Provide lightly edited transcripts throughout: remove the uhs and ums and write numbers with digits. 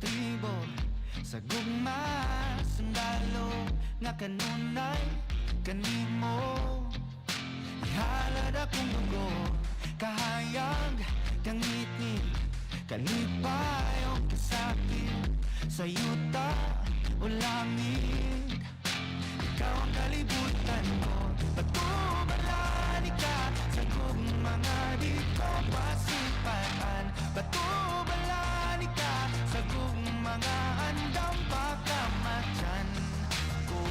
tribo sa gugma, sundalo nga kanunay kanimo. Ihalad akong dugo, kahayag kang ngit-ngit, kalipay o kasakit, sa yuta o langit. Ikaw ang kalibutan ko, patubalani ka sa mga di ko pasipaan. Patubalani ka sa mga andang pagkamatyan ko.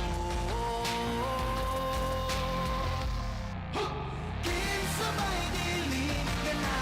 Kinsabay dilim ka na.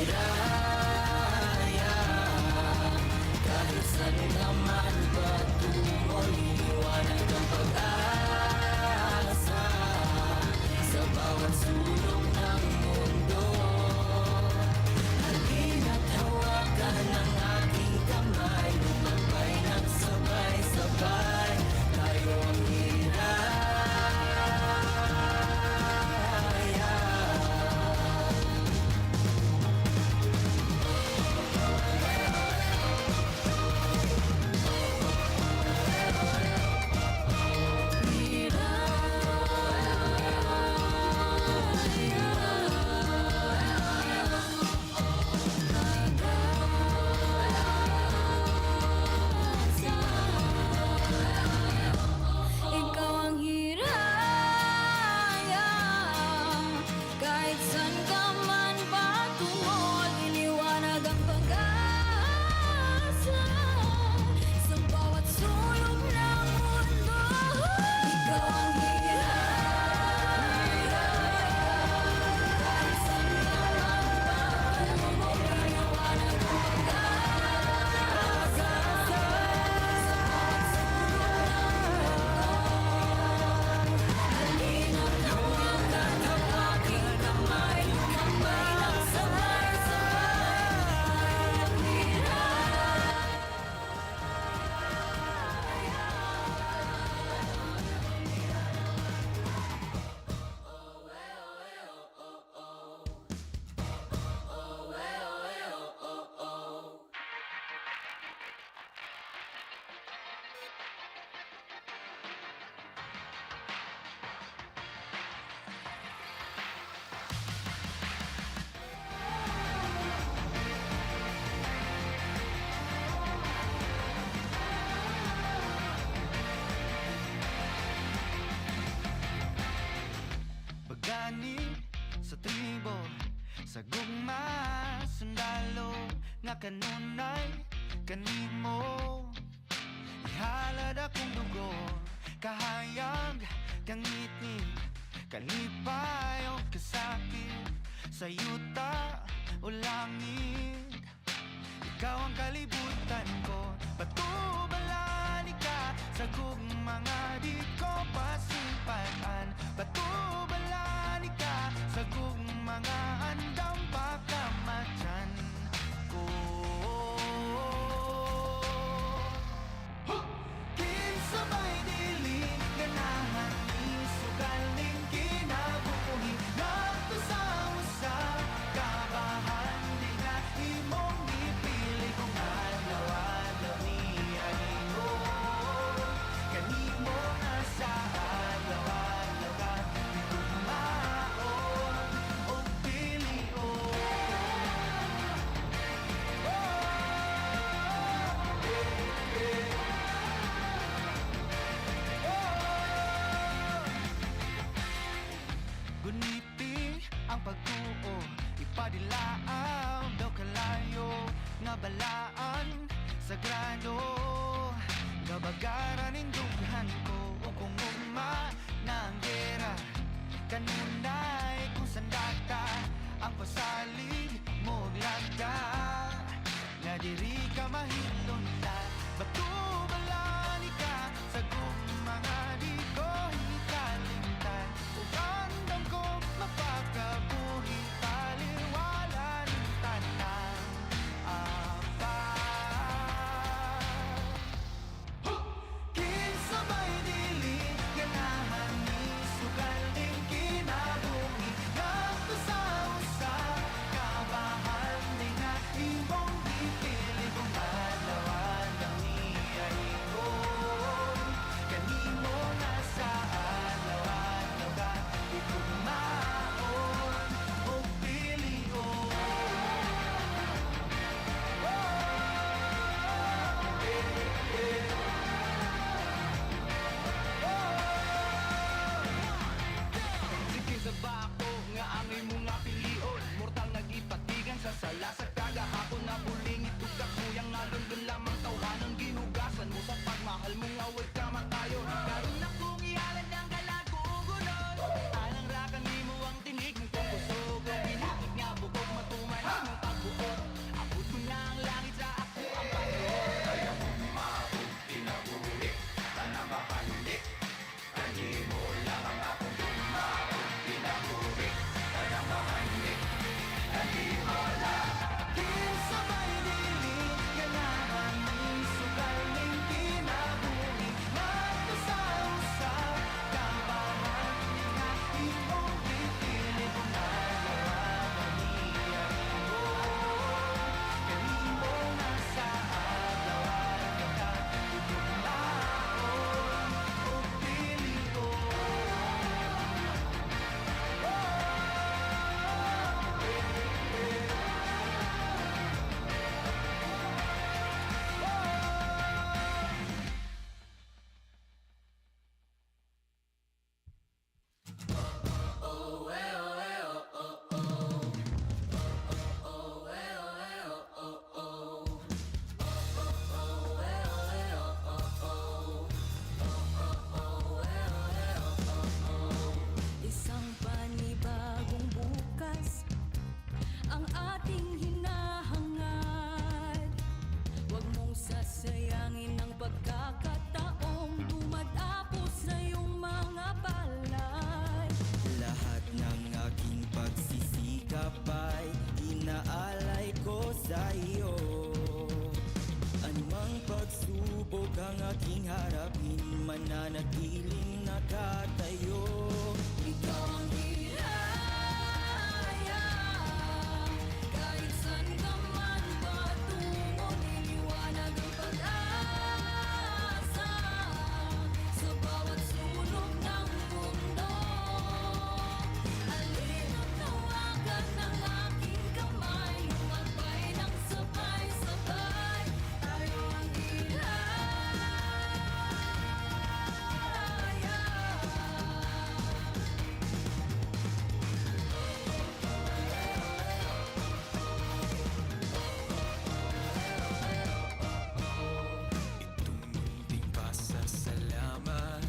hiraya, kahit saan ka man patungo, liliwanag ang pag-asa sa bawat sulok ng mundo. Halina't hawakan ang aking kamay, lumabay ng sabay-sabay, tayo ang hiraya. Ikaw ang hiraya, kahit saan ka man patungo, liliwanag ang pag-asa sa bawat sulok ng mundo. Ikaw ang hiraya, kahit saan ka man patungo, liliwanag ang pag-asa sa bawat sulok ng halina't hawakan ang aking kamay, lumabay ng sabay-sabay, tayo ang Pagani sa tribo, sa gugma, sundalo, nga kanunay, kanimo. Ihalad akong dugo, kahayag, kangitid, kalipay o kasakit, sa yuta o langit. Ikaw ang kalibutan ko, patubalani ka sa gugmanga di ko pasimpatan. Patubalani ka sa gugmanga andam pagkamatyan ko. Kinsabay dili ganahan ni sugaling kinabuhi, nagto sa usa kabahan di nga imong ipili kung alaw-alaw niya imo. Kanimo nga sa alaw-alaw ka, di tumaon o pilion. Guniti ang pagtuo, ipadilaaw daw kalayo, nga balaan sagrado, gabagaran ning dughan ko, o kung ugma na ang gera, kanunay kung sandata, ang pasalig mo glagda, nga diri ka mahilunta, batubalani ka sa gugmanga di ko hikalimtan, ug andam ko mapakabuhi, taliwala ng tanang kinsabay dili ganahan ni sugaling kinabuhi, nagto sa usa kabahan di nga imong ipili kung alaw-alaw niya gapay, inaalay ko sa iyo. Anumang pagsubok ang aking harapin, mananatiling nakatayo. Ikaw ang hiraya, kahit saan ka man patungo, niliwanag ang pag-asa sa bawat sulok ng mundo. Alina't tawagan ng aking kamay, lumagpay ng sabay-sabay. Tayo ang Itong munting pasasalamat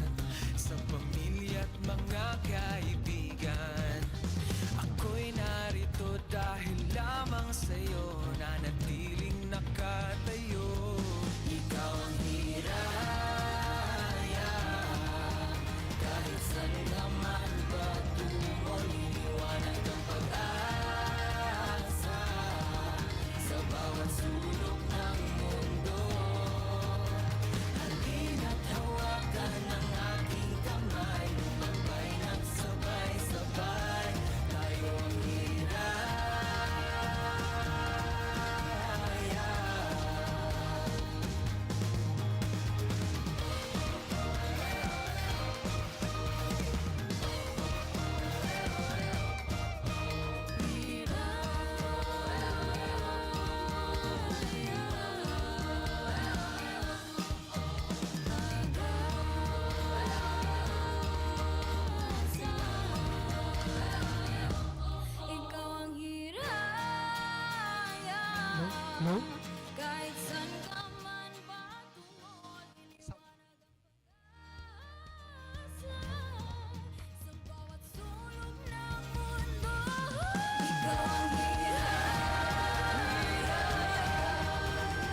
sa pamilya at mga kaibigan. Ako'y narito dahil lamang sa'yo, nanatiling nakatayo. Ikaw ang hiraya, kahit saan ka man patungo, liliwanag ang pag-asa sa bawat sulok ng mundo. Halina't hawakan ng aking kamay, lumagpay ng sabay-sabay. Tayo ang hiraya. Ikaw ang hiraya, No? kahit saan ka man patungo, liliwanag ang pag-asa sa bawat sulok ng mundo. Ikaw ang hiraya,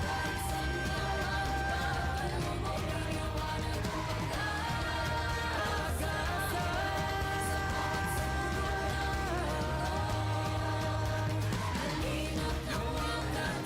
kahit saan ka man patungo, liliwanag ang pag-asa sa bawat sulok ng mundo. Halina't hawakan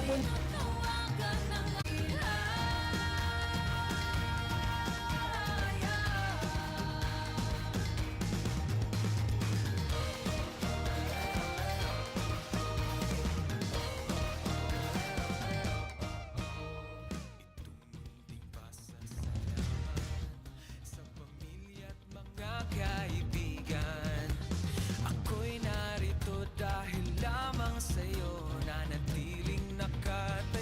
Tawagan ng Itunting pasasalamat sa pamilya at mga kaibigan. Ako'y narito dahil lamang sa'yo, nanatiling nakatayo.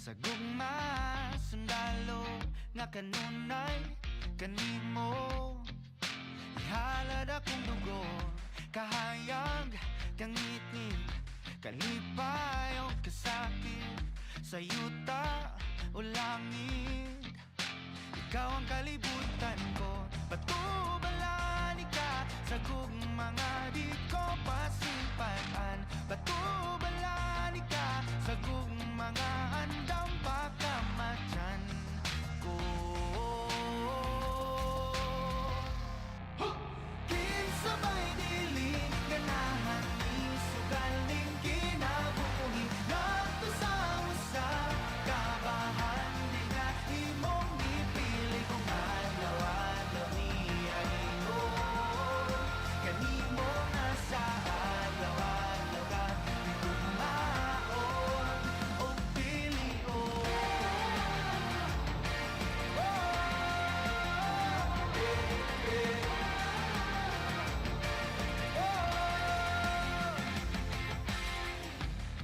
Sa gugma, sundalo nga kanunay kanimo. Ihalad akong dugo, kahayag, kangitid, kalipay o kasakit, sa yuta o langit. Ikaw ang kalibutan ko, batubalani ka sa mga di ko pasimpaan. Batubalani ka sa mga andam pagkamatyan ko. Kinsabay dili ganahan ni sugaling kinabuhi ngadto sa usa kabahan di nga imong gipili kung adlaw-adlaw niya ingon kanimo nga sa adlaw-adlaw ka tugmaon o pilion.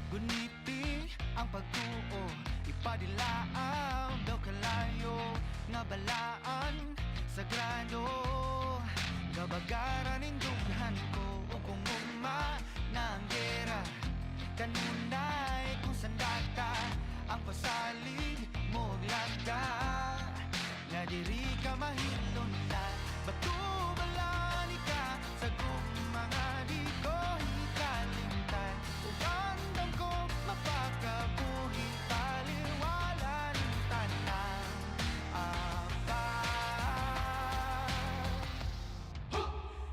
Guniti ang pagtuo, ipadilaaw daw kalayo nga balaan sagrado. Gabagaran indughan ko o kung ugma na ang gera kanunay kung sandata ang pasalig mo lagda nga diri ka mahilon na batubalani ka sa mga di ko hikalimtan ug andam ko mapakabuhi taliwala ng tanang apat.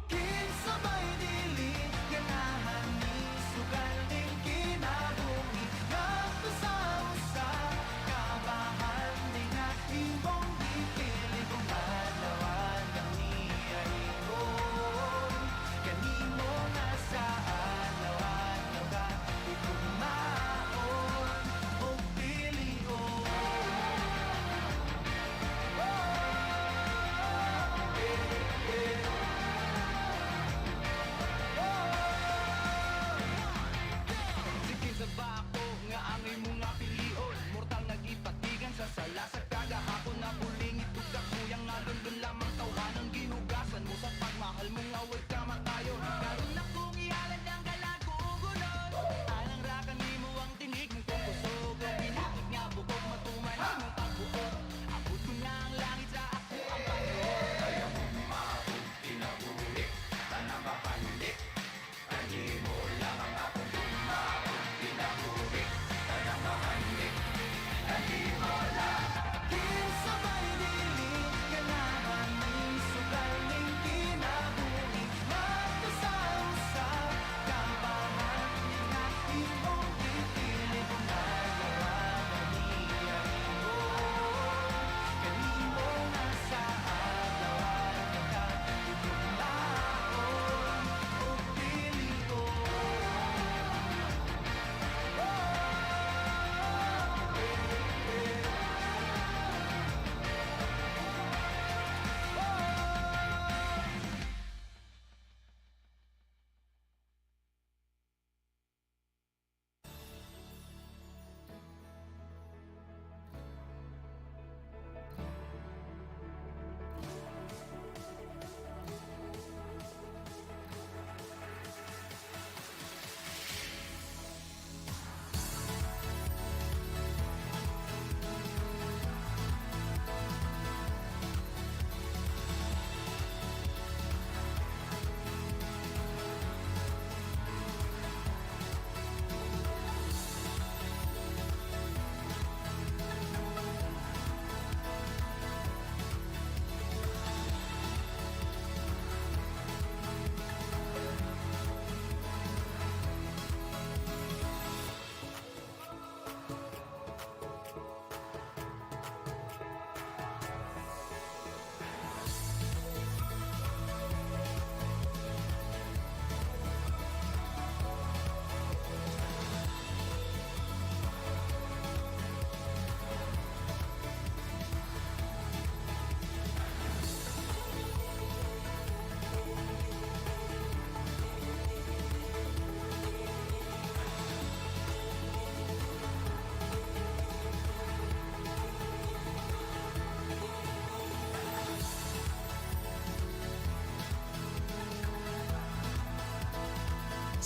Kinsabay dili ganahan ni sugaling kinabuhi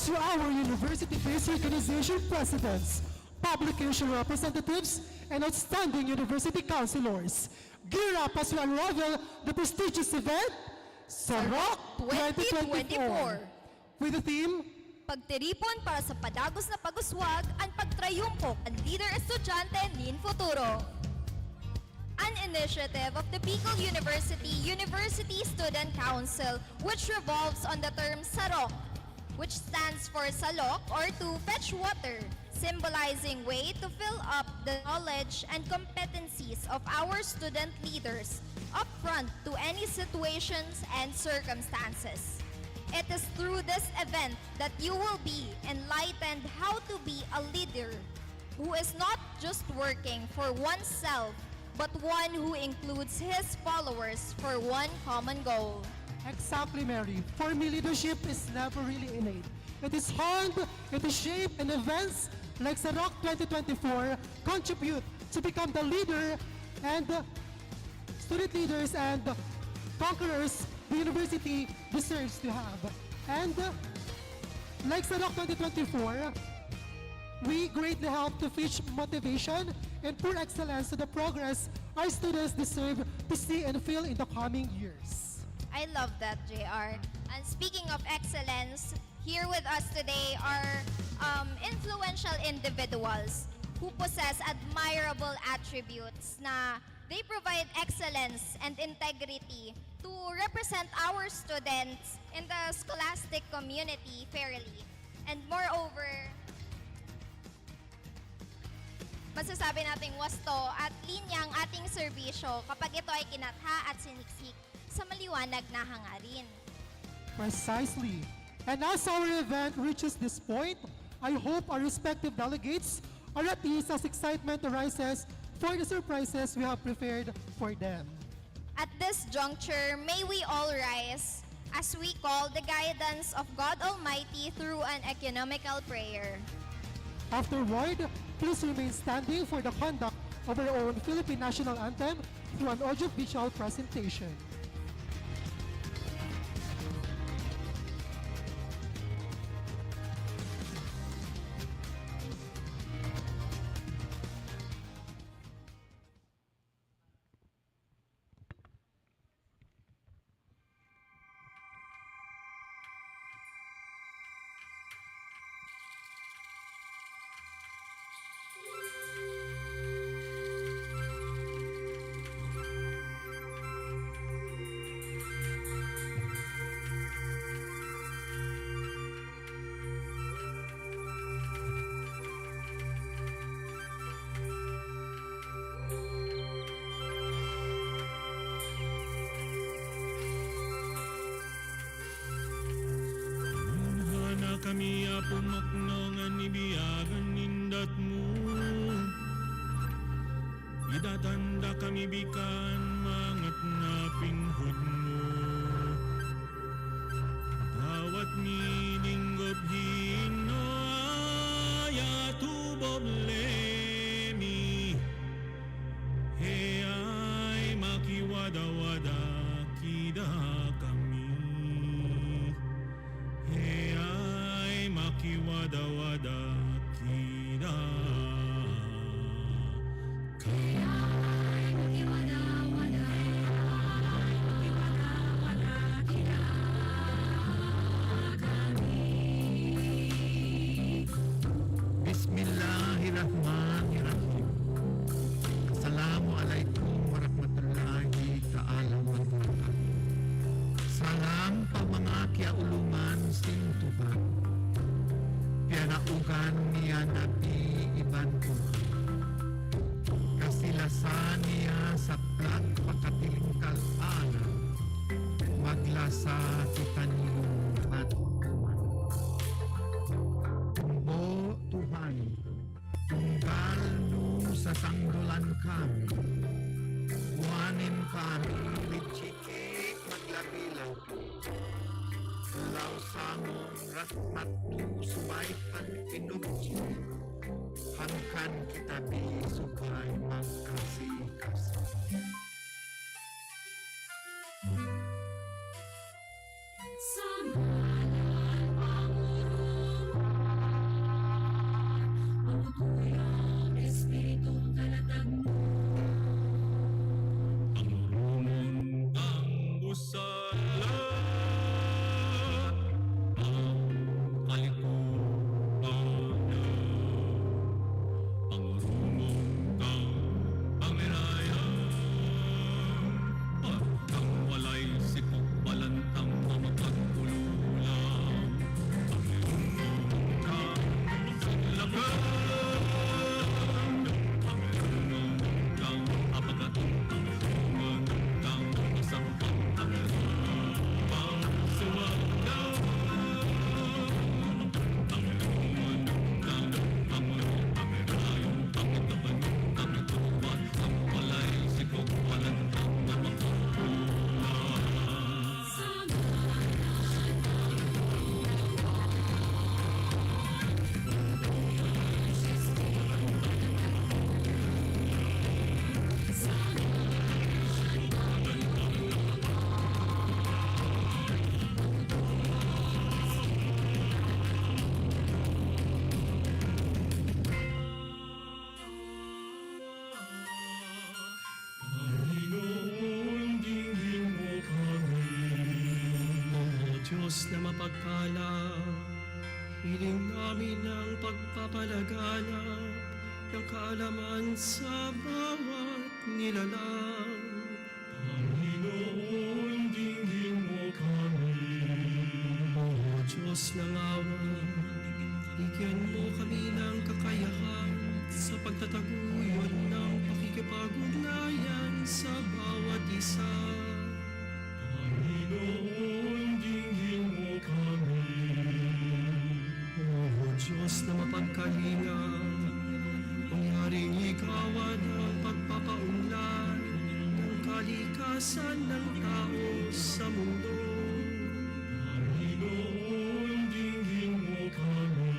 to our university-based organization presidents, publication representatives, and outstanding university counselors. Gear up as we unravel the prestigious event, SAROK 2024, with the theme, Pagtiripon para sa padagos na pag-uswag ang pagtrayumpo ang leader estudyante nin futuro. An initiative of the Bicol University University Student Council which revolves on the term SAROK, which stands for Salok or to fetch water, symbolizing way to fill up the knowledge and competencies of our student leaders upfront to any situations and circumstances. It is through this event that you will be enlightened how to be a leader who is not just working for oneself, but one who includes his followers for one common goal. exactly, Mary. For me, leadership is never really innate. It is honed, it is shaped, and events like SAROK 2024 contribute to become the leader and student leaders and conquerors the university deserves to have. And like SAROK 2024, we greatly help to teach motivation and pour excellence to the progress our students deserve to see and feel in the coming years. I love that, JR. And speaking of excellence, here with us today are influential individuals who possess admirable attributes na they provide excellence and integrity to represent our students in the scholastic community fairly. And moreover, masasabi nating wasto at linya ang ating serbisyo kapag ito ay kinatha at siniksik sa maliwanag na hangarin. Precisely. And as our event reaches this point, I hope our respective delegates are at ease as excitement arises for the surprises we have prepared for them. At this juncture, may we all rise as we call the guidance of God Almighty through an economical prayer. Afterward, please remain standing for the conduct of our own Philippine National Anthem through an audiovisual presentation. Hana kami apumakno nga nibiyagan nindat mo. Idatanda kami bikan mangat na pinghod mo. Tawat miningobhin no ayatu boblemi. He ay makiwada-wada kida kami. He ay makiwada-wada kida kami. Bismillahirrahmanirrahim. Assalamualaikum warahmatullahi ta'ala wabarakatuh. Salam pa mga kiauluman sing Tuhan. Pinaugan niya nabi iban ko. Kasilasan niya sa plat pakatilingkal ana. Maglasa kita niyong matutuman. Tumbo Tuhan, tunggal nung sa sanggulan kami. Buwanin kami, ritchikik maglabilang. Law samong ratmat tu subaitan pinunci. Hangkan kita di subay magkasih-kasih. Sa ngalan Panginoon Diyos na mapagpala, hiling namin ang pagpapalaganap ng kaalaman sa bawat nilalang. Panginoon, dinggin mo kami. O Diyos ng awa, bigyan mo kami ng kakayahan sa pagtataguyod ng pakikipag-ugnayan sa bawat isa. Panginoon, dinggin mo kami. O Diyos na mapagkalinga, mangyaring ikawan ang pagpapaunlad ng kalikasan ng tao sa mundo. Panginoon, dinggin mo kami.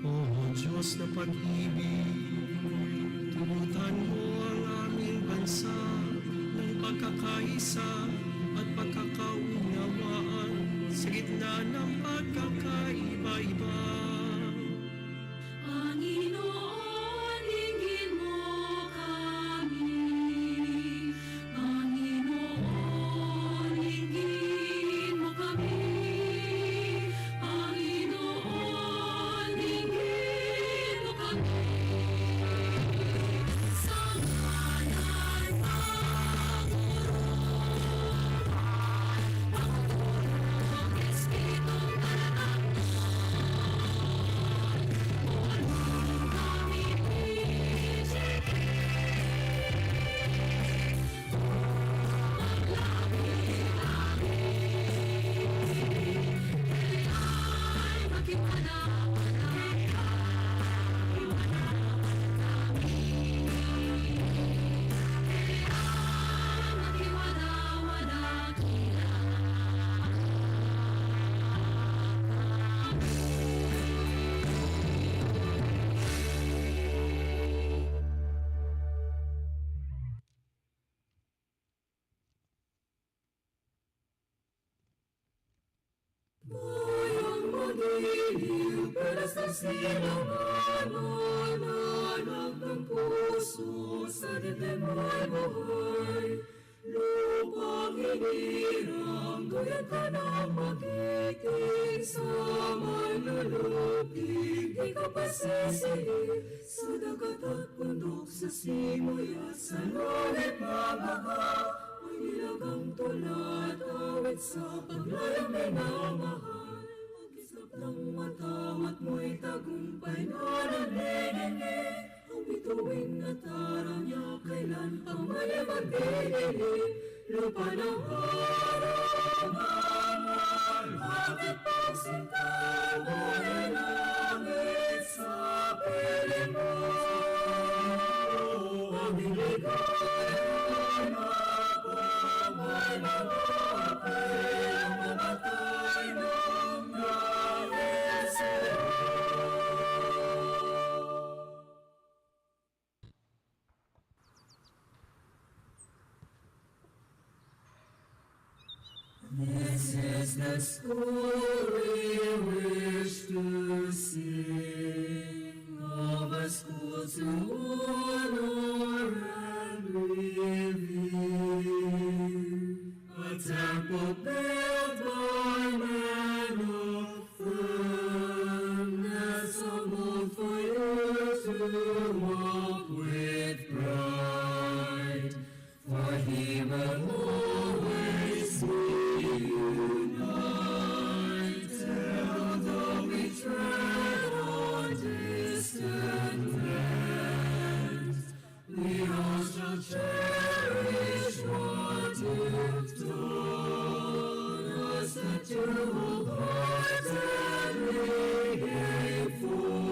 O Diyos na pag-ibig, tugutan mo ang aming bansa ng pagkakaisa at pagkakaunawaan sa gitna ng pagkakaiba-iba. Panginoon, dinggin mo kami. Panginoon, dinggin mo kami. Panginoon, dinggin mo kami. Sa ngalan ng Espiritu Bayang magiliw, pelas ng sinamanan, anak ng puso, sa dibdib mo'y buhay. Lupang hinirang, gayat ka na magiting, sa manlulupig, di ka pasisihin. Sa dagat at bundok, sa simoy at sa langit mabaga, may nilagang tulad, awit sa paglayang minamahal. Pag-islap ng matawat mo'y tagumpay na nanininig. Ang bituin at araw niya kailan pang mali magdidilig. Lupa ng araw naman, bakit pagsinta mo'y langit sa piling mo? Ang hiligay na may malapit ang mamatay ng langit sa'yo. This is the story we wish to sing of a school to honor and revere, a temple built by men of firmness, a mold for you to walk with pride, for He will always be united, though we tread on distant lands. We all shall cherish what you've taught us, that you wholeheartedly gave forth.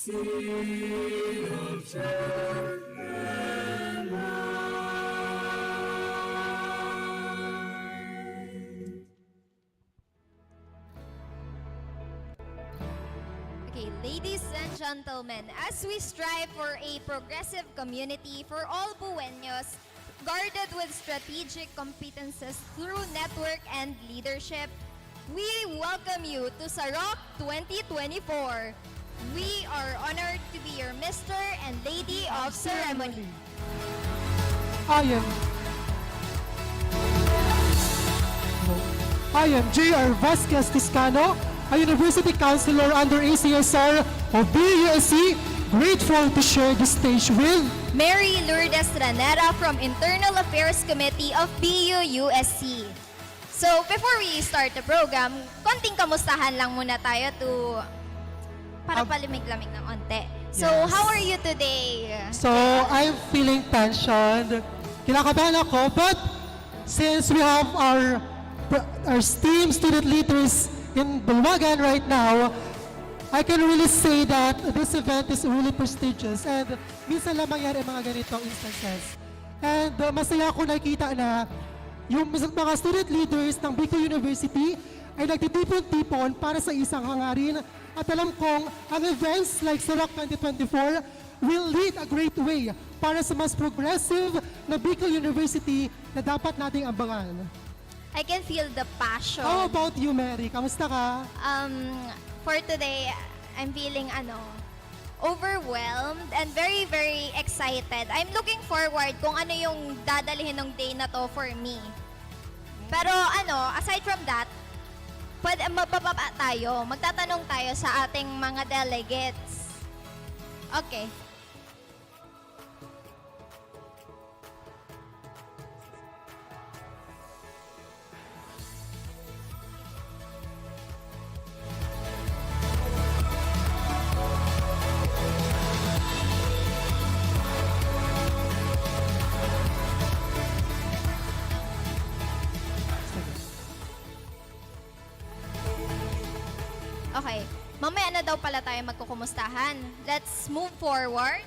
seed of truth and light. Okay, ladies and gentlemen, as we strive for a progressive community for all Buenos, guarded with strategic competences through network and leadership, we welcome you to SAROK 2024. We are honored to be your Mr. and Lady of Ceremony. I am J.R. Vasquez Tiscano, a University Counselor under ACSR of BUSC, grateful to share the stage with Mary Lourdes Ranera from Internal Affairs Committee of BUUSC. So, before we start the program, konting kamustahan lang muna tayo para palimig-lamig ng onte. So, Yes. how are you today? So, I'm feeling tension. Kinakabahan ako, but since we have our STEAM student leaders in Bulwagan right now, I can really say that this event is really prestigious and minsan lang mangyari mga ganitong instances. And masaya ako nakita na yung mga student leaders ng Bicol University ay nagtitipon-tipon para sa isang hangarin. At alam kong ang events like SAROK 2024 will lead a great way para sa mas progressive na Bicol University na dapat nating abangan. I can feel the passion. How about you, Mary? Kamusta ka? For today, I'm feeling overwhelmed and very, very excited. I'm looking forward kung ano yung dadalhin ng day na to for me. Pero aside from that, mabababa tayo. Magtatanong tayo sa ating mga delegates. Okay. Okay. Mamaya na daw pala tayo magkukumustahan. Let's move forward.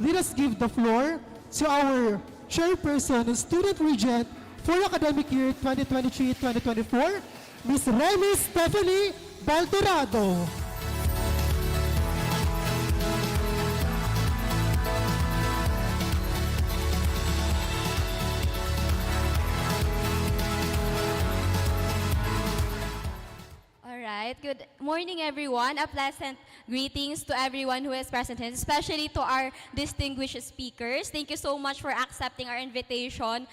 Let us give the floor to our chairperson and student regent for academic year 2023-2024, Ms. Remy Stephanie Baltorado. Alright, good morning everyone. A pleasant greetings to everyone who is present here, especially to our distinguished speakers. Thank you so much for accepting our invitation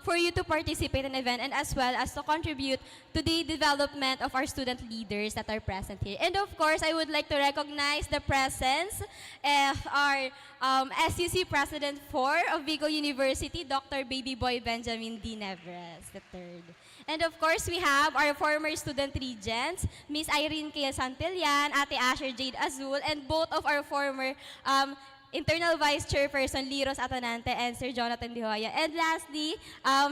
for you to participate in the event and as well as to contribute to the development of our student leaders that are present here. And of course, I would like to recognize the presence of our SUC President 4 of Bicol University, Dr. Baby Boy Benjamin D. Neves III. And of course, we have our former student regents, Miss Irene Kia Santillan, Ate Asher Jade Azul, and both of our former internal vice chairperson, Liros Atanante, and Sir Jonathan Dihoya. And lastly,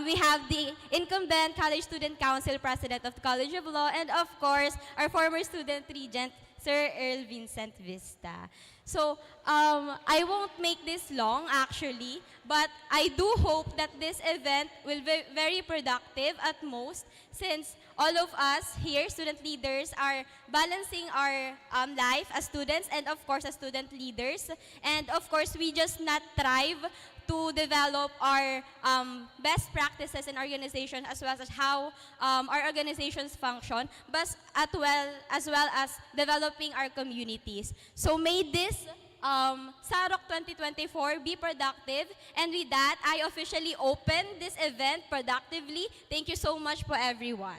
we have the incumbent College Student Council President of the College of Law, and of course, our former student regent, Sir Earl Vincent Vista. So, I won't make this long actually, but I do hope that this event will be very productive at most since all of us here, student leaders, are balancing our life as students and of course as student leaders. And of course, we just not thrive to develop our best practices in organization as well as how our organizations function, but as well as developing our communities. So may this SAROK 2024 be productive, and with that, I officially open this event productively. Thank you so much po everyone.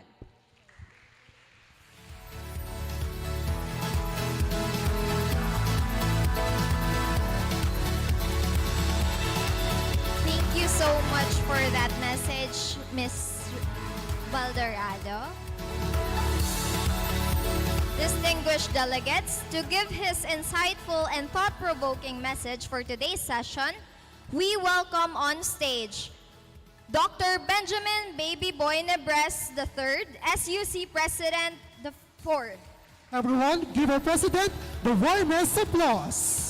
Thank you so much for that message, Ms. Balderado. Distinguished delegates, to give his insightful and thought-provoking message for today's session, we welcome on stage Dr. Benjamin Baby Boy Nebres III, SUC President the 4th. Everyone, give our President the warmest applause.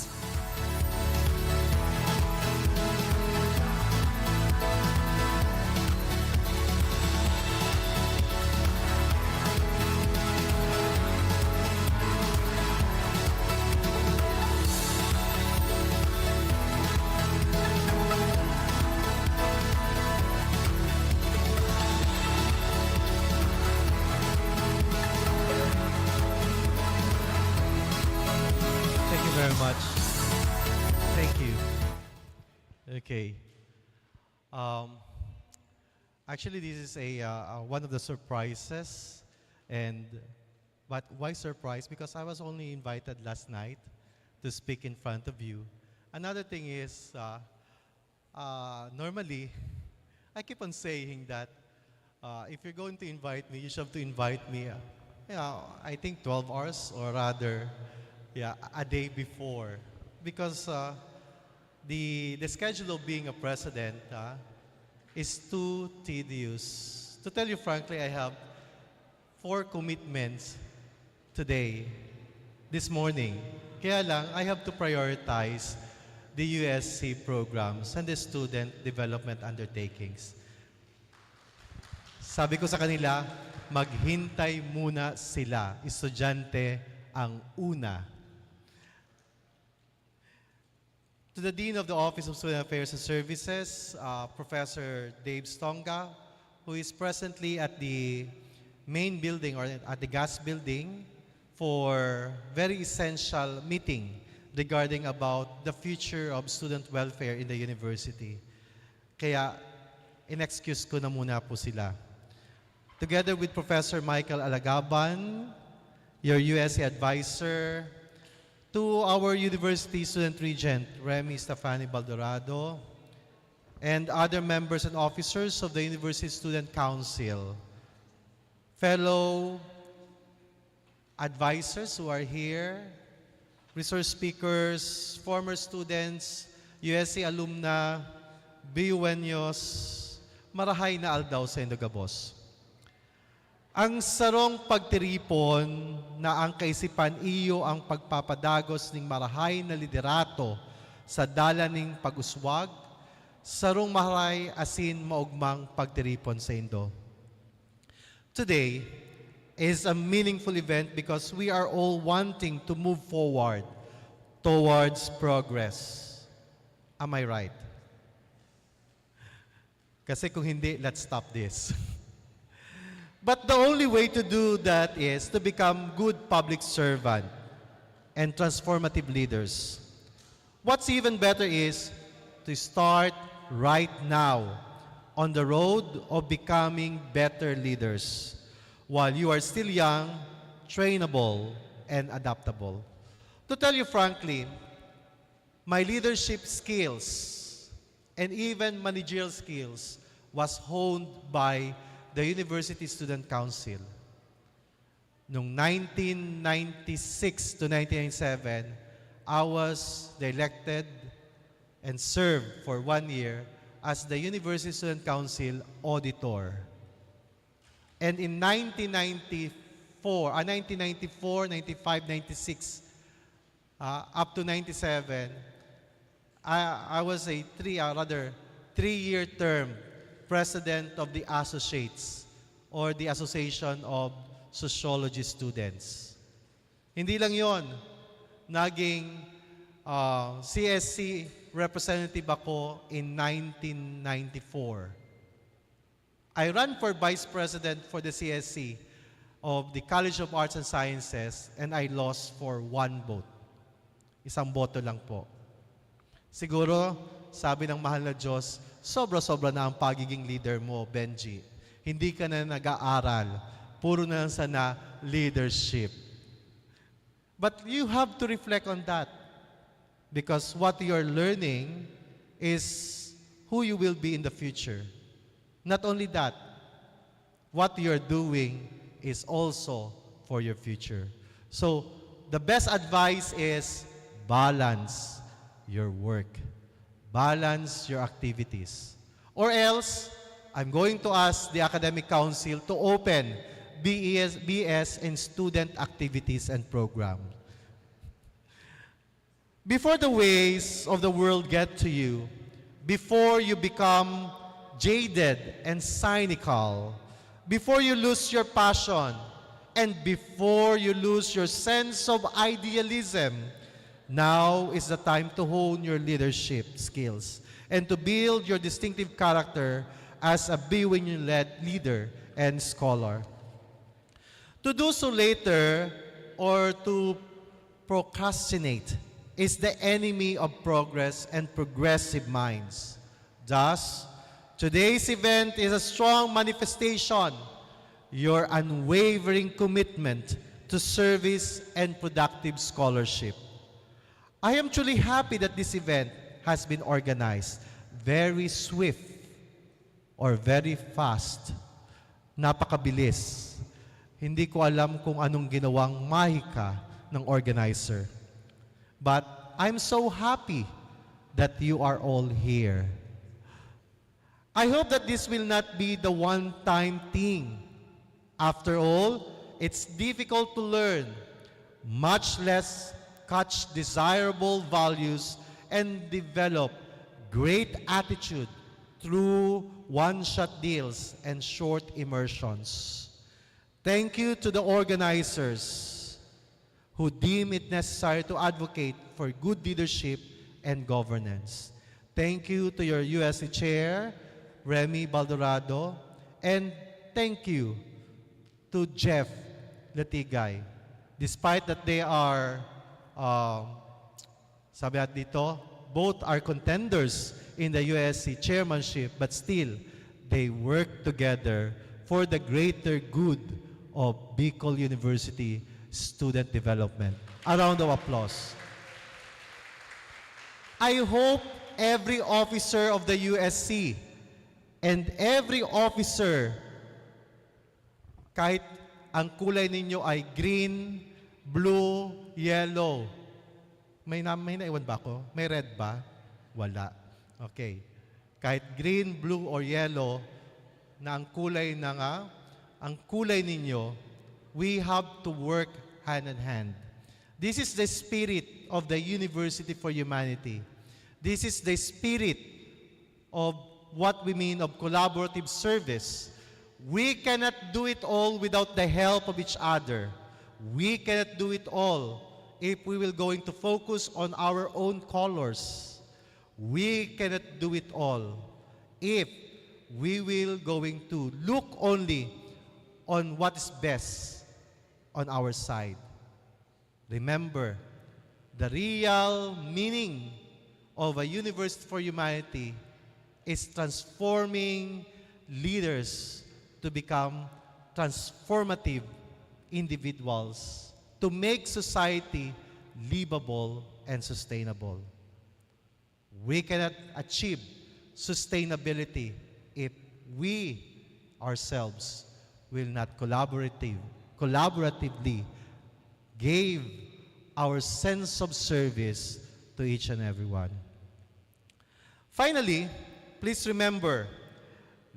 Thank you very much. Thank you. Okay. Actually, this is one of the surprises, but why surprise? Because I was only invited last night to speak in front of you. Another thing is, normally, I keep on saying that if you're going to invite me, you should have to invite me. I think 12 hours or rather, a day before, because the schedule of being a president is too tedious. To tell you frankly, I have 4 commitments today, this morning. Kaya lang, I have to prioritize the USC programs and the student development undertakings. Sabi ko sa kanila, maghintay muna sila. Estudyante ang una. To the Dean of the Office of Student Affairs and Services, Professor Dave Stonga, who is presently at the main building or at the gas building for very essential meeting regarding about the future of student welfare in the university. Kaya, in-excuse ko na muna po sila. Together with Professor Michael Alagaban, your USC advisor, to our University Student Regent, Remy Stefani Baldorado, and other members and officers of the University Student Council, fellow advisors who are here, resource speakers, former students, USC alumna, BUenos, marahay na aldaw sa Indogabos. Ang sarong pagtiripon na ang kaisipan iyo ang pagpapadagos ng marahay na liderato sa dalaning pag-uswag, sarong maray asin maugmang pagtiripon sa Indo. Today is a meaningful event because we are all wanting to move forward towards progress. Am I right? Kasi kung hindi, let's stop this. But the only way to do that is to become good public servant and transformative leaders. What's even better is to start right now on the road of becoming better leaders while you are still young, trainable, and adaptable. To tell you frankly, my leadership skills and even managerial skills was honed by the University Student Council. Noong 1996 to 1997, I was elected and served for 1 year as the University Student Council Auditor. And in 1994, 95, 96, up to 97, I was a three-year term president of the Associates or the Association of Sociology Students. Hindi lang yon, naging CSC representative ako in 1994. I ran for vice president for the CSC of the College of Arts and Sciences and I lost for 1 vote. Isang boto lang po. Siguro, sabi ng mahal na Diyos, sobra-sobra na ang pagiging leader mo, Benji. Hindi ka na nag-aaral. Puro na lang sana leadership. But you have to reflect on that. Because what you're learning is who you will be in the future. Not only that, what you're doing is also for your future. So, the best advice is balance your work. Balance your activities. Or else, I'm going to ask the Academic Council to open BS in student activities and programs. Before the ways of the world get to you, before you become jaded and cynical, before you lose your passion, and before you lose your sense of idealism, now is the time to hone your leadership skills and to build your distinctive character as a BYU-led leader and scholar. To do so later or to procrastinate is the enemy of progress and progressive minds. Thus, today's event is a strong manifestation your unwavering commitment to service and productive scholarship. I am truly happy that this event has been organized. Very swift or very fast. Napakabilis. Hindi ko alam kung anong ginawang mahika ng organizer. But I'm so happy that you are all here. I hope that this will not be the one-time thing. After all, it's difficult to learn, much less catch desirable values and develop great attitude through one-shot deals and short immersions. Thank you to the organizers who deem it necessary to advocate for good leadership and governance. Thank you to your USC Chair, Remy Baldorado, and thank you to Jeff Latigay. Despite that they are, sabi natin dito, both are contenders in the USC chairmanship, but still, they work together for the greater good of Bicol University student development. A round of applause. I hope every officer of the USC and every officer, kahit ang kulay ninyo ay green, blue, yellow. May naiwan ba ako? May red ba? Wala. Okay. Kahit green, blue, or yellow, na ang kulay ninyo, we have to work hand in hand. This is the spirit of the University for Humanity. This is the spirit of what we mean of collaborative service. We cannot do it all without the help of each other. We cannot do it all if we will going to focus on our own colors. We cannot do it all if we will going to look only on what is best on our side. Remember, the real meaning of a University for Humanity is transforming leaders to become transformative individuals to make society livable and sustainable. We cannot achieve sustainability if we ourselves will not collaboratively give our sense of service to each and every one. Finally, please remember,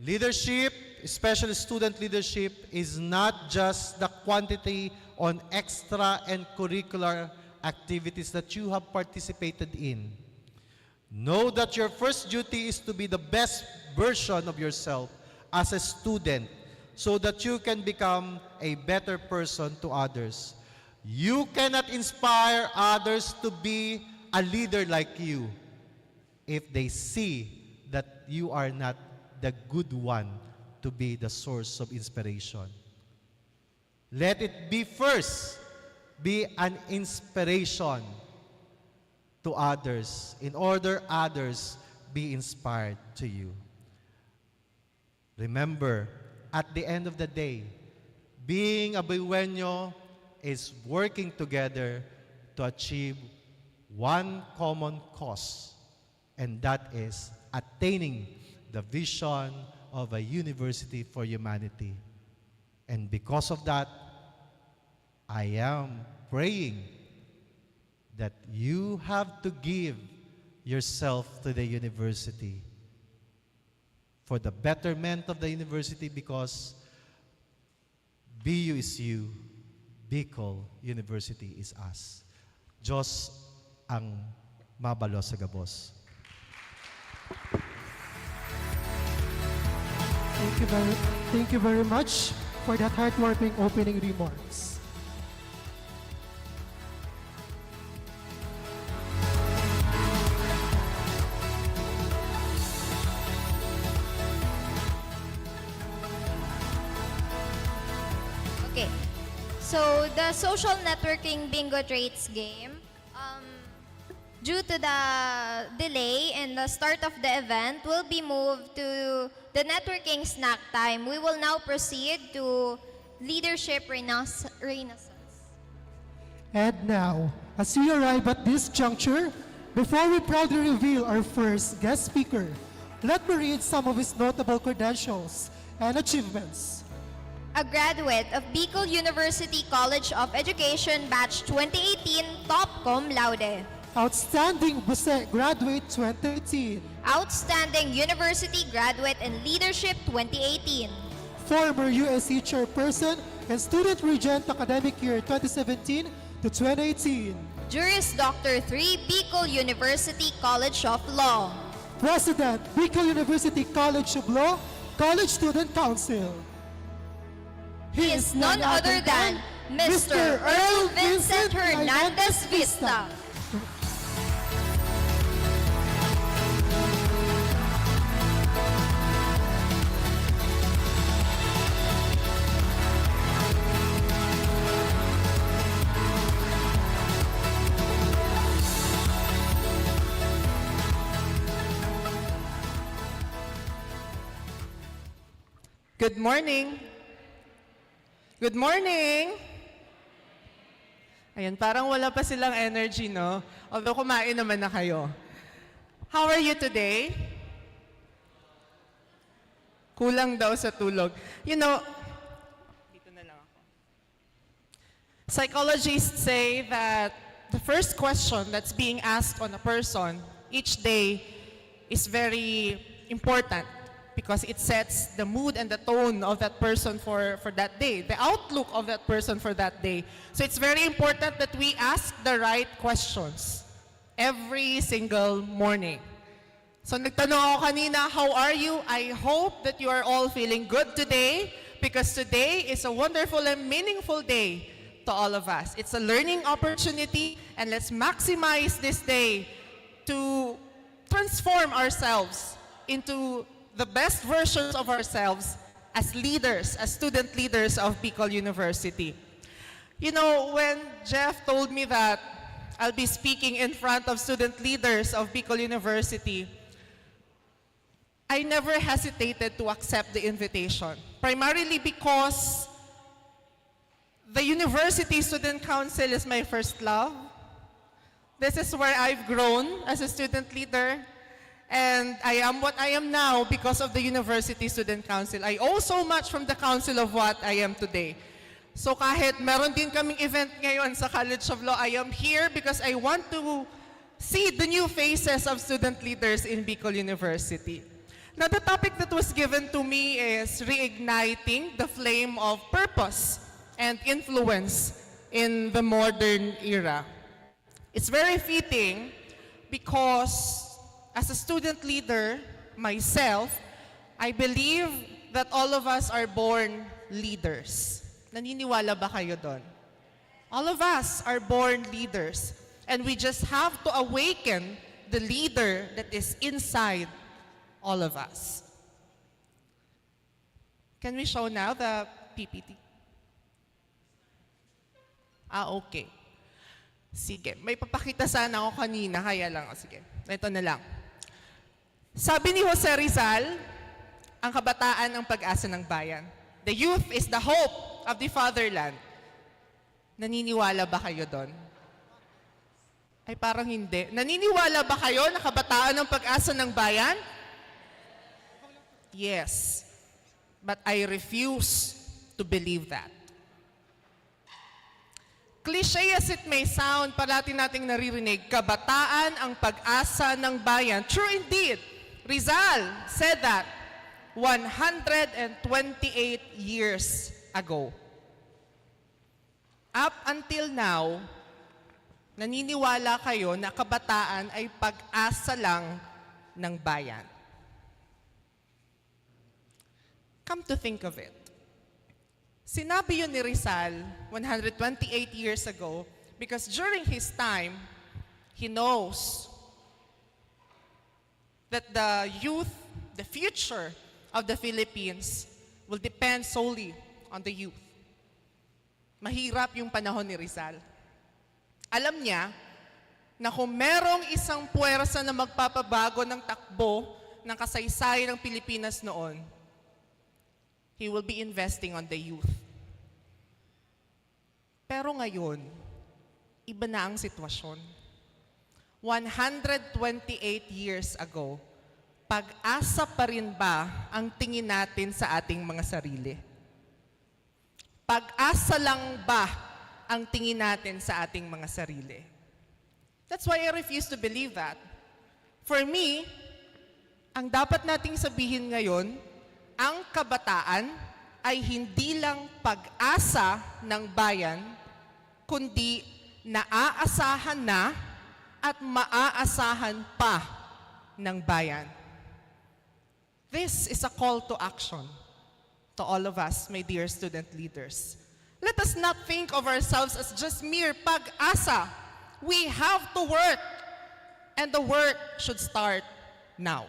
leadership, especially student leadership, is not just the quantity on extra and curricular activities that you have participated in. Know that your first duty is to be the best version of yourself as a student so that you can become a better person to others. You cannot inspire others to be a leader like you if they see that you are not the good one to be the source of inspiration. Let it be first, be an inspiration to others in order others be inspired to you. Remember, at the end of the day, being a BYU is working together to achieve one common cause, and that is attaining the vision of a University for Humanity. And because of that, I am praying that you have to give yourself to the university for the betterment of the university, because BU is you, Bicol University is us. Diyos ang mabalo sa gabos. Thank you very much for that heartwarming opening remarks. Okay. So, the social networking bingo traits game, due to the delay in the start of the event, will be moved to the networking snack time. We will now proceed to leadership renaissance. And now, as we arrive at this juncture, before we proudly reveal our first guest speaker, let me read some of his notable credentials and achievements. A graduate of Bicol University College of Education Batch 2018, top cum laude. Outstanding Buse graduate 2018. Outstanding University Graduate in Leadership 2018. Former USC Chairperson and Student Regent Academic Year 2017 to 2018. Juris Doctor 3, Bicol University College of Law. President, Bicol University College of Law, College Student Council. He is none other than Mr. Earl Vincent Hernandez Vista. Good morning. Good morning. Ayan, parang wala pa silang energy, no? Although kumain naman na kayo. How are you today? Kulang daw sa tulog. You know, dito na lang ako. Psychologists say that the first question that's being asked on a person each day is very important, because it sets the mood and the tone of that person for that day, the outlook of that person for that day. So it's very important that we ask the right questions every single morning. So nagtanong ako kanina, how are you? I hope that you are all feeling good today, because today is a wonderful and meaningful day to all of us. It's a learning opportunity, and let's maximize this day to transform ourselves into the best versions of ourselves as leaders, as student leaders of Bicol University. You know, when Jeff told me that I'll be speaking in front of student leaders of Bicol University, I never hesitated to accept the invitation, primarily because the University Student Council is my first love. This is where I've grown as a student leader. And I am what I am now because of the University Student Council. I owe so much from the council of what I am today. So kahit meron din kaming event ngayon sa College of Law, I am here because I want to see the new faces of student leaders in Bicol University. Now, the topic that was given to me is reigniting the flame of purpose and influence in the modern era. It's very fitting because as a student leader, myself, I believe that all of us are born leaders. Naniniwala ba kayo doon? All of us are born leaders. And we just have to awaken the leader that is inside all of us. Can we show now the PPT? Okay. Sige. May papakita sana ako kanina, kaya lang. Sige. Ito na lang. Sabi ni Jose Rizal, ang kabataan ang pag-asa ng bayan. The youth is the hope of the fatherland. Naniniwala ba kayo doon? Ay parang hindi. Naniniwala ba kayo na kabataan ang pag-asa ng bayan? Yes. But I refuse to believe that. Cliché as it may sound, parati nating naririnig, kabataan ang pag-asa ng bayan. True indeed. Rizal said that 128 years ago. Up until now, naniniwala kayo na kabataan ay pag-asa lang ng bayan. Come to think of it. Sinabi yun ni Rizal 128 years ago because during his time, he knows that the youth, the future of the Philippines will depend solely on the youth. Mahirap yung panahon ni Rizal. Alam niya na kung merong isang puwersa na magpapabago ng takbo ng kasaysayan ng Pilipinas noon, he will be investing on the youth. Pero ngayon, iba na ang sitwasyon. 128 years ago, pag-asa pa rin ba ang tingin natin sa ating mga sarili? Pag-asa lang ba ang tingin natin sa ating mga sarili? That's why I refuse to believe that. For me, ang dapat nating sabihin ngayon, ang kabataan ay hindi lang pag-asa ng bayan, kundi naaasahan na at maaasahan pa ng bayan. This is a call to action to all of us, my dear student leaders. Let us not think of ourselves as just mere pag-asa. We have to work, and the work should start now.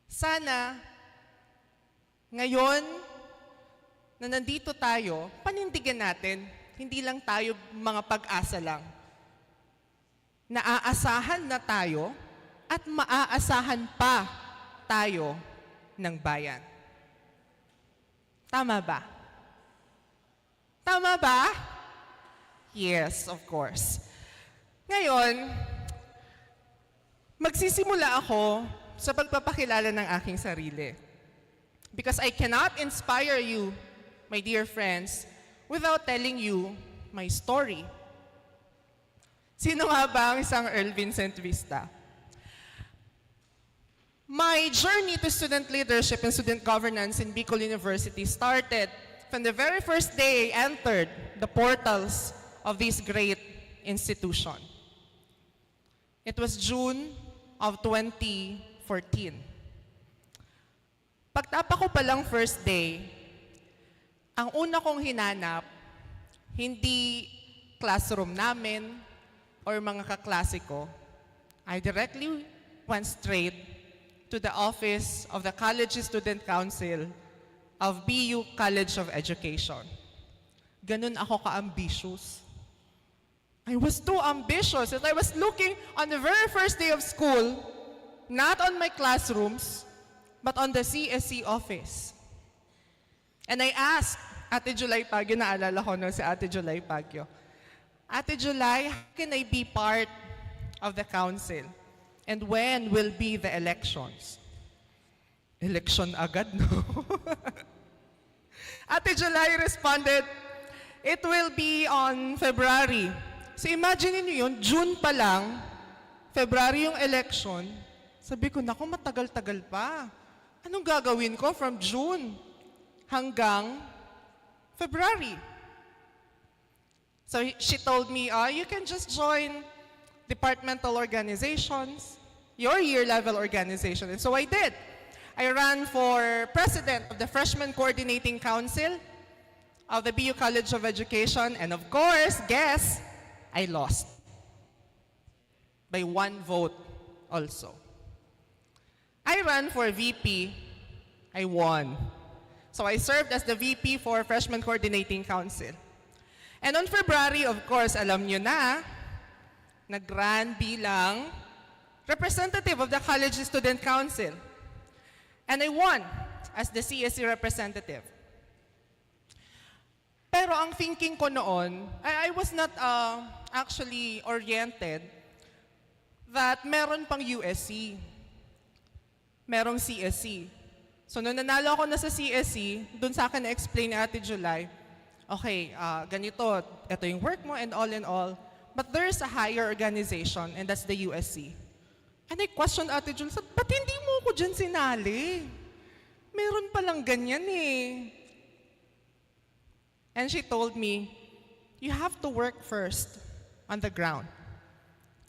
Sana, ngayon na nandito tayo, panindigan natin, hindi lang tayo mga pag-asa lang. Naaasahan na tayo at maaasahan pa tayo ng bayan. Tama ba? Tama ba? Yes, of course. Ngayon, magsisimula ako sa pagpapakilala ng aking sarili. Because I cannot inspire you, my dear friends, without telling you my story. Sino nga ba ang isang Earl Vincent Vista? My journey to student leadership and student governance in Bicol University started from the very first day I entered the portals of this great institution. It was June of 2014. Pagtapa ko palang first day, ang una kong hinanap, hindi classroom namin or mga kaklase ko. I directly went straight to the office of the College Student Council of BU College of Education. Ganun ako ka-ambitious. I was too ambitious that I was looking on the very first day of school, not on my classrooms, but on the CSC office. And I asked Ate July Pagyo, naalala ko no, si Ate July Pagyo, Ate July, how can I be part of the council? And when will be the elections? Election agad, no? Ate July responded, it will be on February. So imagine niyo yun, June pa lang, February yung election. Sabi ko, naku, matagal-tagal pa. Anong gagawin ko from June hanggang February? So she told me, you can just join departmental organizations, your year-level organization. And so I did. I ran for president of the Freshman Coordinating Council of the BU College of Education. And of course, guess, I lost by 1 vote also. I ran for VP. I won. So I served as the VP for Freshman Coordinating Council. And on February, of course, alam nyo na, nag-run bilang representative of the College Student Council. And I won as the CSC representative. Pero ang thinking ko noon, I was not actually oriented that meron pang USC, merong CSC. So nung nanalo ako na sa CSC, dun sa akin na-explain ni Ate July, okay, ganito, ito yung work mo and all, but there's a higher organization and that's the USC. And I questioned Ate Julie, ba't hindi mo ko dyan sinali? Meron palang ganyan eh. And she told me, you have to work first on the ground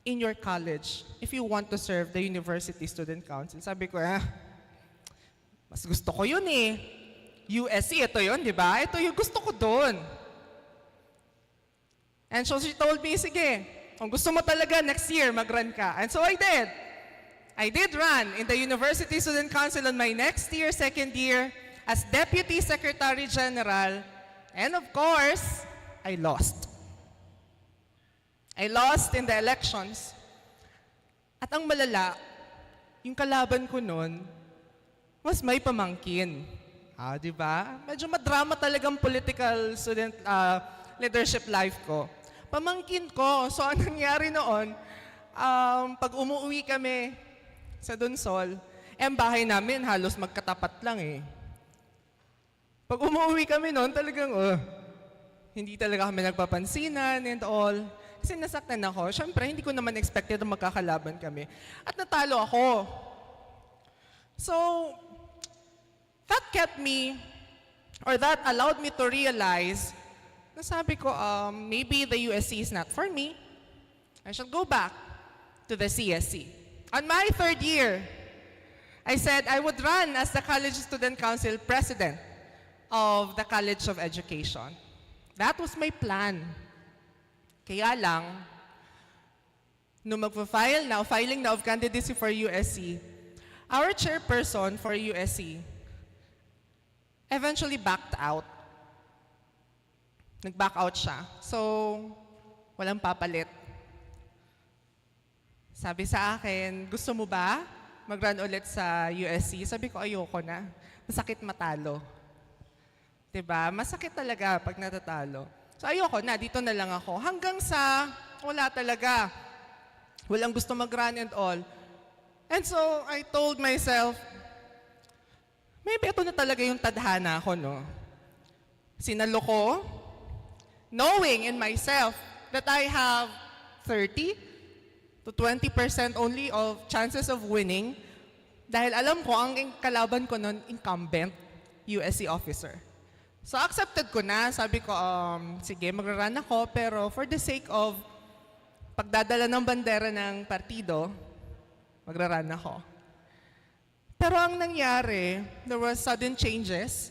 in your college if you want to serve the University Student Council. Sabi ko, mas gusto ko yun eh. USC, ito yun, di ba? Ito yung gusto ko doon. And so she told me, sige, kung gusto mo talaga, next year, mag-run ka. And so I did. I did run in the University Student Council on my next year, second year, as Deputy Secretary General. And of course, I lost. I lost in the elections. At ang malala, yung kalaban ko noon, was may pamangkin. Di ba? Medyo madrama talagang political student leadership life ko. Pamangkin ko. So, anong nangyari noon, pag umuwi kami sa Donsol, ang bahay namin halos magkatapat lang eh. Pag umuwi kami noon, talagang, hindi talaga kami nagpapansinan and all. Kasi nasaktan ako. Siyempre, hindi ko naman expected na magkakalaban kami. At natalo ako. So, that kept me, or that allowed me to realize, na sabi ko, maybe the USC is not for me. I shall go back to the CSC. On my third year, I said I would run as the College Student Council President of the College of Education. That was my plan. Kaya lang, nung filing na of candidacy for USC, our chairperson for USC eventually backed out. Nag-back out siya. So, walang papalit. Sabi sa akin, gusto mo ba mag-run ulit sa USC? Sabi ko, ayoko na. Masakit matalo. Diba? Masakit talaga pag natatalo. So, ayoko na. Dito na lang ako. Hanggang sa wala talaga. Walang gusto mag-run and all. And so, I told myself, maybe ito na talaga yung tadhana ko, no? Sinalo ko, knowing in myself that I have 30 to 20% only of chances of winning dahil alam ko ang kalaban ko noon incumbent USC officer. So accepted ko na, sabi ko, sige, magra-run ako, pero for the sake of pagdadala ng bandera ng partido, magra-run ako. Pero ang nangyari, there were sudden changes.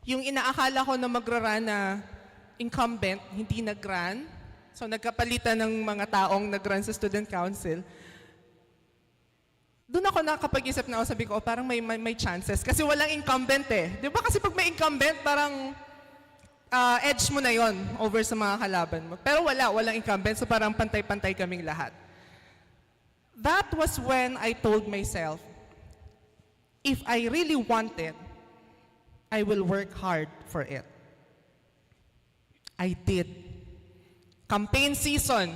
Yung inaakala ko na magra-run na incumbent, hindi nag-run. So nagkapalitan ng mga taong nag-run sa student council. Doon ako nakapag-isip na ako, sabi ko, parang may chances. Kasi walang incumbent eh. Di ba kasi pag may incumbent, parang edge mo na yon over sa mga kalaban mo. Pero walang incumbent, so parang pantay-pantay kaming lahat. That was when I told myself, if I really want it, I will work hard for it. I did. Campaign season,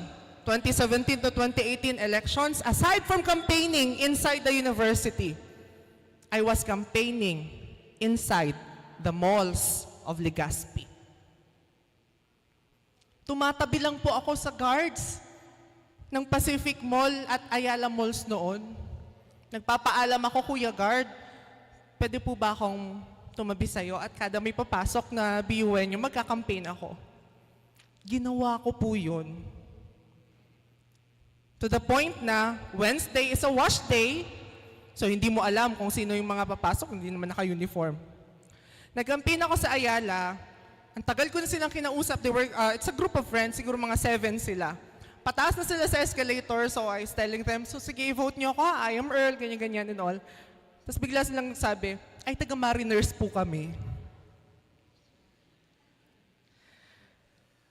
2017 to 2018 elections, aside from campaigning inside the university, I was campaigning inside the malls of Legazpi. Tumatabi lang po ako sa guards ng Pacific Mall at Ayala Malls noon. Nagpapaalam ako, Kuya Guard, pwede po ba akong tumabi sa'yo at kada may papasok na BUN nyo, magka-campaign ako. Ginawa ko po yun. To the point na Wednesday is a wash day, so hindi mo alam kung sino yung mga papasok, hindi naman naka-uniform. Nag-campaign ako sa Ayala, ang tagal ko na silang kinausap, it's a group of friends, siguro mga 7 sila. Pataas na sila sa escalator, so I was telling them, so sige, vote niyo ako, I am Earl, ganyan-ganyan and all. Tapos bigla silang nagsabi, ay, taga-Mariners po kami.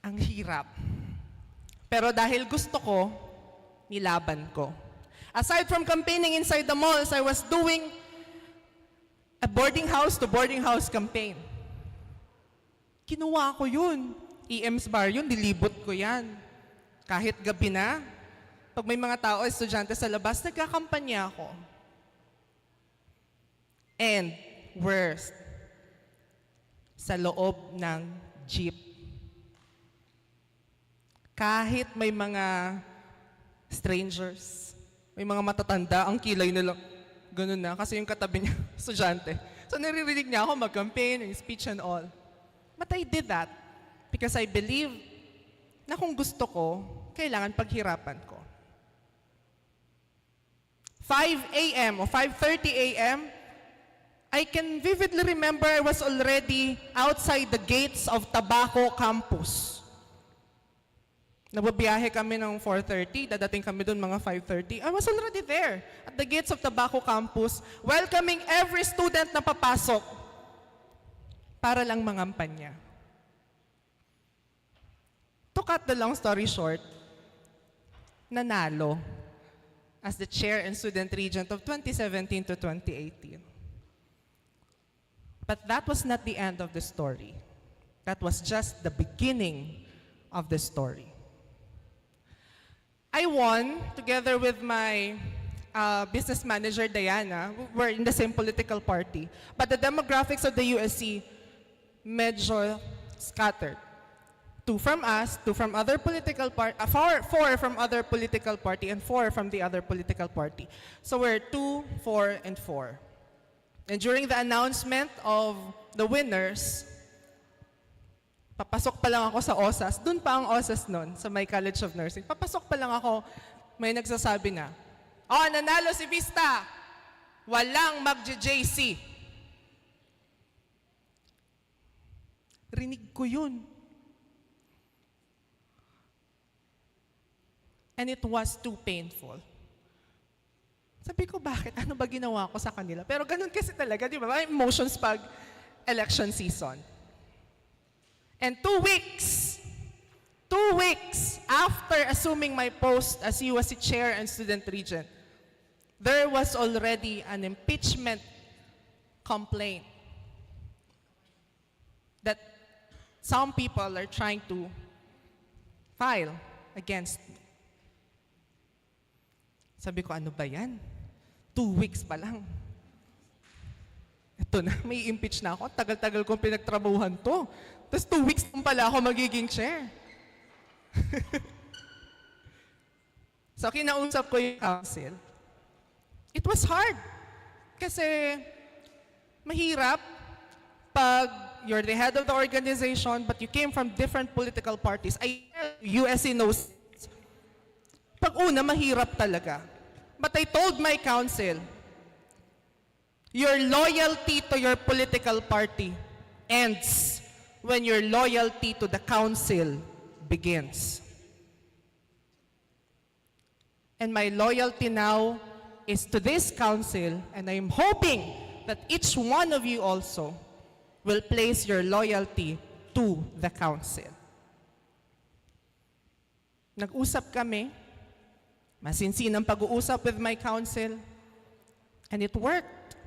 Ang hirap. Pero dahil gusto ko, nilaban ko. Aside from campaigning inside the malls, I was doing a boarding house to boarding house campaign. Kinuha ko yun. EM's bar yun, dilibot ko yan. Kahit gabi na, pag may mga tao, estudyante sa labas, nagkakampanya ako. And worst, sa loob ng jeep. Kahit may mga strangers, may mga matatanda, ang kilay nila, ganun na, kasi yung katabi niya, estudyante. So naririnig niya ako mag-campaign, yung speech and all. But I did that because I believe na kung gusto ko, kailangan paghirapan ko. 5 a.m. or 5:30 a.m., I can vividly remember I was already outside the gates of Tabaco campus. Nababiyahe kami ng 4:30, dadating kami doon mga 5:30. I was already there at the gates of Tabaco campus, welcoming every student na papasok para lang mangampanya. To cut the long story short, nanalo as the chair and student regent of 2017 to 2018. But that was not the end of the story. That was just the beginning of the story. I won together with my business manager, Diana. We're in the same political party. But the demographics of the USC medyo scattered. 2 from us, 2 from other political party, 4 from other political party, and 4 from the other political party. So we're 2, 4, and 4. And during the announcement of the winners, papasok pa lang ako sa OSAS. Doon pa ang OSAS noon, sa my College of Nursing. Papasok pa lang ako, may nagsasabi na, "Oh, nanalo si Vista! Walang mag-JC." Rinig ko yun. And it was too painful. Sabi ko, bakit? Ano ba ginawa ko sa kanila? Pero ganun kasi talaga, di ba? May emotions pag election season. And 2 weeks after assuming my post as USC chair and student regent, there was already an impeachment complaint that some people are trying to file against me. Sabi ko, ano ba yan? 2 weeks pa lang. Ito na, may impeach na ako. Tagal-tagal kong pinagtrabuhan to. Tapos 2 weeks lang pala ako magiging chair. So, kinausap ko yung council. It was hard. Kasi, mahirap pag you're the head of the organization but you came from different political parties. USC knows. Pag una, mahirap talaga. But I told my council, your loyalty to your political party ends when your loyalty to the council begins. And my loyalty now is to this council, and I'm hoping that each one of you also will place your loyalty to the council. Nag-usap kami, masinsinang pag-uusap with my council, and it worked.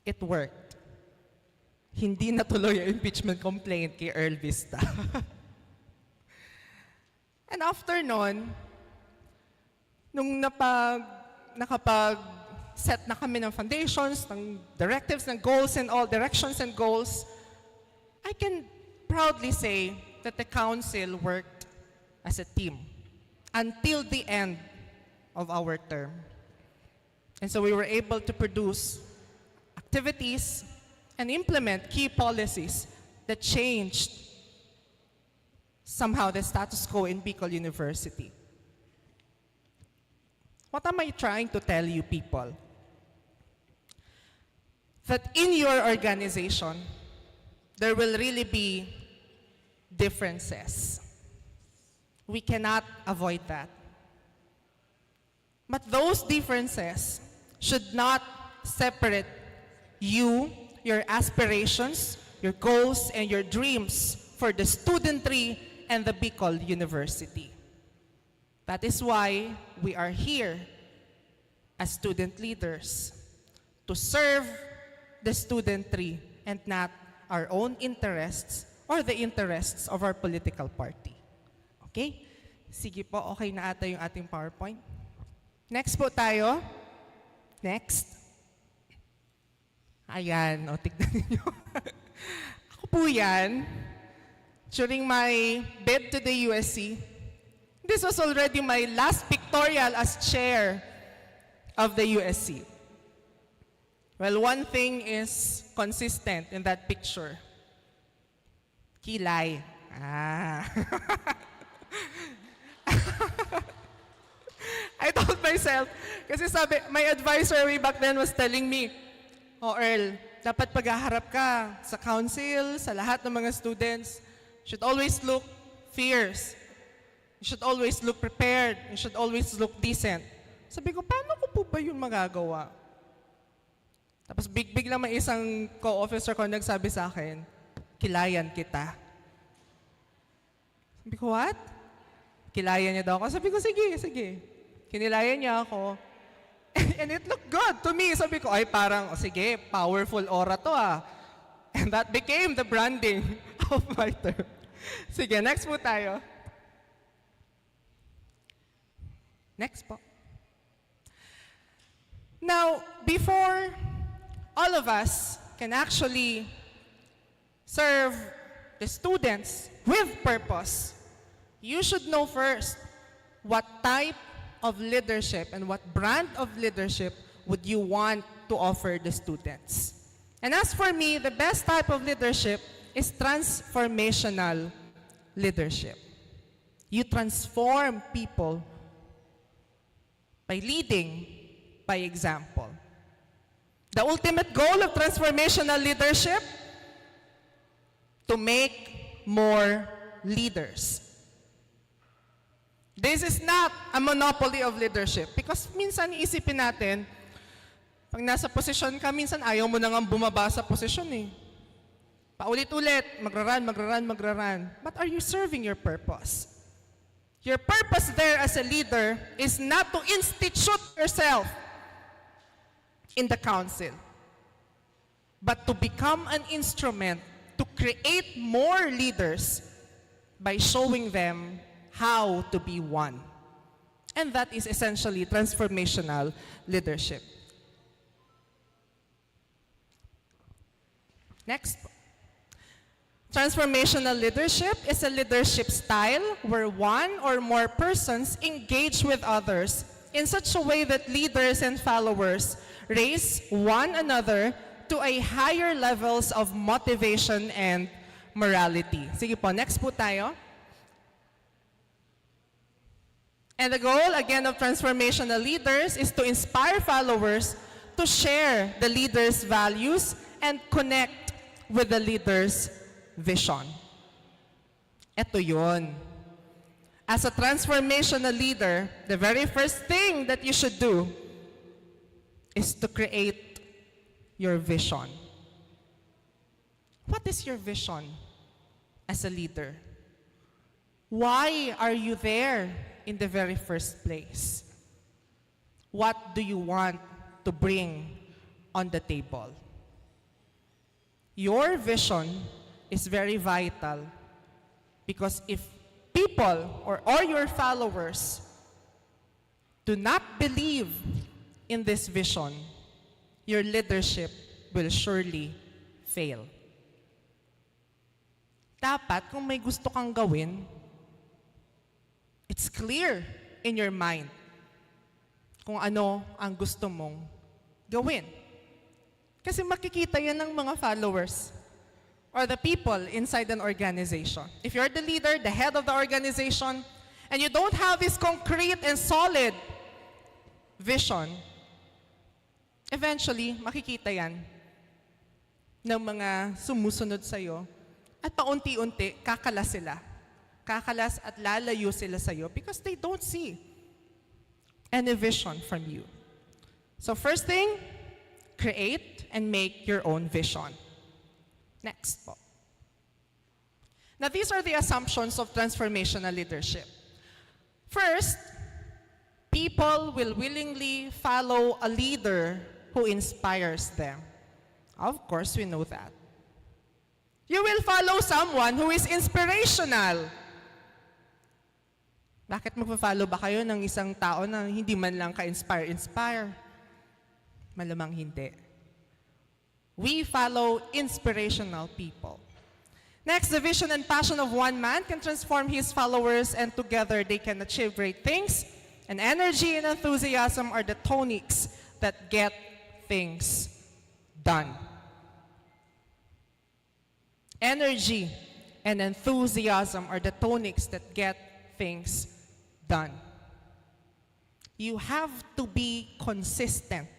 It worked. Hindi natuloy ang impeachment complaint kay Earl Vista. And after nun, nung nakapag-set na kami ng foundations, ng directives, ng goals and all, directions and goals, I can proudly say that the council worked as a team until the end of our term. And so we were able to produce activities and implement key policies that changed somehow the status quo in Bicol University. What am I trying to tell you people? That in your organization, there will really be differences. We cannot avoid that. But those differences should not separate you, your aspirations, your goals, and your dreams for the studentry and the Bicol University. That is why we are here as student leaders, to serve the studentry and not our own interests or the interests of our political party. Okay? Sige po, okay na ata yung ating PowerPoint. Next po tayo. Next. Ayan, o tignan niyo. Ako po yan. During my bid to the USC, this was already my last pictorial as chair of the USC. Well, one thing is consistent in that picture. Kilay. I told myself, kasi sabi, my advisor way back then was telling me, oh Earl, dapat paghaharap ka sa council, sa lahat ng mga students, you should always look fierce. You should always look prepared. You should always look decent. Sabi ko, paano ko po ba yun magagawa? Tapos big lang may isang co-officer ko nagsabi sa akin, kilayan kita. Sabi ko, what? Kilayan niya daw ako. Sabi ko, sige. Kinilayan niya ako. And it looked good to me. Sabi ko, ay parang, sige, powerful aura to ah. And that became the branding of my term. Sige, next po tayo. Next po. Now, before all of us can actually serve the students with purpose, you should know first what type of leadership and what brand of leadership would you want to offer the students. And as for me, the best type of leadership is transformational leadership. You transform people by leading by example. The ultimate goal of transformational leadership, to make more leaders. This is not a monopoly of leadership because minsan iisipin natin, pag nasa posisyon ka, minsan ayaw mo na nga bumaba sa posisyon eh. Paulit-ulit, magraran. But are you serving your purpose? Your purpose there as a leader is not to institute yourself in the council, but to become an instrument to create more leaders by showing them how to be one. And that is essentially transformational leadership. Next. Transformational leadership is a leadership style where one or more persons engage with others in such a way that leaders and followers raise one another to a higher levels of motivation and morality. Sige po, next po tayo. And the goal, again, of transformational leaders is to inspire followers to share the leader's values and connect with the leader's vision. Ito yun. As a transformational leader, the very first thing that you should do is to create your vision. What is your vision as a leader? Why are you there in the very first place? What do you want to bring on the table? Your vision is very vital because if people or your followers do not believe in this vision, your leadership will surely fail. Dapat kung may gusto kang gawin, it's clear in your mind kung ano ang gusto mong gawin. Kasi makikita yan ng mga followers or the people inside an organization. If you're the leader, the head of the organization, and you don't have this concrete and solid vision, eventually, makikita yan ng mga sumusunod sa'yo at paunti-unti, kakalas sila. Kakalas at lalayo sila sa'yo because they don't see any vision from you. So first thing, create and make your own vision. Next po. Now these are the assumptions of transformational leadership. First, people will willingly follow a leader who inspires them. Of course, we know that. You will follow someone who is inspirational. Bakit magpa-follow ba kayo ng isang tao na hindi man lang ka-inspire? Malamang hindi. We follow inspirational people. Next, the vision and passion of one man can transform his followers, and together they can achieve great things. And energy and enthusiasm are the tonics that get things done. Energy and enthusiasm are the tonics that get things done. You have to be consistent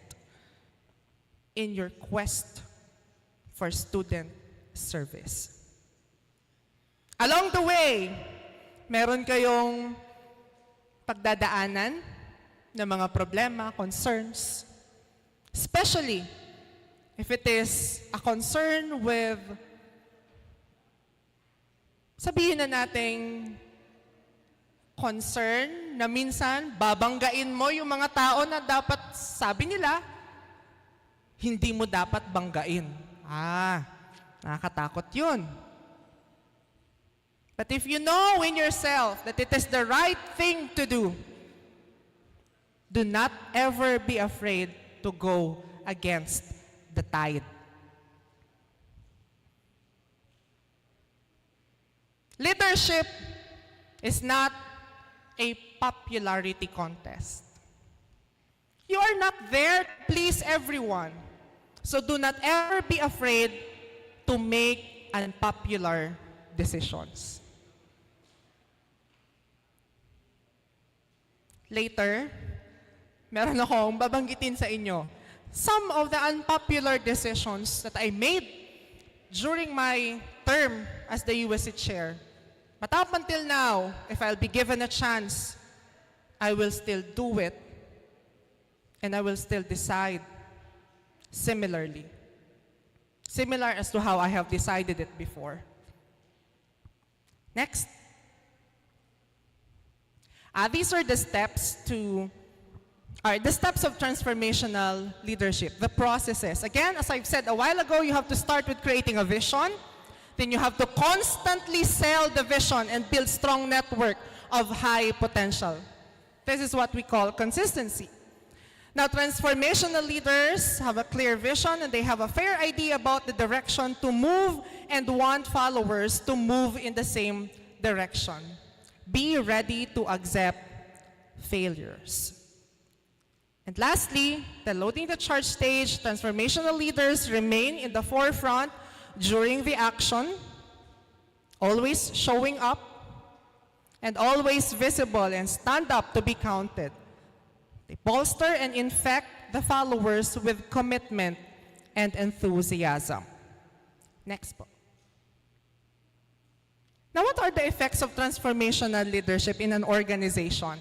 in your quest for student service. Along the way, meron kayong pagdadaanan ng mga problema, concerns, especially if it is a concern with, sabihin na nating, concern na minsan babanggain mo yung mga tao na dapat, sabi nila, hindi mo dapat banggain. Nakakatakot yun. But if you know in yourself that it is the right thing to do not ever be afraid to go against the tide. Leadership is not a popularity contest. You are not there to please everyone. So do not ever be afraid to make unpopular decisions. Later, meron akong babanggitin sa inyo some of the unpopular decisions that I made during my term as the USC chair. But up until now, if I'll be given a chance, I will still do it and I will still decide similarly. Similar as to how I have decided it before. Next. These are the steps of transformational leadership, the processes. Again, as I've said a while ago, you have to start with creating a vision. Then you have to constantly sell the vision and build strong network of high potential. This is what we call consistency. Now, transformational leaders have a clear vision and they have a fair idea about the direction to move and want followers to move in the same direction. Be ready to accept failures. And lastly, the loading the charge stage, transformational leaders remain in the forefront during the action, always showing up, and always visible and stand up to be counted. They bolster and infect the followers with commitment and enthusiasm. Next po. Now, what are the effects of transformational leadership in an organization?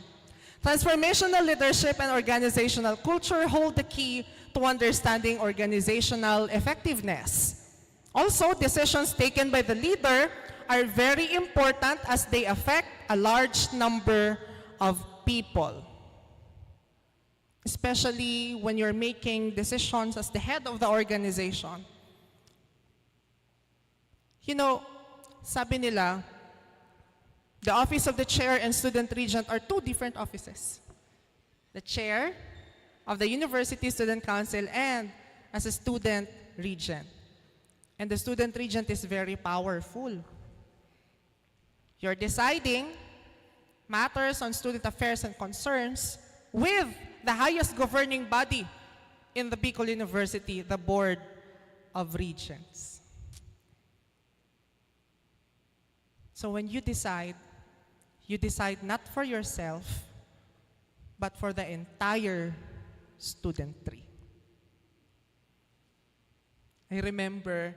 Transformational leadership and organizational culture hold the key to understanding organizational effectiveness. Also, decisions taken by the leader are very important as they affect a large number of people. Especially when you're making decisions as the head of the organization. You know, sabi nila, the office of the chair and student regent are two different offices. The chair of the university student council and as a student regent. And the student regent is very powerful. You're deciding matters on student affairs and concerns with the highest governing body in the Bicol University, the Board of Regents. So when you decide not for yourself, but for the entire studentry. I remember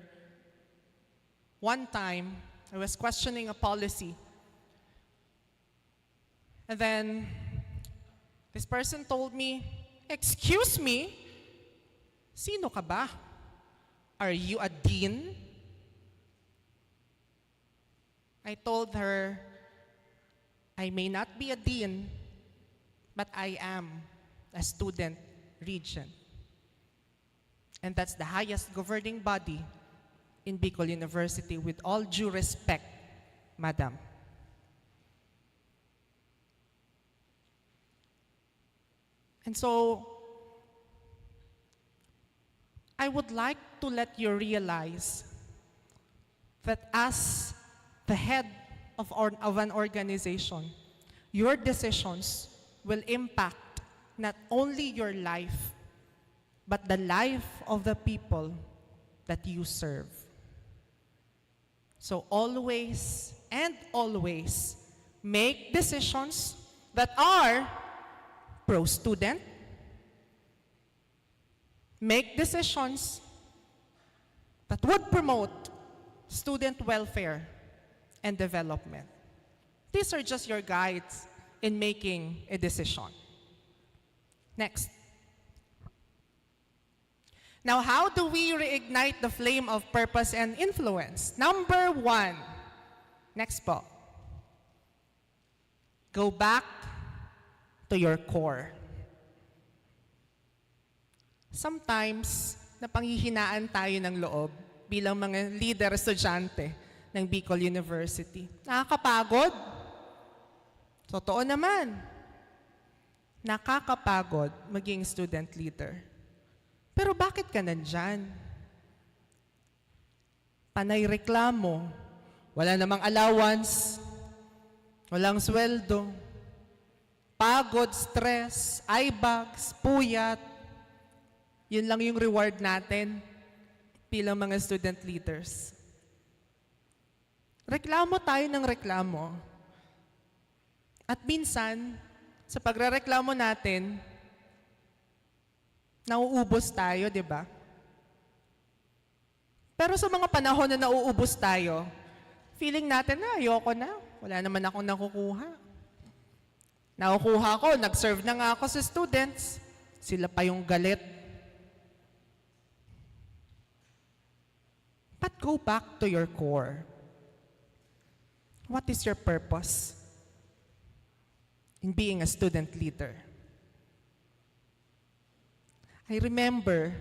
one time I was questioning a policy. And then this person told me, "Excuse me, sino ka ba? Are you a dean?" I told her, I may not be a dean, but I am a student regent. And that's the highest governing body in Bicol University, with all due respect, Madam. And so, I would like to let you realize that as the head of an organization, your decisions will impact not only your life, but the life of the people that you serve. So always and always make decisions that are pro-student. Make decisions that would promote student welfare and development. These are just your guides in making a decision. Next. Now, how do we reignite the flame of purpose and influence? Number 1. Next po. Go back to your core. Sometimes, napanghihinaan tayo ng loob bilang mga leader estudyante ng Bicol University. Nakakapagod? Totoo naman. Nakakapagod maging student leader. Pero bakit ka nandyan? Panay reklamo, wala namang allowance, walang sweldo, pagod, stress, eye bags, puyat. Yun lang yung reward natin bilang mga student leaders. Reklamo tayo ng reklamo. At minsan, sa pagrereklamo natin, nauubos tayo, di ba? Pero sa mga panahon na nauubos tayo, feeling natin na ayoko na, wala naman akong nakukuha. Nakukuha ko, nag-serve na nga ako sa students, sila pa yung galit. But go back to your core. What is your purpose in being a student leader? I remember,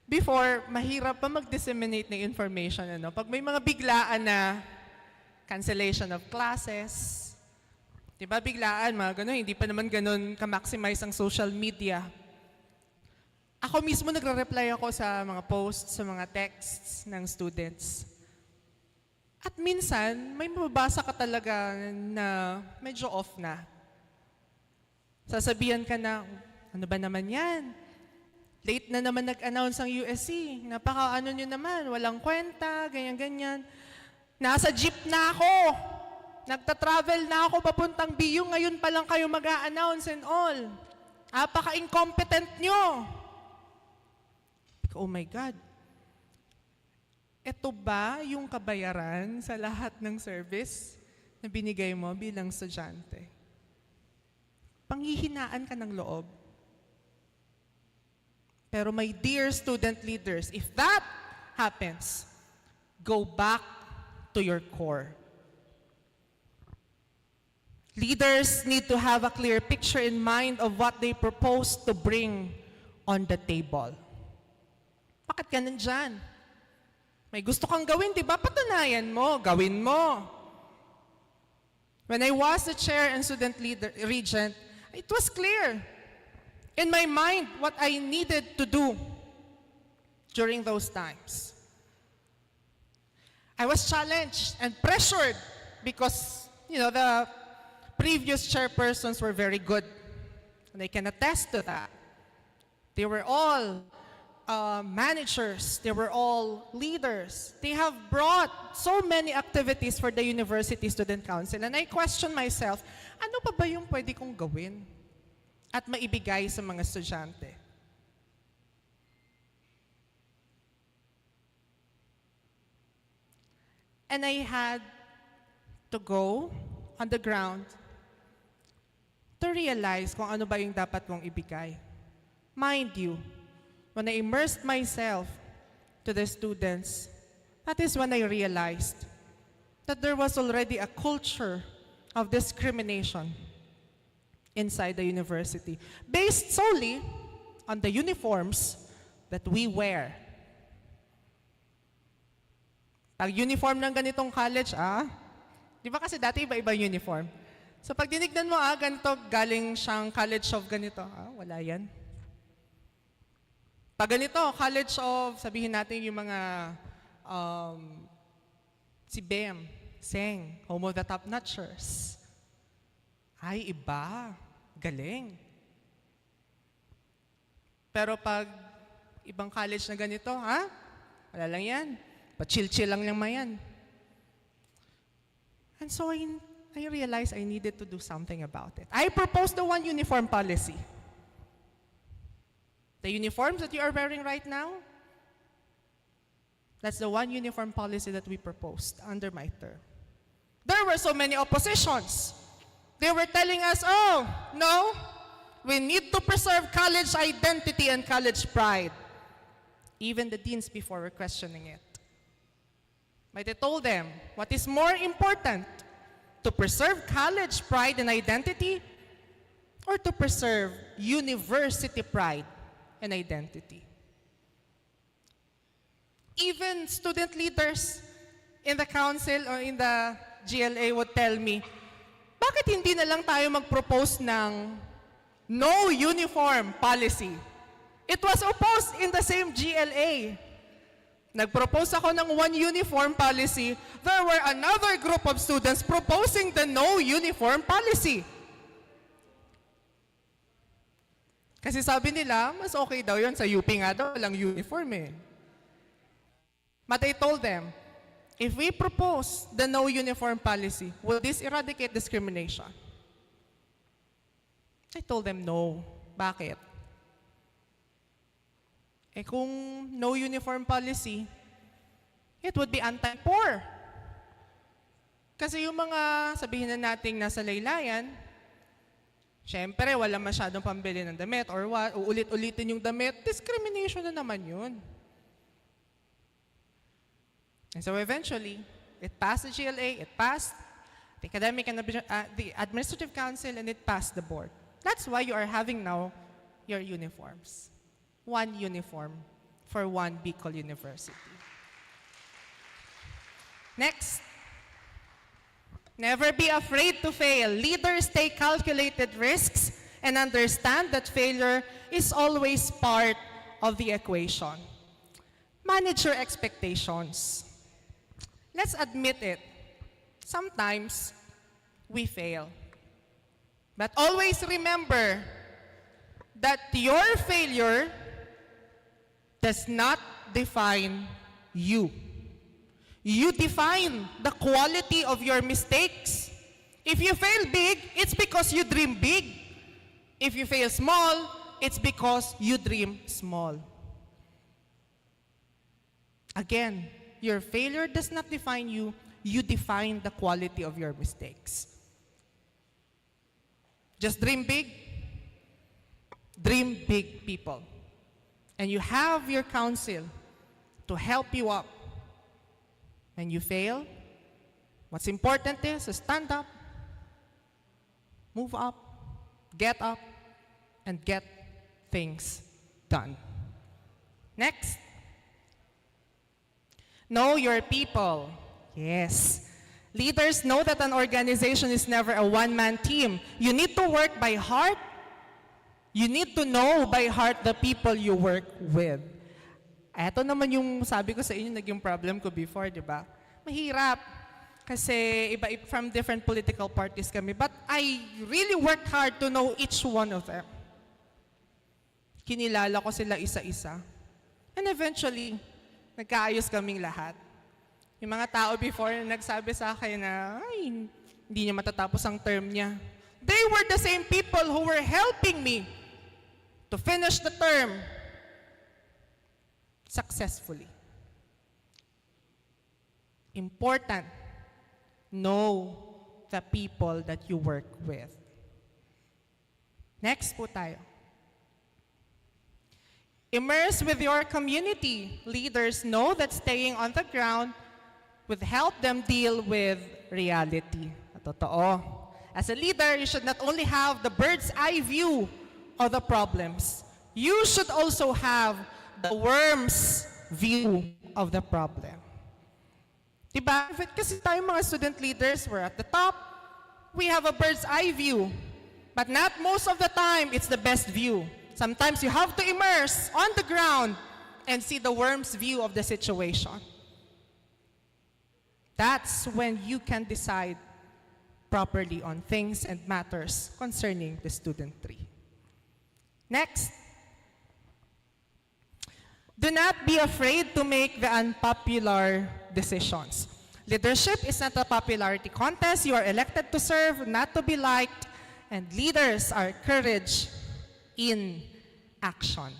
before, mahirap pa mag-disseminate ng information. Pag may mga biglaan na cancellation of classes, di ba biglaan, mga ganun, hindi pa naman ganun ka-maximize ang social media. Ako mismo nagre-reply ako sa mga posts, sa mga texts ng students. At minsan, may mababasa ka talaga na medyo off na. Sasabihan ka na, ano ba naman yan? Late na naman nag-announce ang USC. Napaka-ano nyo naman, walang kwenta, ganyan-ganyan. Nasa jeep na ako. Nagta-travel na ako papuntang BU. Ngayon pa lang kayo mag-a-announce and all. Napaka-incompetent nyo. Oh my God. Ito ba yung kabayaran sa lahat ng service na binigay mo bilang estudyante? Panghihinaan ka ng loob. Pero my dear student leaders, if that happens, go back to your core. Leaders need to have a clear picture in mind of what they propose to bring on the table. Bakit ka nandyan? May gusto kang gawin, di ba? Patunayan mo, gawin mo. When I was the chair and student leader, regent, it was clear in my mind what I needed to do during those times. I was challenged and pressured because, the previous chairpersons were very good. And I can attest to that. They were all managers. They were all leaders. They have brought so many activities for the University Student Council. And I question myself, ano pa ba yung pwede kong gawin at maibigay sa mga estudyante? And I had to go on the ground to realize kung ano ba yung dapat kong ibigay. Mind you, when I immersed myself to the students, that is when I realized that there was already a culture of discrimination inside the university, based solely on the uniforms that we wear. Pag uniform ng ganitong college, di ba kasi dati iba-iba uniform? So pag dinignan mo, ganito, galing siyang college of ganito, wala yan. Pag ganito, college of, sabihin natin yung mga, si BEM, Seng, home of the top-notchers. Ay, iba. Galing. Pero pag ibang college na ganito, wala lang yan. Pa-chill-chill lang naman yan. And so I realized I needed to do something about it. I proposed the one uniform policy. The uniforms that you are wearing right now, that's the one uniform policy that we proposed under my term. There were so many oppositions. They were telling us, oh, no, we need to preserve college identity and college pride. Even the deans before were questioning it. But I told them, what is more important, to preserve college pride and identity, or to preserve university pride and identity? Even student leaders in the council or in the GLA would tell me, bakit hindi na lang tayo mag-propose ng no uniform policy? It was opposed in the same GLA. Nag-propose ako ng one uniform policy. There were another group of students proposing the no uniform policy. Kasi sabi nila, mas okay daw yun sa UP nga daw, walang uniform eh. But I told them, if we propose the no uniform policy, will this eradicate discrimination? I told them no. Bakit? Eh kung no uniform policy, it would be anti-poor. Kasi yung mga, sabihin na nating nasa laylayan, syempre wala masyadong pambili ng damit or what, uulit-ulitin yung damit, discrimination na naman yun. And so eventually, it passed the GLA, it passed the academic and the administrative council, and it passed the board. That's why you are having now your uniforms. One uniform for one Bicol University. Next, never be afraid to fail. Leaders take calculated risks and understand that failure is always part of the equation. Manage your expectations. Let's admit it. Sometimes we fail. But always remember that your failure does not define you. You define the quality of your mistakes. If you fail big, it's because you dream big. If you fail small, it's because you dream small. Again, your failure does not define you. You define the quality of your mistakes. Just dream big. Dream big, people. And you have your council to help you up. When you fail, what's important is to stand up, move up, and get things done. Next. Know your people. Yes. Leaders know that an organization is never a one-man team. You need to work by heart. You need to know by heart the people you work with. Ito naman yung sabi ko sa inyo, naging problem ko before, di ba? Mahirap. Kasi iba from different political parties kami. But I really worked hard to know each one of them. Kinilala ko sila isa-isa. And eventually, nagkaayos kaming lahat. Yung mga tao before nagsabi sa akin na, ay, hindi niya matatapos ang term niya. They were the same people who were helping me to finish the term successfully. Important, know the people that you work with. Next po tayo. Immerse with your community. Leaders know that staying on the ground would help them deal with reality. Totoo. As a leader, you should not only have the bird's eye view of the problems, you should also have the worm's view of the problem. Diba? Kasi tayo mga student leaders, we're at the top, we have a bird's eye view. But not most of the time, it's the best view. Sometimes you have to immerse on the ground and see the worm's view of the situation. That's when you can decide properly on things and matters concerning the student tree. Next. Do not be afraid to make the unpopular decisions. Leadership is not a popularity contest. You are elected to serve, not to be liked, and leaders are courage in action.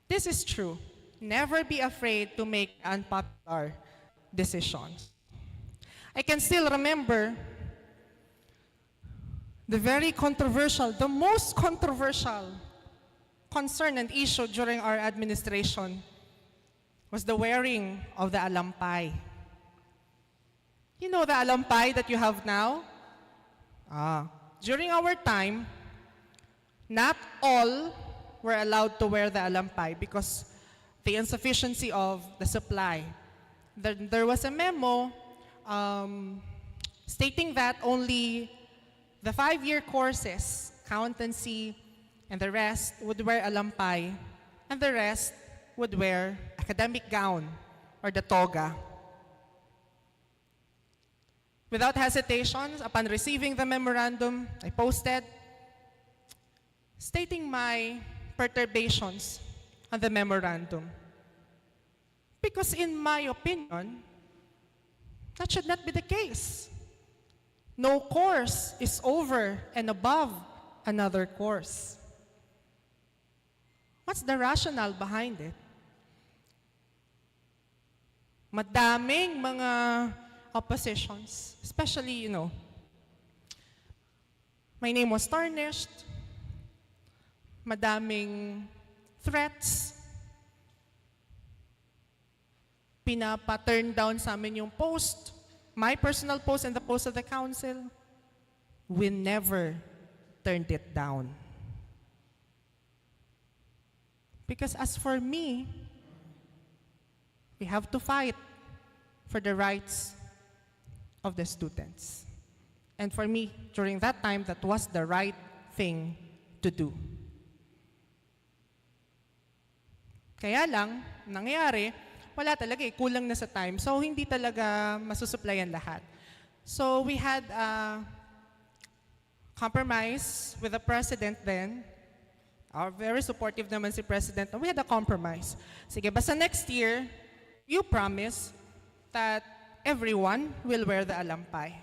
This is true. Never be afraid to make unpopular decisions. I can still remember the very controversial, the most controversial concern and issue during our administration was the wearing of the alampay. You know the alampay that you have now? During our time, not all were allowed to wear the alampay because the insufficiency of the supply. There was a memo stating that only the 5-year courses, accountancy, and the rest would wear alampay, and the rest would wear academic gown or the toga. Without hesitations, upon receiving the memorandum, I posted stating my perturbations on the memorandum. Because in my opinion, that should not be the case. No course is over and above another course. What's the rationale behind it? Madaming mga oppositions, especially, my name was tarnished, madaming threats, pinapa-turn down sa amin yung post, my personal post and the post of the council. We never turned it down. Because as for me, we have to fight for the rights of the students. And for me, during that time, that was the right thing to do. Kaya lang, nangyari, wala talaga kulang na sa time. So, hindi talaga masusuplayan lahat. So, we had a compromise with the president then. Very supportive naman si president. We had a compromise. Sige, basta next year, you promise that everyone will wear the alampay.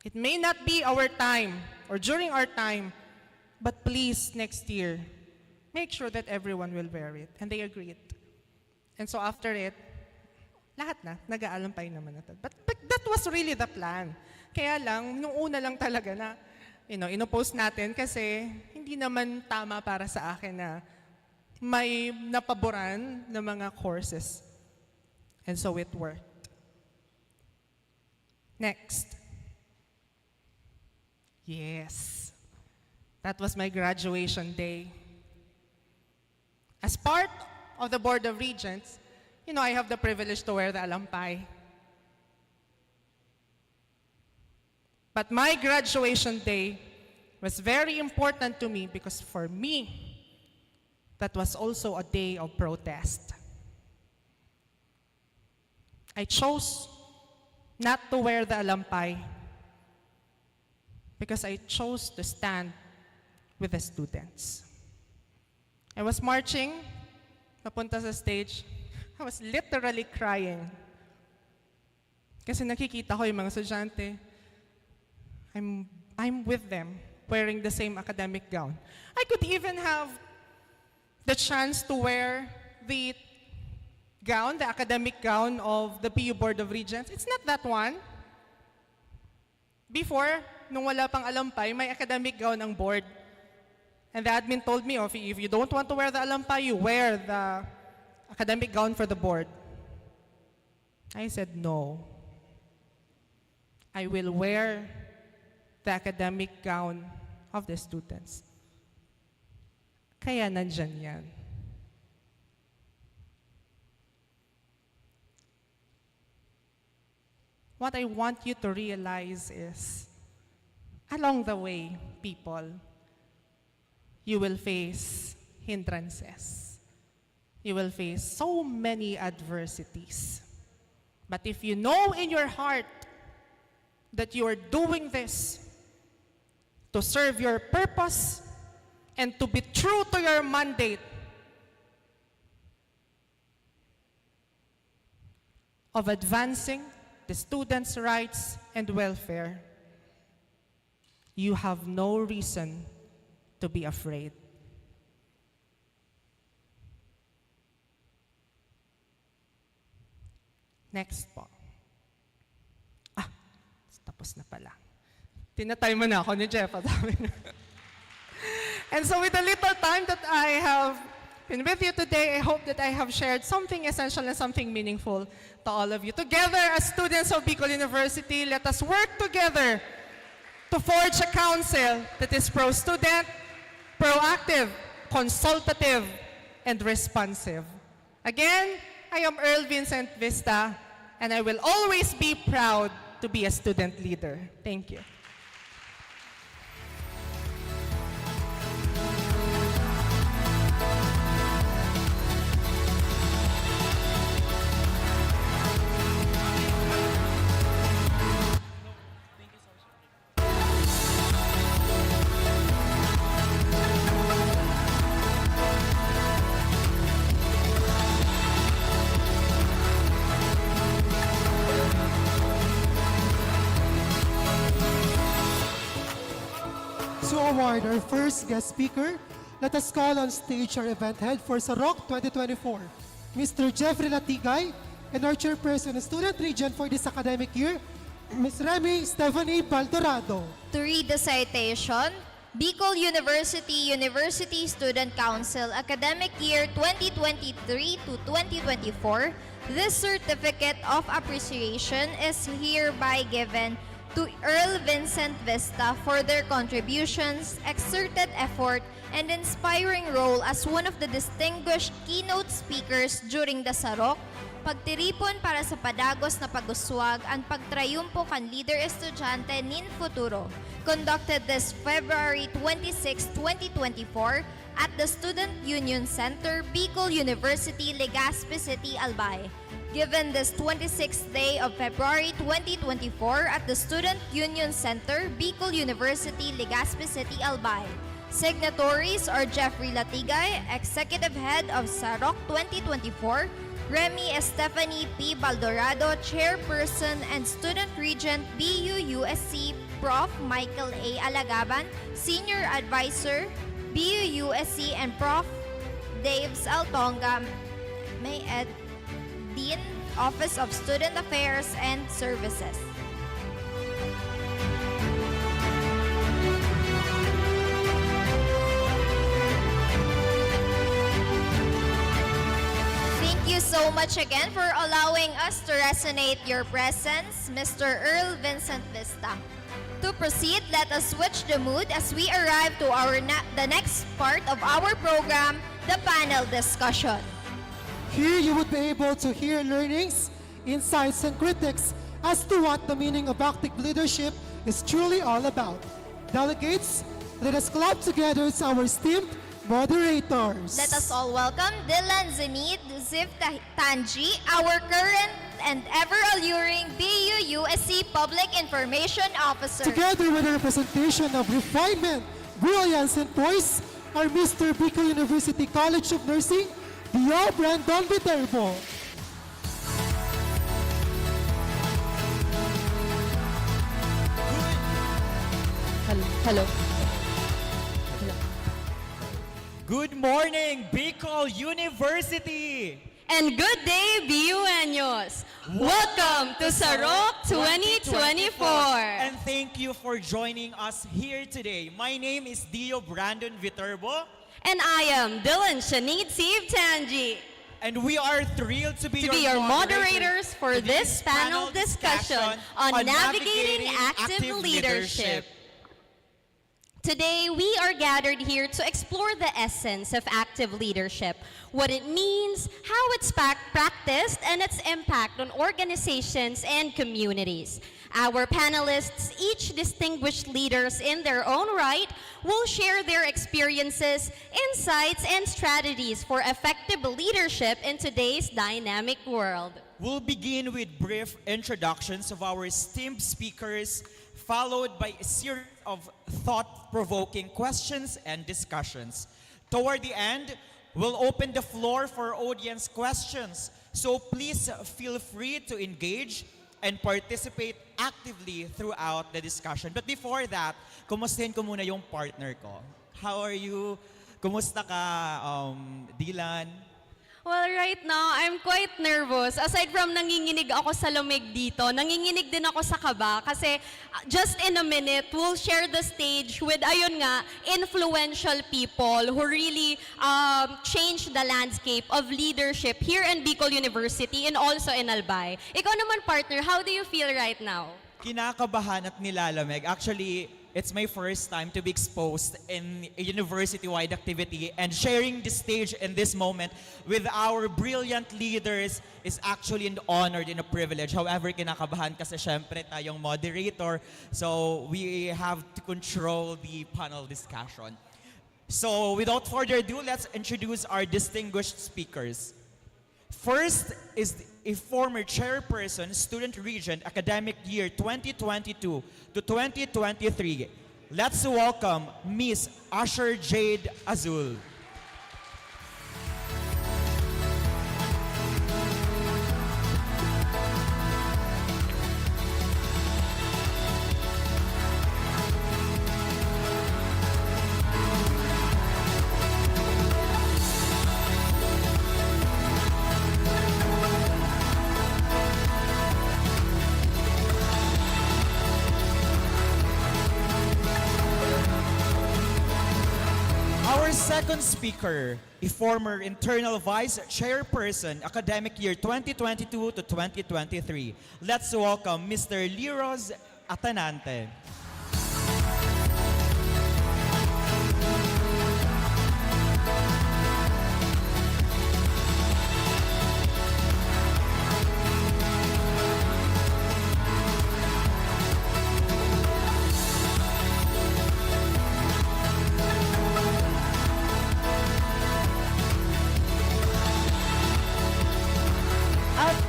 It may not be our time or during our time, but please, next year, make sure that everyone will wear it. And they agreed. And so after it, lahat na, nag-aalampay naman na. But that was really the plan. Kaya lang, nung una lang talaga na, inopost natin kasi hindi naman tama para sa akin na may napaboran na mga courses. And so it worked. Next. Yes. That was my graduation day. As part of the Board of Regents, I have the privilege to wear the alampay. But my graduation day was very important to me because for me, that was also a day of protest. I chose not to wear the alampay because I chose to stand with the students. I was marching, napunta sa stage, I was literally crying. Kasi nakikita ko yung mga estudyante, I'm with them, wearing the same academic gown. I could even have the chance to wear the gown, the academic gown of the PU Board of Regents. It's not that one. Before, nung wala pang alampay, may academic gown ang board. And the admin told me, if you don't want to wear the alampay, you wear the academic gown for the board. I said, no. I will wear the academic gown of the students. Kaya nandyan yan. What I want you to realize is, along the way, people, you will face hindrances. You will face so many adversities. But if you know in your heart that you are doing this to serve your purpose and to be true to your mandate, of advancing the students' rights and welfare, you have no reason to be afraid. Next po. Tapos na pala. Tinatay mo na ako ni Jeff. And so with the little time that I have been with you today, I hope that I have shared something essential and something meaningful to all of you. Together, as students of Bicol University, let us work together to forge a council that is pro-student, proactive, consultative, and responsive. Again, I am Earl Vincent Vista, and I will always be proud to be a student leader. Thank you. To award our first guest speaker, let us call on stage our event head for SAROK 2024, Mr. Jeffrey Latigay, and our chairperson and student regent for this academic year, Ms. Remy Stephanie Baldorado. To read the citation, Bicol University University Student Council Academic Year 2023 to 2024, this certificate of appreciation is hereby given to Earl Vincent Vista for their contributions, exerted effort, and inspiring role as one of the distinguished keynote speakers during the SAROK, pagtiripon para sa padagos na pag-uswag ang pagtrayumpo kan Leader Estudyante nin Futuro, conducted this February 26, 2024 at the Student Union Center, Bicol University, Legazpi City, Albay. Given this 26th day of February 2024 at the Student Union Center, Bicol University, Legazpi City, Albay. Signatories are Jeffrey Latigay, Executive Head of SAROK 2024, Remy Stephanie P. Baldorado, Chairperson and Student Regent, BUUSC, Prof. Michael A. Alagaban, Senior Advisor, BUUSC, and Prof. Dave Saltonga, May Ed, Dean, Office of Student Affairs and Services. Thank you so much again for allowing us to resonate your presence, Mr. Earl Vincent Vista. To proceed, let us switch the mood as we arrive to the next part of our program, the panel discussion. Here you would be able to hear learnings, insights, and critics as to what the meaning of active leadership is truly all about. Delegates, let us clap together as our esteemed moderators. Let us all welcome Dylan Zenid Ziv Tanji, our current and ever-alluring BUUSC Public Information Officer. Together with a representation of refinement, brilliance, and poise, are Mr. Bicol University College of Nursing, Dio Brandon Viterbo. Hello. Good morning, Bicol University! And good day, BUeños! Welcome to SAROK 2024! And thank you for joining us here today. My name is Dio Brandon Viterbo. And I am Dylan Shanid Siv Tanji. And we are thrilled to be your moderators for this panel discussion on navigating active leadership. Today, we are gathered here to explore the essence of active leadership, what it means, how it's practiced, and its impact on organizations and communities. Our panelists, each distinguished leaders in their own right, will share their experiences, insights, and strategies for effective leadership in today's dynamic world. We'll begin with brief introductions of our esteemed speakers, followed by a series of thought-provoking questions and discussions. Toward the end, we'll open the floor for audience questions. So please feel free to engage and participate actively throughout the discussion. But before that, kumustahin ko muna yung partner ko. How are you? Kumusta ka, Dylan? Well, right now, I'm quite nervous. Aside from nanginginig ako sa lumig dito, nanginginig din ako sa kaba kasi just in a minute, we'll share the stage with, ayun nga, influential people who really changed the landscape of leadership here in Bicol University and also in Albay. Ikaw naman, partner, how do you feel right now? Kinakabahan at nilalamig. Actually, it's my first time to be exposed in a university-wide activity, and sharing the stage in this moment with our brilliant leaders is actually an honor and a privilege. However, kinakabahan kasi syempre tayong moderator, so we have to control the panel discussion. So without further ado, let's introduce our distinguished speakers. First is a former chairperson, Student Regent, academic year 2022 to 2023. Let's welcome Miss Asher Jade Azul. Our second speaker, a former internal vice chairperson, academic year 2022 to 2023. Let's welcome Mr. Liros Atanante.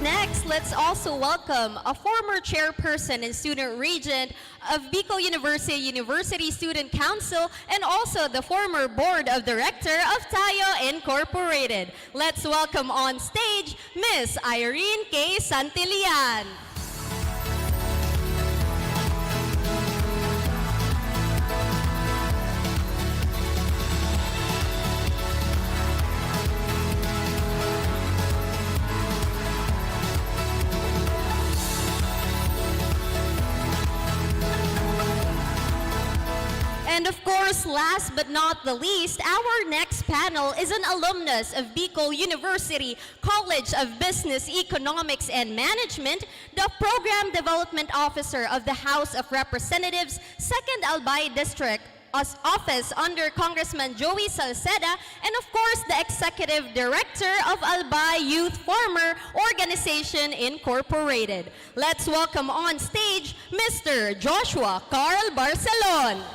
Next, let's also welcome a former chairperson and student regent of Bicol University University Student Council and also the former board of director of Tayo Incorporated. Let's welcome on stage Miss Irene K. Santillan. And of course, last but not the least, our next panel is an alumnus of Bicol University College of Business, Economics, and Management, the Program Development Officer of the House of Representatives, 2nd Albay District Office under Congressman Joey Salceda, and of course, the Executive Director of Albay Youth Farmer Organization Incorporated. Let's welcome on stage Mr. Joshua Carl Barcelon.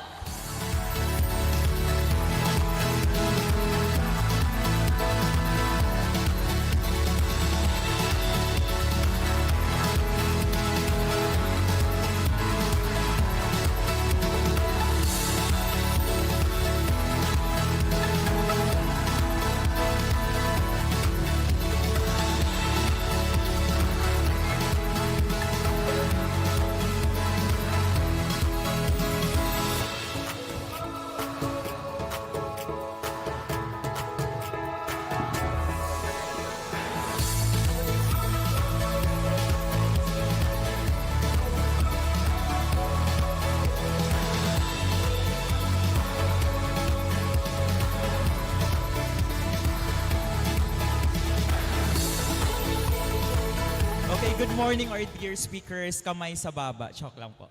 Good morning, our dear speakers. Kamay sa baba. Chok lang po.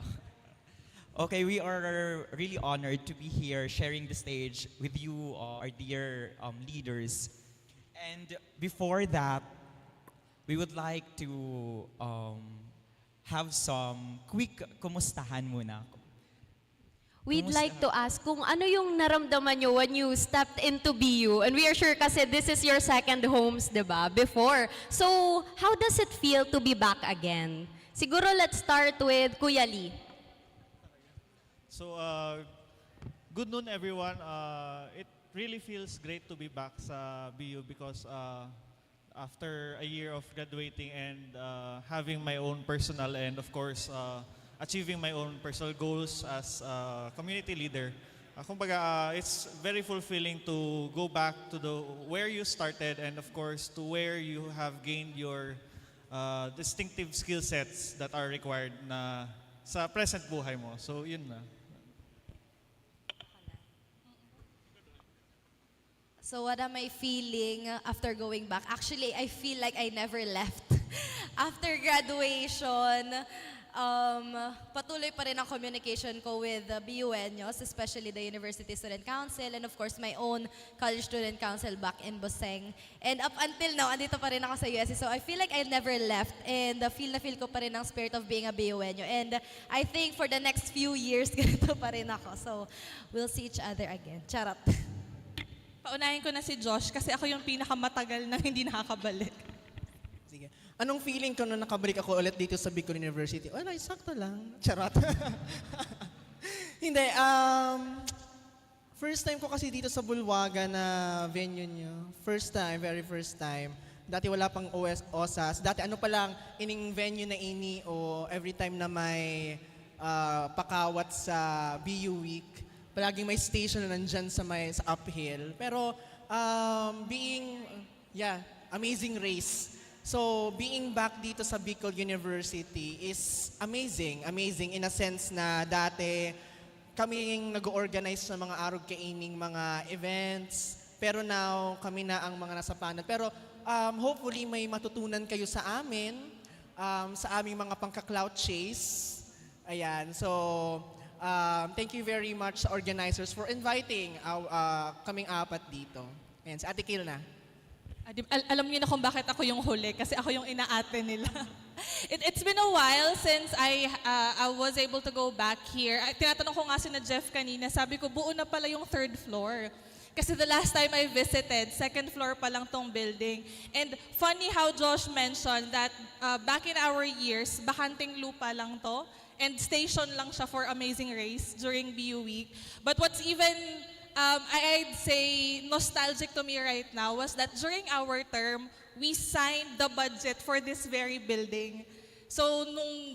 Okay, we are really honored to be here sharing the stage with you, our dear leaders. And before that, we would like to have some quick kumustahan muna. We'd like to ask kung ano yung naramdaman nyo when you stepped into BU. And we are sure kasi this is your second homes, diba, before. So, how does it feel to be back again? Siguro let's start with Kuya Lee. So, good noon everyone. It really feels great to be back sa BU because after a year of graduating and having my own personal and of course achieving my own personal goals as a community leader. Kumbaga, it's very fulfilling to go back to where you started and of course to where you have gained your distinctive skill sets that are required na sa present buhay mo. So yun na. So what am I feeling after going back? Actually, I feel like I never left. After graduation, patuloy pa rin ang communication ko with the BUNyos, especially the University Student Council, and of course my own College Student Council back in Boseng. And up until now, andito pa rin ako sa USC. So I feel like I never left, and feel na feel ko pa rin ang spirit of being a BUNyo. And I think for the next few years, ganito pa rin ako. So we'll see each other again. Charot. Paunahin ko na si Josh kasi ako yung pinakamatagal na hindi nakakabalik. Sige. Anong feeling ko nung nakabalik ako ulit dito sa Bicol University? Well, ay, sakto lang. Charot. Hindi, first time ko kasi dito sa Bulwaga na venue nyo. First time, very first time. Dati wala pang OSAS. Dati ano pa lang, ining venue na ini o every time na may pakawat sa BU Week, palaging may station na nandyan sa uphill. Pero amazing race. So being back dito sa Bicol University is amazing. Amazing in a sense na dati kami yung nag-organize sa mga arog kaining mga events. Pero now, kami na ang mga nasa panel. Pero hopefully may matutunan kayo sa amin, sa aming mga pangka-clout chase. Ayan, so thank you very much sa organizers for inviting kaming apat dito. Ayan, si Ate Kil na. Alam niyo na kung bakit ako yung huli kasi ako yung inaate nila. It's been a while since I was able to go back here. Tinatanong ko nga si na Jeff kanina, sabi ko buo na pala yung 3rd floor. Kasi the last time I visited, 2nd floor pa lang tong building. And funny how Josh mentioned that back in our years, bakanting lupa lang to. And station lang siya for Amazing Race during BU Week. But what's even, I'd say, nostalgic to me right now was that during our term, we signed the budget for this very building. So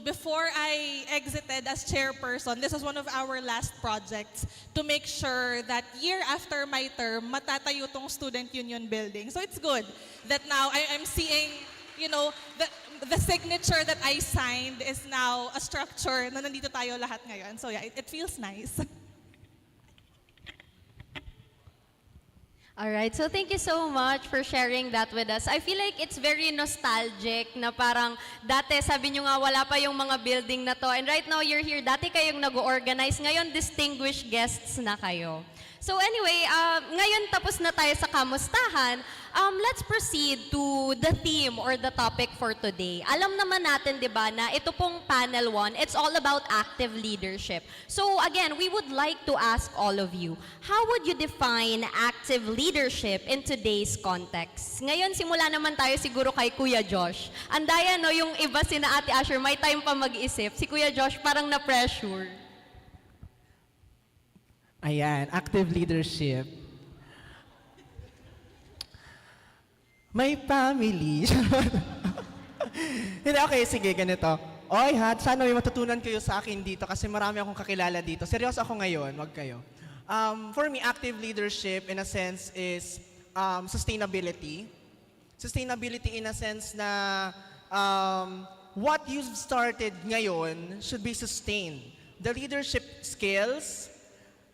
before I exited as chairperson, this was one of our last projects to make sure that year after my term, matatayo tong Student Union building. So it's good that now I'm seeing, you know, the signature that I signed is now a structure na nandito tayo lahat ngayon. So yeah, it feels nice. Alright, so thank you so much for sharing that with us. I feel like it's very nostalgic na parang dati sabi nyo nga wala pa yung mga building na to and right now you're here, dati kayong nag-organize, ngayon distinguished guests na kayo. So anyway, ngayon tapos na tayo sa kamustahan, let's proceed to the theme or the topic for today. Alam naman natin, di ba, na ito pong panel 1, it's all about active leadership. So again, we would like to ask all of you, how would you define active leadership in today's context? Ngayon, simula naman tayo siguro kay Kuya Josh. Andaya, no, yung iba sina Ate Asher, may time pa mag-isip. Si Kuya Josh parang na-pressure. Ayan, active leadership. May family. Hindi, okay, sige, ganito. Oy, sana may matutunan kayo sa akin dito kasi marami akong kakilala dito. Seryoso ako ngayon, wag kayo. For me, active leadership in a sense is sustainability. Sustainability in a sense na what you've started ngayon should be sustained. The leadership skills,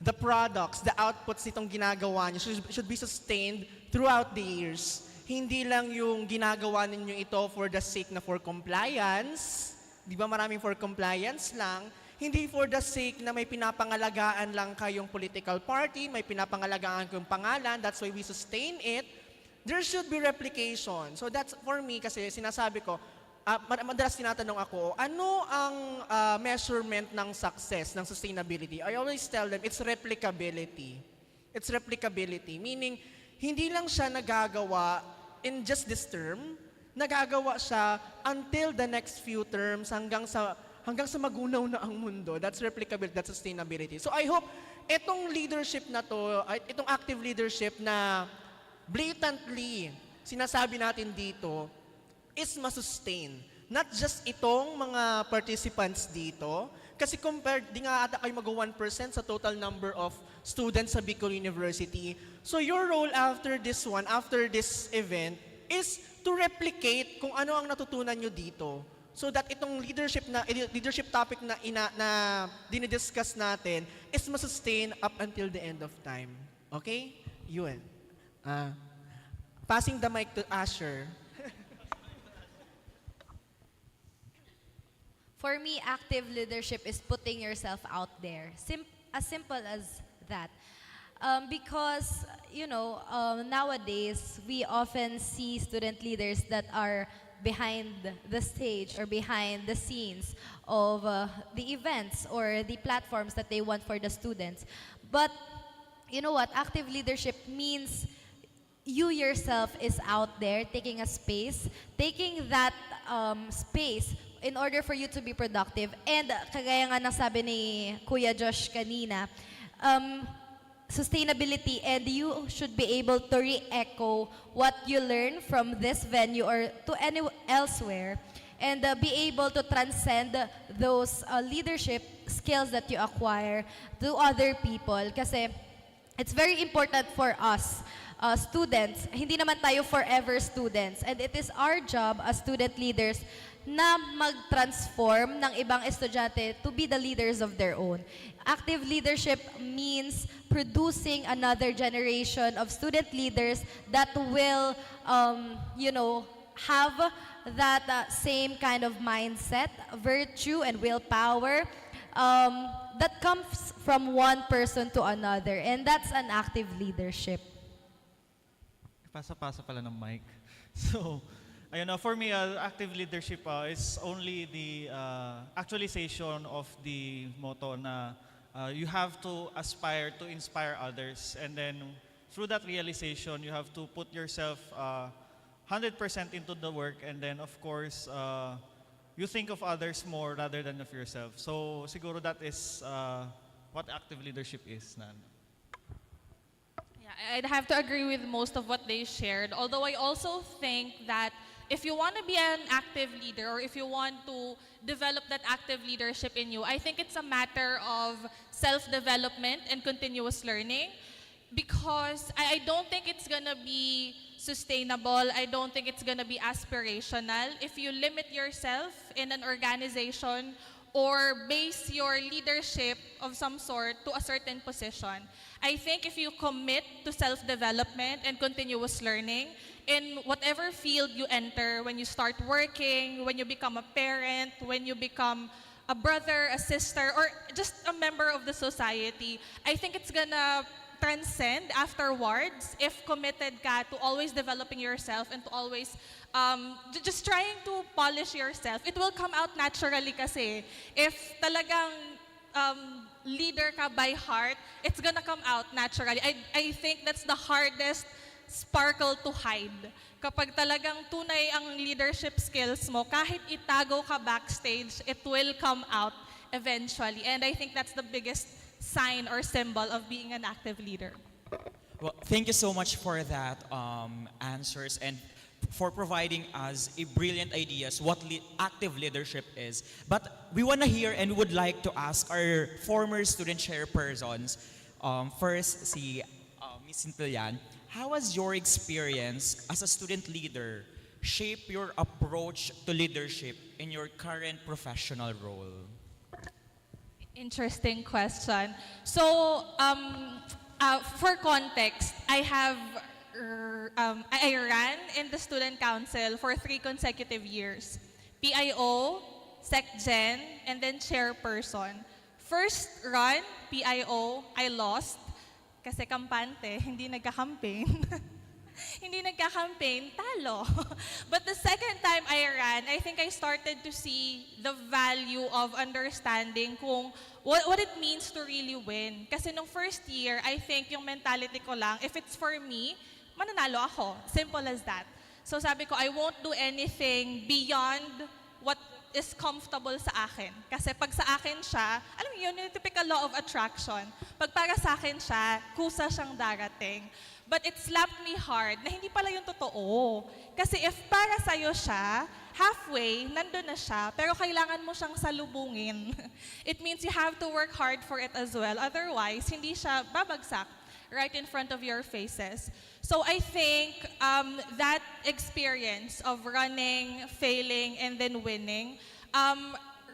the products, the outputs nitong ginagawa niyo should be sustained throughout the years. Hindi lang yung ginagawa ninyo ito for the sake na for compliance. Di ba maraming for compliance lang? Hindi for the sake na may pinapangalagaan lang kayong political party, may pinapangalagaan kayong pangalan, that's why we sustain it. There should be replication. So that's for me kasi sinasabi ko, madalas tinatanong ako, ano ang measurement ng success, ng sustainability? I always tell them, it's replicability. It's replicability. Meaning, hindi lang siya nagagawa in just this term, nagagawa siya until the next few terms hanggang sa magunaw na ang mundo. That's replicability, that's sustainability. So I hope itong leadership na to, itong active leadership na blatantly sinasabi natin dito is masustain. Not just itong mga participants dito, kasi compared, di nga ata kayo mag-1% sa total number of students sa Bicol University. So your role after this event, is to replicate kung ano ang natutunan nyo dito. So that itong leadership topic na dinidiscuss natin is masustain up until the end of time. Okay? Yun. Passing the mic to Asher. For me, active leadership is putting yourself out there. As simple as that. Because, nowadays, we often see student leaders that are behind the stage or behind the scenes of the events or the platforms that they want for the students. But, you know what? Active leadership means you yourself is out there taking a space, taking that space in order for you to be productive. And kagaya nga ng sabi ni Kuya Josh kanina, sustainability, and you should be able to re-echo what you learn from this venue or to elsewhere, and be able to transcend those leadership skills that you acquire to other people. Kasi it's very important for us, students. Hindi naman tayo forever students, and it is our job as student leaders na mag-transform ng ibang estudyante to be the leaders of their own. Active leadership means producing another generation of student leaders that will, have that same kind of mindset, virtue, and willpower that comes from one person to another. And that's an active leadership. Pasa-pasa pala ng mic. So, for me, active leadership is only the actualization of the motto na you have to aspire to inspire others, and then through that realization, you have to put yourself 100% into the work, and then of course, you think of others more rather than of yourself. So siguro that is what active leadership is. Yeah, I'd have to agree with most of what they shared, although I also think that if you want to be an active leader, or if you want to develop that active leadership in you, I think it's a matter of self-development and continuous learning, because I don't think it's gonna be sustainable. I don't think it's gonna be aspirational if you limit yourself in an organization or base your leadership of some sort to a certain position. I think if you commit to self-development and continuous learning in whatever field you enter, when you start working, when you become a parent, when you become a brother, a sister, or just a member of the society, I think it's gonna transcend afterwards if committed ka to always developing yourself and to always just trying to polish yourself. It will come out naturally kasi. If talagang leader ka by heart, it's gonna come out naturally. I think that's the hardest sparkle to hide. Kapag talagang tunay ang leadership skills mo, kahit itago ka backstage, it will come out eventually. And I think that's the biggest sign or symbol of being an active leader. Well, thank you so much for that answers and for providing us a brilliant ideas what active leadership is. But we want to hear and we would like to ask our former student chairpersons. First, si Ms. Sintillan, how has your experience as a student leader shape your approach to leadership in your current professional role? Interesting question. So, for context, I ran in the student council for 3 consecutive years. PIO, SecGen, and then chairperson. First run, PIO, I lost kasi kampante, hindi nagka-campaign. Hindi nagka-campaign, talo. But the second time I ran, I think I started to see the value of understanding kung what it means to really win. Kasi nung first year, I think yung mentality ko lang, if it's for me, mananalo ako. Simple as that. So sabi ko, I won't do anything beyond what is comfortable sa akin. Kasi pag sa akin siya, alam mo yun, yung typical law of attraction. Pag para sa akin siya, kusa siyang darating. But it slapped me hard na hindi pala yung totoo. Kasi if para sa'yo siya, halfway, nandun na siya, pero kailangan mo siyang salubungin. It means you have to work hard for it as well. Otherwise, hindi siya babagsak right in front of your faces. So I think that experience of running, failing, and then winning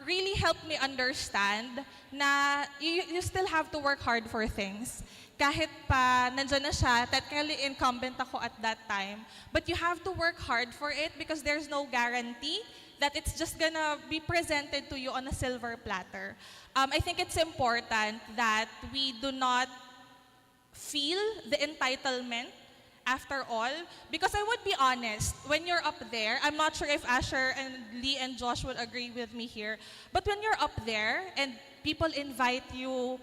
really helped me understand na you still have to work hard for things. Kahit pa nandyan na siya, technically incumbent ako at that time, but you have to work hard for it because there's no guarantee that it's just gonna be presented to you on a silver platter. I think it's important that we do not feel the entitlement after all, because I would be honest, when you're up there, I'm not sure if Asher and Lee and Josh would agree with me here, but when you're up there and people invite you,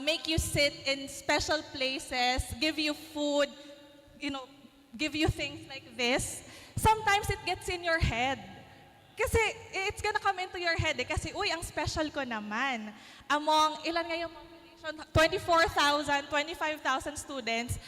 make you sit in special places, give you food, give you things like this, sometimes it gets in your head. Kasi it's gonna come into your head kasi, uy, ang special ko naman. Among, ilan nga yung population? 24,000, 25,000 students.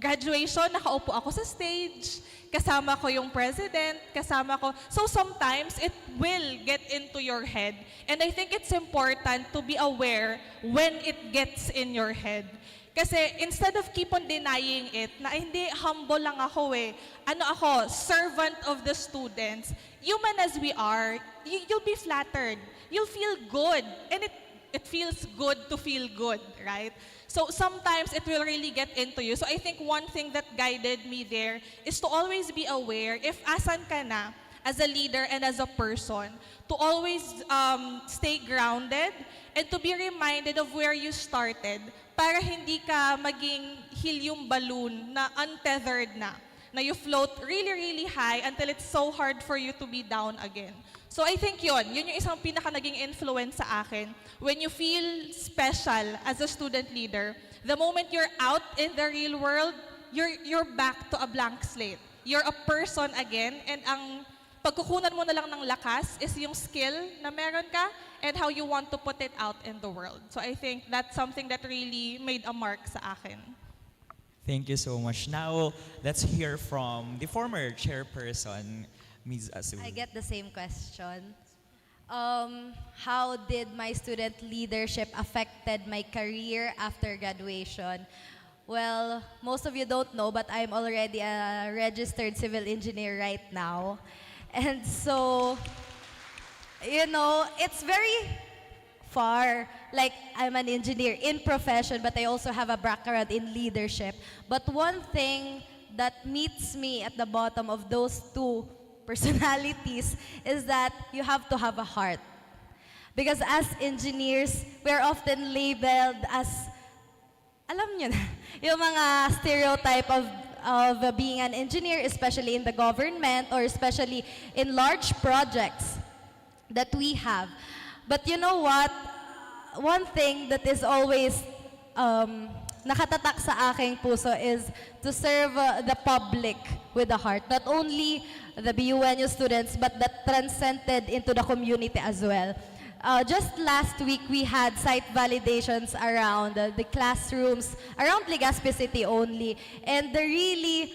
Graduation, nakaupo ako sa stage. Kasama ko yung president, kasama ko. So sometimes, it will get into your head. And I think it's important to be aware when it gets in your head. Kasi instead of keep on denying it, na hindi, humble lang ako eh. Ano ako, servant of the students. Human as we are, you'll be flattered. You'll feel good. And it feels good to feel good, right? So sometimes it will really get into you. So I think one thing that guided me there is to always be aware if asan ka na as a leader and as a person, to always stay grounded and to be reminded of where you started para hindi ka maging helium balloon na untethered na you float really, really high until it's so hard for you to be down again. So I think yun yung isang pinaka naging influence sa akin. When you feel special as a student leader, the moment you're out in the real world, you're back to a blank slate. You're a person again, and ang pagkukunan mo na lang ng lakas is yung skill na meron ka and how you want to put it out in the world. So I think that's something that really made a mark sa akin. Thank you so much. Now, let's hear from the former chairperson, Ms. Asu. I get the same question. How did my student leadership affected my career after graduation? Well, most of you don't know, but I'm already a registered civil engineer right now. And so, it's very far. Like, I'm an engineer in profession, but I also have a background in leadership. But one thing that meets me at the bottom of those two personalities is that you have to have a heart. Because as engineers, we're often labeled as, alam nyo na, yung mga stereotype of being an engineer, especially in the government or especially in large projects that we have. But you know what? One thing that is always nakatatak sa aking puso is to serve the public with a heart. Not only the BUNU students, but that transcended into the community as well. Just last week, we had site validations around the classrooms, around Legazpi City only. And really,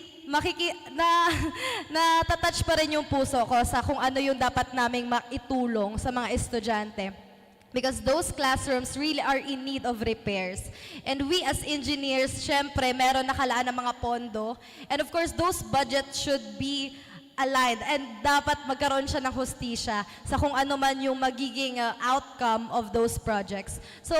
natatouch pa rin yung puso ko sa kung ano yung dapat naming maitulong sa mga estudyante. Because those classrooms really are in need of repairs. And we as engineers, syempre, meron nakalaan ng mga pondo. And of course, those budgets should be aligned. And dapat magkaroon siya ng hustisya sa kung ano man yung magiging outcome of those projects. So,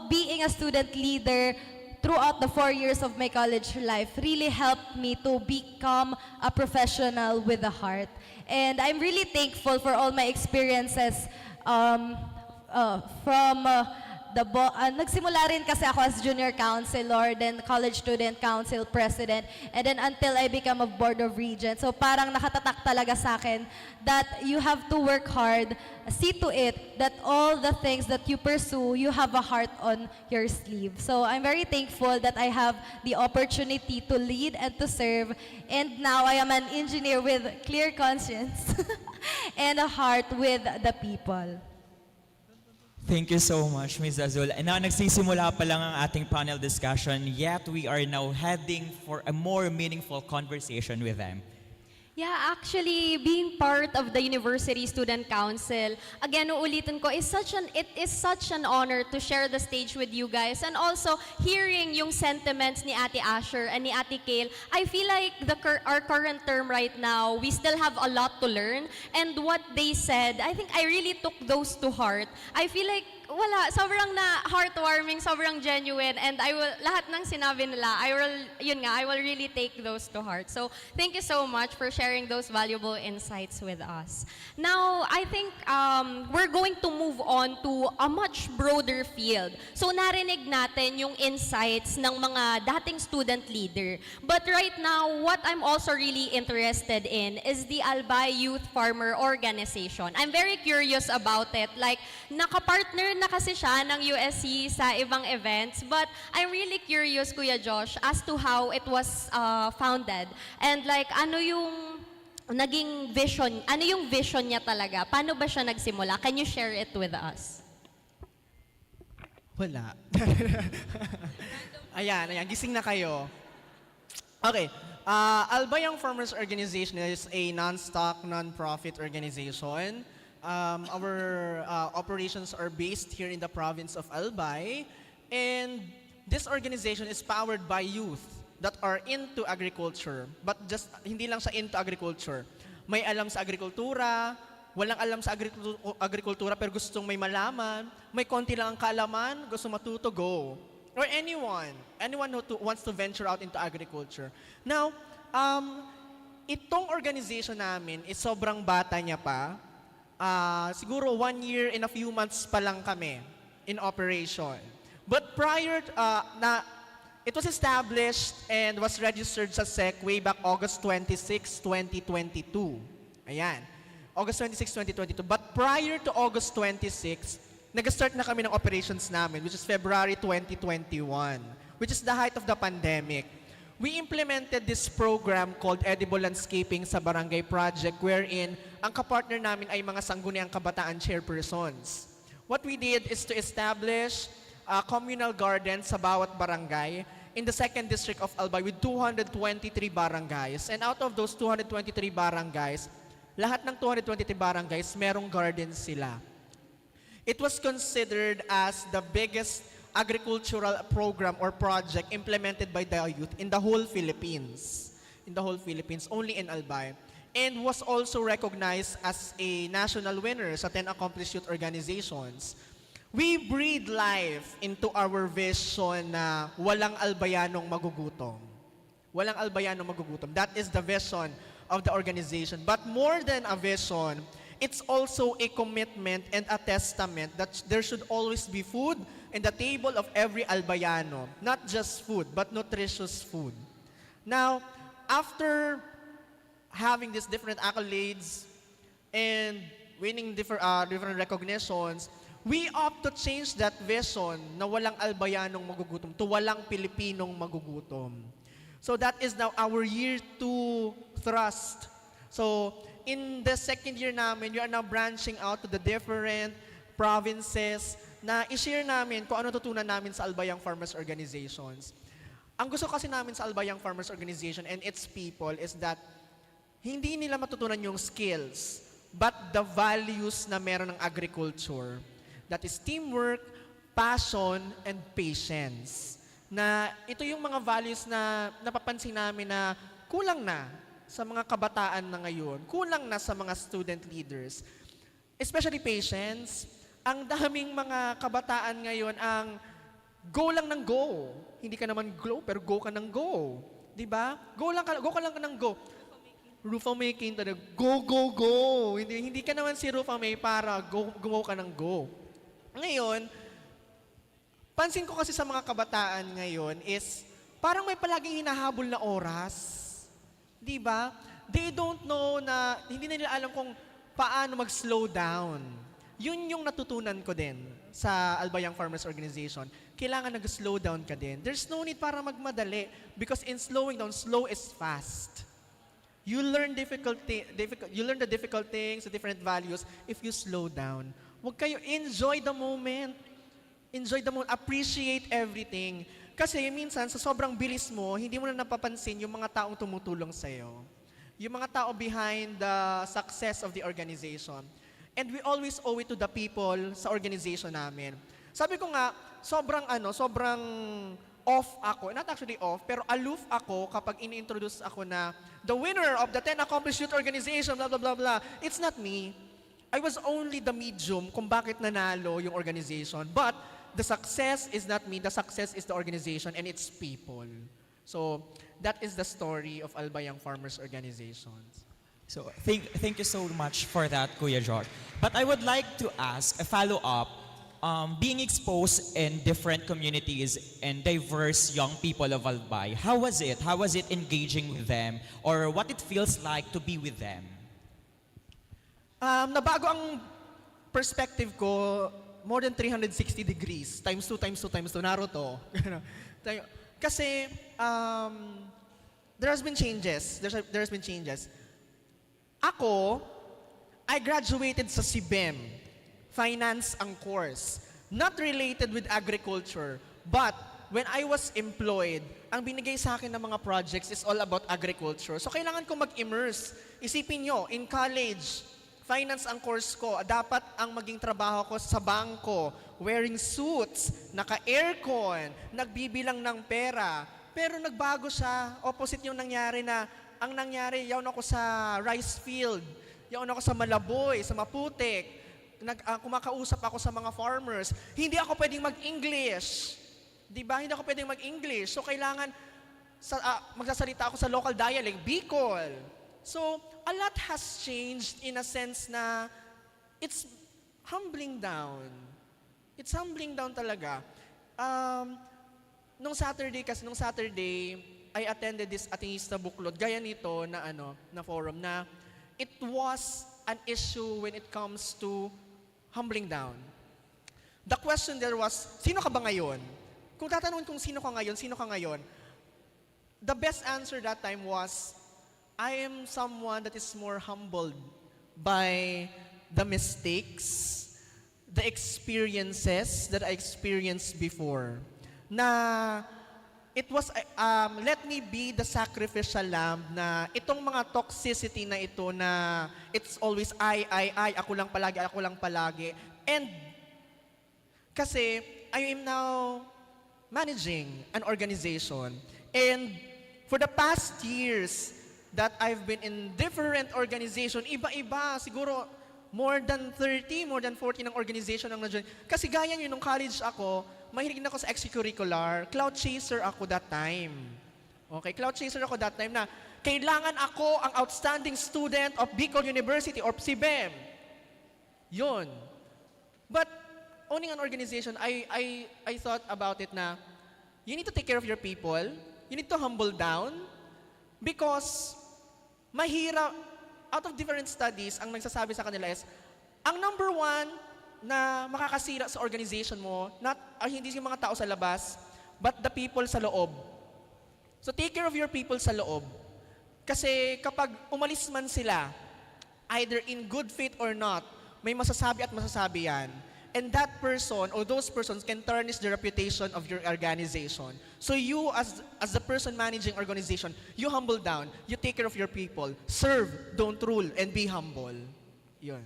being a student leader throughout the 4 years of my college life really helped me to become a professional with a heart. And I'm really thankful for all my experiences from nagsimula rin kasi ako as junior counselor, then college student council president, and then until I become a board of regents. So parang nakatatak talaga sa akin that you have to work hard, see to it that all the things that you pursue, you have a heart on your sleeve. So I'm very thankful that I have the opportunity to lead and to serve, and now I am an engineer with clear conscience and a heart with the people. Thank you so much, Ms. Azul. And now, nagsisimula pa lang ang ating panel discussion, yet we are now heading for a more meaningful conversation with them. Yeah, actually, being part of the University Student Council, again, uulitin ko, it is such an honor to share the stage with you guys. And also, hearing yung sentiments ni Ate Asher and ni Ate Kale, I feel like our current term right now, we still have a lot to learn. And what they said, I think I really took those to heart. I feel like sobrang na heartwarming, sobrang genuine, and lahat ng sinabi nila, I will really take those to heart. So, thank you so much for sharing those valuable insights with us. Now, I think we're going to move on to a much broader field. So, narinig natin yung insights ng mga dating student leader. But right now, what I'm also really interested in is the Albay Youth Farmer Organization. I'm very curious about it. Like, nakapartner na kasi siya ng USC sa ibang events, but I'm really curious, Kuya Josh, as to how it was founded. And like, ano yung naging vision, ano yung vision niya talaga? Paano ba siya nagsimula? Can you share it with us? Wala. ayan, gising na kayo. Okay. Albayang Farmers Organization is a non-stock, non-profit organization. Our operations are based here in the province of Albay, and this organization is powered by youth that are into agriculture, but just hindi lang siya into agriculture. May alam sa agrikultura, walang alam sa agrikultura pero gustong may malaman, may konti lang ang kaalaman, gusto matuto, go. Or anyone who wants to venture out into agriculture. Now, itong organization namin is sobrang bata niya pa. Siguro 1 year and a few months pa lang kami in operation. But prior, it was established and was registered sa SEC way back August 26, 2022. Ayan. August 26, 2022. But prior to August 26, nag-start na kami ng operations namin, which is February 2021, which is the height of the pandemic. We implemented this program called Edible Landscaping sa Barangay Project, wherein ang kapartner namin ay mga sangguniang kabataan chairpersons. What we did is to establish communal gardens sa bawat barangay in the 2nd District of Albay with 223 barangays. And out of those 223 barangays, lahat ng 223 barangays, merong gardens sila. It was considered as the biggest agricultural program or project implemented by the youth in the whole Philippines. In the whole Philippines, only in Albay. And was also recognized as a national winner sa 10 Accomplished Youth Organizations. We breathe life into our vision na walang albayanong magugutom. Walang albayanong magugutom. That is the vision of the organization. But more than a vision, it's also a commitment and a testament that there should always be food in the table of every albayano. Not just food, but nutritious food. Now, after having these different accolades and winning different recognitions, we opt to change that vision na walang albayanong magugutom to walang Pilipinong magugutom. So that is now our year 2 thrust. So in the 2nd year namin, we are now branching out to the different provinces na i-share namin kung ano tutunan namin sa Albayang Farmers Organizations. Ang gusto kasi namin sa Albayang Farmers Organization and its people is that hindi nila matutunan yung skills, but the values na meron ng agriculture. That is teamwork, passion, and patience. Na ito yung mga values na napapansin namin na kulang na sa mga kabataan na ngayon, kulang na sa mga student leaders. Especially patience. Ang daming mga kabataan ngayon ang go lang ng go. Hindi ka naman glow, pero go ka ng go. Diba? Go ka lang ng go. Rufa May talaga, go, go, go. Hindi ka naman si Rufa May para go ka ng go. Ngayon, pansin ko kasi sa mga kabataan ngayon is parang may palaging hinahabol na oras. Di ba? They don't know na, hindi na nila alam kung paano mag-slow down. Yun yung natutunan ko din sa Albayang Farmers Organization. Kailangan nag-slow down ka din. There's no need para magmadali because in slowing down, slow is fast. You learn the difficult things, the different values if you slow down. Huwag kayo, enjoy the moment. Enjoy the moment, appreciate everything. Kasi minsan, sa sobrang bilis mo, hindi mo na napapansin yung mga taong tumutulong sa'yo. Yung mga tao behind the success of the organization. And we always owe it to the people sa organization namin. Sabi ko nga, sobrang off ako. Not actually off, pero aloof ako kapag ini-introduce ako na the winner of the 10 Accomplished Youth Organization, blah, blah, blah, blah. It's not me. I was only the medium kung bakit nanalo yung organization. But the success is not me. The success is the organization and its people. So that is the story of Albayang Farmers Organizations. So thank you so much for that, Kuya George. But I would like to ask a follow-up. Being exposed in different communities and diverse young people of Albay, how was it? How was it engaging with them? Or what it feels like to be with them? Nabago ang perspective ko more than 360 degrees. Times 2, times 2, times 2. Naruto. Kasi, there has been changes. There has been changes. Ako, I graduated sa CBEM. Finance ang course. Not related with agriculture. But, when I was employed, ang binigay sa akin ng mga projects is all about agriculture. So, kailangan ko mag-immerse. Isipin nyo, in college, finance ang course ko. Dapat ang maging trabaho ko sa bangko, wearing suits, naka-aircon, nagbibilang ng pera. Pero nagbago siya. Opposite yung nangyari na, ang nangyari, yawn ako sa rice field, yawn ako sa Malaboy, sa Maputik, kumakausap ako sa mga farmers. Hindi ako pwedeng mag-English. Diba? Hindi ako pwedeng mag-English. So, kailangan magsasalita ako sa local dialect, Bicol. So, a lot has changed in a sense na it's humbling down. It's humbling down talaga. Nung Saturday, I attended this Ateista Buklod, gaya nito na forum na it was an issue when it comes to humbling down. The question there was, sino ka ba ngayon? Kung tatanungin kung sino ka ngayon, the best answer that time was, I am someone that is more humbled by the mistakes, the experiences that I experienced before. Na it was, let me be the sacrificial lamb na itong mga toxicity na ito na it's always I, ako lang palagi. And kasi I am now managing an organization. And for the past years, that I've been in different organization, iba-iba, siguro more than 30, more than 40 ng organization ang na-join. Kasi gaya nyo, nung college ako, mahilig na ako sa extracurricular, cloud chaser ako that time. Okay, cloud chaser ako that time na kailangan ako ang outstanding student of Bicol University or CBEM. Yun. But owning an organization, I thought about it na you need to take care of your people, you need to humble down, because mahirap, out of different studies, ang nagsasabi sa kanila is, ang number one na makakasira sa organization mo, hindi yung mga tao sa labas, but the people sa loob. So take care of your people sa loob. Kasi kapag umalis man sila, either in good faith or not, may masasabi at masasabi yan. And that person or those persons can tarnish the reputation of your organization. So you, as the person managing organization, you humble down, you take care of your people, serve, don't rule, and be humble. Yun.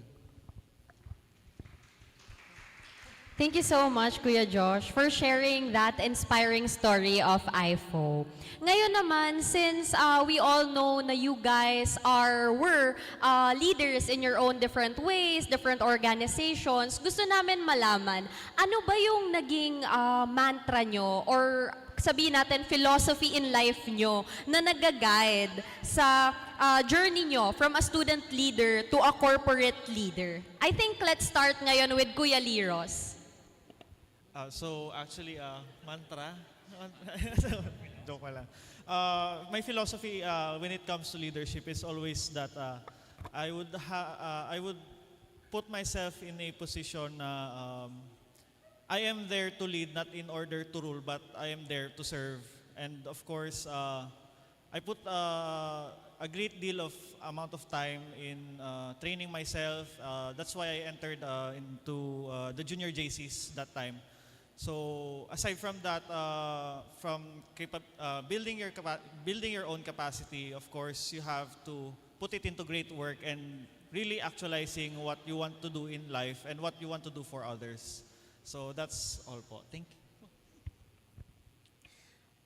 Thank you so much, Kuya Josh, for sharing that inspiring story of IFO. Ngayon naman, since we all know na you guys were leaders in your own different ways, different organizations, gusto namin malaman, ano ba yung naging mantra nyo or sabihin natin philosophy in life nyo na nag-guide sa journey nyo from a student leader to a corporate leader? I think let's start ngayon with Kuya Liros. So actually, mantra. Joke pa lang. My philosophy when it comes to leadership is always that I would put myself in a position na I am there to lead, not in order to rule, but I am there to serve. And of course, I put a great deal of amount of time in training myself. That's why I entered into the junior JCs that time. So aside from that, building your own capacity, of course, you have to put it into great work and really actualizing what you want to do in life and what you want to do for others. So that's all po. Thank you.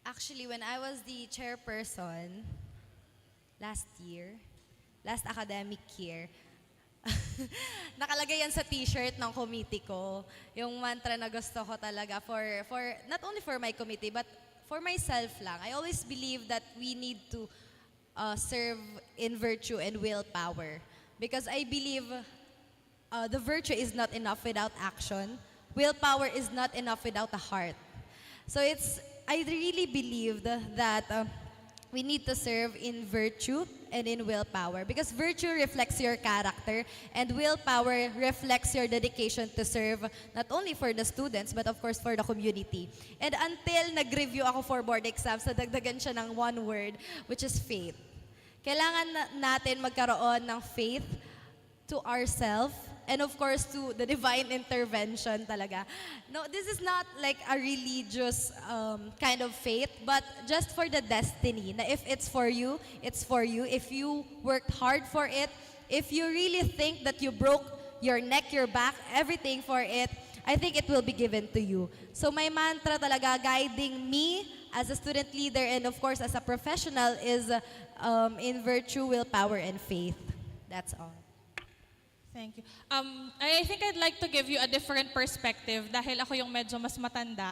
Actually, when I was the chairperson last academic year, nakalagay yan sa t-shirt ng committee ko. Yung mantra na gusto ko talaga for not only for my committee, but for myself lang. I always believe that we need to serve in virtue and willpower. Because I believe the virtue is not enough without action. Willpower is not enough without a heart. So I really believe that we need to serve in virtue and in willpower, because virtue reflects your character and willpower reflects your dedication to serve not only for the students but of course for the community. And until nag-review ako for board exams, nadagdagan siya ng one word, which is faith. Kailangan natin magkaroon ng faith to ourselves and of course to the divine intervention talaga. No, this is not like a religious kind of faith, but just for the destiny. Na if it's for you, it's for you. If you worked hard for it, if you really think that you broke your neck, your back, everything for it, I think it will be given to you. So my mantra talaga guiding me as a student leader and of course as a professional is in virtue, willpower, and faith. That's all. Thank you. I think I'd like to give you a different perspective dahil ako yung medyo mas matanda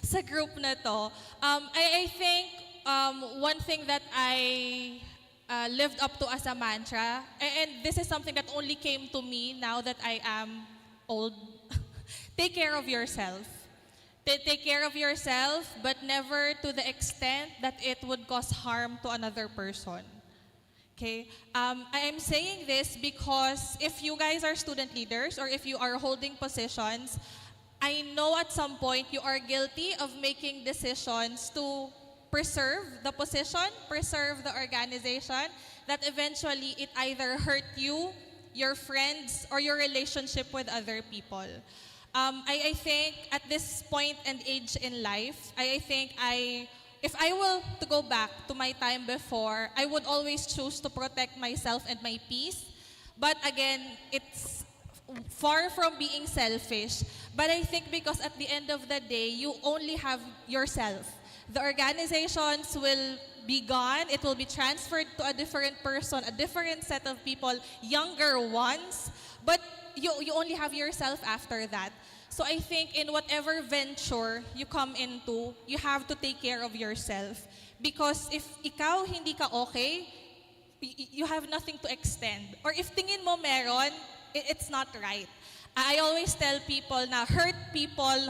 sa group na to. I think one thing that I lived up to as a mantra, and this is something that only came to me now that I am old, take care of yourself. Take care of yourself, but never to the extent that it would cause harm to another person. Okay, I'm saying this because if you guys are student leaders or if you are holding positions, I know at some point you are guilty of making decisions to preserve the position, preserve the organization, that eventually it either hurt you, your friends, or your relationship with other people. I think at this point and age in life, I think if I were to go back to my time before, I would always choose to protect myself and my peace. But again, it's far from being selfish. But I think because at the end of the day, you only have yourself. The organizations will be gone. It will be transferred to a different person, a different set of people, younger ones. But you only have yourself after that. So I think in whatever venture you come into, you have to take care of yourself. Because if ikaw hindi ka okay, you have nothing to extend. Or if tingin mo meron, it's not right. I always tell people na hurt people.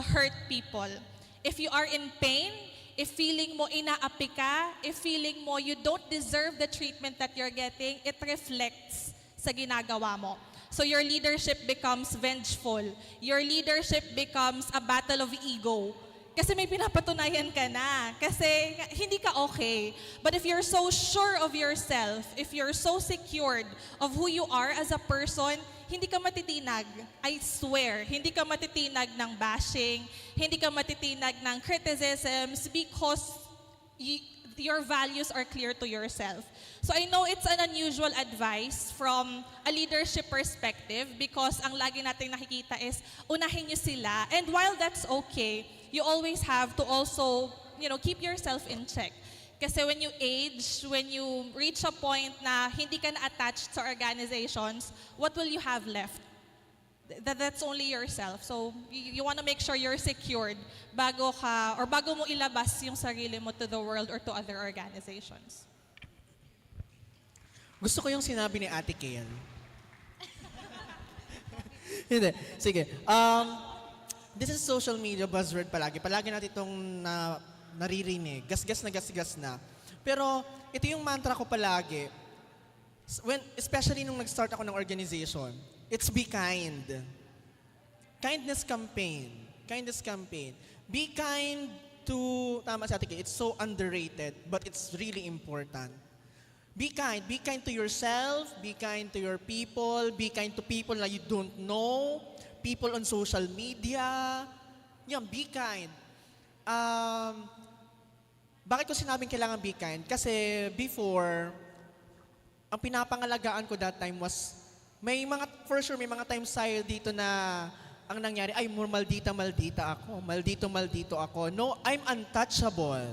If you are in pain, if feeling mo inaapi ka, if feeling mo you don't deserve the treatment that you're getting, it reflects sa ginagawa mo. So your leadership becomes vengeful. Your leadership becomes a battle of ego. Kasi may pinapatunayan ka na. Kasi hindi ka okay. But if you're so sure of yourself, if you're so secured of who you are as a person, hindi ka matitinag. I swear, hindi ka matitinag ng bashing, hindi ka matitinag ng criticisms because your values are clear to yourself. So I know it's an unusual advice from a leadership perspective because ang lagi nating nakikita is unahin niyo sila. And while that's okay, you always have to also, keep yourself in check. Kasi when you age, when you reach a point na hindi ka na attached sa organizations, what will you have left? That's only yourself. So you want to make sure you're secured bago mo ilabas yung sarili mo to the world or to other organizations. Gusto ko yung sinabi ni Ate Kael. Hindi. Sige. This is social media buzzword palagi. Palagi natin itong naririnig. Gasgas na. Pero ito yung mantra ko palagi. Especially nung nag-start ako ng organization, it's be kind. Kindness campaign. Be kind to, tama si Ate Kay, it's so underrated, but it's really important. Be kind to yourself, be kind to your people, be kind to people na you don't know, people on social media. Yan, be kind. Bakit ko sinabing kailangan be kind? Kasi before, ang pinapangalagaan ko that time was, for sure, may mga times tayo dito na ang nangyari, ay, maldita ako. No, I'm untouchable.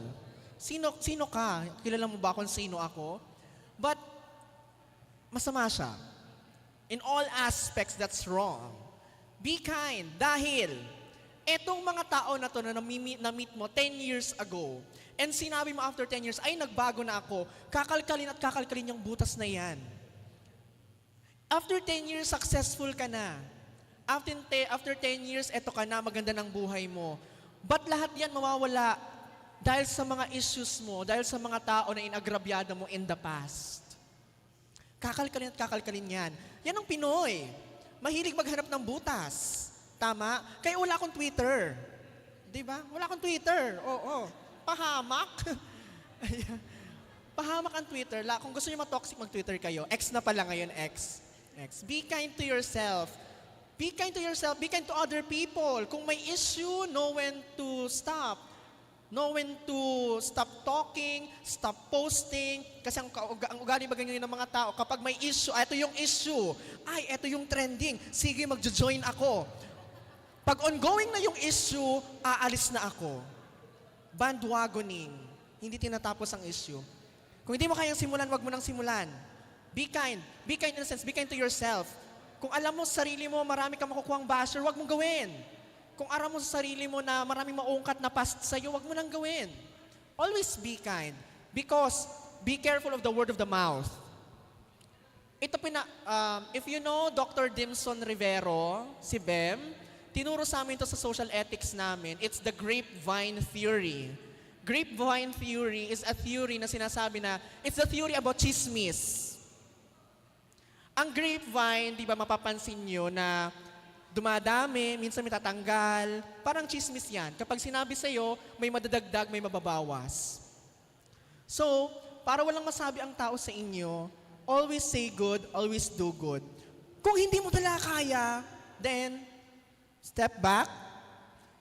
Sino ka? Kilala mo ba kung sino ako? But, masama siya. In all aspects, that's wrong. Be kind. Dahil, etong mga tao na to na na-meet mo 10 years ago, and sinabi mo after 10 years, ay, nagbago na ako, kakalkalin yung butas na yan. After 10 years, successful ka na. After 10 years, eto ka na, maganda ng buhay mo. But lahat yan mawawala dahil sa mga issues mo, dahil sa mga tao na inagrabyado mo in the past. Kakalkalin yan. Yan ang Pinoy. Mahilig maghanap ng butas. Tama? Kaya wala akong Twitter. Diba? Wala akong Twitter. Oo. Pahamak. Pahamak ang Twitter. Kung gusto niyo ma-toxic, mag-Twitter kayo. X na pala ngayon, X. Be kind to yourself. Be kind to yourself, be kind to other people. Kung may issue, know when to stop. Know when to stop talking, stop posting. Kasi ang ugali ba ganyan ng mga tao, kapag may issue, ito yung issue. Ay, ito yung trending. Sige, magjo-join ako. Pag ongoing na yung issue, aalis na ako. Bandwagoning. Hindi tinatapos ang issue. Kung hindi mo kayang simulan, wag mo nang simulan. Be kind. Be kind in a sense, be kind to yourself. Kung alam mo sa sarili mo, marami kang makukuhang basher, wag mong gawin. Kung alam mo sa sarili mo na maraming maungkat na past sa'yo, wag mo nang gawin. Always be kind. Because, be careful of the word of the mouth. If you know Dr. Dimson Rivero, si Bem, tinuro sa amin ito sa social ethics namin. It's the grapevine theory. Grapevine theory is a theory na sinasabi na, it's a theory about chismis. Ang grapevine, di ba mapapansin nyo na dumadami, minsan may tatanggal, parang chismis yan. Kapag sinabi sa'yo, may madadagdag, may mababawas. So, para walang masabi ang tao sa inyo, always say good, always do good. Kung hindi mo talaga kaya, then, step back,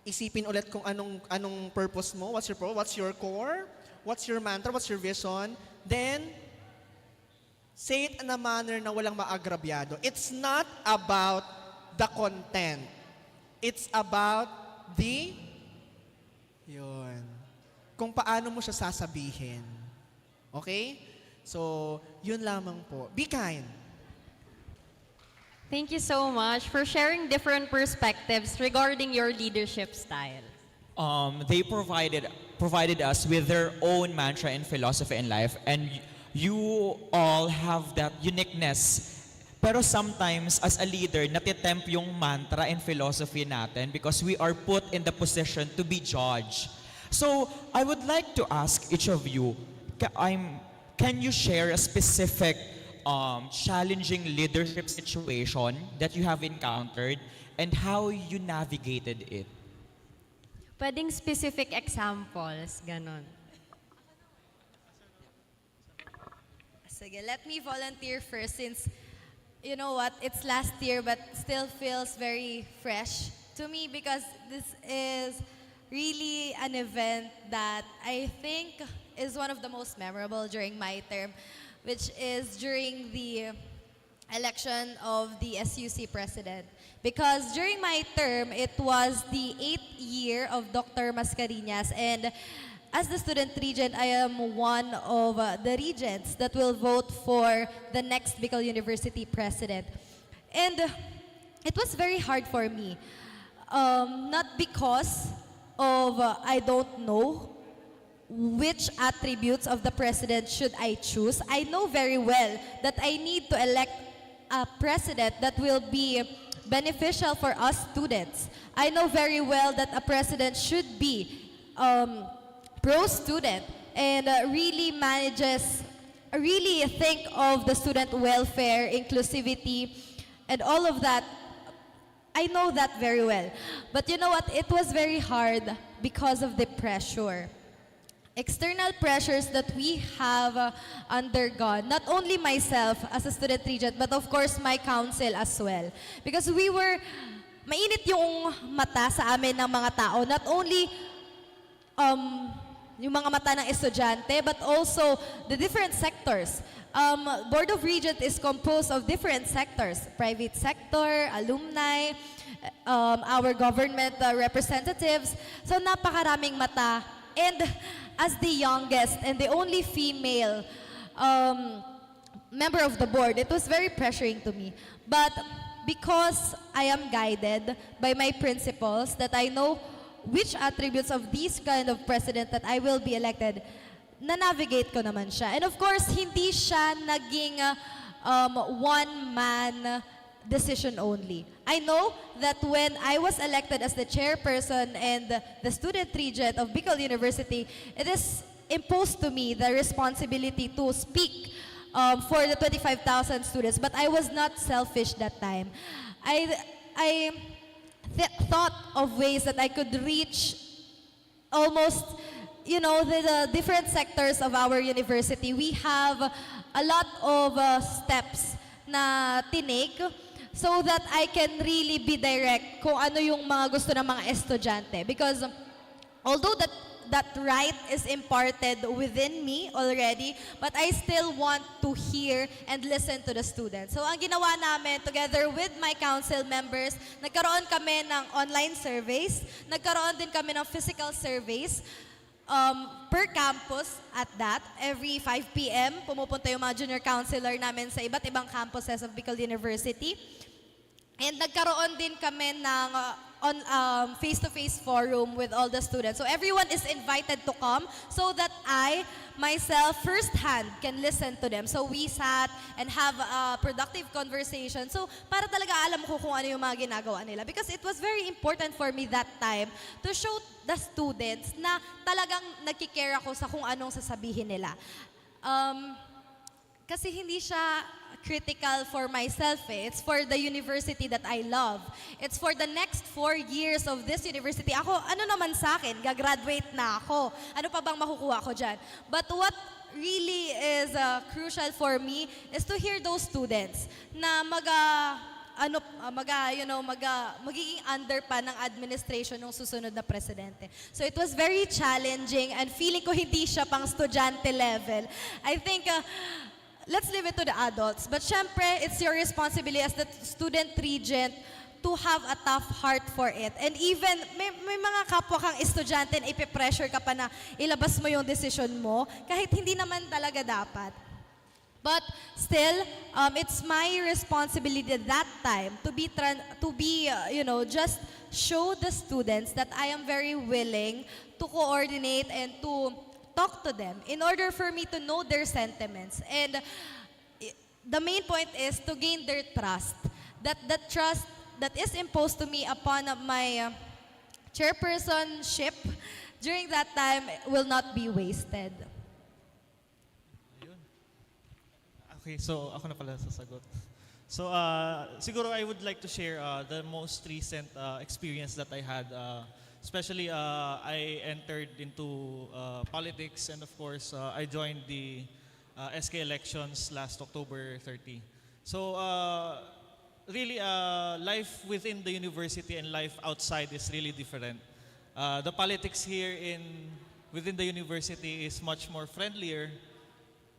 isipin ulit kung anong purpose mo, what's your core, what's your mantra, what's your vision, then, say it in a manner na walang maagrabyado. It's not about the content. It's about kung paano mo siya sasabihin. Okay? So, yun lamang po. Be kind. Thank you so much for sharing different perspectives regarding your leadership style. They provided us with their own mantra and philosophy in life, and you all have that uniqueness. Pero sometimes, as a leader, natitempt yung mantra and philosophy natin because we are put in the position to be judged. So, I would like to ask each of you, can you share a specific challenging leadership situation that you have encountered and how you navigated it? Pwedeng specific examples, ganon. Sige, let me volunteer first since, you know what, it's last year but still feels very fresh to me because this is really an event that I think is one of the most memorable during my term, which is during the election of the SUC president. Because during my term, it was the 8th year of Dr. Mascareñas, and as the student regent, I am one of the regents that will vote for the next Bicol University president. And it was very hard for me. Not because of I don't know which attributes of the president should I choose. I know very well that I need to elect a president that will be beneficial for us students. I know very well that a president should be pro-student and really think of the student welfare, inclusivity, and all of that. I know that very well. But you know what? It was very hard because of the pressure. External pressures that we have undergone, not only myself as a student regent, but of course my council as well. Because mainit yung mata sa amin ng mga tao, not only yung mga mata ng estudyante, but also the different sectors. Board of Regents is composed of different sectors, private sector, alumni, our government representatives. So napakaraming mata. And as the youngest and the only female member of the board, it was very pressuring to me. But because I am guided by my principles, that I know which attributes of these kind of president that I will be elected, na-navigate ko naman siya. And of course, hindi siya naging one-man decision only. I know that when I was elected as the chairperson and the student regent of Bicol University, it is imposed to me the responsibility to speak for the 25,000 students. But I was not selfish that time. I thought of ways that I could reach almost, the different sectors of our university. We have a lot of steps na tinake so that I can really be direct kung ano yung mga gusto ng mga estudyante. Because although that right is imparted within me already, but I still want to hear and listen to the students. So ang ginawa namin, together with my council members, nagkaroon kami ng online surveys, nagkaroon din kami ng physical surveys, per campus at that. Every 5 p.m., pumupunta yung mga junior counselor namin sa iba't ibang campuses of Bicol University. And nagkaroon din kami ng face-to-face forum with all the students. So everyone is invited to come so that I, myself, firsthand can listen to them. So we sat and have a productive conversation. So para talaga alam ko kung ano yung mga ginagawa nila. Because it was very important for me that time to show the students na talagang nagkikare ako sa kung anong sasabihin nila. Kasi hindi siya critical for myself eh. It's for the university that I love. It's for the next 4 years of this university. Ako, ano naman sa akin? Gagraduate na ako. Ano pa bang makukuha ko dyan? But what really is crucial for me is to hear those students na magiging under pa ng administration ng susunod na presidente. So it was very challenging and feeling ko hindi siya pang estudyante level. I think let's leave it to the adults. But syempre, it's your responsibility as the student regent to have a tough heart for it. And even, may mga kapwa kang estudyante na ipipressure ka pa na ilabas mo yung decision mo, kahit hindi naman talaga dapat. But still, it's my responsibility at that time to just show the students that I am very willing to coordinate and to talk to them in order for me to know their sentiments. And the main point is to gain their trust. That trust that is imposed to me upon my chairpersonship during that time will not be wasted. Okay, so ako na pala sasagot. So siguro I would like to share the most recent experience that I had. Especially, I entered into politics, and of course, I joined the SK elections last October 30. So, really, life within the university and life outside is really different. The politics here within the university is much more friendlier,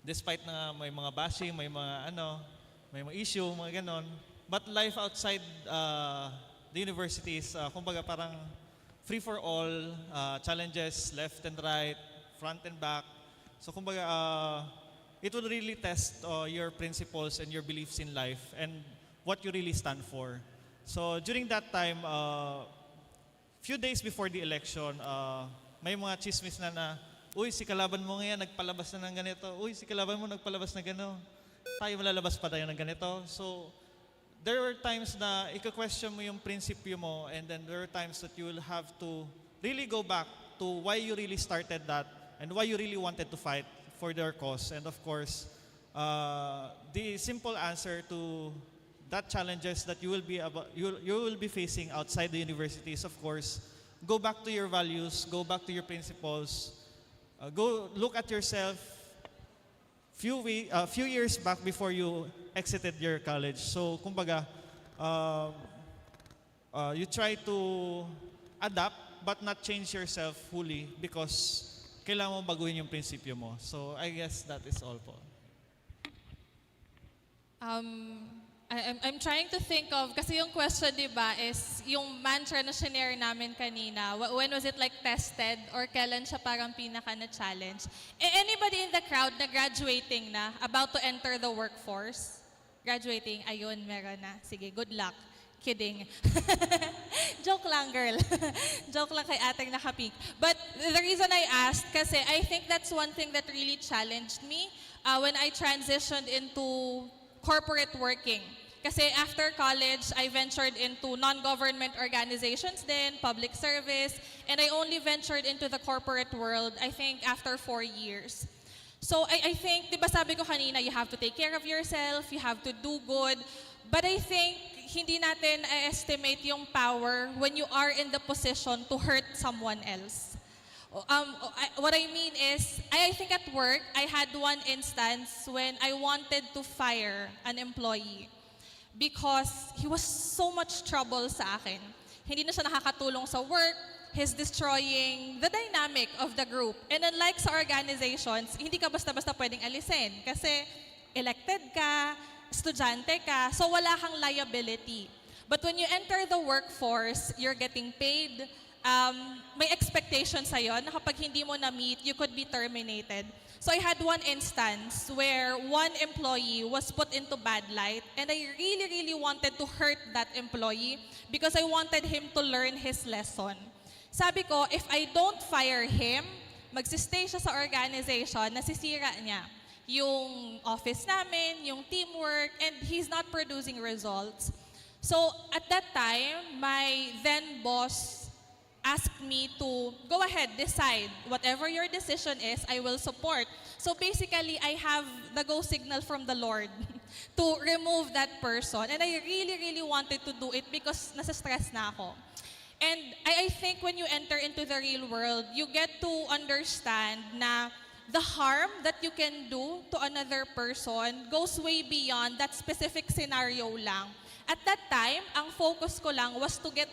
despite na may mga bashing, may mga issue, mga ganon. But life outside the university is, kumbaga parang free for all, challenges left and right, front and back. So kumbaga, it will really test your principles and your beliefs in life and what you really stand for. So during that time, few days before the election, may mga chismis na, uy, si kalaban mo ngayon nagpalabas na ng ganito. Uy, si kalaban mo nagpalabas na gano. Tayo malalabas pa tayo ng ganito. So there were times na ika-question mo yung prinsipyo mo, and then there are times that you will have to really go back to why you really started that and why you really wanted to fight for their cause. And of course, the simple answer to that challenges that you will be facing outside the university is, of course, go back to your values, go back to your principles, go look at yourself few years back before you exited your college. So, kumbaga, you try to adapt but not change yourself fully because kailangan mo baguhin yung prinsipyo mo. So, I guess that is all po. I'm trying to think of, kasi yung question, di ba, is yung mantra na shinare namin kanina. When was it like tested or kailan siya parang pinaka na challenge? Anybody in the crowd na graduating na, about to enter the workforce? Graduating, ayun, meron na. Sige, good luck. Kidding. Joke lang, girl. Joke lang kay ating nakapink. But the reason I asked, kasi I think that's one thing that really challenged me when I transitioned into corporate working. Kasi after college, I ventured into non-government organizations then, public service, and I only ventured into the corporate world, I think, after 4 years. So I think, di ba sabi ko kanina, you have to take care of yourself, you have to do good, but I think hindi natin estimate yung power when you are in the position to hurt someone else. What I mean is, I think at work, I had one instance when I wanted to fire an employee because he was so much trouble sa akin. Hindi na siya nakakatulong sa work, he's destroying the dynamic of the group. And unlike sa organizations, hindi ka basta-basta pwedeng alisin kasi elected ka, estudyante ka, so wala kang liability. But when you enter the workforce, you're getting paid, may expectation sa'yo na kapag hindi mo na-meet, you could be terminated. So I had one instance where one employee was put into bad light and I really, really wanted to hurt that employee because I wanted him to learn his lesson. Sabi ko, if I don't fire him, magsistay siya sa organization, nasisira niya yung office namin, yung teamwork, and he's not producing results. So at that time, my then boss asked me to go ahead, decide. Whatever your decision is, I will support. So basically, I have the go signal from the Lord to remove that person. And I really, really wanted to do it because nasa-stress na ako. And I think when you enter into the real world, you get to understand na the harm that you can do to another person goes way beyond that specific scenario lang. At that time, ang focus ko lang was to get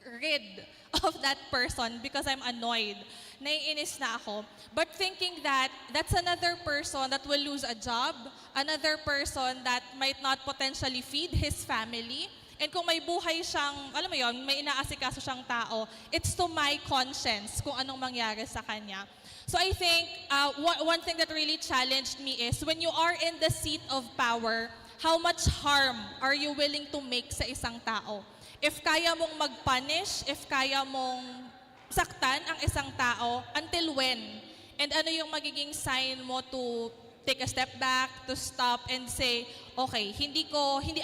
rid of that person because I'm annoyed. Naiinis na ako. But thinking that that's another person that will lose a job, another person that might not potentially feed his family, and kung may buhay siyang, alam mo yon, may inaasikaso siyang tao, it's to my conscience kung anong mangyari sa kanya. So I think one thing that really challenged me is when you are in the seat of power, how much harm are you willing to make sa isang tao? If kaya mong mag-punish, if kaya mong saktan ang isang tao, until when? And ano yung magiging sign mo to take a step back, to stop and say, okay, hindi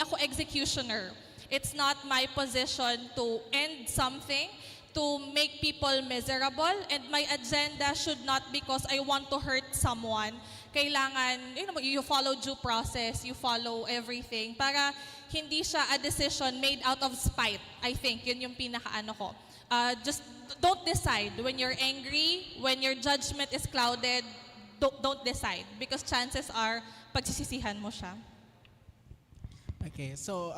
ako executioner. It's not my position to end something, to make people miserable, and my agenda should not because I want to hurt someone. Kailangan, you follow due process, you follow everything para hindi siya a decision made out of spite. I think yun yung pinakaano ko. Just don't decide when you're angry, when your judgment is clouded, don't decide because chances are pagsisisihan mo siya. Okay, so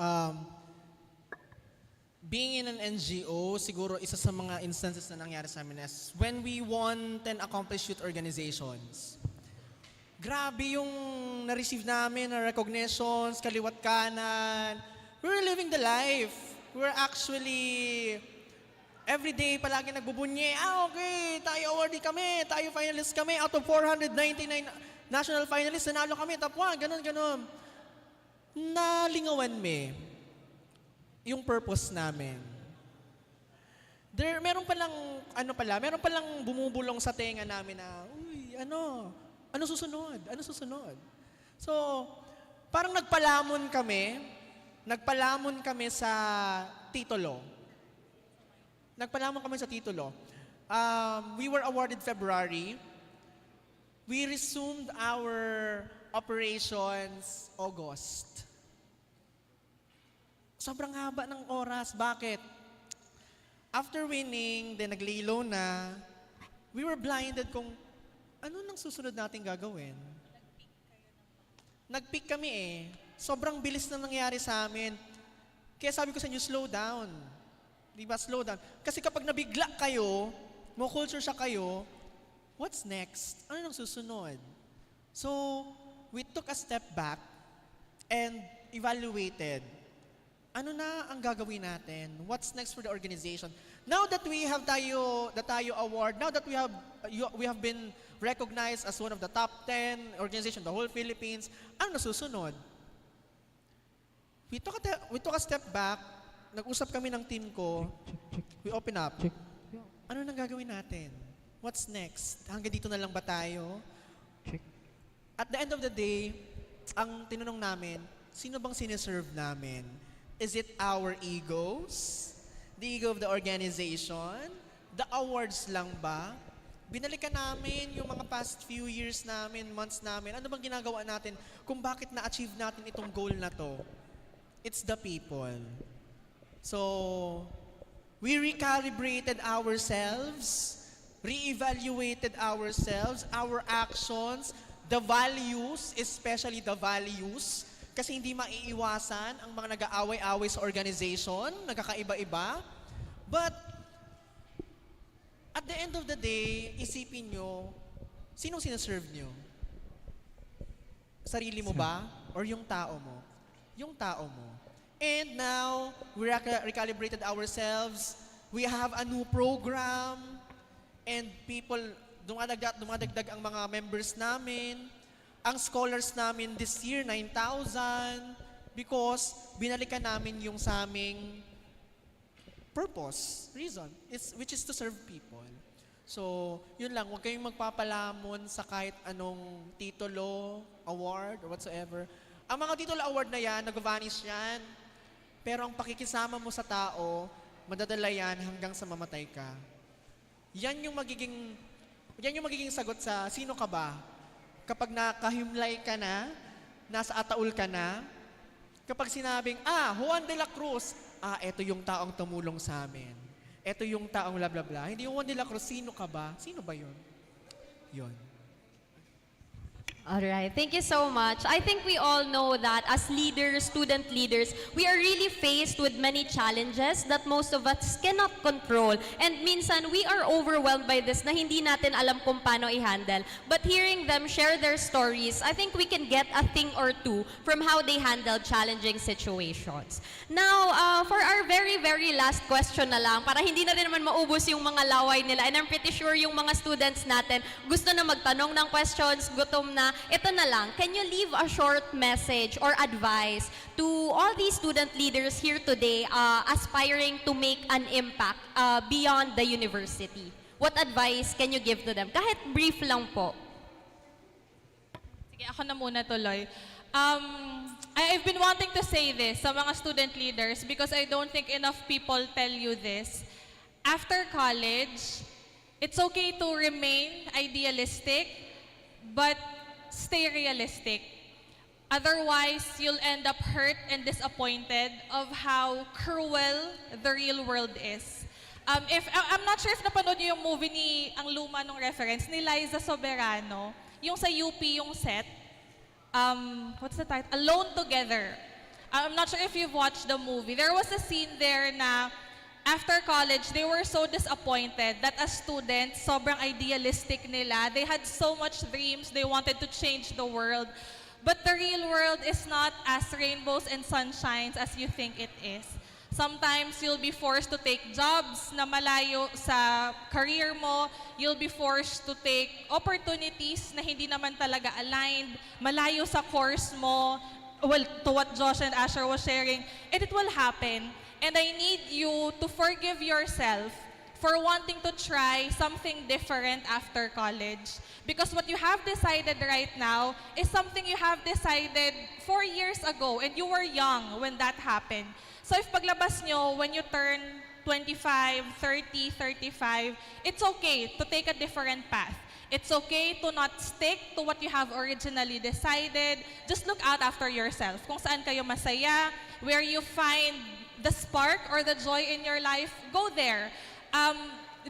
being in an NGO, siguro isa sa mga instances na nangyari sa amin is when we won 10 accomplished youth organizations. Grabe yung na-receive namin na recognitions, kaliwat kanan. We're living the life. We're actually, every day palagi nagbubunye, okay, tayo awardee kami, tayo finalist kami, out of 499 national finalists, nanalo kami, top 1, ganun. Nalingawan me yung purpose namin. Meron palang bumubulong sa tenga namin na, ano susunod? So, parang nagpalamon kami nagpalamon kami sa titulo. We were awarded February. We resumed our operations August. Sobrang haba ng oras. Bakit? After winning, then nag-lay low na, we were blinded kung ano nang susunod natin gagawin. Nag-peak kami eh. Sobrang bilis na nangyari sa amin. Kaya sabi ko sa inyo, slow down. Diba, slow down. Kasi kapag nabigla kayo, mo culture siya kayo, what's next? Ano nang susunod? So, we took a step back and evaluated. Ano na ang gagawin natin? What's next for the organization? Now that we have the Tayo Award, now that we have been recognized as one of the top 10 organization in the whole Philippines, ano na susunod? We took a step back, nag-usap kami ng team ko, we open up. Ano nang gagawin natin? What's next? Hanggang dito na lang ba tayo? At the end of the day, ang tinanong namin, sino bang sineserve namin? Is it our egos? The ego of the organization? The awards lang ba? Binalikan namin yung mga past few years namin, months namin. Ano bang ginagawa natin kung bakit na-achieve natin itong goal na to? It's the people. So, we recalibrated ourselves, reevaluated ourselves, our actions, the values, especially the values, kasi hindi maiiwasan ang mga nag-aaway-away sa organization, nagkakaiba-iba. But, at the end of the day, isipin nyo, sinong sinaserve nyo? Sarili mo ba? Or yung tao mo? Yung tao mo. And now, we recalibrated ourselves. We have a new program. And people, dumadagdag ang mga members namin. Ang scholars namin this year, 9,000. Because binalikan namin yung sa aming purpose, reason, which is to serve people. So, yun lang, huwag kayong magpapalamon sa kahit anong titulo, award, or whatsoever. Ang mga titulo award na yan, nag-vanish yan. Pero ang pakikisama mo sa tao, madadala yan hanggang sa mamatay ka. Yan yung magiging sagot sa sino ka ba? Kapag nakahimlay ka na, nasa ataul ka na, kapag sinabing, Juan de la Cruz, eto yung taong tumulong sa amin. Eto yung taong bla bla bla. Hindi yung Juan de la Cruz, sino ka ba? Sino ba yun? Yun. All right, thank you so much. I think we all know that as leaders, student leaders, we are really faced with many challenges that most of us cannot control. And minsan, we are overwhelmed by this na hindi natin alam kung paano i-handle. But hearing them share their stories, I think we can get a thing or two from how they handle challenging situations. Now, for our very, very last question na lang, para hindi na rin naman maubos yung mga laway nila, and I'm pretty sure yung mga students natin gusto na magtanong ng questions, gutom na. Ito na lang, can you leave a short message or advice to all these student leaders here today aspiring to make an impact beyond the university? What advice can you give to them? Kahit brief lang po. Sige, ako na muna tuloy. I've been wanting to say this sa mga student leaders because I don't think enough people tell you this. After college, it's okay to remain idealistic, but stay realistic. Otherwise, you'll end up hurt and disappointed of how cruel the real world is. I'm not sure if napanood niyo yung movie ang luma nung reference, ni Liza Soberano, yung sa UP yung set. What's the title? Alone Together. I'm not sure if you've watched the movie. There was a scene there na after college, they were so disappointed that as students, sobrang idealistic nila. They had so much dreams. They wanted to change the world. But the real world is not as rainbows and sunshines as you think it is. Sometimes you'll be forced to take jobs na malayo sa career mo. You'll be forced to take opportunities na hindi naman talaga aligned, malayo sa course mo. Well, to what Josh and Asher was sharing, and it will happen. And I need you to forgive yourself for wanting to try something different after college. Because what you have decided right now is something you have decided 4 years ago and you were young when that happened. So if paglabas nyo, when you turn 25, 30, 35, it's okay to take a different path. It's okay to not stick to what you have originally decided. Just look out after yourself. Kung saan kayo masaya, where you find the spark or the joy in your life, go there.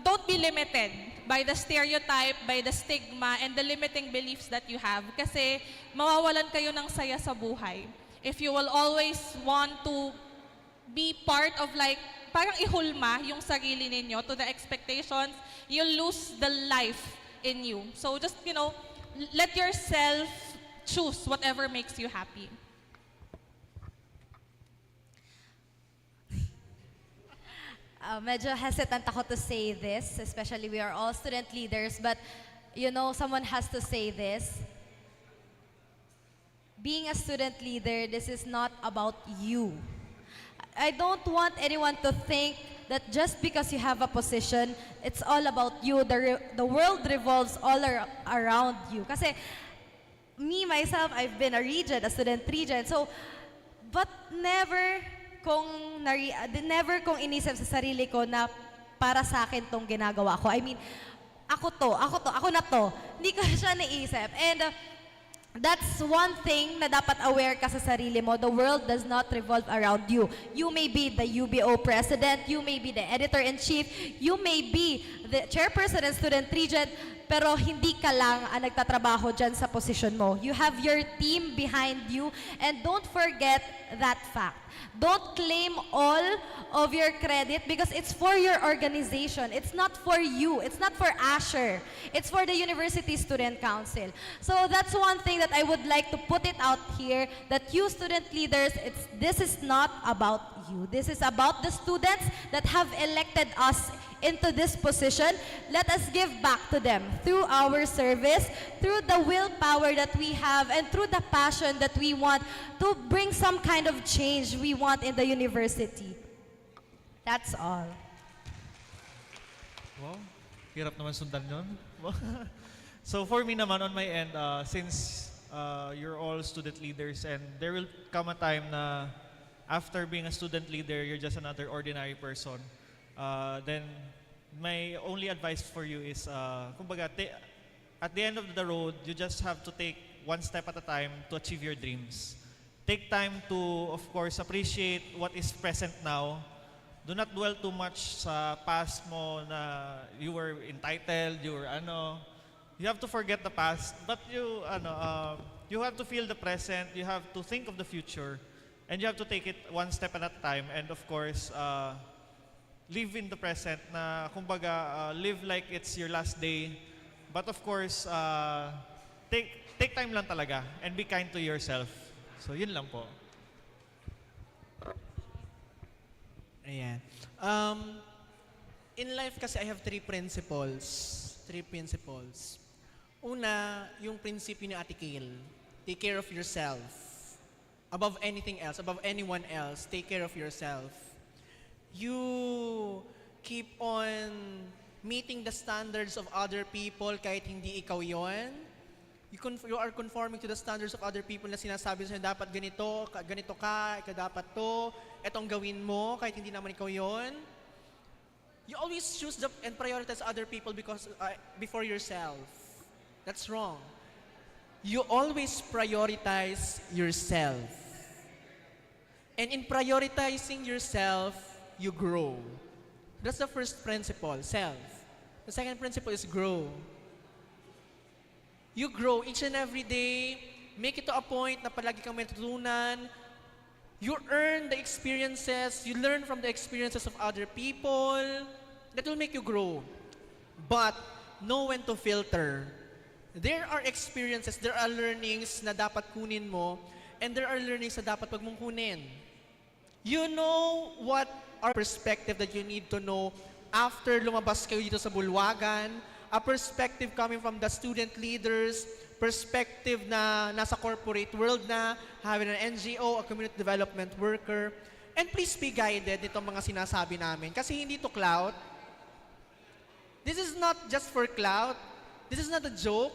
Don't be limited by the stereotype, by the stigma, and the limiting beliefs that you have. Kasi mawawalan kayo ng saya sa buhay. If you will always want to be part of like, parang ihulma yung sarili ninyo to the expectations, you'll lose the life in you. So just, let yourself choose whatever makes you happy. Medyo hesitant ako to say this, especially we are all student leaders, but someone has to say this. Being a student leader, this is not about you. I don't want anyone to think that just because you have a position, it's all about you. The world revolves all around you. Kasi me, myself, I've been a student regent. So, but never kong inisip sa sarili ko na para sa akin tong ginagawa ko. I mean, ako na to. Hindi ko siya naisip. And that's one thing na dapat aware ka sa sarili mo. The world does not revolve around you. You may be the UBO president, you may be the editor-in-chief, you may be the chairperson and student regent, pero hindi ka lang ang nagtatrabaho dyan sa posisyon mo. You have your team behind you, and don't forget that fact. Don't claim all of your credit because it's for your organization. It's not for you. It's not for Asher. It's for the University Student Council. So that's one thing that I would like to put it out here, that you student leaders, this is not about you. This is about the students that have elected us into this position. Let us give back to them through our service, through the willpower that we have, and through the passion that we want to bring some kind of change we want in the university. That's all. Wow, hirap naman sundan yun. So for me naman, on my end, since you're all student leaders, and there will come a time na after being a student leader, you're just another ordinary person, then my only advice for you is, kumbaga, at the end of the road, you just have to take one step at a time to achieve your dreams. Take time to, of course, appreciate what is present now. Do not dwell too much sa past mo na you were entitled, you were ano. You have to forget the past, but you have to feel the present, you have to think of the future, and you have to take it one step at a time, and of course, live in the present na kumbaga live like it's your last day, but of course take time lang talaga and be kind to yourself. So yun lang po. Ayan. In life kasi I have three principles. Una, yung prinsipyo ni Ate Kale. Take care of yourself. Above anything else, above anyone else, take care of yourself. You keep on meeting the standards of other people kahit hindi ikaw yon. You are conforming to the standards of other people na sinasabi sa'yo, dapat ganito ka, ikaw dapat to, etong gawin mo kahit hindi naman ikaw yon. You always choose and prioritize other people before yourself. That's wrong. You always prioritize yourself. And in prioritizing yourself, you grow. That's the first principle, self. The second principle is grow. You grow each and every day. Make it to a point na palagi kang may natutunan. You earn the experiences. You learn from the experiences of other people. That will make you grow. But know when to filter. There are experiences, there are learnings na dapat kunin mo, and there are learnings na dapat wag mong kunin. You know what perspective that you need to know after lumabas kayo dito sa bulwagan, a perspective coming from the student leaders, perspective na nasa corporate world na, having an NGO, a community development worker. And please be guided nitong mga sinasabi namin. Kasi hindi to clout, is not just for clout. This is not a joke.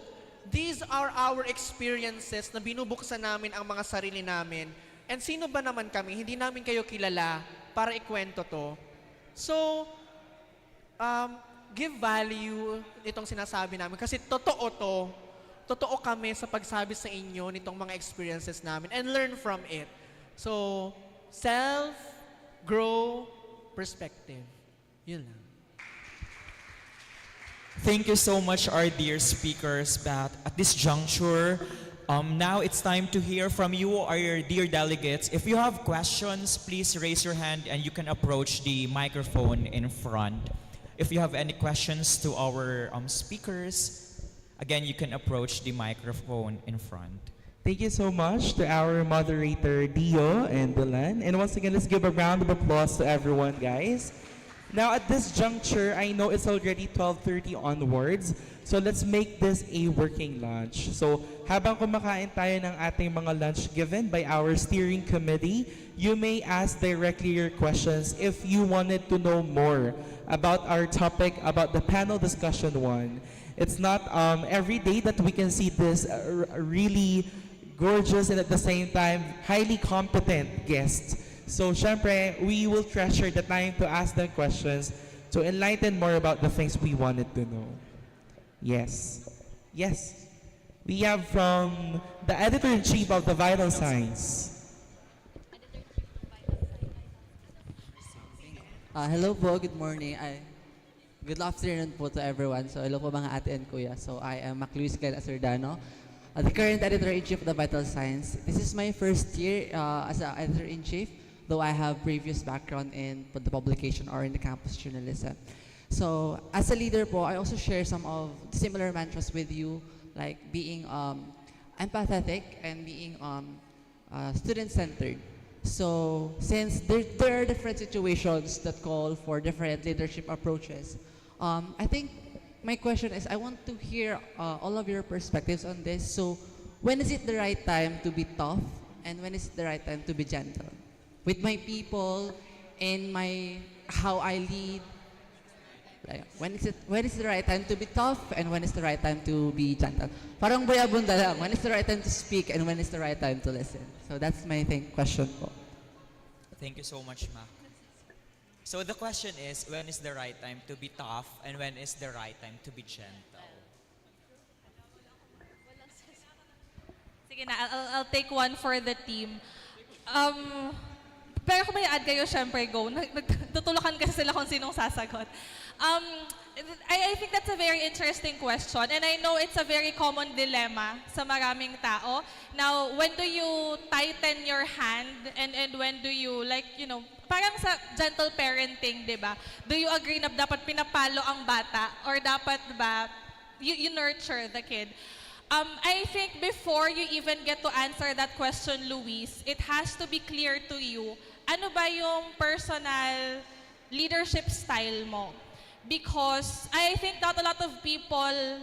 These are our experiences na binubuksan namin ang mga sarili namin. And sino ba naman kami? Hindi namin kayo kilala para ikwento to. So, give value itong sinasabi namin kasi totoo to. Totoo kami sa pagsabi sa inyo nitong mga experiences namin and learn from it. So, self, grow, perspective. Yun lang. Thank you so much, our dear speakers. But at this juncture, now it's time to hear from you, our dear delegates. If you have questions, please raise your hand and you can approach the microphone in front. If you have any questions to our speakers, again, you can approach the microphone in front. Thank you so much to our moderator, Dio and Dylan. And once again, let's give a round of applause to everyone, guys. Now, at this juncture, I know it's already 12:30 onwards, so let's make this a working lunch. So, habang kumakain tayo ng ating mga lunch given by our steering committee, you may ask directly your questions if you wanted to know more about our topic, about the panel discussion one. It's not every day that we can see this really gorgeous and at the same time highly competent guests. So, syempre, we will treasure the time to ask them questions to enlighten more about the things we wanted to know. Yes. Yes. We have from the Editor-in-Chief of the Vital Signs. Hello po, good morning. Good afternoon po to everyone. So, hello po mga ate and kuya. So, I am Macluis Kel Aserdano, the current Editor-in-Chief of the Vital Signs. This is my first year as an Editor-in-Chief, though I have previous background in the publication or in the campus journalism. So, as a leader po, I also share some of similar mantras with you, like being empathetic and being student-centered. So, since there are different situations that call for different leadership approaches, I think my question is, I want to hear all of your perspectives on this. So, when is it the right time to be tough, and when is it the right time to be gentle? With my people, in how I lead, like, when is the right time to be tough, and when is the right time to be gentle? Parang buyabunda lang. When is the right time to speak, and when is the right time to listen? So that's my question po. Thank you so much, Ma. So the question is, when is the right time to be tough, and when is the right time to be gentle? Sige na, I'll take one for the team. Pero kung may add kayo, syempre go. Tutulakan kasi sila kung sinong sasagot. I think that's a very interesting question, and I know it's a very common dilemma sa maraming tao. Now, when do you tighten your hand, and when do you, like, you know, parang sa gentle parenting, di ba? Do you agree na dapat pinapalo ang bata, or dapat ba you nurture the kid? I think before you even get to answer that question, Luis, it has to be clear to you, ano ba yung personal leadership style mo? Because I think not a lot of people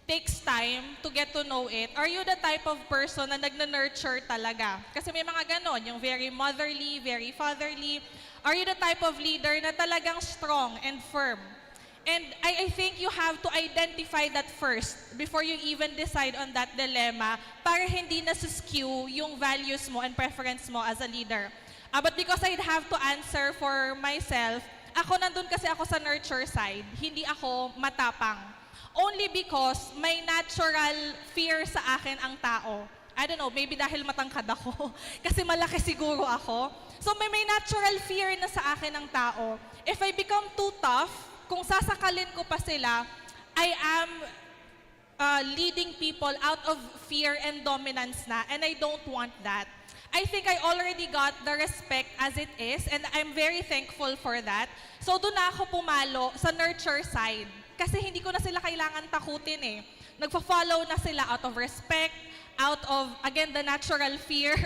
takes time to get to know it. Are you the type of person na nagna-nurture talaga? Kasi may mga ganon, yung very motherly, very fatherly. Are you the type of leader na talagang strong and firm? And I think you have to identify that first before you even decide on that dilemma para hindi na-skew yung values mo and preference mo as a leader. But because I'd have to answer for myself, nandun kasi ako sa nurture side, hindi ako matapang. Only because may natural fear sa akin ang tao. I don't know, maybe dahil matangkad ako, kasi malaki siguro ako. So may natural fear na sa akin ang tao. If I become too tough, kung sasakalin ko pa sila, I am leading people out of fear and dominance na, and I don't want that. I think I already got the respect as it is, and I'm very thankful for that. So doon na ako pumalo sa nurture side. Kasi hindi ko na sila kailangan takutin eh. Nagpa-follow na sila out of respect, out of, again, the natural fear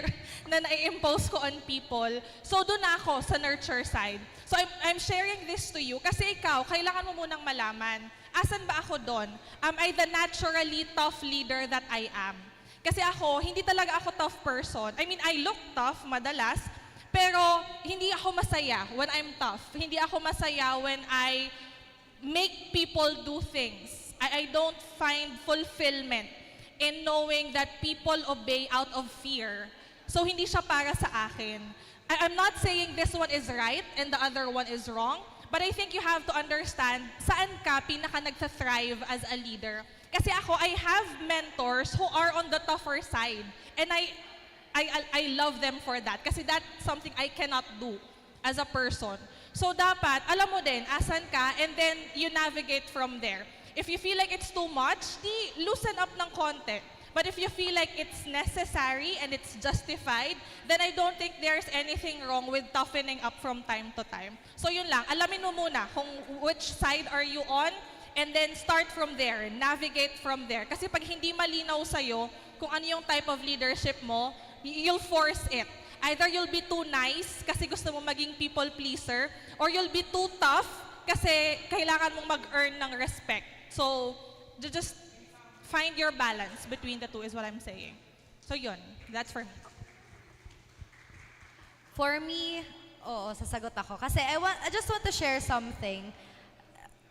na na-impose ko on people. So doon na ako sa nurture side. So I'm sharing this to you kasi ikaw, kailangan mo munang malaman, asan ba ako doon? Am I the naturally tough leader that I am? Kasi ako, hindi talaga ako tough person. I mean, I look tough madalas, pero hindi ako masaya when I'm tough. Hindi ako masaya when I make people do things. I don't find fulfillment in knowing that people obey out of fear. So hindi siya para sa akin. I'm not saying this one is right and the other one is wrong, but I think you have to understand saan ka pinaka nagsa-thrive as a leader. Kasi ako, I have mentors who are on the tougher side. And I love them for that. Kasi that's something I cannot do as a person. So dapat, alam mo din, asan ka, and then you navigate from there. If you feel like it's too much, di loosen up ng konti. But if you feel like it's necessary and it's justified, then I don't think there's anything wrong with toughening up from time to time. So yun lang, alamin mo muna kung which side are you on, and then start from there, navigate from there. Kasi pag hindi malinaw sa'yo kung ano yung type of leadership mo, you'll force it. Either you'll be too nice kasi gusto mo maging people pleaser, or you'll be too tough kasi kailangan mong mag-earn ng respect. So, just find your balance between the two is what I'm saying. So yun, that's for me. For me, oo, sasagot ako. Kasi I just want to share something.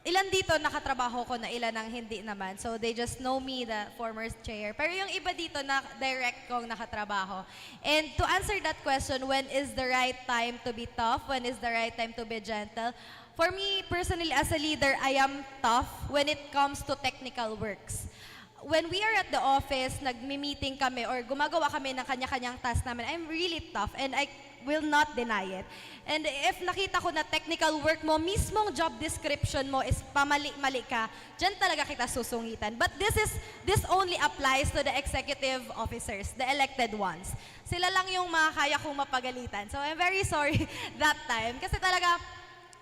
Ilan dito nakatrabaho ko na ilan ang hindi naman. So they just know me, the former chair. Pero yung iba dito na direct kong nakatrabaho. And to answer that question, when is the right time to be tough? When is the right time to be gentle? For me, personally, as a leader, I am tough when it comes to technical works. When we are at the office, nagmi-meeting kami or gumagawa kami ng kanya-kanyang task namin, I'm really tough and I will not deny it. And if nakita ko na technical work mo, mismong job description mo is pamali-mali ka, dyan talaga kita susungitan. But this only applies to the executive officers, the elected ones. Sila lang yung makakaya kong mapagalitan. So I'm very sorry that time. Kasi talaga,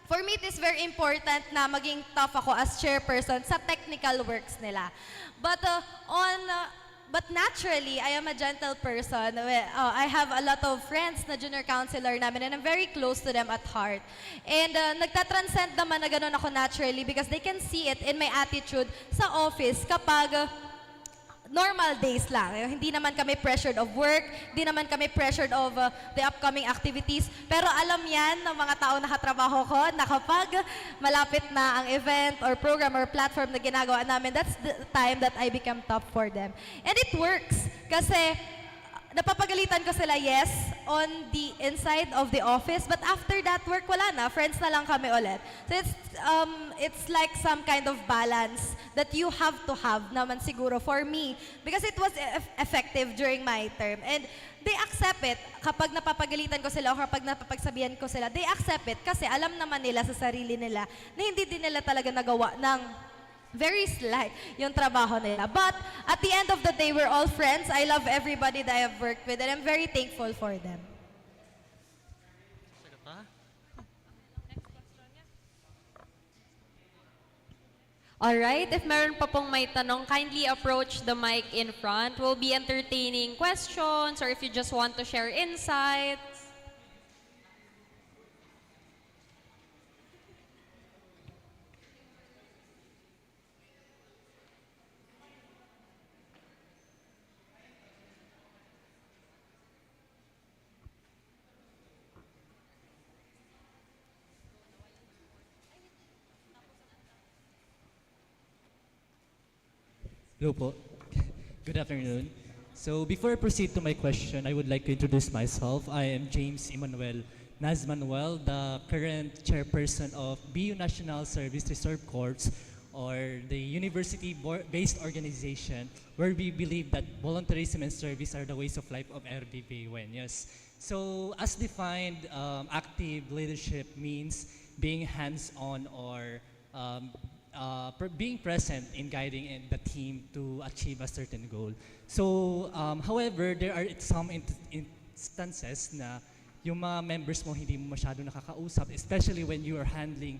for me, it is very important na maging tough ako as chairperson sa technical works nila. But naturally, I am a gentle person. I have a lot of friends na junior counselor namin and I'm very close to them at heart. And nagtatranscend naman na ganun ako naturally because they can see it in my attitude sa office kapag normal days lang. Hindi naman kami pressured of work, hindi naman kami pressured of the upcoming activities. Pero alam yan ng mga tao na katrabaho ko na kapag malapit na ang event or program or platform na ginagawa namin, that's the time that I become top for them. And it works kasi napapagalitan ko sila, yes, on the inside of the office, but after that work, wala na. Friends na lang kami ulit. So it's like some kind of balance that you have to have naman siguro for me because it was effective during my term. And they accept it. Kapag napapagalitan ko sila o kapag napapagsabihan ko sila, they accept it kasi alam naman nila sa sarili nila na hindi din nila talaga nagawa ng very slight yung trabaho nila. But at the end of the day, we're all friends. I love everybody that I have worked with and I'm very thankful for them. Alright, if meron pa pong may tanong, kindly approach the mic in front. We'll be entertaining questions or if you just want to share insights. Hello po. Good afternoon. So before I proceed to my question, I would like to introduce myself. I am James Emmanuel Nazmanuel, the current chairperson of BU National Service Reserve Corps, or the university-based organization where we believe that volunteerism and service are the ways of life of RBBUNs. So as defined, active leadership means being hands-on or being present in guiding the team to achieve a certain goal. So, however, there are some instances na yung mga members mo hindi mo masyado nakakausap, especially when you are handling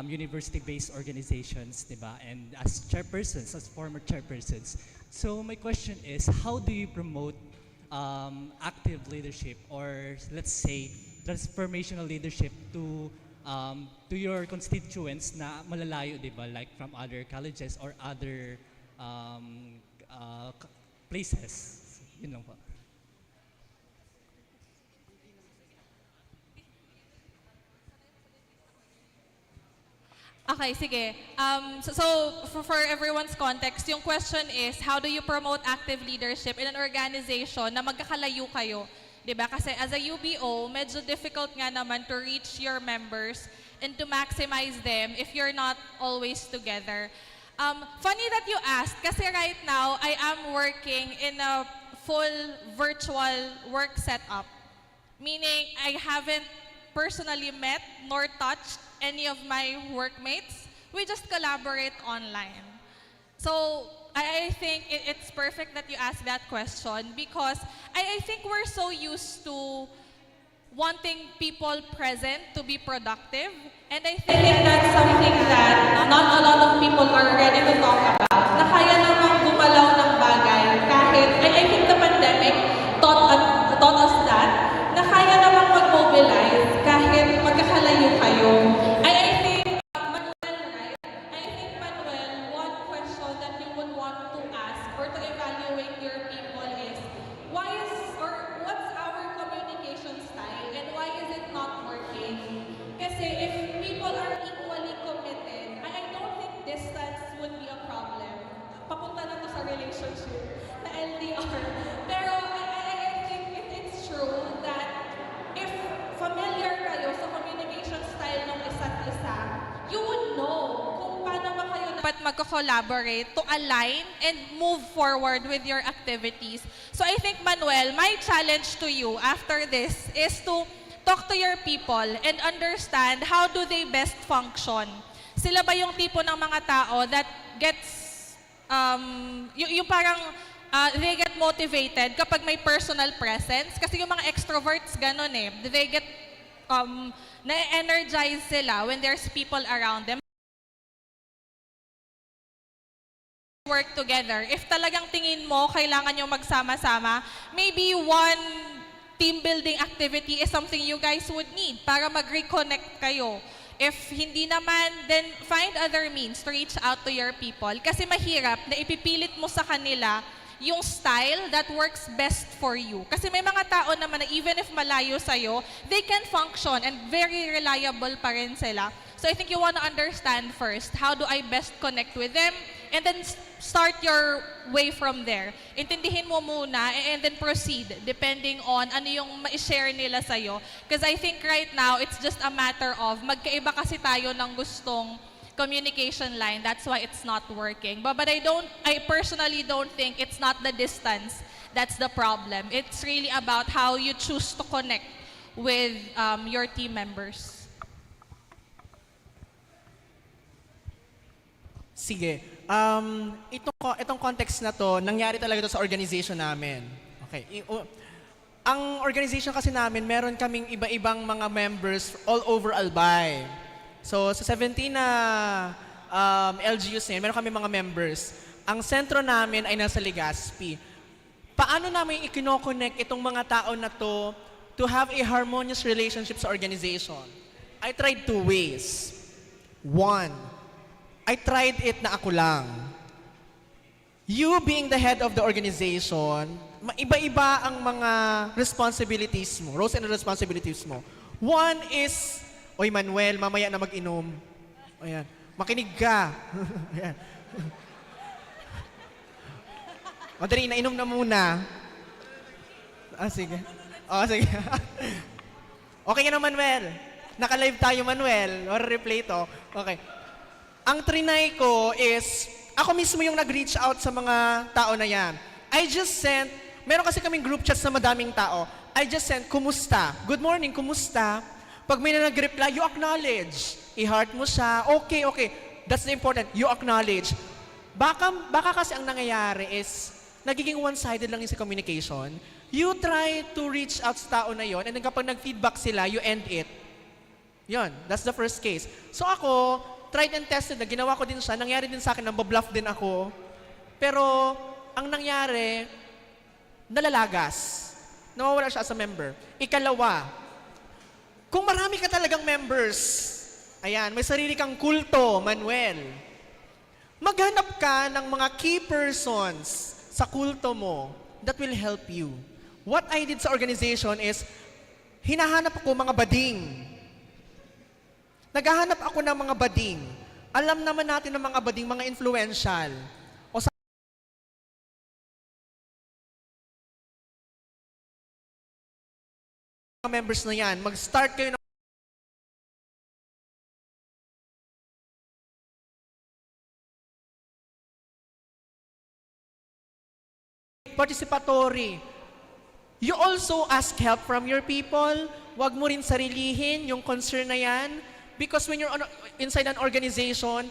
university-based organizations, diba? And as chairpersons, as former chairpersons. So my question is, how do you promote active leadership or let's say transformational leadership to your constituents na malalayo, di ba? Like from other colleges or other places. Yun lang po. Okay, sige. For everyone's context, yung question is, how do you promote active leadership in an organization na magkakalayo kayo? Diba? Kasi as a UBO, medyo difficult nga naman to reach your members and to maximize them if you're not always together. Funny that you asked, kasi right now, I am working in a full virtual work setup. Meaning, I haven't personally met nor touched any of my workmates. We just collaborate online. So, I think it's perfect that you asked that question because I think we're so used to wanting people present to be productive. And I think that's something that not a lot of people are ready to talk about. Na kaya namang gumalaw ng bagay kahit, I think the pandemic taught us that, na kaya namang mag-mobilize kahit magkakalayo kayo. I think, Manuel, right? I think, Manuel, one question that you would want to ask or to evaluate your people is, what's our communication style and why is it not working? Kasi if people are equally committed, I don't think distance would be a problem. Papunta na to sa relationship, na LDR. Pero I think it's true that if familiar kayo sa communication style ng isa't isa, you would know kung paano ba kayo dapat magko-collaborate to align and move forward with your activities. So I think, Manuel, my challenge to you after this is to talk to your people and understand how do they best function. Sila ba yung tipo ng mga tao that gets, yung parang they get motivated kapag may personal presence? Kasi yung mga extroverts, ganun eh. They get, na-energize sila when there's people around them. Work together. If talagang tingin mo, kailangan nyo magsama-sama, maybe one team building activity is something you guys would need para mag-reconnect kayo. If hindi naman, then find other means to reach out to your people. Kasi mahirap na ipipilit mo sa kanila yung style that works best for you. Kasi may mga tao naman na even if malayo sa'yo, they can function and very reliable pa rin sila. So I think you want to understand first, how do I best connect with them? And then start your way from there. Intindihin mo muna and then proceed depending on ano yung ma-share nila sa'yo. Because I think right now, it's just a matter of magkaiba kasi tayo ng gustong communication line. That's why it's not working. But I personally don't think it's not the distance that's the problem. It's really about how you choose to connect with your team members. Sige. Itong context na to, nangyari talaga to sa organization namin. Okay. Ang organization kasi namin, meron kaming iba-ibang mga members all over Albay. So, sa 17 na LGUs na yun, meron kami mga members. Ang sentro namin ay nasa Legazpi. Paano namin i-connect itong mga tao na to have a harmonious relationship sa organization? I tried 2 ways. 1, I tried it na ako lang. You being the head of the organization, iba-iba ang mga responsibilities mo, roles and responsibilities mo. 1 is, oy Manuel, mamaya na mag-inom. Ayan. Makinig ka. Ayan. Madali, nainom na muna. Sige. Sige. Okay ka na, Manuel. Naka-live tayo, Manuel. Or replay to. Okay. Ang trinay ko is, ako mismo yung nag-reach out sa mga tao na yan. I just sent, meron kasi kaming group chats na madaming tao. I just sent, kumusta? Good morning, kumusta? Pag may na nag-reply, you acknowledge. I-heart mo siya. Okay. That's the important. You acknowledge. Baka kasi ang nangyayari is, nagiging one-sided lang yung sa communication. You try to reach out sa tao na yon, and then kapag nag-feedback sila, you end it. Yon, that's the first case. So ako, tried and tested na, ginawa ko din siya, nangyari din sa akin, nambabluff din ako. Pero, ang nangyari, nalalagas. Nawawala siya as a member. Ikalawa, kung marami ka talagang members, ayan, may sarili kang kulto, Manuel, maghanap ka ng mga key persons sa kulto mo that will help you. What I did sa organization is, hinahanap ako mga bading. Naghahanap ako ng mga bading. alam naman natin ng mga bading, mga influential, o sa mga members na yan, mag-start kayo ng participatory. You also ask help from your people. Huwag mo rin sarilihin yung concern na yan. Because when you're inside an organization,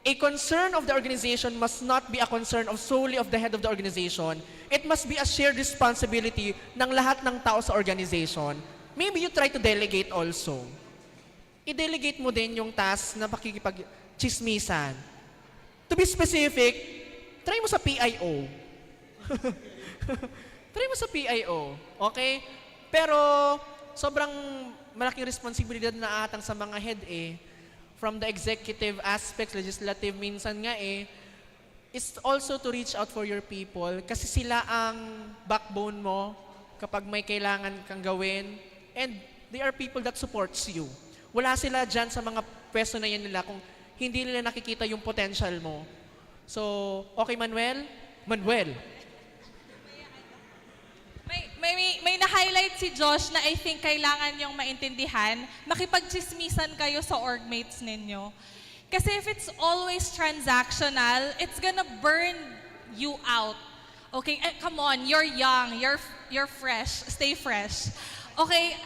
a concern of the organization must not be a concern of solely of the head of the organization. It must be a shared responsibility ng lahat ng tao sa organization. Maybe you try to delegate also. I-delegate mo din yung task na pakikipag-chismisan. To be specific, try mo sa PIO. Try mo sa PIO, okay? Pero sobrang malaking responsibilidad na atang sa mga head from the executive aspects, legislative minsan nga is also to reach out for your people kasi sila ang backbone mo kapag may kailangan kang gawin and they are people that supports you. Wala sila dyan sa mga pwesto na yan nila kung hindi nila nakikita yung potential mo. So, okay Manuel? Manuel. May na-highlight si Josh na I think kailangan niyong maintindihan, makipagchismisan kayo sa orgmates ninyo. Kasi if it's always transactional, it's gonna burn you out. Okay, come on, you're young, you're fresh, stay fresh. Okay?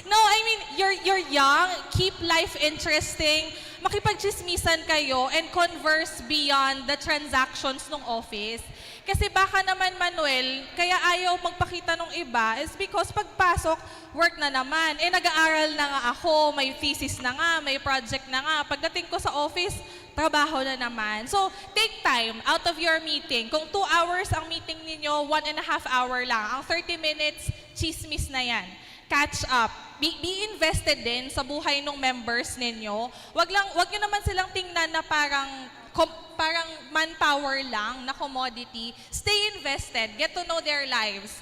No, I mean, you're young, keep life interesting, makipagchismisan kayo and converse beyond the transactions ng office. Kasi baka naman, Manuel, kaya ayaw magpakita ng iba is because pagpasok, work na naman. Nag-aaral na nga ako, may thesis na nga, may project na nga. Pagdating ko sa office, trabaho na naman. So, take time out of your meeting. Kung 2 hours ang meeting ninyo, 1.5 hour lang. Ang 30 minutes, chismis na yan. Catch up. Be invested din sa buhay ng members ninyo. Wag nyo naman silang tingnan na parang manpower lang na commodity. Stay invested. Get to know their lives.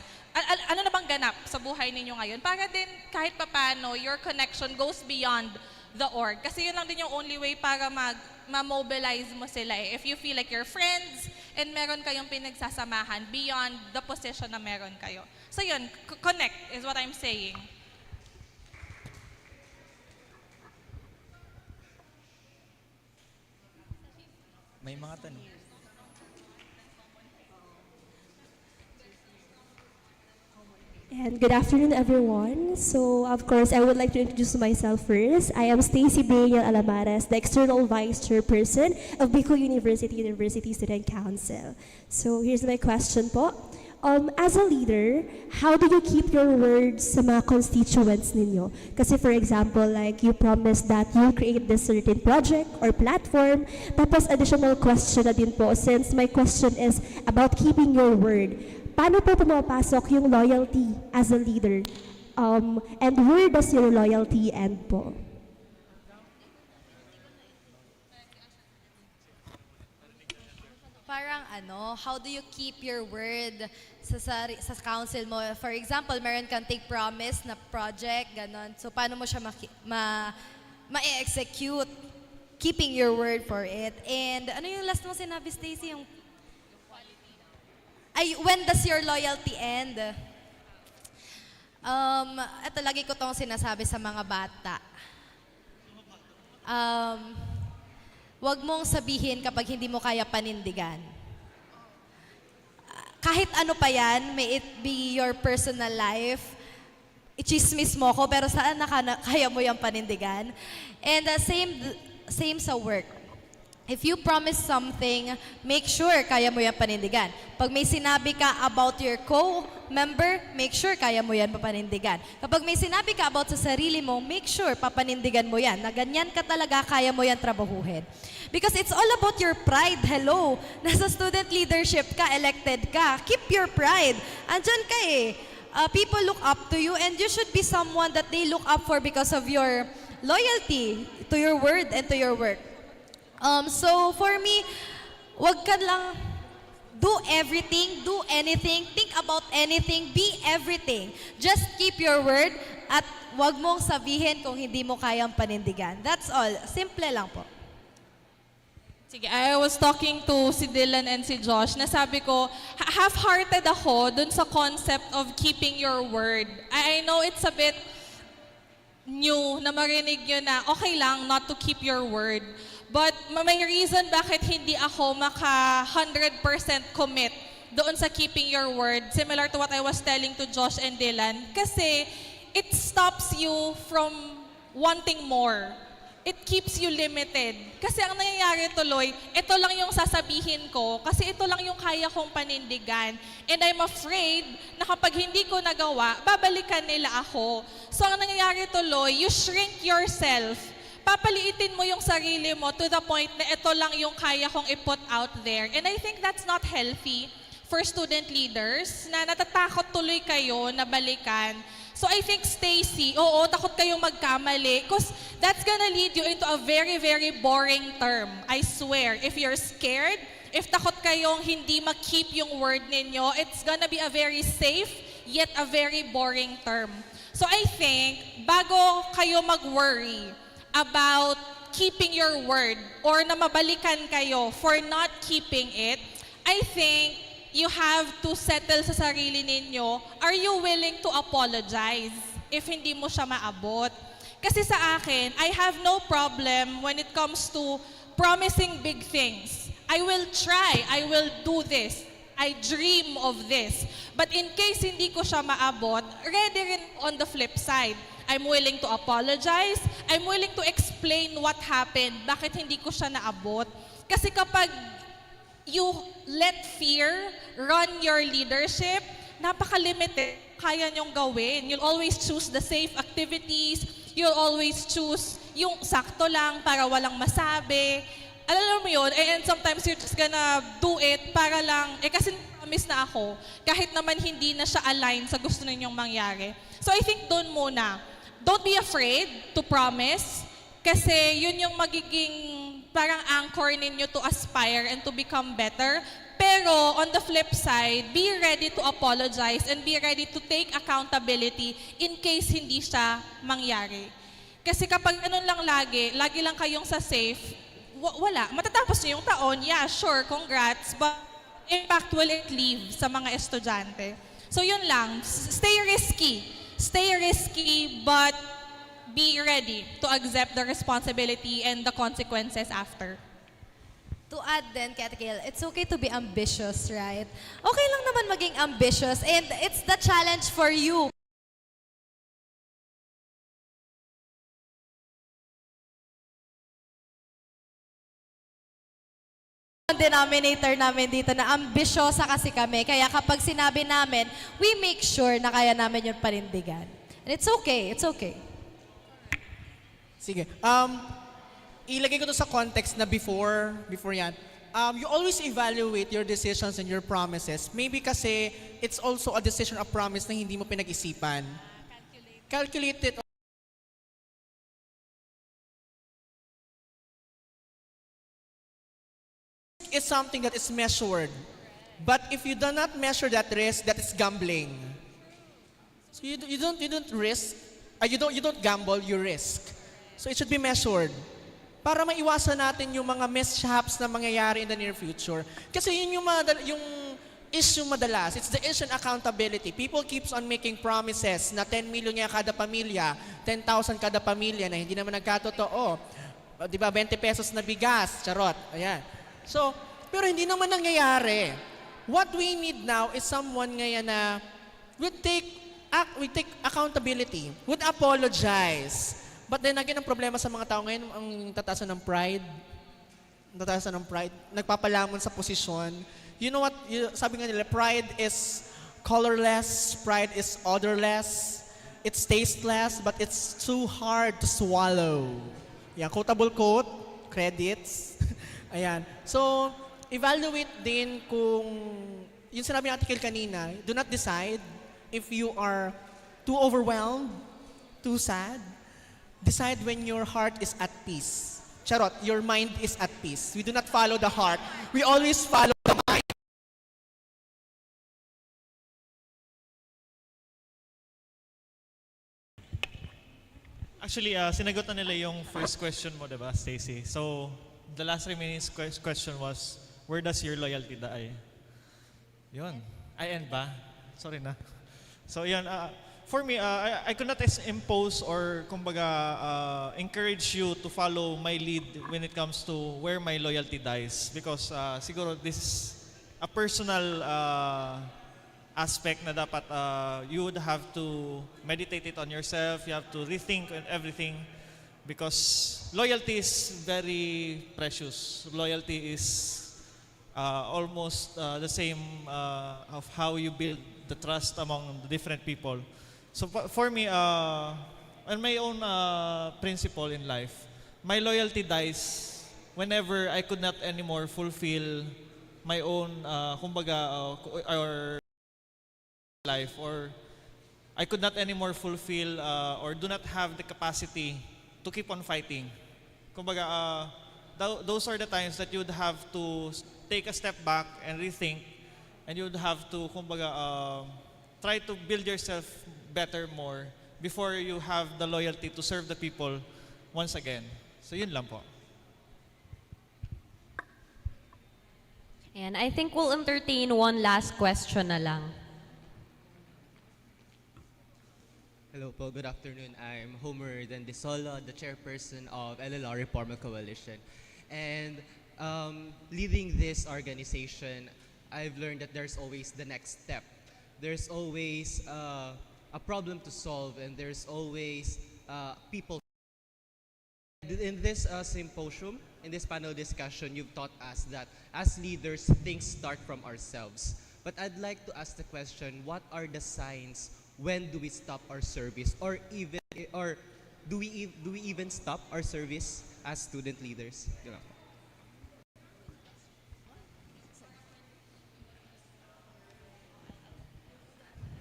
Ano na bang ganap sa buhay ninyo ngayon? Para din kahit papano, your connection goes beyond the org. Kasi yun lang din yung only way para ma-mobilize mo sila. If you feel like you're friends and meron kayong pinagsasamahan beyond the position na meron kayo. So yun, connect is what I'm saying. May mga tanong. And good afternoon, everyone. So, of course, I would like to introduce myself first. I am Stacy Daniel Alamares, the External Vice Chairperson of Bicol University Student Council. So, here's my question po. As a leader, how do you keep your words sa mga constituents ninyo? Kasi for example, like you promised that you create this certain project or platform, tapos additional question na din po, since my question is about keeping your word. Paano po pumapasok yung loyalty as a leader? And where does your loyalty end po? Parang how do you keep your word sa council mo? For example, meron kang take promise na project, ganon. So, paano mo siya ma-execute? Keeping your word for it. And ano yung last mo sinabi, Stacy? When does your loyalty end? Ito, lagi ko tong sinasabi sa mga bata. Huwag mong sabihin kapag hindi mo kaya panindigan. Kahit ano pa yan, may it be your personal life, i-chismis mo ko, pero saan kaya mo yung panindigan? And same sa work. If you promise something, make sure kaya mo yan panindigan. Pag may sinabi ka about your co-member, make sure kaya mo yan papanindigan. Kapag may sinabi ka about sa sarili mo, make sure papanindigan mo yan. Na ganyan ka talaga, kaya mo yan trabahuhin. Because it's all about your pride. Hello, nasa student leadership ka, elected ka. Keep your pride. Andyan ka people look up to you and you should be someone that they look up for because of your loyalty to your word and to your work. So for me, wag ka lang do everything, do anything, think about anything, be everything. Just keep your word at wag mong sabihin kung hindi mo kayang panindigan. That's all. Simple lang po. Sige, I was talking to si Dylan and si Josh na sabi ko, half-hearted ako dun sa concept of keeping your word. I know it's a bit new na marinig nyo na okay lang not to keep your word. But may reason bakit hindi ako maka 100% commit doon sa keeping your word. Similar to what I was telling to Josh and Dylan. Kasi it stops you from wanting more. It keeps you limited. Kasi ang nangyayari tuloy, ito lang yung sasabihin ko kasi ito lang yung kaya kong panindigan. And I'm afraid na kapag hindi ko nagawa, babalikan nila ako. So ang nangyayari tuloy, you shrink yourself. Papaliitin mo yung sarili mo to the point na ito lang yung kaya kong i-put out there. And I think that's not healthy for student leaders na natatakot tuloy kayo na balikan. So I think Stacy, oo, takot kayong magkamali because that's gonna lead you into a very, very boring term. I swear, if you're scared, if takot kayong hindi ma-keep yung word ninyo, it's gonna be a very safe yet a very boring term. So I think, bago kayo mag-worry about keeping your word or na mabalikan kayo for not keeping it, I think you have to settle sa sarili ninyo, are you willing to apologize if hindi mo siya maabot? Kasi sa akin, I have no problem when it comes to promising big things. I will try, I will do this, I dream of this. But in case hindi ko siya maabot, ready rin on the flip side. I'm willing to apologize, I'm willing to explain what happened, bakit hindi ko siya naabot. Kasi kapag you let fear run your leadership, napaka-limited kaya niyong gawin. You'll always choose the safe activities, you'll always choose yung sakto lang para walang masabi. Alam mo yun, and sometimes you're just gonna do it para lang, kasi promise na ako, kahit naman hindi na siya align sa gusto ninyong mangyari. So I think doon muna, don't be afraid to promise, kasi yun yung magiging parang anchor ninyo to aspire and to become better. Pero on the flip side, be ready to apologize and be ready to take accountability in case hindi siya mangyari. Kasi kapag ganun lang lagi lang kayong sa safe, wala. Matatapos niyo yung taon, yeah, sure, congrats, but impact will it leave sa mga estudyante. So yun lang, stay risky, but be ready to accept the responsibility and the consequences after. To add then, Katikil, it's okay to be ambitious, right? Okay lang naman maging ambitious and it's the challenge for you. Ang denominator namin dito na ambisyosa kasi kami. Kaya kapag sinabi namin, we make sure na kaya namin yung panindigan. And it's okay, it's okay. Sige. Ilagay ko to sa context na before yan. You always evaluate your decisions and your promises. Maybe kasi it's also a decision, a promise na hindi mo pinag-isipan. Calculate it. It's something that is measured. But if you do not measure that risk, that is gambling. So you don't risk. You don't gamble, you risk. So it should be measured. Para maiwasan natin yung mga mishaps na mangyayari in the near future. Kasi yun yung issue madalas. It's the issue of accountability. People keeps on making promises na 10 million niya kada pamilya, 10,000 kada pamilya na hindi naman nagkatotoo. Di ba, 20 pesos na bigas, charot. Ayan. So, pero hindi naman nangyayari. What we need now is someone ngayon na would take accountability, would apologize. But then again, ang problema sa mga tao ngayon, ang tatasan ng pride. Tatasan ng pride. Nagpapalamon sa posisyon. You know what? Sabi nga nila, pride is colorless, pride is odorless, it's tasteless, but it's too hard to swallow. Yan, quotable quote, credits. Ayan. So, evaluate din kung, yung sinabi ng article kanina, do not decide if you are too overwhelmed, too sad. Decide when your heart is at peace. Charot, your mind is at peace. We do not follow the heart. We always follow the mind. Actually, sinagot na nila yung first question mo, diba, Stacy? So, the last remaining question was, where does your loyalty die? Yun. I end ba? Sorry na. So yun, for me, I could not impose or kumbaga encourage you to follow my lead when it comes to where my loyalty dies, because siguro this is a personal aspect na dapat you would have to meditate it on yourself. You have to rethink everything, because loyalty is very precious. Loyalty is almost the same of how you build the trust among the different people. So for me, on my own principle in life, my loyalty dies whenever I could not anymore fulfill my own kumbaga or life, or I could not anymore fulfill or do not have the capacity to keep on fighting. Kumbaga, those are the times that you would have to take a step back and rethink, and you would have to kumbaga try to build yourself better more before you have the loyalty to serve the people once again. So yun lang po. And I think we'll entertain one last question na lang. Hello po, good afternoon. I'm Homer Dandisolo, the chairperson of LLR Reforma Coalition. And leading this organization, I've learned that there's always the next step. There's always a problem to solve, and there's always people. In this symposium, in this panel discussion, you've taught us that as leaders, things start from ourselves. But I'd like to ask the question, what are the signs? When do we stop our service, or do we even stop our service as student leaders?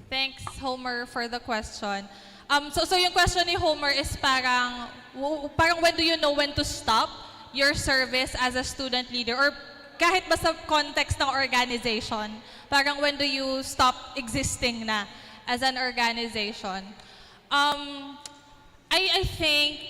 Thanks, Homer, for the question. So yung question ni Homer is parang when do you know when to stop your service as a student leader, or kahit ba sa context ng organization, parang when do you stop existing na as an organization? I think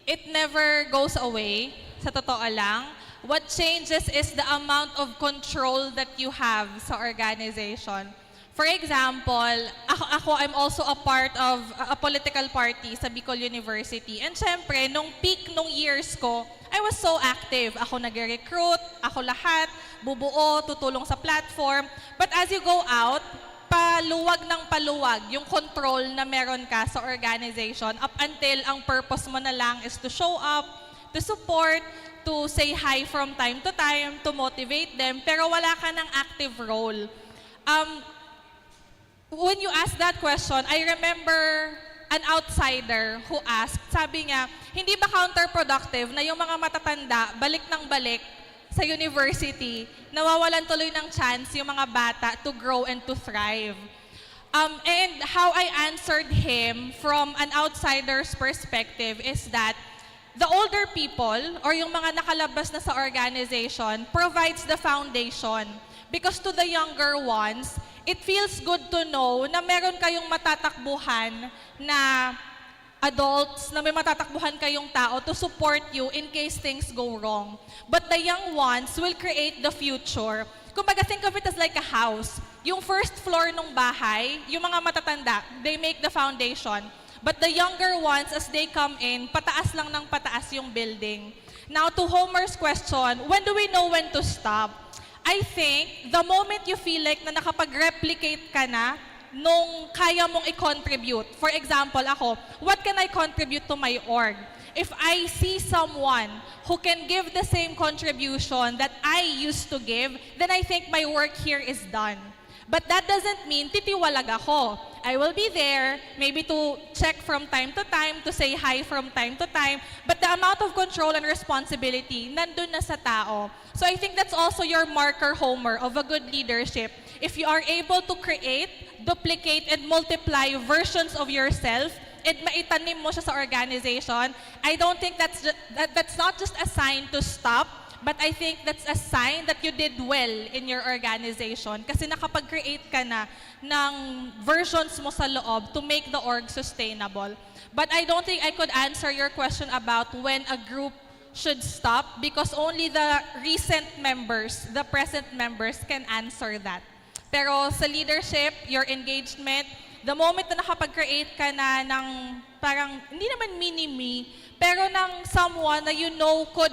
it never goes away, sa totoo lang. What changes is the amount of control that you have sa organization. For example, I'm also a part of a political party sa Bicol University. And syempre, nung peak nung years ko, I was so active. Ako nag-recruit, ako lahat, bubuo, tutulong sa platform. But as you go out, paluwag ng paluwag yung control na meron ka sa organization up until ang purpose mo na lang is to show up, to support, to say hi from time to time, to motivate them, pero wala ka ng active role. When you ask that question, I remember an outsider who asked, sabi niya, hindi ba counterproductive na yung mga matatanda balik ng balik sa university, nawawalan tuloy ng chance yung mga bata to grow and to thrive? And how I answered him from an outsider's perspective is that the older people or yung mga nakalabas na sa organization provides the foundation. Because to the younger ones, it feels good to know na meron kayong matatakbuhan na adults, na may matatakbuhan kayong tao to support you in case things go wrong. But the young ones will create the future. Kumbaga, think of it as like a house. Yung first floor ng bahay, yung mga matatanda, they make the foundation. But the younger ones, as they come in, pataas lang ng pataas yung building. Now, to Homer's question, when do we know when to stop? I think the moment you feel like na nakapag-replicate ka na nung kaya mong i-contribute. For example, ako, what can I contribute to my org? If I see someone who can give the same contribution that I used to give, then I think my work here is done. But that doesn't mean titiwalag ako. I will be there, maybe to check from time to time, to say hi from time to time, but the amount of control and responsibility, nandun na sa tao. So I think that's also your marker, Homer, of a good leadership. If you are able to create, duplicate, and multiply versions of yourself, and maitanim mo siya sa organization, I don't think that's not just a sign to stop, but I think that's a sign that you did well in your organization kasi nakapag-create ka na ng versions mo sa loob to make the org sustainable. But I don't think I could answer your question about when a group should stop because only the recent members, the present members can answer that. Pero sa leadership, your engagement, the moment na nakapag-create ka na ng parang, hindi naman mini-me, pero ng someone na you know could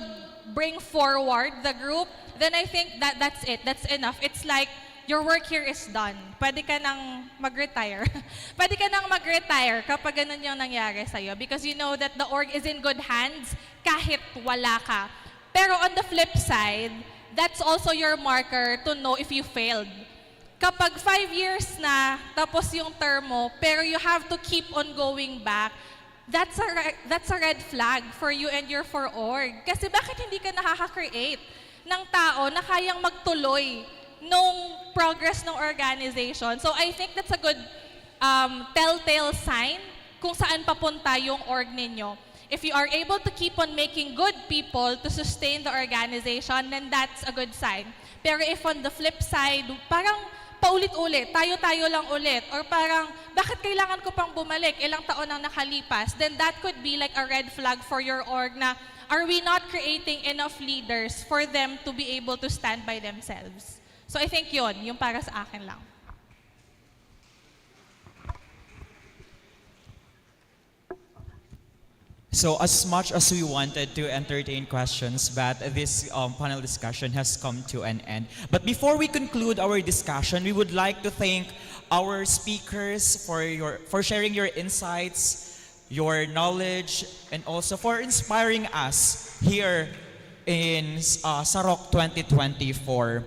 bring forward the group, then I think that's it. That's enough. It's like, your work here is done. Pwede ka nang mag-retire. Pwede ka nang mag-retire kapag ganun yung nangyari sa'yo because you know that the org is in good hands kahit wala ka. Pero on the flip side, that's also your marker to know if you failed. Kapag 5 years na, tapos yung term mo, pero you have to keep on going back, that's a red flag for you and your for org. Kasi bakit hindi ka nakaka-create ng tao na kayang magtuloy nung progress ng organization? So I think that's a good telltale sign kung saan papunta yung org ninyo. If you are able to keep on making good people to sustain the organization, then that's a good sign. Pero if on the flip side, parang paulit-ulit, tayo-tayo lang ulit, or parang, bakit kailangan ko pang bumalik, ilang taon ang nakalipas, then that could be like a red flag for your org na, are we not creating enough leaders for them to be able to stand by themselves? So I think yun, yung para sa akin lang. So as much as we wanted to entertain questions, but this panel discussion has come to an end. But before we conclude our discussion, we would like to thank our speakers for sharing your insights, your knowledge, and also for inspiring us here in SAROK 2024.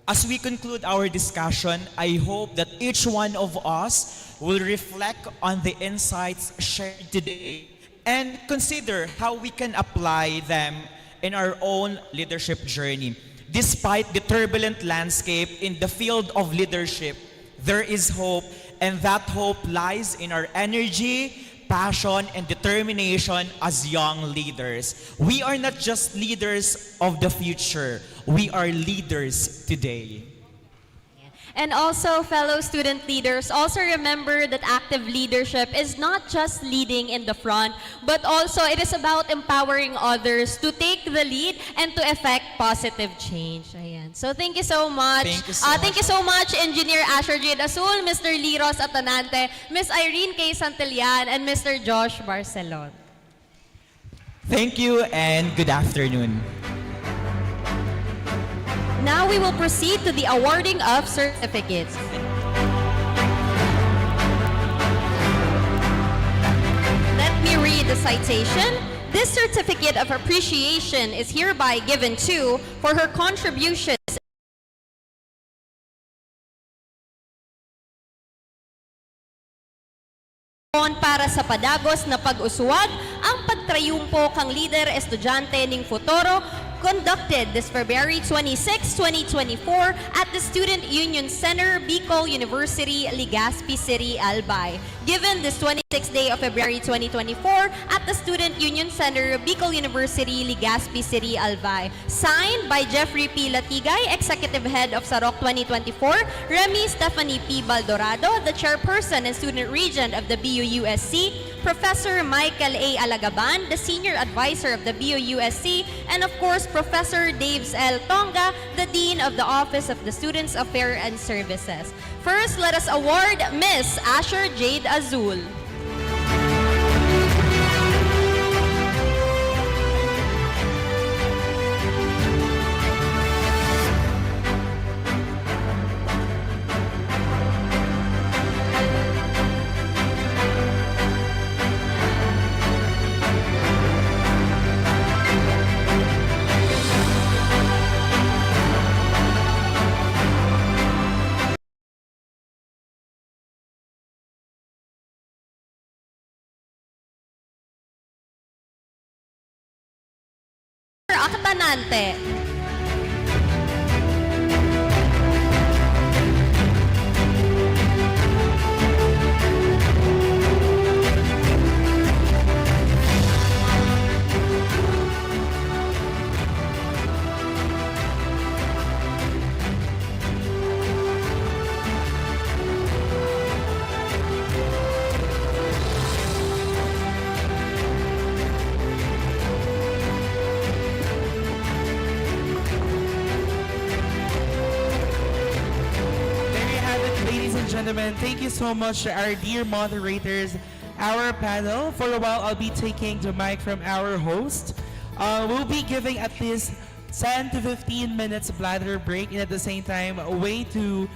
As we conclude our discussion, I hope that each one of us will reflect on the insights shared today and consider how we can apply them in our own leadership journey. Despite the turbulent landscape in the field of leadership, there is hope, and that hope lies in our energy, passion, and determination as young leaders. We are not just leaders of the future, we are leaders today. And also, fellow student leaders, also remember that active leadership is not just leading in the front, but also it is about empowering others to take the lead and to effect positive change. Ayan. So thank you so much. Thank you so much, Engineer Asher Jade Azul, Mr. Liros Atanante, Ms. Irene K. Santillan, and Mr. Josh Barcelon. Thank you and good afternoon. Now we will proceed to the awarding of certificates. Let me read the citation. This certificate of appreciation is hereby given to, for her contributions para sa padagos na pag-uswag ang pagtrayumpo kang lider estudyante ning futuro conducted this February 26, 2024 at the Student Union Center, Bicol University, Legazpi City, Albay. Given this 26th day of February 2024 at the Student Union Center, Bicol University, Legazpi City, Albay. Signed by Jeffrey P. Latigay, Executive Head of SAROK 2024, Remy Stephanie P. Baldorado, the Chairperson and Student Regent of the BUUSC, Professor Michael A. Alagaban, the Senior Advisor of the BUUSC, and of course, Professor Daves L. Tonga, the Dean of the Office of the Students Affairs and Services. First, let us award Miss Asher Jade Azul. Atanante. and gentlemen, thank you so much to our dear moderators, our panel. For a while, I'll be taking the mic from our host. We'll be giving at least 10 to 15 minutes bladder break, and at the same time, a way to,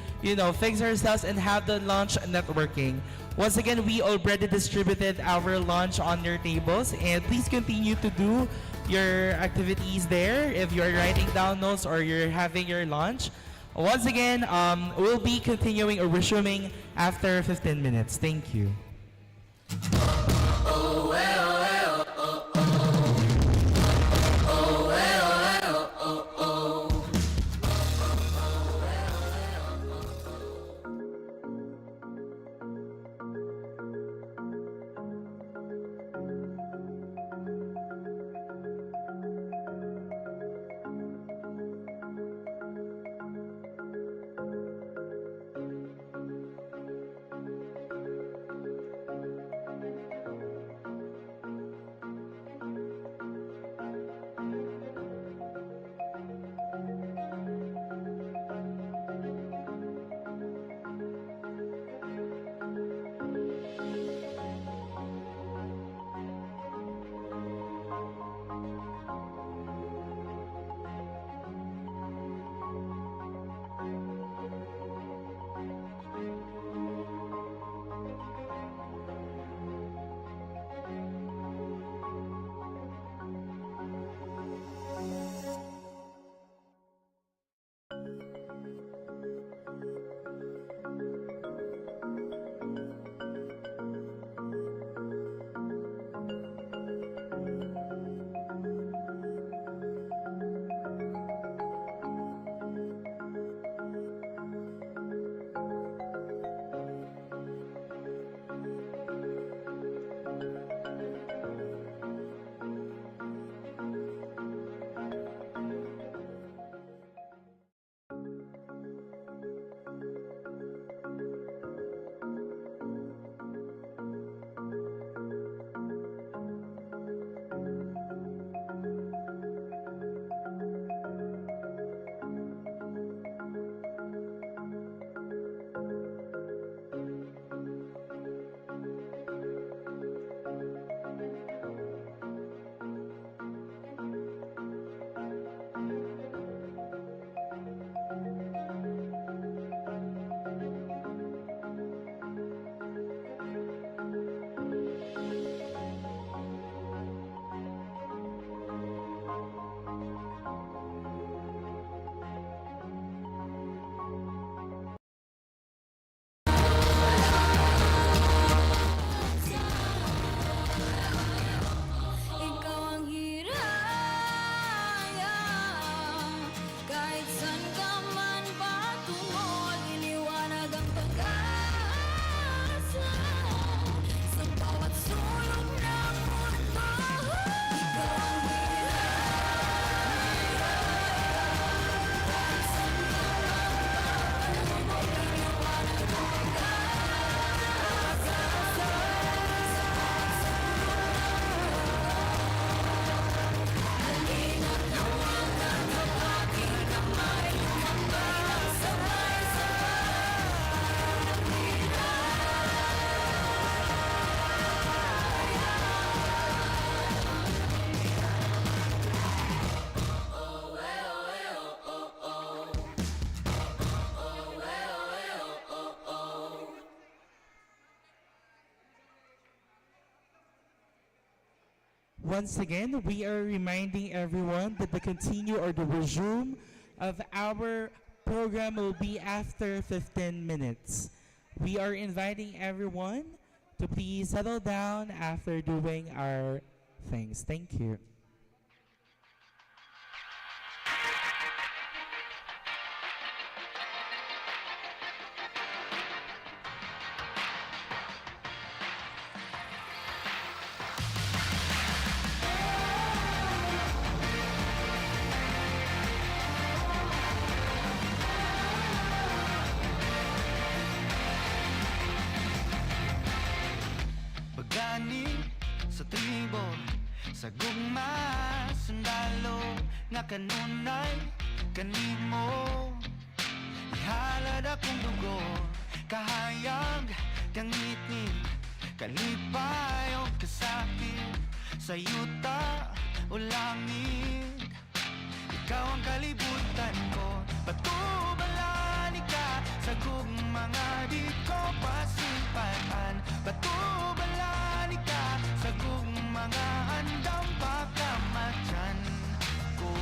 fix ourselves and have the lunch networking. Once again, we already distributed our lunch on your tables, and please continue to do your activities there if you're writing down notes or you're having your lunch. Once again, we'll be continuing or resuming after 15 minutes. Thank you. Once again, we are reminding everyone that the continue or the resume of our program will be after 15 minutes. We are inviting everyone to please settle down after doing our things. Thank you. Pagani sa tribo, sa gugma, sundalo, nga kanunay, kanimo. Ihalad akong dugo, Kahayag, kangit-ngit, kalipay o kasakit, sa yuta o langit. Ikaw ang kalibutan ko, patubalani ka sa mga di ko pasimpatan. Patubalani ka sa mga andam pagkamatyan ko.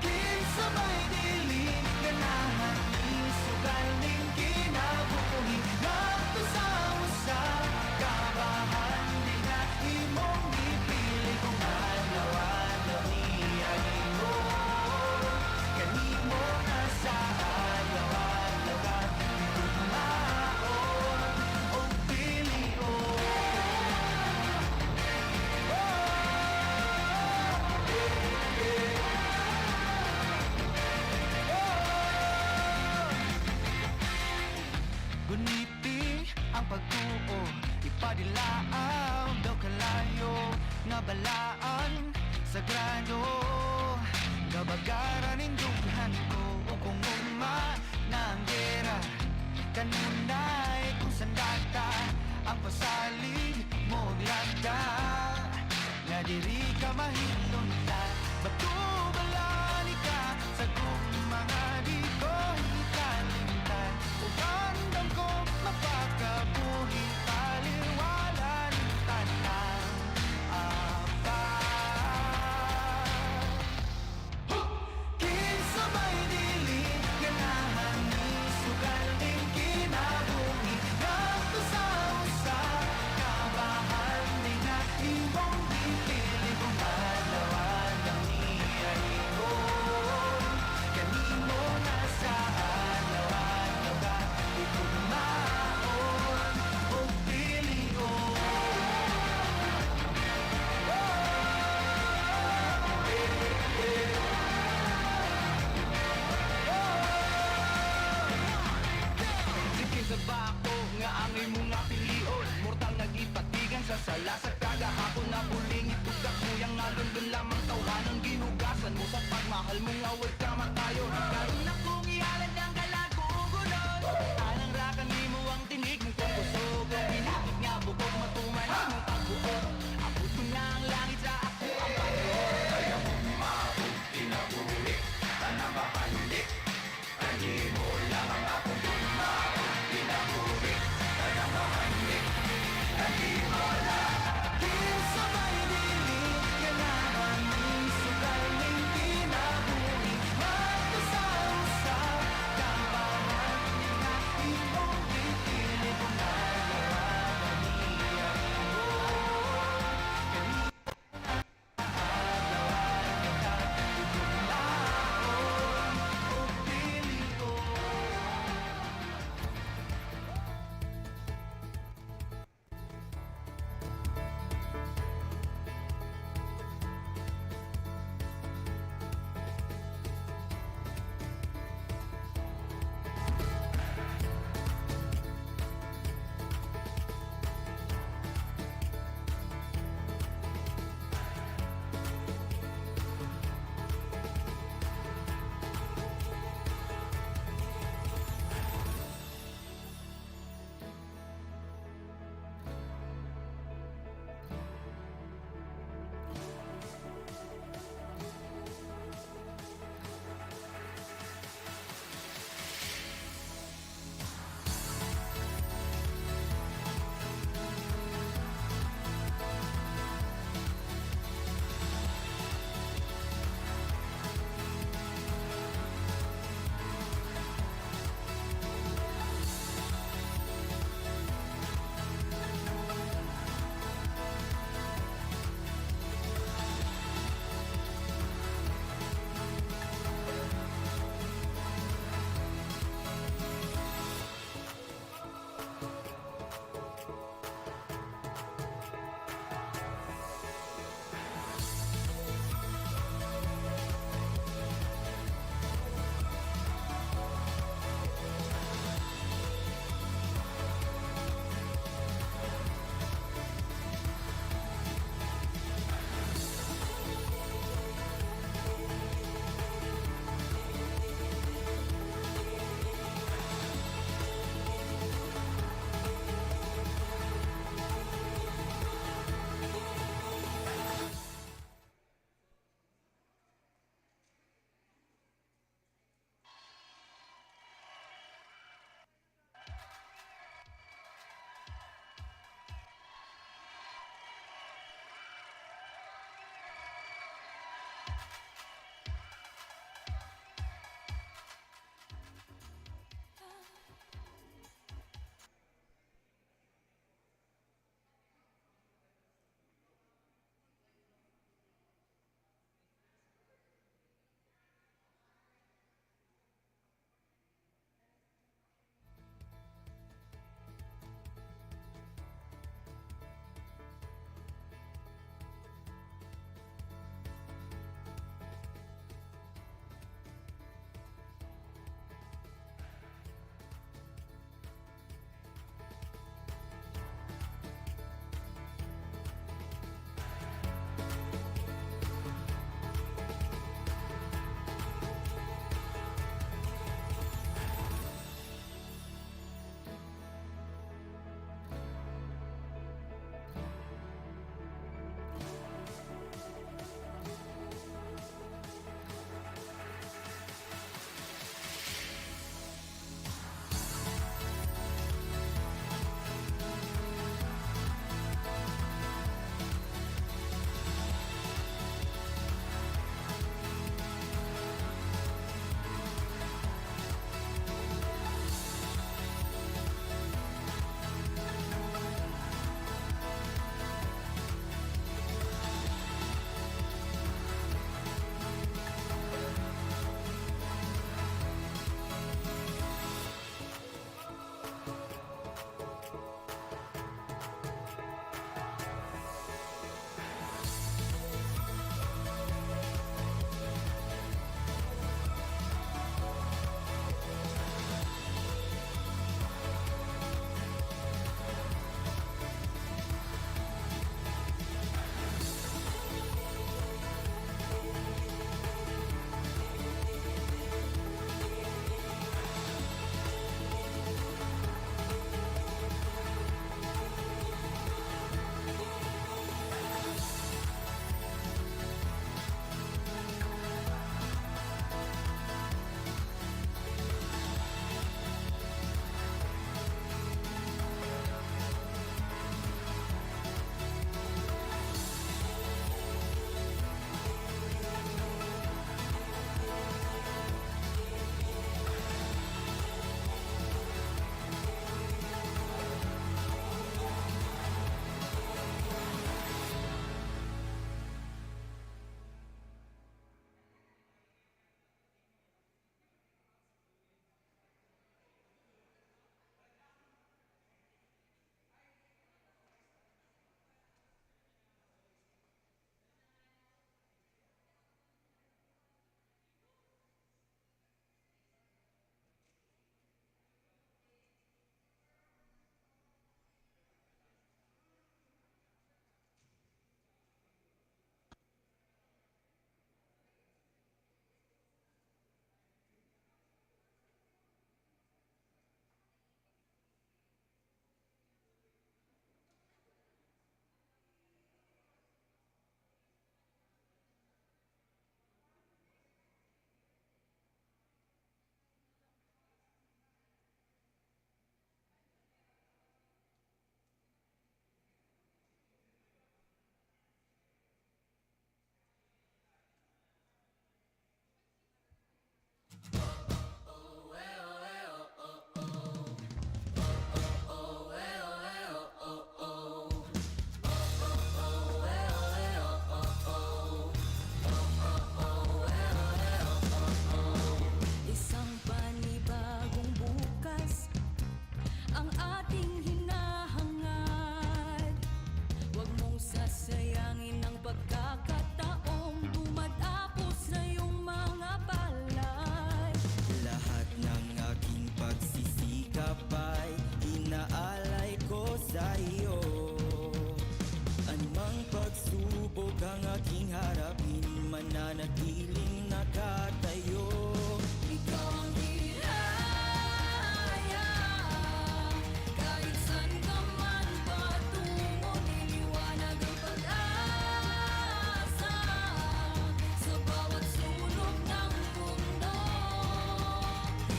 Kinsabay dilim, ganahan ni sugal ning kinabuhi. Nagto sa usa, kabahan di na imong ipili kung alawan niya imo. Kanimo na sa alawan-lawan, tugmaon o pilion. Guniti ang pagtuo, ipadilaaw daw kalayo, nga balaan sagrado. Gabagaran indughan ko, o kung uma na ang gera, kanunay kung sandata ang pasalig mo lagda. Nga diri ka mahilunta, batubalani ka sa mga di ko hikalimtan. Ugandam ko mapakabuhi, taliwalan tanang apa. Kinsabay dili, ganahan ni sugal ning kinabuhi. Nagto sa usa, kabahan di na imong ipili kung alawan ang niya ingon. Kanimo na sa alawan-lawan, itugmaon o pilion. Sige sa bako nga angay mong pilion, mortal nagipatigan sa sala sa kagahapon na buling itugak kuyang na London lamang tawanan ginugasan mo sa pagmahal mong awag ka matayo. Karoon na kong ihalad ng kalagugunon, alang rakan mo ang tinig mong kung kusog ang binakit nga bukog matumalig mong pagbuot. Abot ko na ang langit sa ako ang pagbuot. Kaya mong maabot, tinabulik, tanang makalulik. Kanimo lang ang akong bumaot, tinabulik, tanang makalulik. Kanimo lang. Kinsabay dili, ganahan ni sugal ning kinabuhi. Magto sa manatiling nakatayo. Ikaw ang ihaya, kahit saan ka man patungo, niliwanag ang pag-asa sa bawat sulok ng mundo.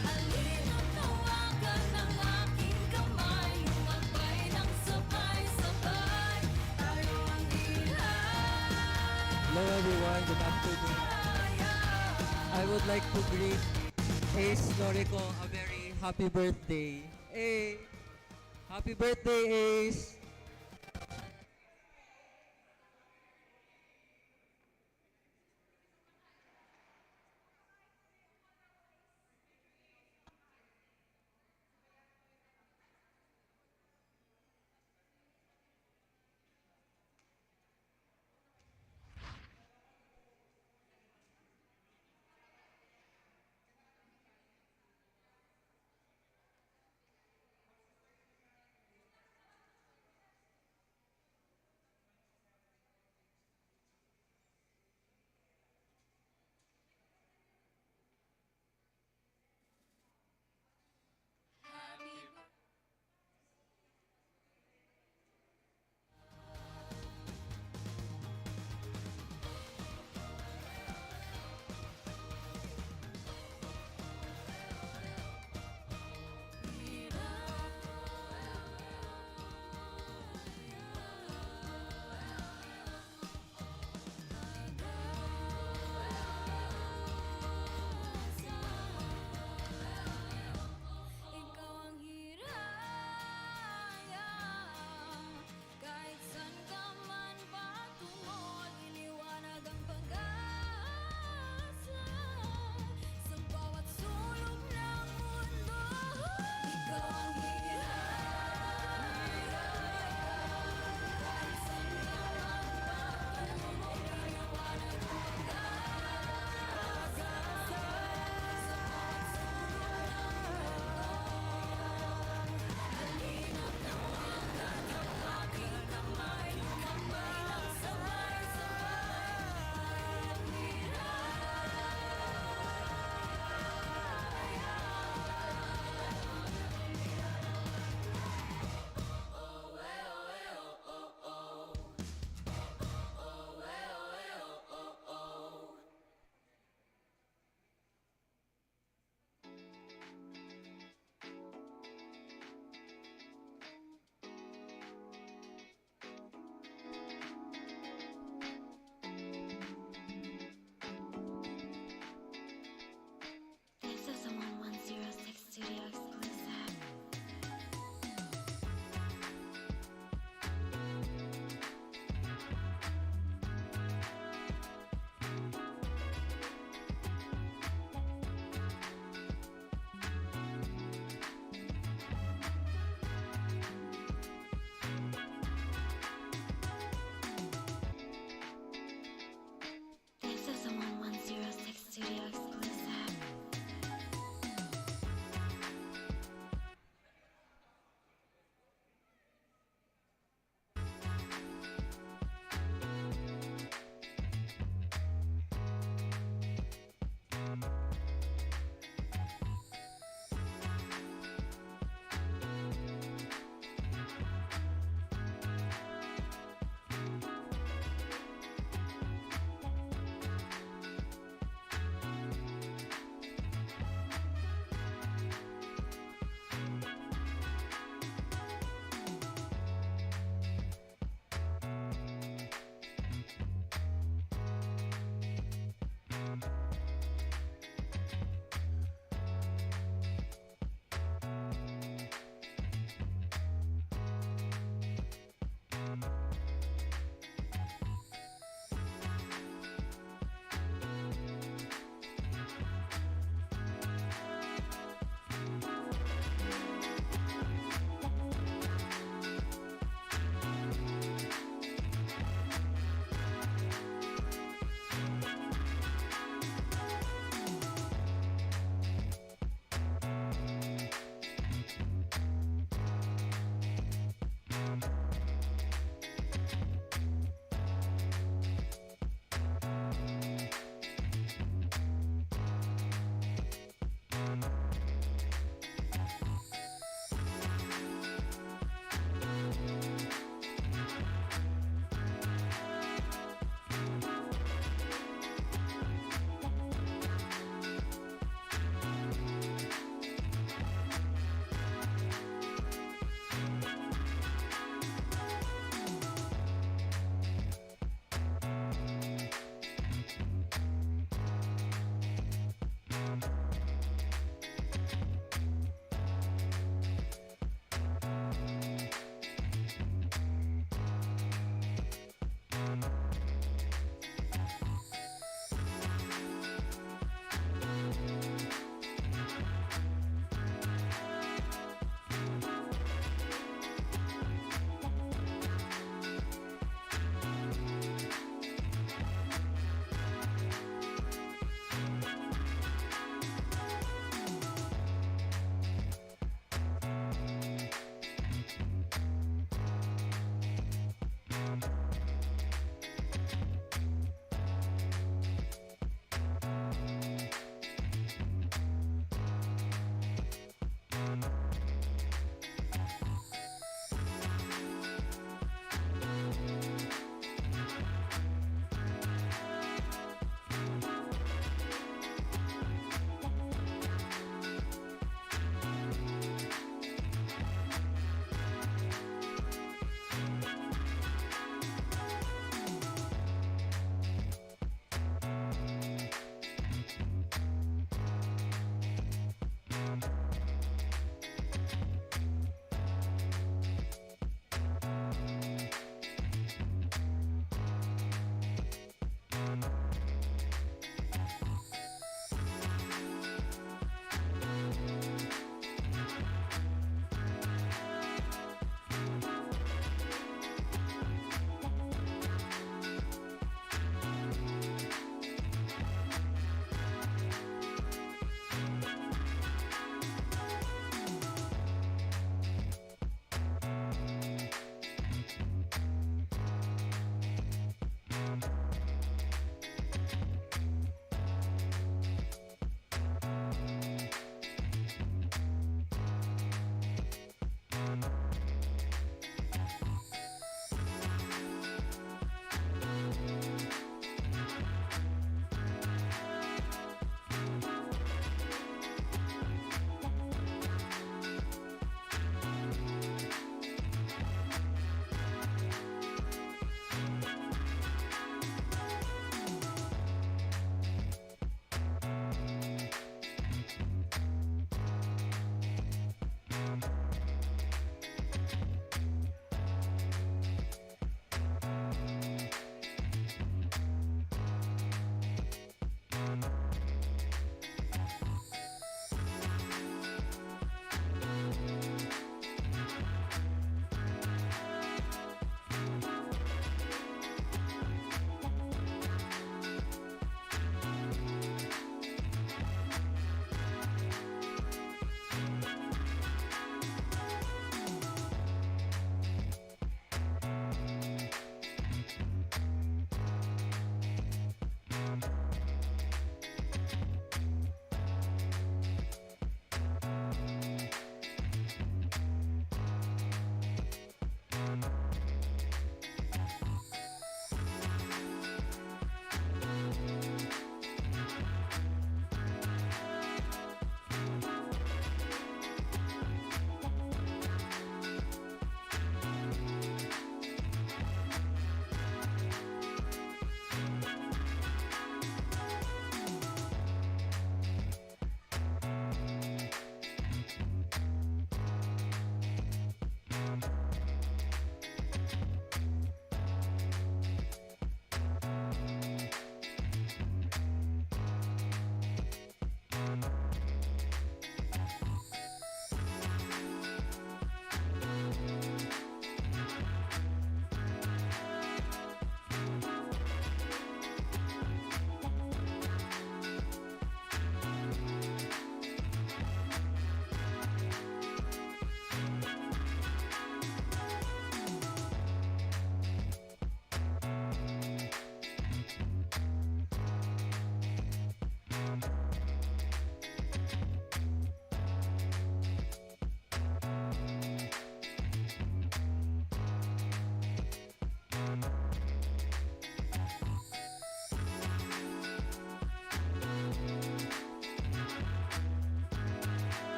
Halina't hawakan ng aking kamay, lumakbay ng sabay-sabay, tayo ang Hello everyone, good afternoon. I would like to greet Ace Norico a very happy birthday. Hey, happy birthday Ace!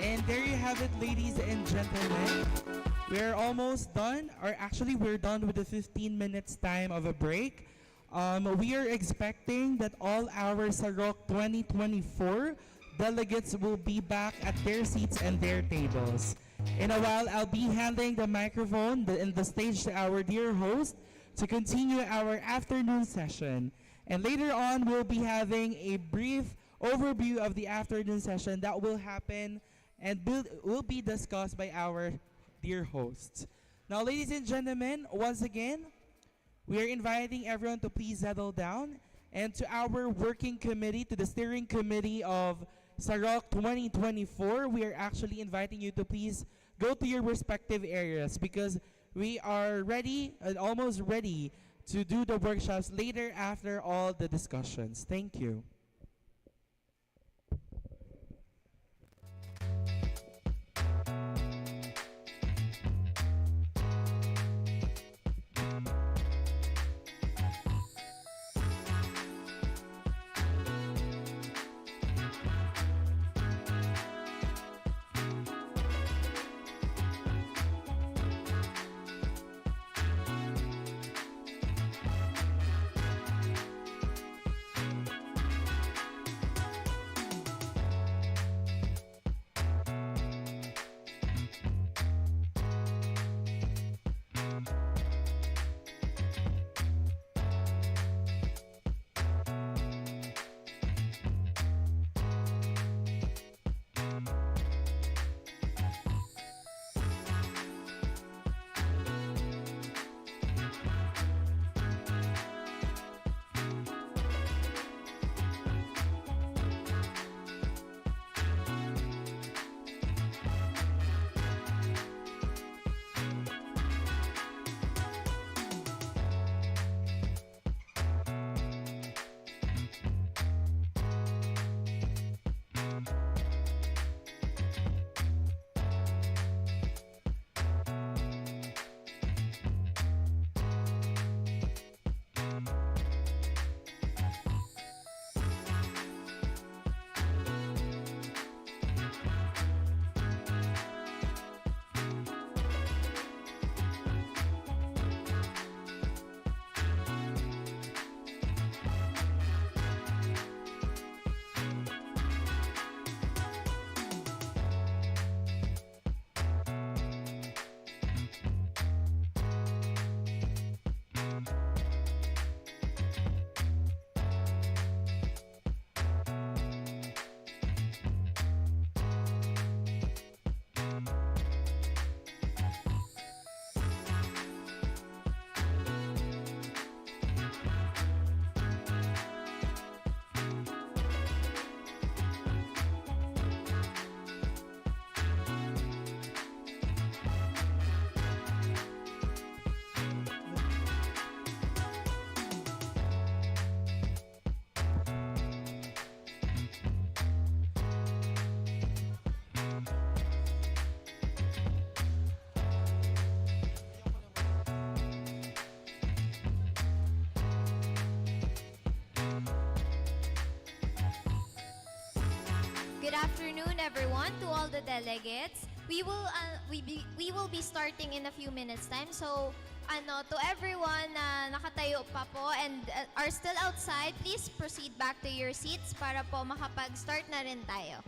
And there you have it, ladies and gentlemen. We're almost done, or actually we're done with the 15 minutes time of a break. We are expecting that all our SAROK 2024 delegates will be back at their seats and their tables. In a while, I'll be handing the microphone and the stage to our dear host to continue our afternoon session. And later on, we'll be having a brief overview of the afternoon session that will happen and will be discussed by our dear hosts. Now, ladies and gentlemen, once again, we are inviting everyone to please settle down, and to our working committee, to the steering committee of SAROK 2024, we are actually inviting you to please go to your respective areas because we are ready and almost ready to do the workshops later after all the discussions. Thank you. Good afternoon, everyone, to all the delegates. We will be starting in a few minutes time. So, to everyone na nakatayo pa po and are still outside, please proceed back to your seats para po makapag-start na rin tayo.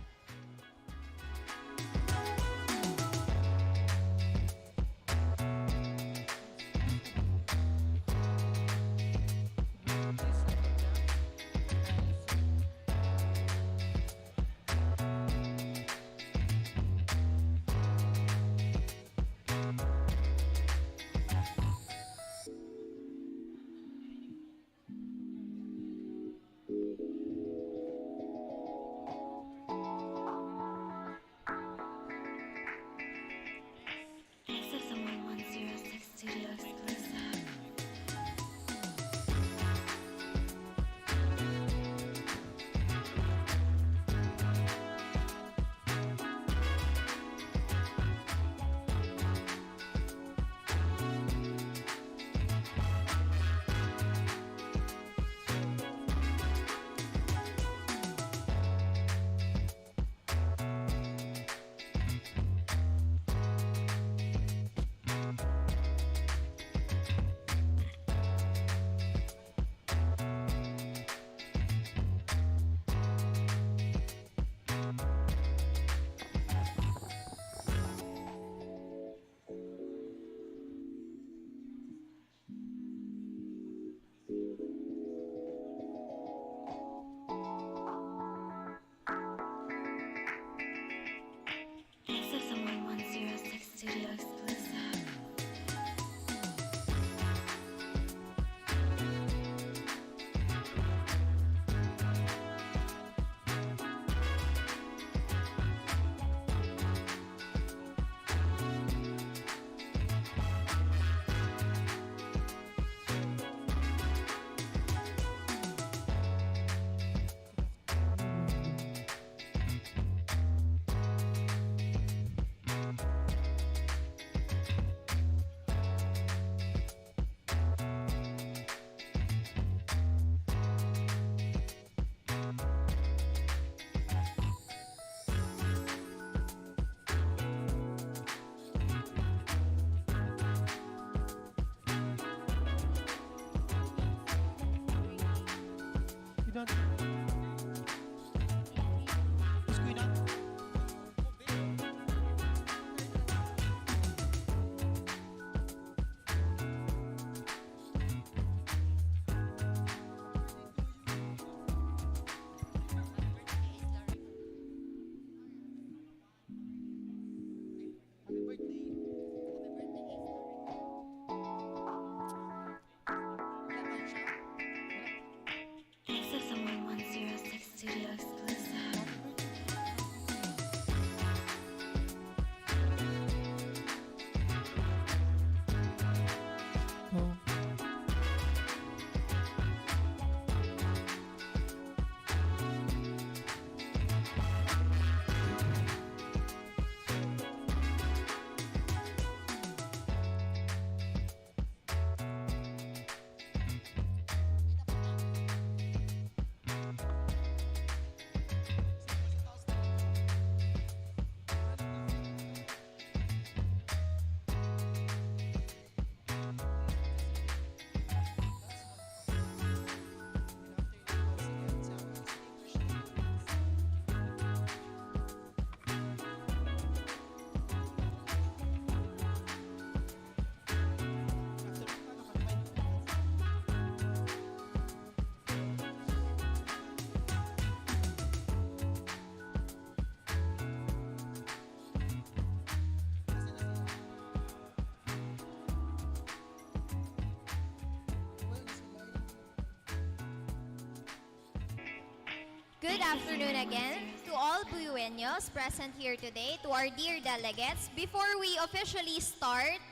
Good afternoon again to all Buenos present here today, to our dear delegates. Before we officially start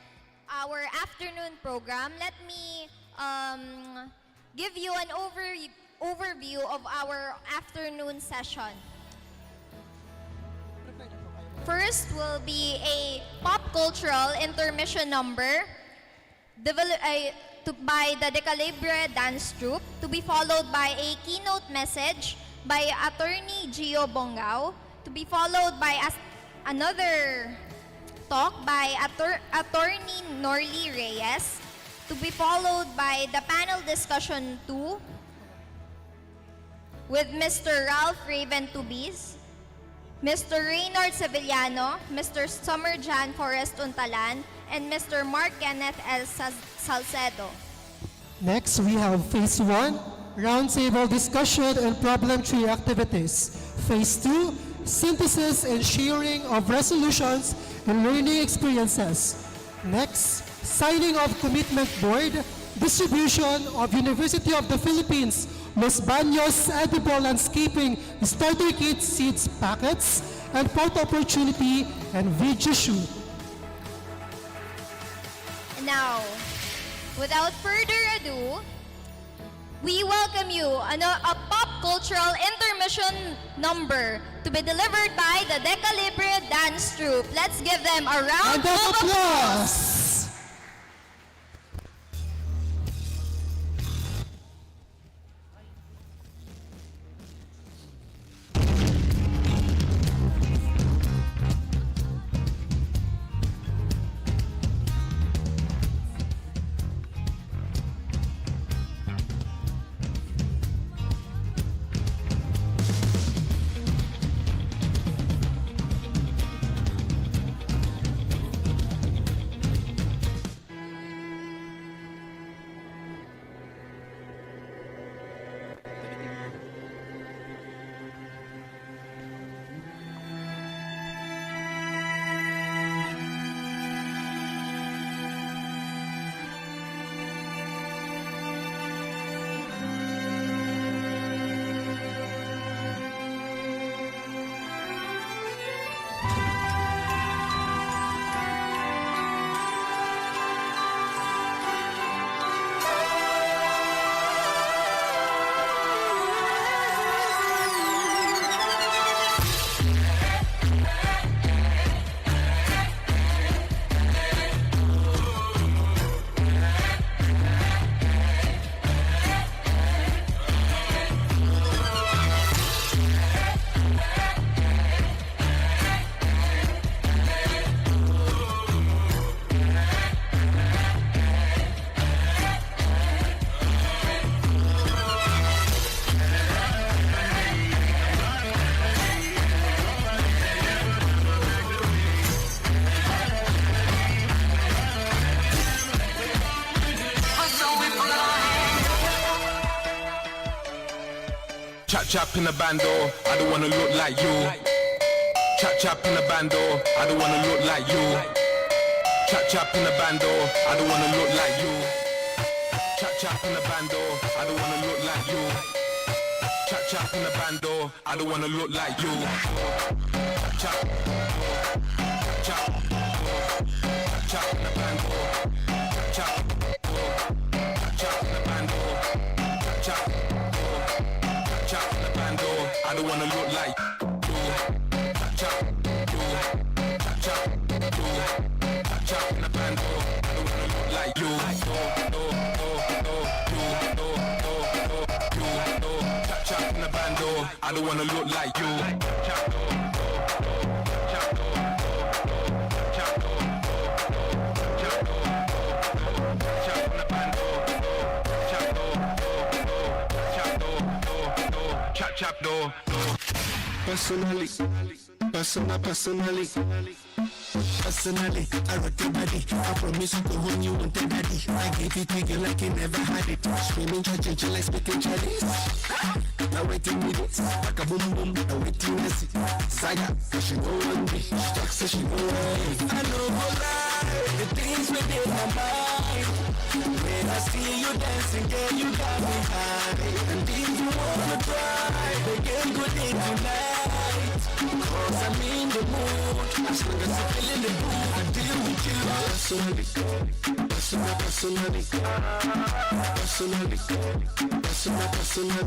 our afternoon program, let me give you an overview of our afternoon session. First will be a pop cultural intermission number by the Decalibre Dance Troupe, to be followed by a keynote message by Attorney Gio Bongao, to be followed by another talk by Attorney Norly Reyes, to be followed by the panel discussion 2 with Mr. Ralph Raven Tubis, Mr. Reynard Sevillano, Mr. Summerjan Forrest Untalan, and Mr. Mark Kenneth L. Salcedo. Next, we have Phase 1, Roundtable Discussion and Problem Tree Activities. Phase 2, Synthesis and Sharing of Resolutions and Learning Experiences. Next, Signing of Commitment Board, Distribution of University of the Philippines Los Baños Edible Landscaping Starter Kit Seeds Packets, and Photo Opportunity and Video Shoot. Now, without further ado, we welcome you a pop cultural intermission number to be delivered by the Decalibre Dance Troupe. Let's give them a round of applause. Chap chap in the bando, I don't wanna look like you. Chap chap in the bando, I don't wanna look like you. Chap chap in the bando, I don't wanna look like you. Chap chap in the bando, I don't wanna look like you. Chap chap in the bando, I don't wanna look like you. Chap chap chap in the bando. Chap chap in the bando. Chap chap in the bando, I don't wanna look like you. Chap chap chap in the bando, I don't wanna look like you. Chap chap in the bando, I don't wanna look like you. Chap chap no. Personally, personally, I rock your body. I promise you go home, you want the daddy. I gave it to you like you never had it. Screaming, judging, like speaking Chinese. Now waiting with this, like a boom boom. Now waiting to see Zaga, cause she know one day. She talks so she know one. I know go lie, the things within my mind. When I see you dancing, girl, you got me high. And if you wanna try, the game good in tonight. Cause I'm in the mood. As long as I'm feeling the mood, I deal with you. Personally,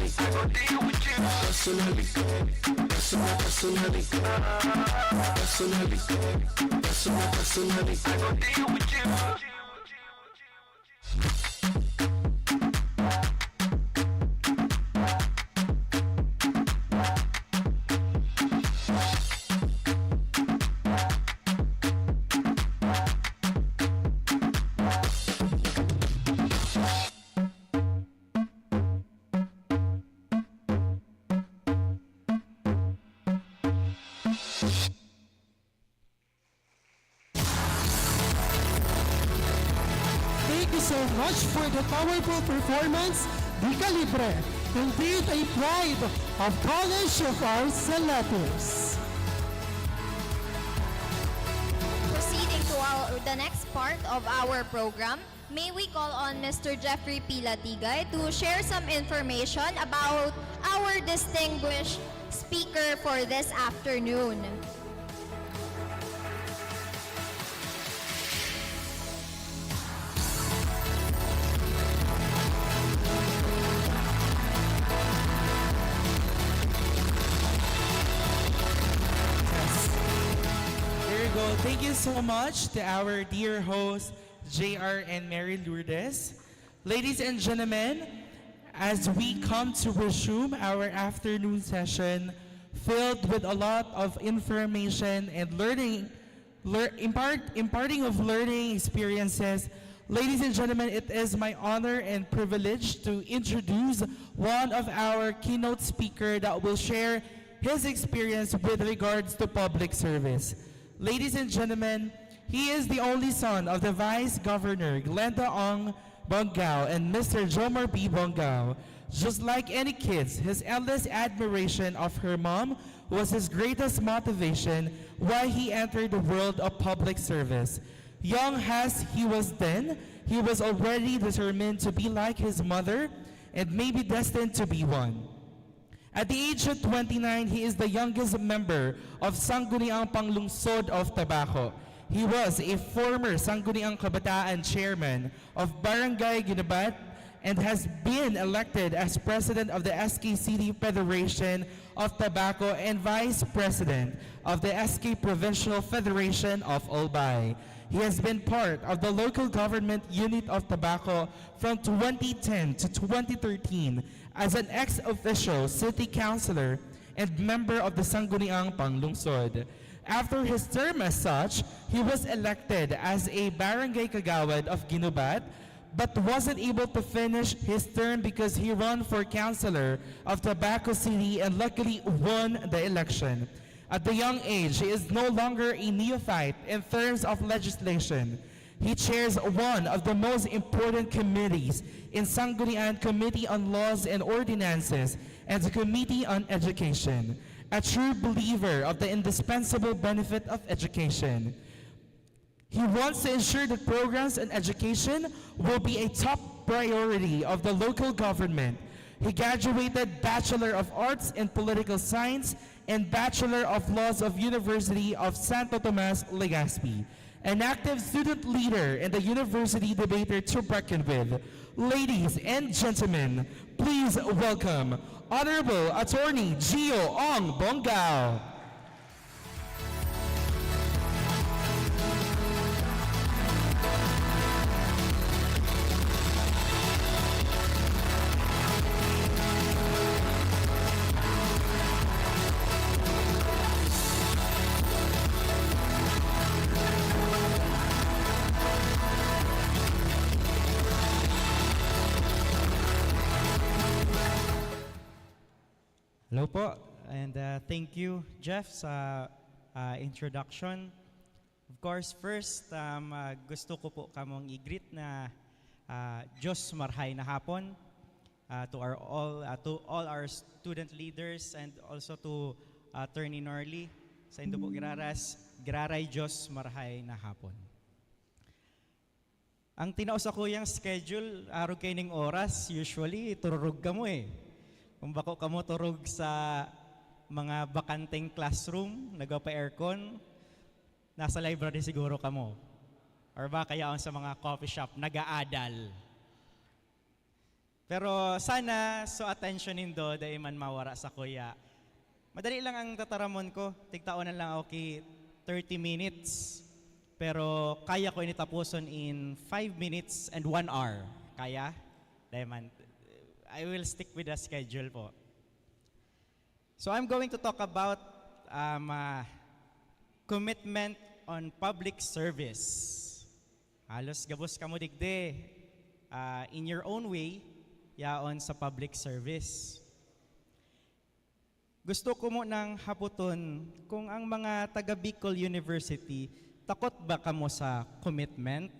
I go deal with you. Personally, I go deal with you. Thank you so much for the powerful performance, Di Calibre. Indeed, a pride of College of Arts and Letters. Proceeding to the next part of our program, may we call on Mr. Jeffrey P. Latigay to share some information about our distinguished speaker for this afternoon. Thank you so much to our dear hosts, JR and Mary Lourdes. Ladies and gentlemen, as we come to resume our afternoon session filled with a lot of information and imparting of learning experiences, ladies and gentlemen, it is my honor and privilege to introduce one of our keynote speakers that will share his experience with regards to public service. Ladies and gentlemen, he is the only son of the Vice Governor Glenda Ong Bonggao and Mr. Jomar B. Bonggao. Just like any kids, his endless admiration of her mom was his greatest motivation why he entered the world of public service. Young as he was then, he was already determined to be like his mother and maybe destined to be one. At the age of 29, he is the youngest member of Sangguniang Panglungsod of Tabaco. He was a former Sangguniang Kabataan chairman of Barangay Guinabat and has been elected as president of the SK City Federation of Tabaco and vice president of the SK Provincial Federation of Albay. He has been part of the local government unit of Tabaco from 2010 to 2013 as an ex-official city councilor and member of the Sangguniang Panglungsod. After his term as such, he was elected as a barangay kagawad of Ginubat, but wasn't able to finish his term because he ran for councilor of Tabaco City and luckily won the election. At the young age, he is no longer a neophyte in terms of legislation. He chairs one of the most important committees in Sangguniang Committee on Laws and Ordinances and the Committee on Education, a true believer of the indispensable benefit of education. He wants to ensure that programs and education will be a top priority of the local government. He graduated Bachelor of Arts in Political Science and Bachelor of Laws of University of Santo Tomas, Legazpi. An active student leader in the university debater to reckon with. Ladies and gentlemen, please welcome Honorable Attorney Gio Ong Bongao. Hello po, and thank you, Jeff, sa introduction. Of course, first, gusto ko po kamong i-greet na Diyos marhay na hapon to all our student leaders and also to Attorney Norley. Sa indo po giraray Diyos marhay na hapon. Ang tinaos ako yung schedule, araw kayo ng oras, usually tururog ka mo eh. Kung bako kamo turog sa mga bakanteng classroom, nagpa-aircon, nasa library siguro kamo. Or baka yaon sa mga coffee shop, nag-aadal. Pero sana, so attention nindo, dahil man mawara sa kuya. Madali lang ang tataramon ko, tigtaonan lang okay 30 minutes. Pero kaya ko initapuson in 5 minutes and 1 hour. Kaya? Dahil man, I will stick with the schedule po. So I'm going to talk about commitment on public service. Halos gabos ka mo digde in your own way yaon sa public service. Gusto ko mo nang haputon kung ang mga taga Bicol University takot ba kamo sa commitment?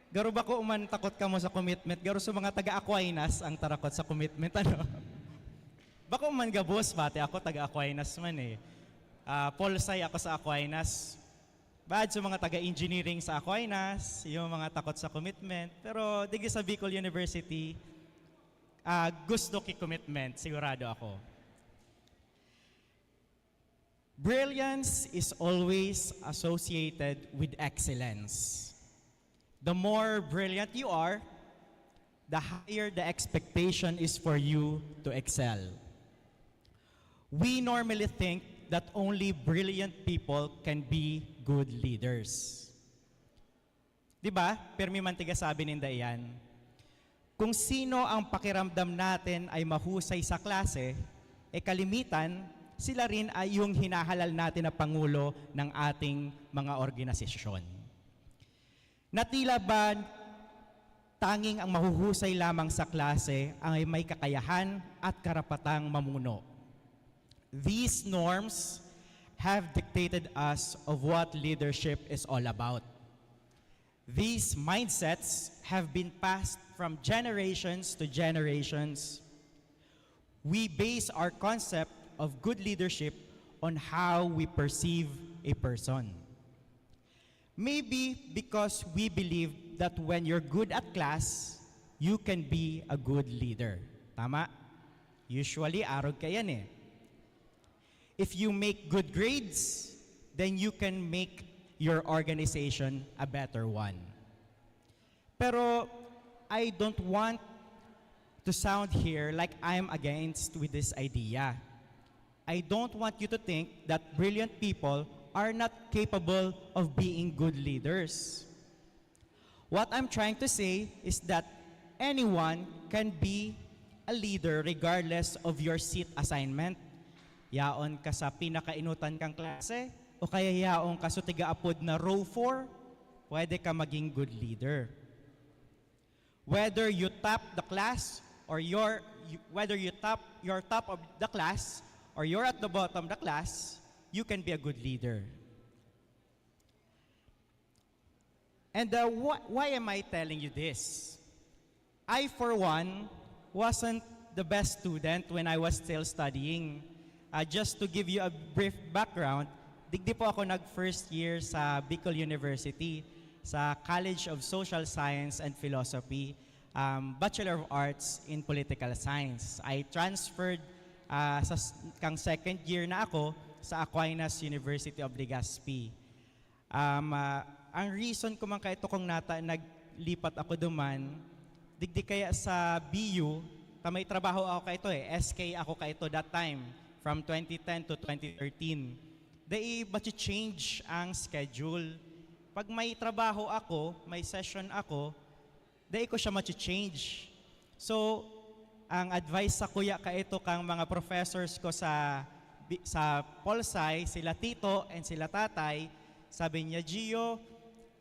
Garo ba ko man takot ka mo sa commitment? Garo sa mga taga-Aquinas ang tarakot sa commitment, ano? Bako man gabos, bate ako taga-Aquinas man eh. Polsay ako sa Aquinas. Bad sa mga taga-engineering sa Aquinas, yung mga takot sa commitment. Pero digi sa Bicol University, gusto ki commitment, sigurado ako. Brilliance is always associated with excellence. The more brilliant you are, the higher the expectation is for you to excel. We normally think that only brilliant people can be good leaders. Diba? Permi Mantiga sabi ninda iyan, kung sino ang pakiramdam natin ay mahusay sa klase, kalimitan, sila rin ay yung hinahalal natin na pangulo ng ating mga organisasyon. Natila ba tanging ang mahuhusay lamang sa klase ang may kakayahan at karapatang mamuno? These norms have dictated us of what leadership is all about. These mindsets have been passed from generations to generations. We base our concept of good leadership on how we perceive a person. Maybe because we believe that when you're good at class, you can be a good leader. Tama? Usually, arog ka yan eh. If you make good grades, then you can make your organization a better one. Pero I don't want to sound here like I'm against with this idea. I don't want you to think that brilliant people are not capable of being good leaders. What I'm trying to say is that anyone can be a leader regardless of your seat assignment. Yaon ka sa pinakainutan kang klase o kaya yaon ka sa tiga-apod na row 4, pwede ka maging good leader. Whether you top the class or whether you're top of the class or you're at the bottom of the class, you can be a good leader. And why am I telling you this? I, for one, wasn't the best student when I was still studying. Just to give you a brief background, digdi po ako nag-first year sa Bicol University sa College of Social Science and Philosophy, Bachelor of Arts in Political Science. I transferred kang second year na ako sa Aquinas University of Legazpi. Ang reason ko man kaito kung naglipat ako duman, digdi kaya sa BU, may trabaho ako kaito SK ako kaito that time, from 2010 to 2013. Dahil change ang schedule. Pag may trabaho ako, may session ako, dahil ko siya change. So, ang advice sa kuya kaito kang mga professors ko sa Polsci, sila tito and sila tatay, sabi niya, Gio,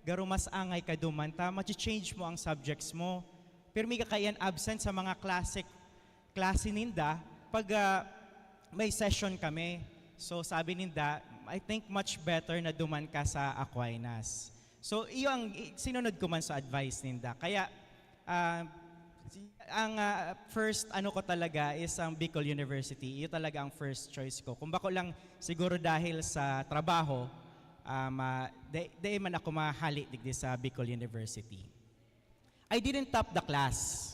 garo mas angay ka duman, change mo ang subjects mo. Pero may kakayan absent sa mga klase ninda pag may session kami. So sabi ninda, I think much better na duman ka sa Aquinas. So iyo ang sinunod ko man sa advice ninda. Kaya ang first ko talaga is ang Bicol University. Iyo talaga ang first choice ko. Kung bako lang siguro dahil sa trabaho, di man ako mahali digdi sa Bicol University. I didn't top the class.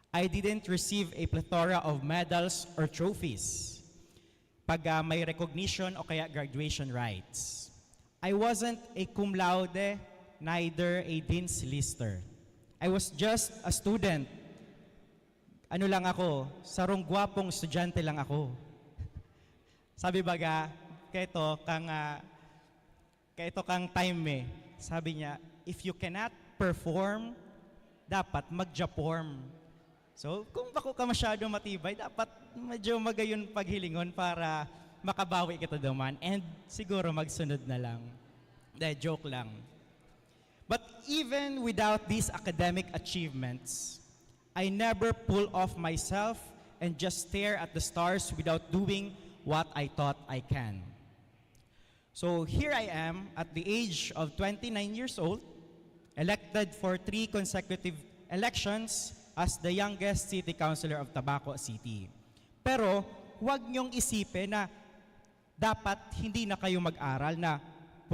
I didn't receive a plethora of medals or trophies pag may recognition o kaya graduation rites. I wasn't a cum laude, neither a dean's lister. I was just a student. Ano lang ako, sarong gwapong estudyante lang ako. Sabi baga, kaito kang time sabi niya, if you cannot perform, dapat magja-form. So, kung bako ka masyado matibay, dapat medyo magayon paghilingon para makabawi kita duman. And siguro magsunod na lang. Joke lang. But even without these academic achievements, I never pull off myself and just stare at the stars without doing what I thought I can. So here I am at the age of 29 years old, elected for 3 consecutive elections as the youngest city councilor of Tabaco City. Pero huwag niyong isipin na dapat hindi na kayo mag-aral na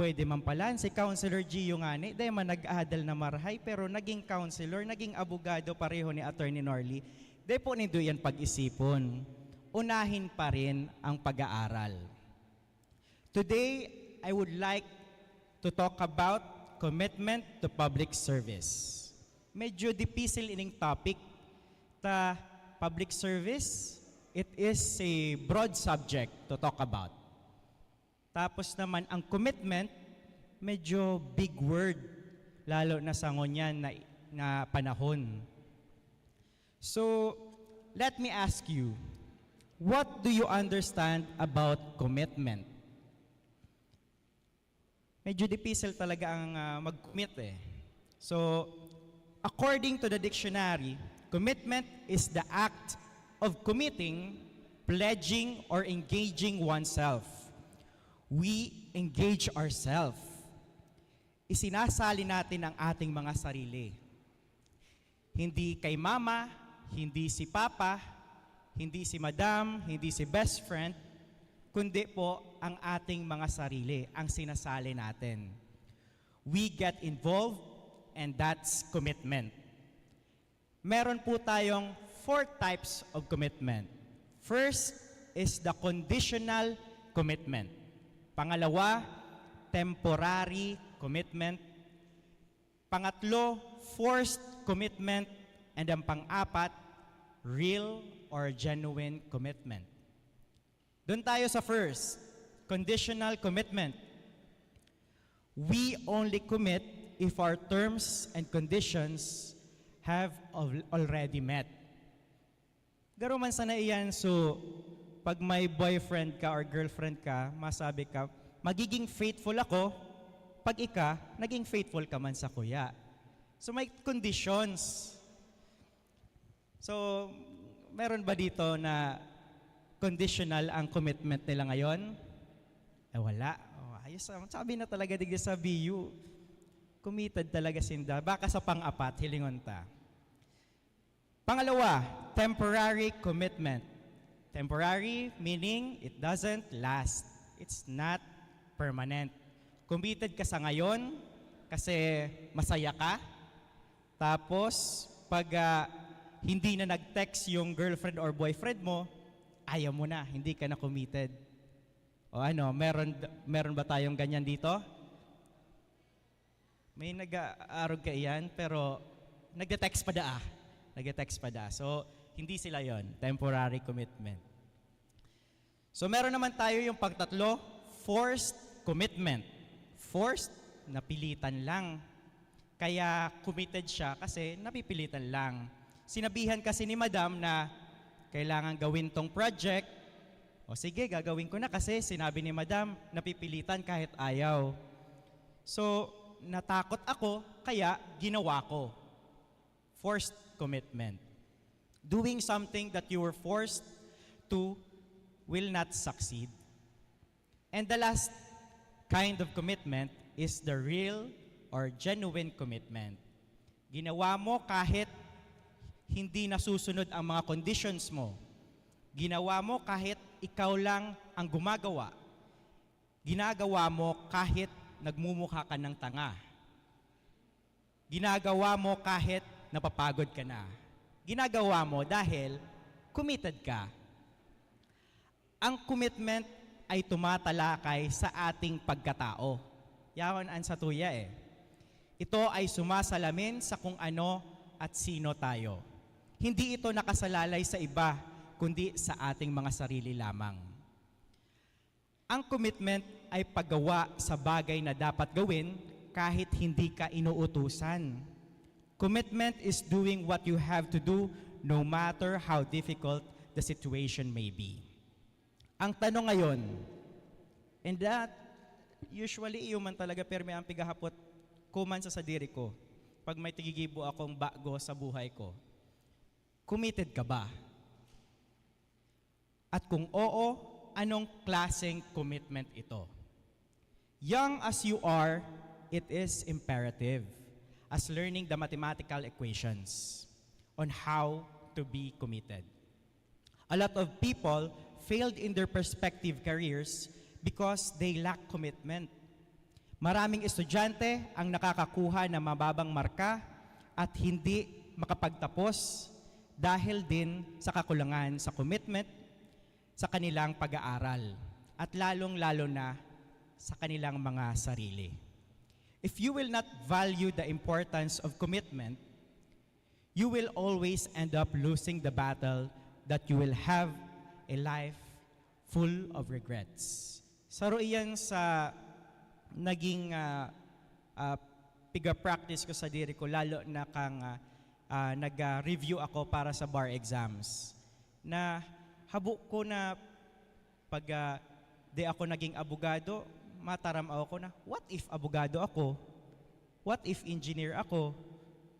pwede man pala si Councilor Gio ngani, dahil man nag-adal na marhay pero naging councilor, naging abogado pareho ni Attorney Norly. Dahil po nindo yan pag-isipon. Unahin pa rin ang pag-aaral. Today, I would like to talk about commitment to public service. Medyo difícil ining topic ta public service. It is a broad subject to talk about. Tapos naman ang commitment, medyo big word, lalo na sa ngunyan na panahon. So, let me ask you, what do you understand about commitment? Medyo difícil talaga ang mag-commit So, according to the dictionary, commitment is the act of committing, pledging, or engaging oneself. We engage ourselves. Isinasali natin ang ating mga sarili. Hindi kay mama, hindi si papa, hindi si madam, hindi si best friend, kundi po ang ating mga sarili, ang sinasali natin. We get involved, and that's commitment. Meron po tayong 4 types of commitment. First is the conditional commitment. Pangalawa, temporary commitment. Pangatlo, forced commitment. And ang pang-apat, real or genuine commitment. Doon tayo sa first, conditional commitment. We only commit if our terms and conditions have already met. Garo man sana iyan, so pag may boyfriend ka or girlfriend ka, masabi ka, magiging faithful ako pag naging faithful ka man sa kuya. So may conditions. So, meron ba dito na conditional ang commitment nila ngayon? Wala. Ayos, sabi na talaga digdi sa BU. Committed talaga sinda. Baka sa pang-apat, hilingon ta. Pangalawa, temporary commitment. Temporary meaning it doesn't last. It's not permanent. Committed ka sa ngayon kasi masaya ka. Tapos, pag hindi na nag-text yung girlfriend or boyfriend mo, ayaw mo na, hindi ka na committed. O ano, meron ba tayong ganyan dito? May nag-aarog ka iyan, pero nag-text pa da. Nag-text pa da. So, hindi sila yon, temporary commitment. So, meron naman tayo yung pagtatlo, forced commitment. Forced, napilitan lang. Kaya committed siya kasi napipilitan lang. Sinabihan kasi ni Madam na kailangan gawin tong project. O sige, gagawin ko na kasi sinabi ni Madam, napipilitan kahit ayaw. So, natakot ako, kaya ginawa ko. Forced commitment. Doing something that you were forced to will not succeed. And the last kind of commitment is the real or genuine commitment. Ginawa mo kahit hindi nasusunod ang mga conditions mo. Ginawa mo kahit ikaw lang ang gumagawa. Ginagawa mo kahit nagmumukha ka ng tanga. Ginagawa mo kahit napapagod ka na. Ginagawa mo dahil committed ka. Ang commitment ay tumatalakay sa ating pagkatao. Yawan an sa tuya eh. Ito ay sumasalamin sa kung ano at sino tayo. Hindi ito nakasalalay sa iba, kundi sa ating mga sarili lamang. Ang commitment ay paggawa sa bagay na dapat gawin kahit hindi ka inuutusan. Commitment is doing what you have to do no matter how difficult the situation may be. Ang tanong ngayon, and that usually iuman talaga pero may ang pigahapot kuman sa diri ko pag may tigigibo akong bago sa buhay ko. Committed ka ba? At kung oo, anong klaseng commitment ito? Young as you are, it is imperative as learning the mathematical equations on how to be committed. A lot of people failed in their prospective careers because they lack commitment. Maraming estudyante ang nakakakuha ng mababang marka at hindi makapagtapos dahil din sa kakulangan sa commitment sa kanilang pag-aaral at lalong-lalo na sa kanilang mga sarili. If you will not value the importance of commitment, you will always end up losing the battle that you will have a life full of regrets. Saro iyan sa naging piga-practice ko sa diri ko, lalo na kang nag-review ako para sa bar exams. Na habo ko na pag di ako naging abogado, mataram ako na, what if abogado ako? What if engineer ako?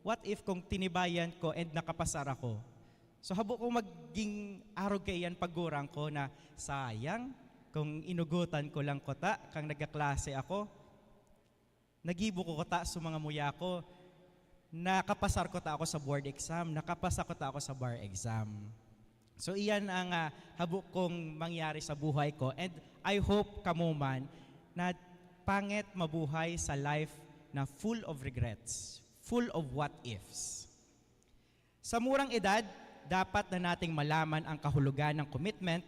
What if kung tinibayan ko and nakapasar ako? So habo ko maging arog kayan paggurang ko na sayang kung inugutan ko lang kota kang nagaklase ako. Nagibo ko kota sa mga muya ko. Nakapasar ko ta ako sa board exam, nakapasa ko ta ako sa bar exam. So iyan ang habok kong mangyari sa buhay ko, and I hope kamuman na pangit mabuhay sa life na full of regrets, full of what ifs. Sa murang edad, dapat na nating malaman ang kahulugan ng commitment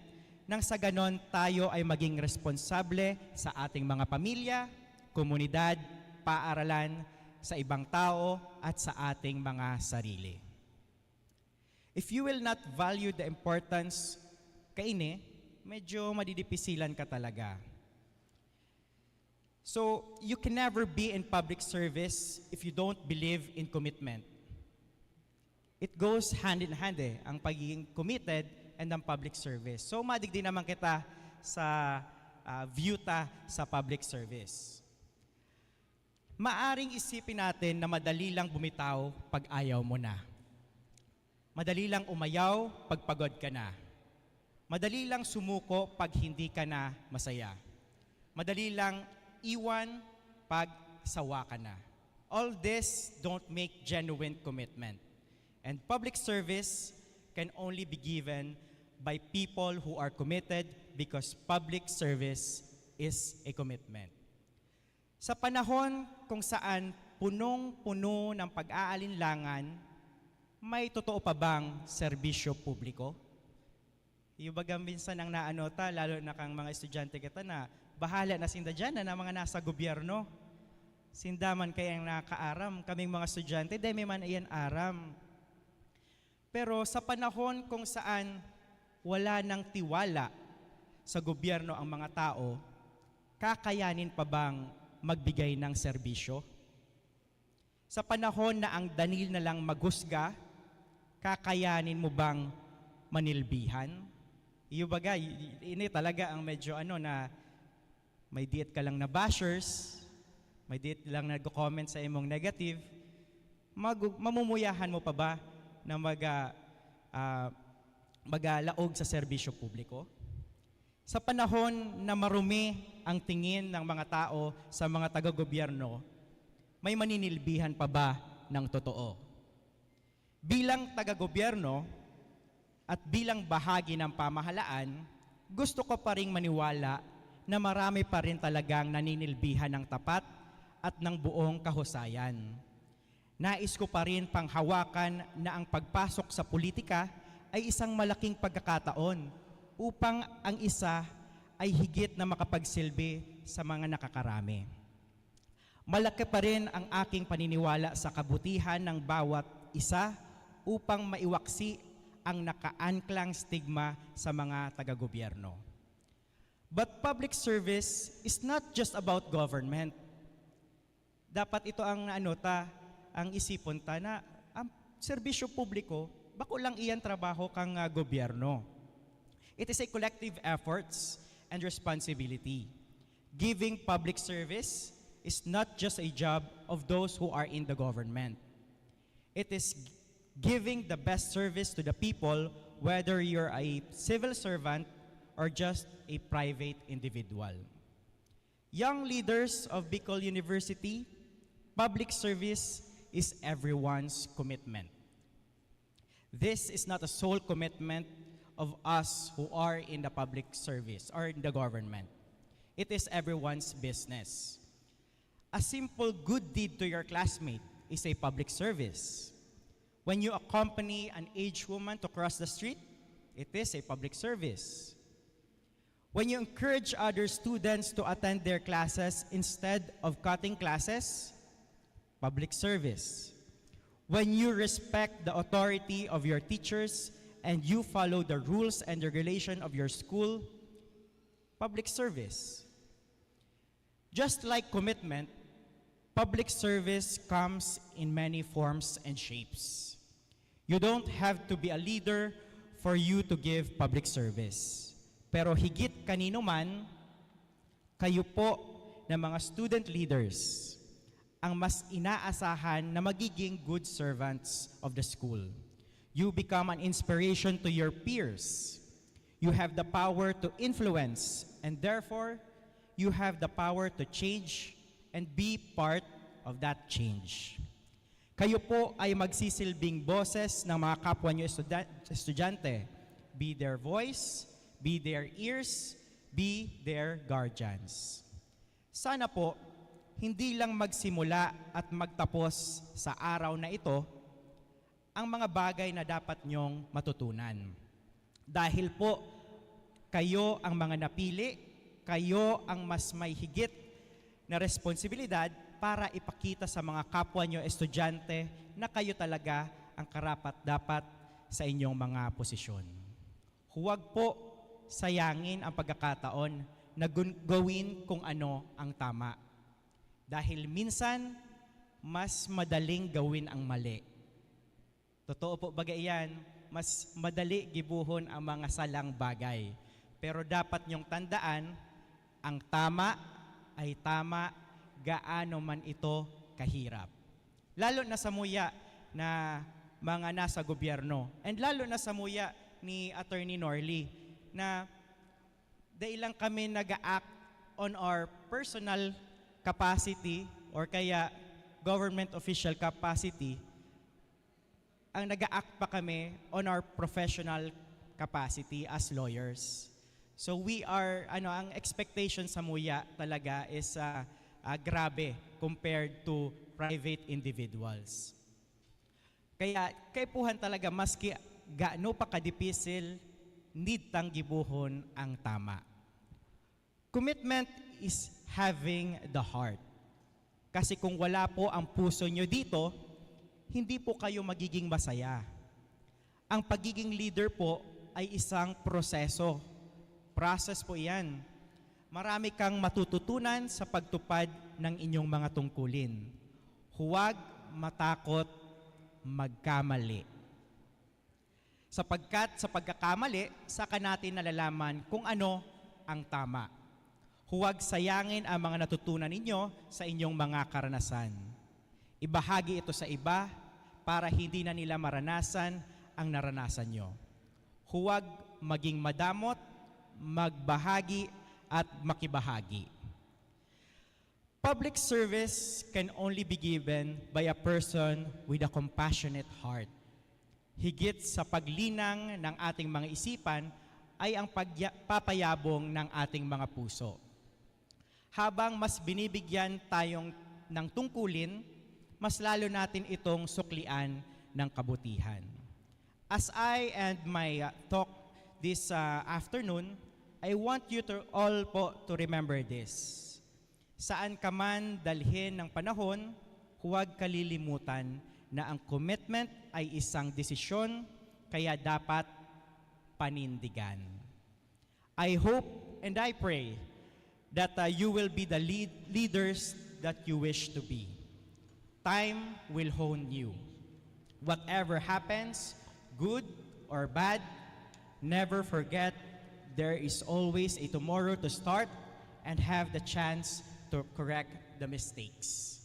nang sa ganon tayo ay maging responsable sa ating mga pamilya, komunidad, paaralan, sa ibang tao at sa ating mga sarili. If you will not value the importance kaini, medyo madidipisilan ka talaga. So, you can never be in public service if you don't believe in commitment. It goes hand in hand ang pagiging committed and ang public service. So, madigdi naman kita sa view ta sa public service. Maaring isipin natin na madali lang bumitaw pag ayaw mo na. Madali lang umayaw pag pagod ka na. Madali lang sumuko pag hindi ka na masaya. Madali lang iwan pag sawa ka na. All this don't make genuine commitment. And public service can only be given by people who are committed because public service is a commitment. Sa panahon kung saan punong-puno ng pag-aalinlangan, may totoo pa bang serbisyo publiko? Yung baga minsan ang naanota, lalo na kang mga estudyante kita na bahala na sinda dyan na mga nasa gobyerno. Sindaman kayang nakaaram, kaming mga estudyante, dahil may man iyan aram. Pero sa panahon kung saan wala ng tiwala sa gobyerno ang mga tao, kakayanin pa bang magbigay ng serbisyo? Sa panahon na ang danil na lang maghusga, kakayanin mo bang manilbihan? Iyo baga, ini talaga ang medyo na may diet ka lang na bashers, may diet lang nag-comment sa imong negative, mamumuyahan mo pa ba na magalaog sa serbisyo publiko? Sa panahon na marumi ang tingin ng mga tao sa mga taga-gobyerno, may maninilbihan pa ba ng totoo? Bilang taga-gobyerno at bilang bahagi ng pamahalaan, gusto ko pa ring maniwala na marami pa rin talagang naninilbihan ng tapat at ng buong kahusayan. Nais ko pa rin panghawakan na ang pagpasok sa politika ay isang malaking pagkakataon upang ang isa ay higit na makapagsilbi sa mga nakakarami. Malaki pa rin ang aking paniniwala sa kabutihan ng bawat isa upang maiwaksi ang nakaangklang stigma sa mga taga-gobyerno. But public service is not just about government. Dapat ito ang ang isipon ta na ang serbisyo publiko, bako lang iyan trabaho kang gobyerno. It is a collective efforts and responsibility. Giving public service is not just a job of those who are in the government. It is giving the best service to the people, whether you're a civil servant or just a private individual. Young leaders of Bicol University, public service is everyone's commitment. This is not a sole commitment of us who are in the public service or in the government. It is everyone's business. A simple good deed to your classmate is a public service. When you accompany an aged woman to cross the street, it is a public service. When you encourage other students to attend their classes instead of cutting classes, public service. When you respect the authority of your teachers and you follow the rules and regulation of your school, public service. Just like commitment, public service comes in many forms and shapes. You don't have to be a leader for you to give public service. Pero higit kanino man, kayo po na mga student leaders ang mas inaasahan na magiging good servants of the school. You become an inspiration to your peers. You have the power to influence, and therefore, you have the power to change and be part of that change. Kayo po ay magsisilbing boses ng mga kapwa nyo estudyante. Be their voice, be their ears, be their guardians. Sana po, hindi lang magsimula at magtapos sa araw na ito ang mga bagay na dapat nyong matutunan. Dahil po, kayo ang mga napili, kayo ang mas may higit na responsibilidad para ipakita sa mga kapwa nyo estudyante na kayo talaga ang karapat-dapat sa inyong mga posisyon. Huwag po sayangin ang pagkakataon na gawin kung ano ang tama. Dahil minsan, mas madaling gawin ang mali. Totoo po bagay yan, mas madali gibuhon ang mga salang bagay. Pero dapat niyong tandaan, ang tama ay tama gaano man ito kahirap. Lalo na sa muya na mga nasa gobyerno. And lalo na sa muya ni Attorney Norly na dailang kami nag-act on our personal capacity or kaya government official capacity, ang nag-act pa kami on our professional capacity as lawyers. So we are, ang expectation sa MUYA talaga is grabe compared to private individuals. Kaya kaipuhan talaga maski gaano pa kadipisil, need tang gibuhon ang tama. Commitment is having the heart. Kasi kung wala po ang puso nyo dito, hindi po kayo magiging masaya. Ang pagiging leader po ay isang proseso. Process po yan. Marami kang matututunan sa pagtupad ng inyong mga tungkulin. Huwag matakot magkamali. Sapagkat sa pagkakamali, saka natin nalalaman kung ano ang tama. Huwag sayangin ang mga natutunan ninyo sa inyong mga karanasan. Ibahagi ito sa iba para hindi na nila maranasan ang naranasan nyo. Huwag maging madamot, magbahagi at makibahagi. Public service can only be given by a person with a compassionate heart. Higit sa paglinang ng ating mga isipan ay ang pagpapayabong ng ating mga puso. Habang mas binibigyan tayong ng tungkulin, mas lalo natin itong suklian ng kabutihan. As I end my talk this afternoon, I want you to all po to remember this. Saan ka man dalhin ng panahon, huwag kalilimutan na ang commitment ay isang desisyon, kaya dapat panindigan. I hope and I pray that you will be the leaders that you wish to be. Time will hone you. Whatever happens, good or bad, never forget there is always a tomorrow to start and have the chance to correct the mistakes.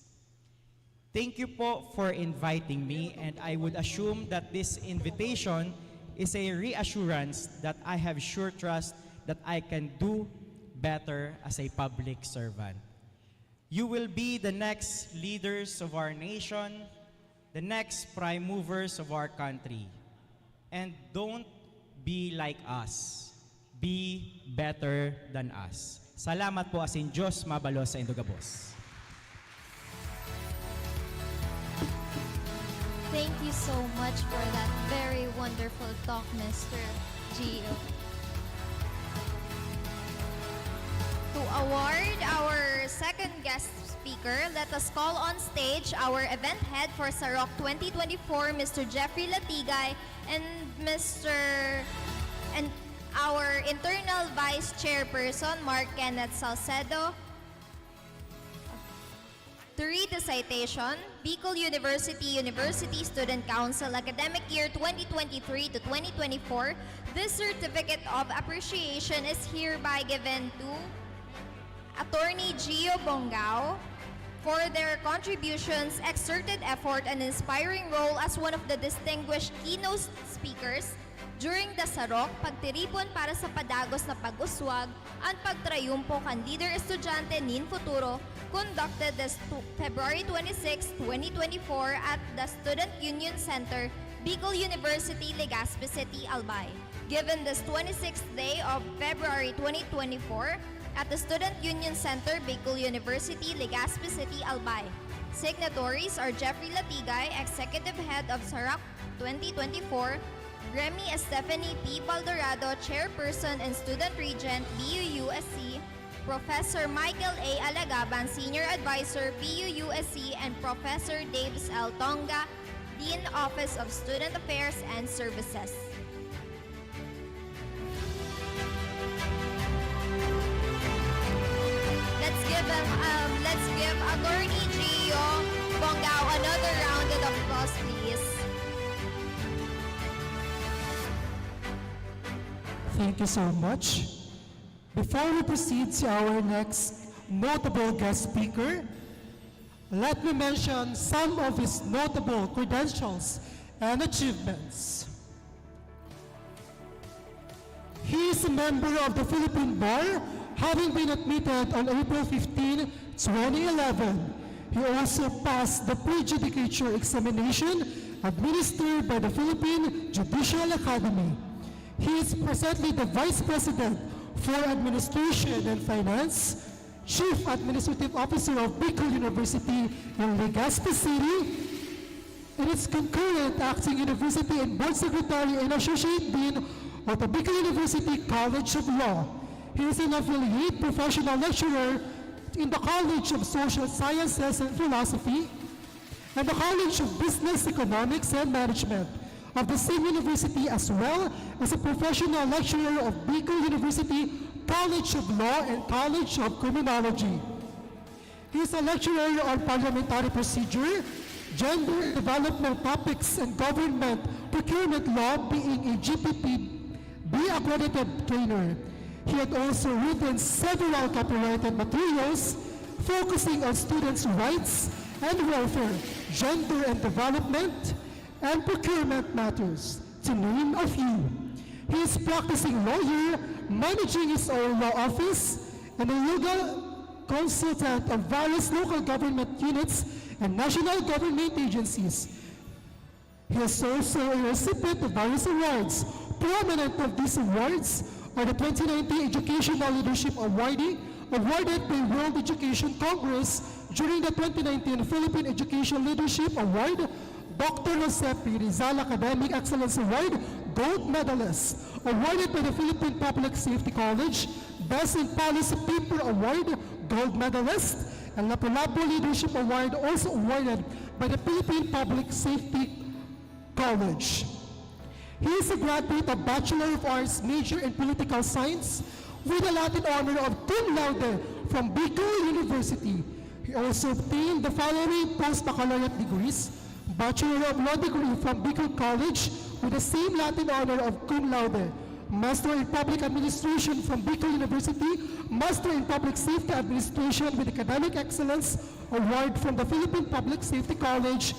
Thank you po for inviting me, and I would assume that this invitation is a reassurance that I have sure trust that I can do better as a public servant. You will be the next leaders of our nation, the next prime movers of our country. And don't be like us. Be better than us. Salamat po asin Diyos mabalo sa Indogabos. Thank you so much for that very wonderful talk, Mr. Gio. To award our second guest speaker, let us call on stage our event head for SAROK 2024, Mr. Jeffrey Latigay, and our internal vice chairperson, Mark Kenneth Salcedo. To read the citation, Bicol University Student Council Academic Year 2023 to 2024, this certificate of appreciation is hereby given to Attorney Gio Bongao for their contributions, exerted effort, and inspiring role as one of the distinguished keynote speakers during the SAROK Pagtiripon para sa Padagos na Pag-uswag ang Pagtrayumpo kan Leader Estudyante nin Futuro conducted this February 26, 2024 at the Student Union Center, Bicol University, Legazpi City, Albay. Given this 26th day of February 2024, at the Student Union Center, Bicol University, Legazpi City, Albay. Signatories are Jeffrey Latigay, Executive Head of SAROK 2024, Remy Stephanie P. Baldorado, Chairperson and Student Regent, BUUSC, Professor Michael A. Alagaban, Senior Advisor, BUUSC, and Professor Davis L. Tonga, Dean Office of Student Affairs and Services. Let's give Attorney Gio Bongao another round of applause, please. Thank you so much. Before we proceed to our next notable guest speaker, let me mention some of his notable credentials and achievements. He is a member of the Philippine Bar, having been admitted on April 15, 2011. He also passed the pre-judicature examination administered by the Philippine Judicial Academy. He is presently the Vice President for Administration and Finance, Chief Administrative Officer of Bicol University in Legazpi City, and its concurrent acting university and board secretary and associate dean of the Bicol University College of Law. He is an affiliate professional lecturer in the College of Social Sciences and Philosophy and the College of Business, Economics, and Management of the same university, as well as a professional lecturer of Bicol University College of Law and College of Criminology. He is a lecturer on parliamentary procedure, gender development topics, and government procurement law, being a GPP-B accredited trainer. He had also written several copyrighted materials focusing on students' rights and welfare, gender and development, and procurement matters, to name a few. He is practicing lawyer, managing his own law office, and a legal consultant of various local government units and national government agencies. He is also a recipient of various awards. Prominent of these awards are the 2019 Educational Leadership awarded by World Education Congress during the 2019 Philippine Education Leadership Award, Dr. Jose P. Rizal Academic Excellence Award, Gold Medalist, awarded by the Philippine Public Safety College, Best in Policy Paper Award, Gold Medalist, and Lapu-Lapu Leadership Award, also awarded by the Philippine Public Safety College. He is a graduate of Bachelor of Arts major in Political Science with a Latin honor of cum laude from Bicol University. He also obtained the following post-baccalaureate degrees: Bachelor of Law degree from Bicol College with the same Latin honor of cum laude, Master in Public Administration from Bicol University, Master in Public Safety Administration with Academic Excellence Award from the Philippine Public Safety College,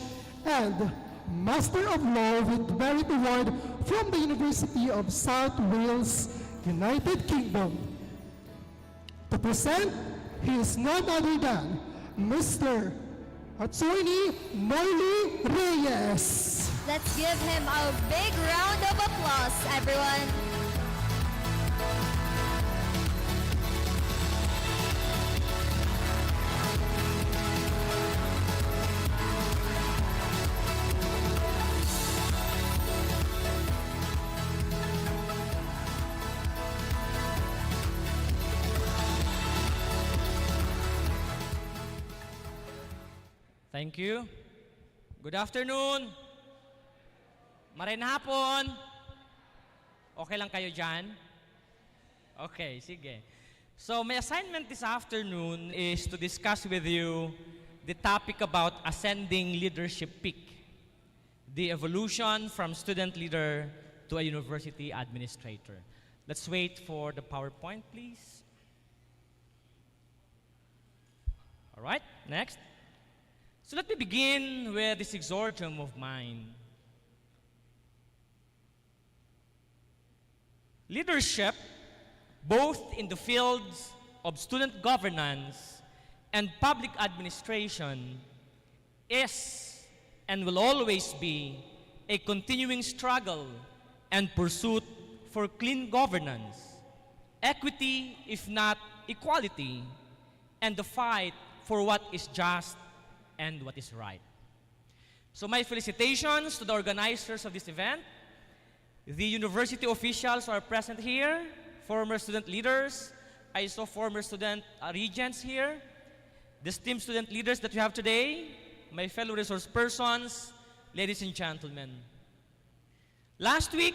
and Master of Law with Merit Award from the University of South Wales, United Kingdom. To present, he is none other than Mr. Attorney Marley Reyes. Let's give him a big round of applause, everyone. Thank you. Good afternoon. Maray na hapon. Okay lang kayo dyan? Okay, sige. So my assignment this afternoon is to discuss with you the topic about ascending leadership peak, the evolution from student leader to a university administrator. Let's wait for the PowerPoint, please. All right, next. So let me begin with this exhortum of mine. Leadership, both in the fields of student governance and public administration, is and will always be a continuing struggle and pursuit for clean governance, equity, if not equality, and the fight for what is just and what is right. So my felicitations to the organizers of this event, the university officials who are present here, former student leaders. I saw former student regents here, the esteemed student leaders that we have today, my fellow resource persons, ladies and gentlemen. Last week,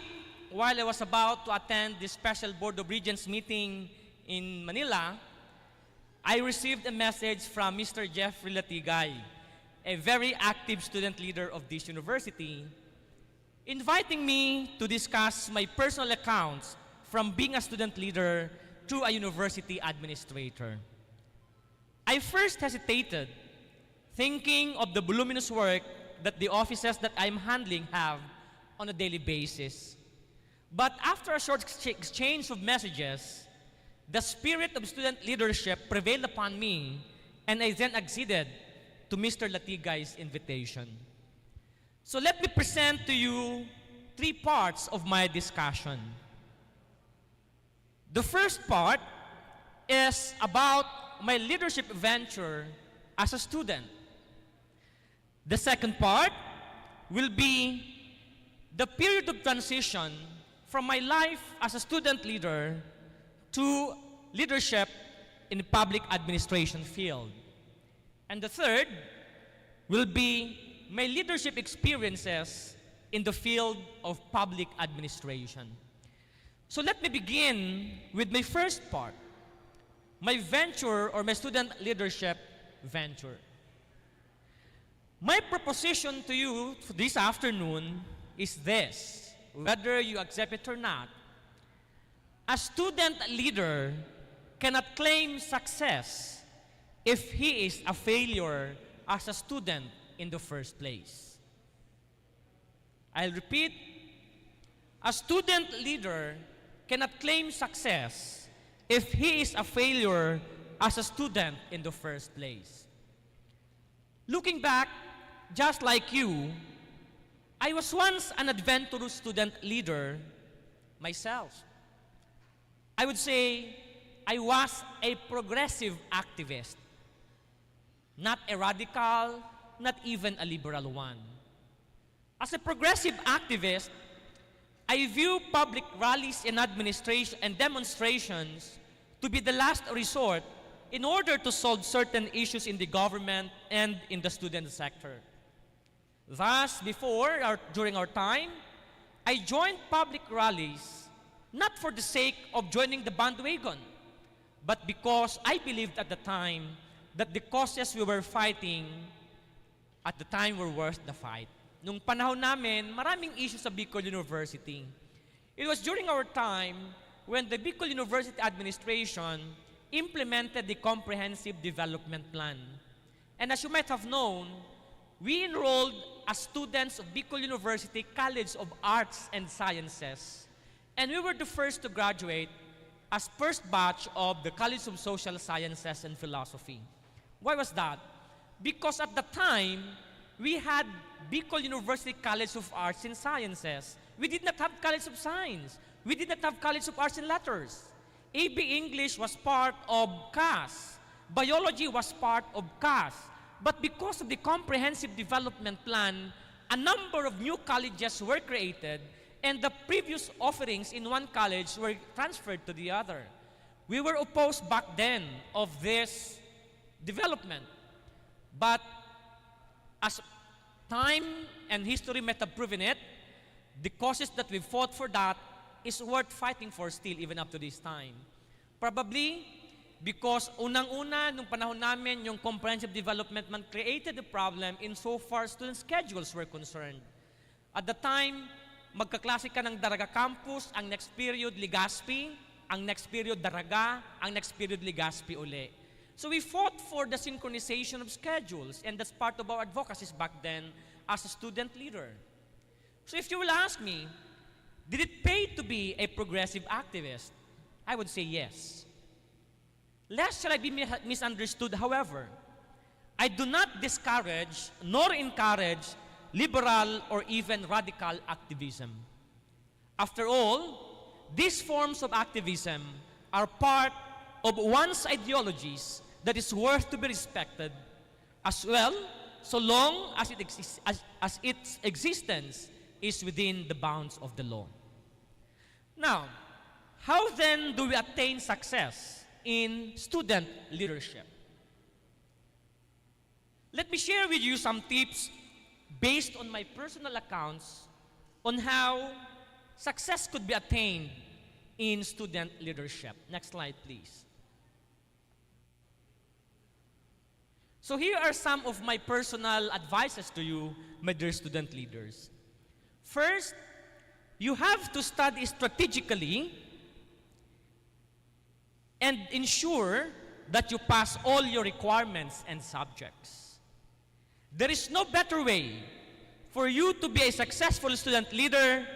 while I was about to attend the special Board of Regents meeting in Manila, I received a message from Mr. Jeffrey Latigay, a very active student leader of this university, inviting me to discuss my personal accounts from being a student leader to a university administrator. I first hesitated, thinking of the voluminous work that the offices that I'm handling have on a daily basis. But after a short exchange of messages, the spirit of student leadership prevailed upon me, and I then acceded to to Mr. Latigay's invitation. So let me present to you 3 parts of my discussion. The first part is about my leadership venture as a student. The second part will be the period of transition from my life as a student leader to leadership in the public administration field. And the third will be my leadership experiences in the field of public administration. So let me begin with my first part, my venture or my student leadership venture. My proposition to you this afternoon is this, whether you accept it or not. A student leader cannot claim success if he is a failure as a student in the first place. I'll repeat, a student leader cannot claim success if he is a failure as a student in the first place. Looking back, just like you, I was once an adventurous student leader myself. I would say I was a progressive activist, not a radical, not even a liberal one. As a progressive activist, I view public rallies and administration and demonstrations to be the last resort in order to solve certain issues in the government and in the student sector. Thus, during our time, I joined public rallies not for the sake of joining the bandwagon, but because I believed at the time that the causes we were fighting at the time were worth the fight. Nung panahon namin, maraming issues sa Bicol University. It was during our time when the Bicol University administration implemented the Comprehensive Development Plan. And as you might have known, we enrolled as students of Bicol University College of Arts and Sciences. And we were the first to graduate as first batch of the College of Social Sciences and Philosophy. Why was that? Because at the time, we had Bicol University College of Arts and Sciences. We did not have College of Science. We did not have College of Arts and Letters. AB English was part of CAS. Biology was part of CAS. But because of the Comprehensive Development Plan, a number of new colleges were created and the previous offerings in one college were transferred to the other. We were opposed back then of this development. But as time and history might have proven it, the causes that we fought for that is worth fighting for still even up to this time. Probably because unang-una, nung panahon namin, yung Comprehensive Development Plan created a problem insofar student schedules were concerned. At the time, magkaklase ka ng Daraga Campus, ang next period Legazpi, ang next period Daraga, ang next period Legazpi uli. So we fought for the synchronization of schedules, and that's part of our advocacies back then as a student leader. So if you will ask me, did it pay to be a progressive activist? I would say yes. Lest shall I be misunderstood, however, I do not discourage nor encourage liberal or even radical activism. After all, these forms of activism are part of one's ideologies that is worth to be respected as well, so long as, as its existence is within the bounds of the law. Now, how then do we attain success in student leadership? Let me share with you some tips based on my personal accounts on how success could be attained in student leadership. Next slide, please. So here are some of my personal advices to you, my dear student leaders. First, you have to study strategically and ensure that you pass all your requirements and subjects. There is no better way for you to be a successful student leader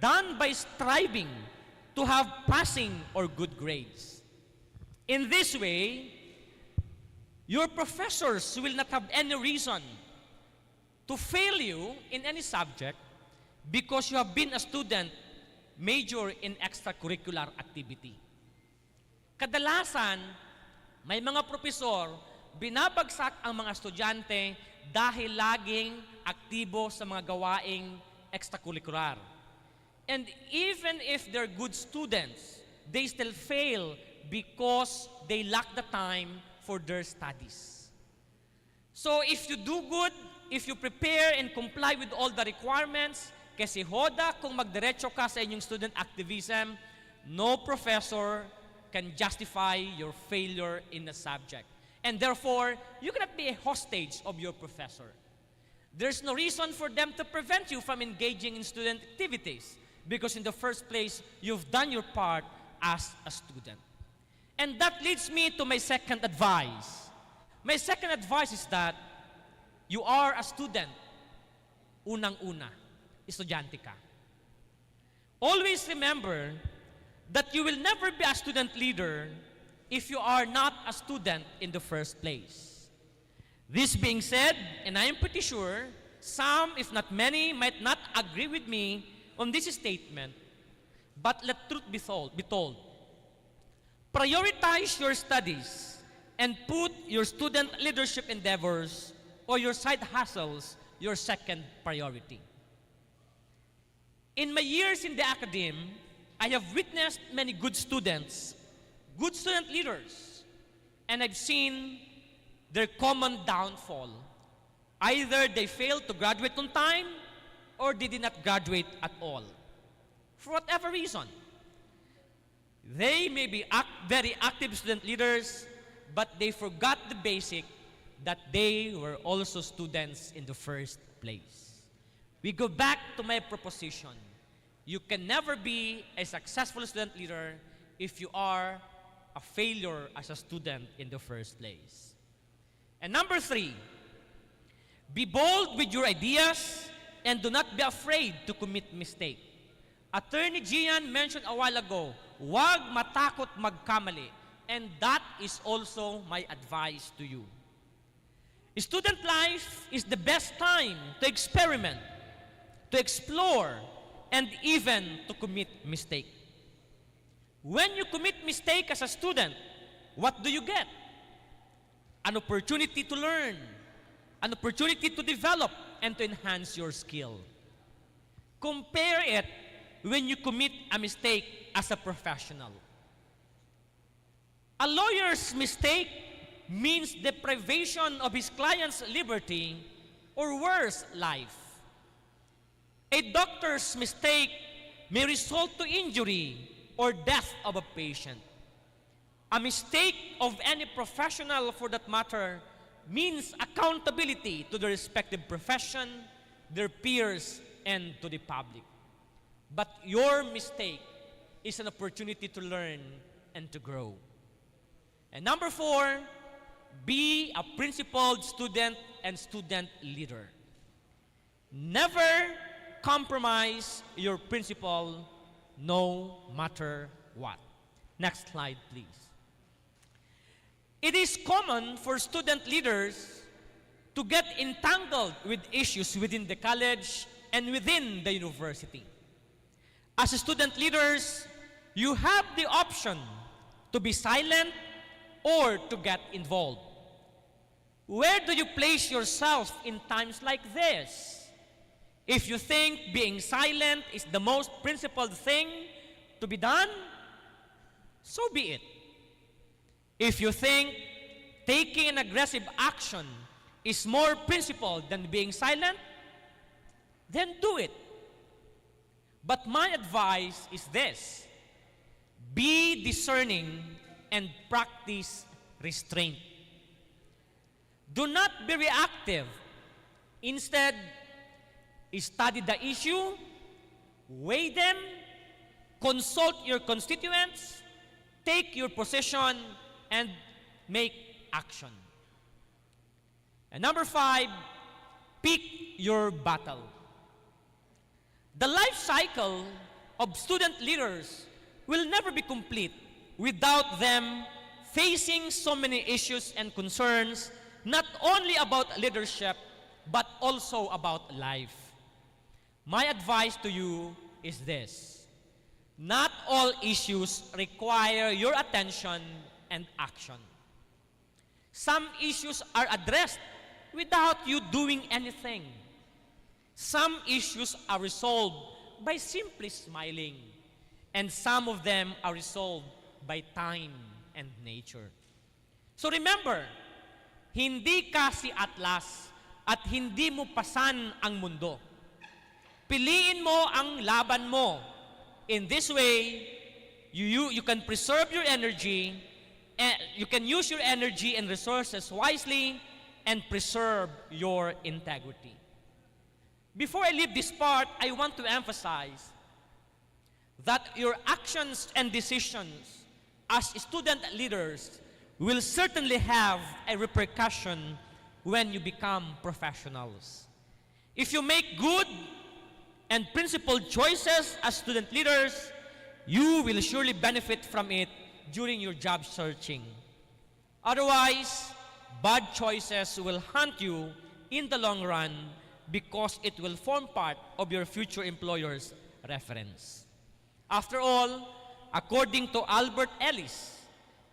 than by striving to have passing or good grades. In this way, Your professors will not have any reason to fail you in any subject because you have been a student major in extracurricular activity. Kadalasan, may mga profesor, binabagsak ang mga estudyante dahil laging aktibo sa mga gawaing extracurricular. And even if they're good students, they still fail because they lack the time for their studies. So if you do good, if you prepare and comply with all the requirements, kasi hoda kung magdiretso ka sa inyong student activism, no professor can justify your failure in a subject. And therefore, you cannot be a hostage of your professor. There's no reason for them to prevent you from engaging in student activities because in the first place, you've done your part as a student. And that leads me to my second advice. My second advice is that you are a student. Unang-una, estudyante ka. Always remember that you will never be a student leader if you are not a student in the first place. This being said, and I am pretty sure some, if not many, might not agree with me on this statement, but let truth be told. Prioritize your studies and put your student leadership endeavors or your side hustles your second priority. In my years in the academe, I have witnessed many good students, good student leaders, and I've seen their common downfall. Either they failed to graduate on time or they did not graduate at all. For whatever reason. They may be very active student leaders, but they forgot the basic that they were also students in the first place. We go back to my proposition. You can never be a successful student leader if you are a failure as a student in the first place. And number 3, be bold with your ideas and do not be afraid to commit mistake. Attorney Gian mentioned a while ago, huwag matakot magkamali. And that is also my advice to you. Student life is the best time to experiment, to explore, and even to commit mistake. When you commit mistake as a student, what do you get? An opportunity to learn, an opportunity to develop and to enhance your skill. Compare it when you commit a mistake as a professional. A lawyer's mistake means deprivation of his client's liberty or worse, life. A doctor's mistake may result to injury or death of a patient. A mistake of any professional, for that matter, means accountability to the respective profession, their peers, and to the public. But your mistake is an opportunity to learn and to grow. And number 4, be a principled student and student leader. Never compromise your principle no matter what. Next slide, please. It is common for student leaders to get entangled with issues within the college and within the university. As student leaders, you have the option to be silent or to get involved. Where do you place yourself in times like this? If you think being silent is the most principled thing to be done, so be it. If you think taking an aggressive action is more principled than being silent, then do it. But my advice is this: be discerning and practice restraint. Do not be reactive. Instead, study the issue, weigh them, consult your constituents, take your position, and make action. And number 5, pick your battle. The life cycle of student leaders will never be complete without them facing so many issues and concerns, not only about leadership, but also about life. My advice to you is this: not all issues require your attention and action. Some issues are addressed without you doing anything. Some issues are resolved by simply smiling, and some of them are resolved by time and nature. So remember, hindi ka si Atlas at hindi mo pasan ang mundo. Piliin mo ang laban mo. In this way, you can preserve your energy, and you can use your energy and resources wisely and preserve your integrity. Before I leave this part, I want to emphasize that your actions and decisions as student leaders will certainly have a repercussion when you become professionals. If you make good and principled choices as student leaders, you will surely benefit from it during your job searching. Otherwise, bad choices will haunt you in the long run because it will form part of your future employer's reference. After all, according to Albert Ellis,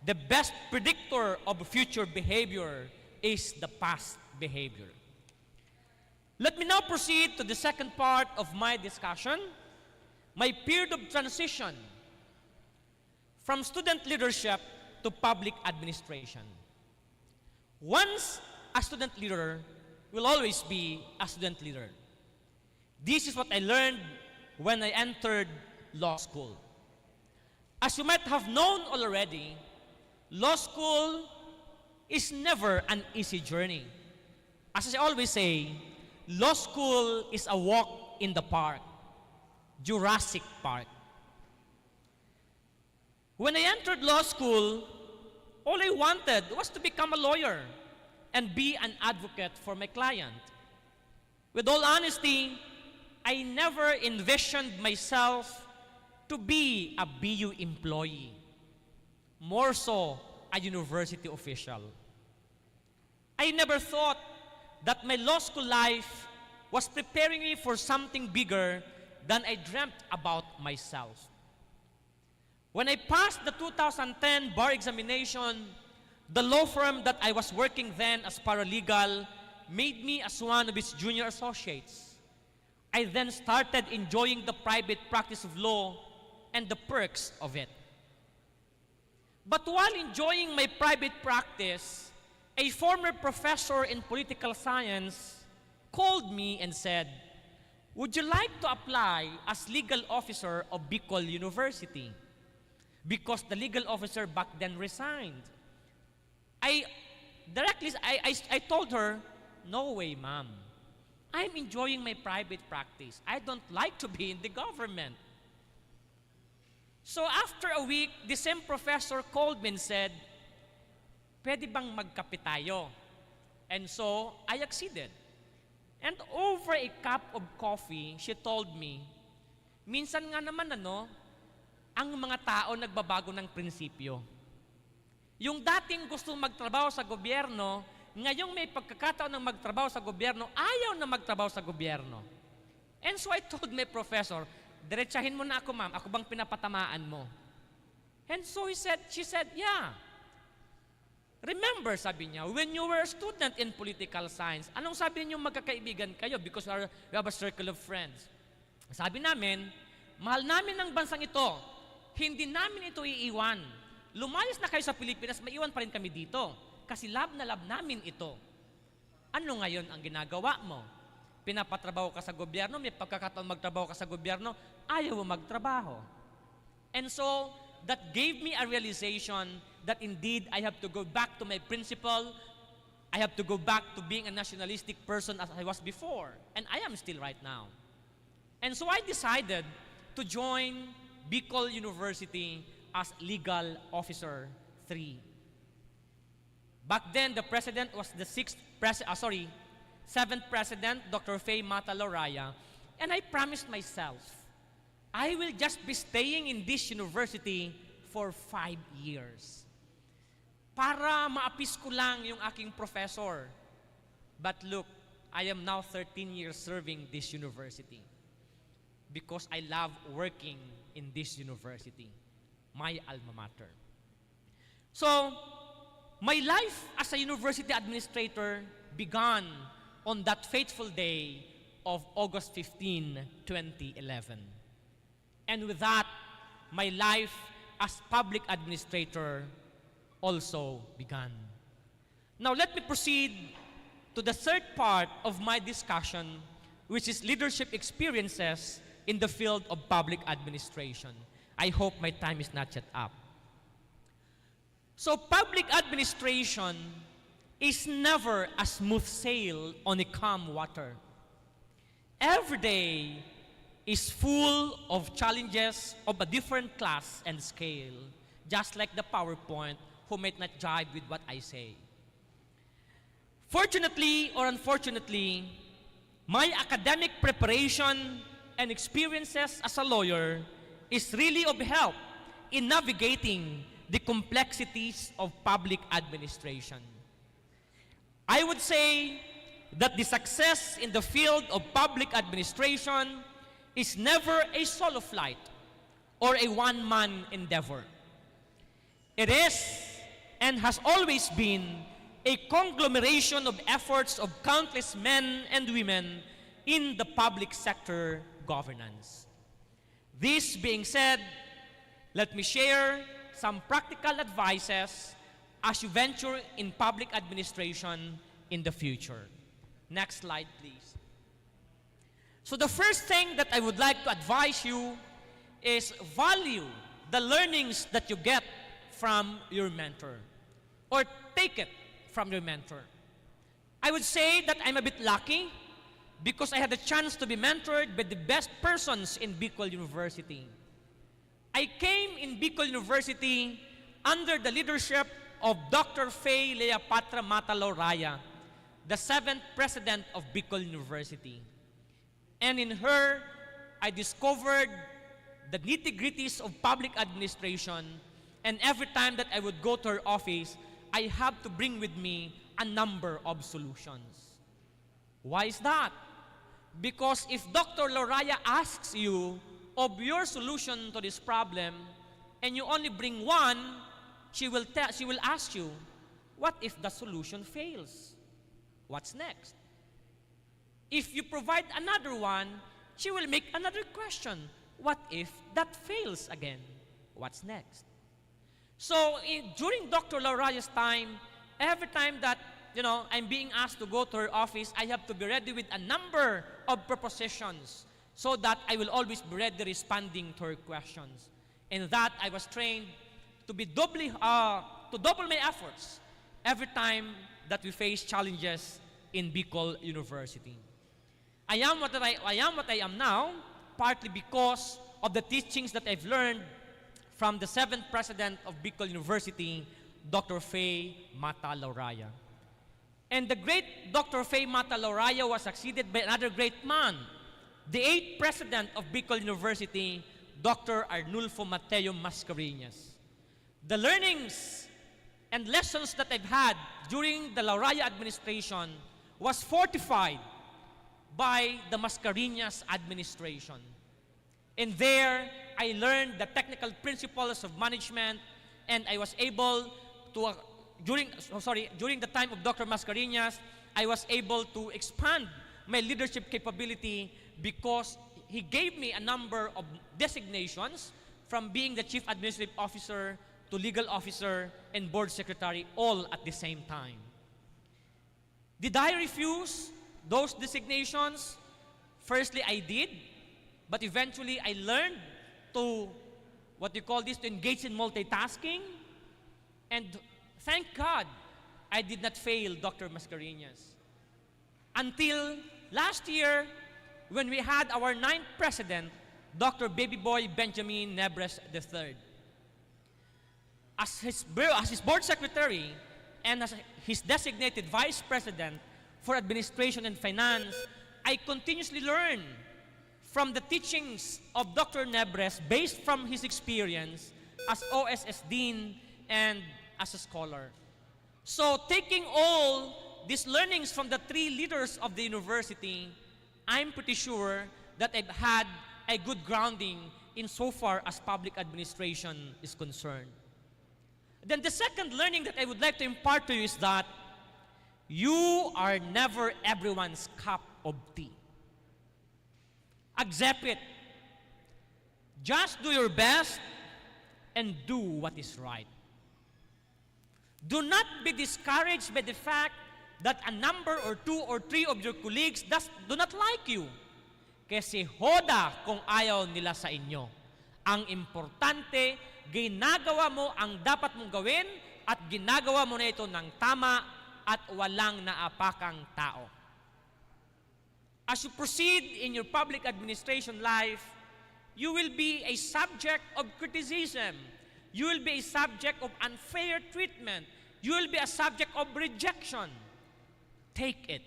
the best predictor of future behavior is the past behavior. Let me now proceed to the second part of my discussion, my period of transition from student leadership to public administration. Once a student leader will always be a student leader. This is what I learned when I entered law school. As you might have known already, law school is never an easy journey. As I always say, law school is a walk in the park, Jurassic Park. When I entered law school, all I wanted was to become a lawyer and be an advocate for my client. With all honesty, I never envisioned myself to be a BU employee, more so a university official. I never thought that my law school life was preparing me for something bigger than I dreamt about myself. When I passed the 2010 bar examination, the law firm that I was working then as paralegal made me as one of its junior associates. I then started enjoying the private practice of law and the perks of it. But while enjoying my private practice, a former professor in political science called me and said, "Would you like to apply as legal officer of Bicol University?" Because the legal officer back then resigned. I told her, "No way, ma'am. I'm enjoying my private practice. I don't like to be in the government." So after a week, the same professor called me and said, "Pwede bang magkape tayo?" And so I acceded. And over a cup of coffee, she told me, "Minsan nga naman ang mga tao nagbabago ng prinsipyo. Yung dating gustong magtrabaho sa gobyerno, ngayong may pagkakataon ng magtrabaho sa gobyerno, ayaw na magtrabaho sa gobyerno." And so I told my professor, "Diretsahin mo na ako, ma'am. Ako bang pinapatamaan mo?" And so she said, "Yeah. Remember," sabi niya, "when you were a student in political science, anong sabi niyo magkakaibigan kayo because we have a circle of friends?" Sabi namin, "Mahal namin ang bansang ito. Hindi namin ito iiwan. Lumayas na kayo sa Pilipinas, maiwan pa rin kami dito. Kasi love na love namin ito. Ano ngayon ang ginagawa mo? Pinapatrabaho ka sa gobyerno, may pagkakataon magtrabaho ka sa gobyerno, ayaw mo magtrabaho." And so, that gave me a realization that indeed I have to go back to my principle. I have to go back to being a nationalistic person as I was before. And I am still right now. And so I decided to join Bicol University as Legal Officer 3. Back then, the president was the seventh president, Dr. Faye Mata Loraya, and I promised myself, I will just be staying in this university for 5 years. para maapis ko lang yung aking professor. But look, I am now 13 years serving this university because I love working in this university, my alma mater. So, my life as a university administrator began on that fateful day of August 15, 2011. And with that, my life as public administrator also began. Now let me proceed to the third part of my discussion, which is leadership experiences in the field of public administration. I hope my time is not yet up. So public administration is never a smooth sail on a calm water. Every day is full of challenges of a different class and scale, just like the PowerPoint who might not jive with what I say. Fortunately or unfortunately, my academic preparation and experiences as a lawyer is really of help in navigating the complexities of public administration. I would say that the success in the field of public administration is never a solo flight or a one-man endeavor. It is and has always been a conglomeration of efforts of countless men and women in the public sector governance. This being said, let me share some practical advices as you venture in public administration in the future. Next slide, please. So the first thing that I would like to advise you is value the learnings that you get from your mentor, or take it from your mentor. I would say that I'm a bit lucky because I had the chance to be mentored by the best persons in Bicol University. I came in Bicol University under the leadership of Dr. Faye Leapatra Mataloraya, the 7th president of Bicol University. And in her, I discovered the nitty-gritties of public administration, and every time that I would go to her office, I have to bring with me a number of solutions. Why is that? Because if Dr. Loraya asks you of your solution to this problem, and you only bring one, she will ask you, what if the solution fails? What's next? If you provide another one, she will make another question. What if that fails again? What's next? So during Dr. Loraya's time, every time that I'm being asked to go to her office, I have to be ready with a number of propositions so that I will always be ready responding to her questions. And that I was trained to be double my efforts every time that we face challenges in Bicol University. I am what I am now, partly because of the teachings that I've learned from the 7th president of Bicol University, Dr. Faye Mataloraya. And the great Dr. Faye Mataloraya was succeeded by another great man, the 8th president of Bicol University, Dr. Arnulfo Mateo Mascareñas. The learnings and lessons that I've had during the Loraya administration was fortified by the Mascareñas administration. And there, I learned the technical principles of management, and I was able to, during the time of Dr. Mascareñas, I was able to expand my leadership capability because he gave me a number of designations from being the Chief Administrative Officer to Legal Officer and Board Secretary all at the same time. Did I refuse those designations? Firstly, I did, but eventually I learned to, to engage in multitasking, and thank God I did not fail Dr. Mascareñas. Until last year, when we had our 9th president, Dr. Baby Boy Benjamin Nebres III. As his board secretary and as his designated vice president for administration and finance, I continuously learn from the teachings of Dr. Nebres based from his experience as OSS Dean and as a scholar. So taking all these learnings from the 3 leaders of the university, I'm pretty sure that I've had a good grounding in so far as public administration is concerned. Then the second learning that I would like to impart to you is that you are never everyone's cup of tea. Accept it. Just do your best and do what is right. Do not be discouraged by the fact that a number or 2 or 3 of your colleagues do not like you. Kasi hoda kung ayaw nila sa inyo. Ang importante, ginagawa mo ang dapat mong gawin at ginagawa mo na ito ng tama at walang naapakang tao. As you proceed in your public administration life, you will be a subject of criticism. You will be a subject of unfair treatment. You will be a subject of rejection. Take it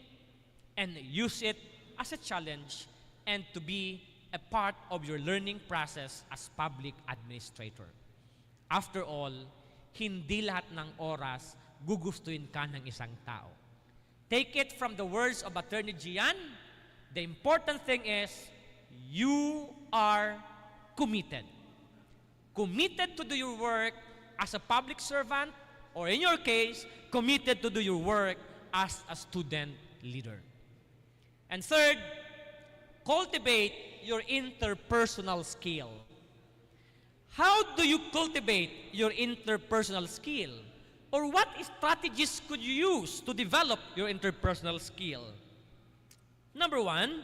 and use it as a challenge and to be a part of your learning process as public administrator. After all, hindi lahat ng oras gugustuhin ka ng isang tao. Take it from the words of Attorney Gian, the important thing is you are committed. Committed to do your work as a public servant, or in your case, committed to do your work as a student leader. And third, cultivate your interpersonal skill. How do you cultivate your interpersonal skill? Or what strategies could you use to develop your interpersonal skill? Number 1,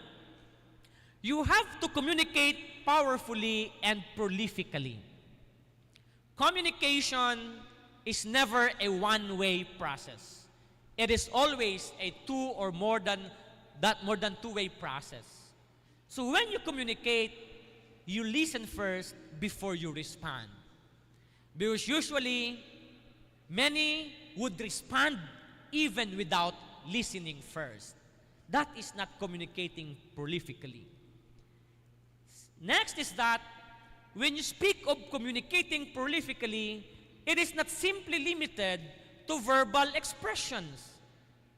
you have to communicate powerfully and prolifically. Communication is never a one-way process. It is always a more than two-way process. So when you communicate, you listen first before you respond. Because usually, many would respond even without listening first. That is not communicating prolifically. Next is that when you speak of communicating prolifically, it is not simply limited to verbal expressions.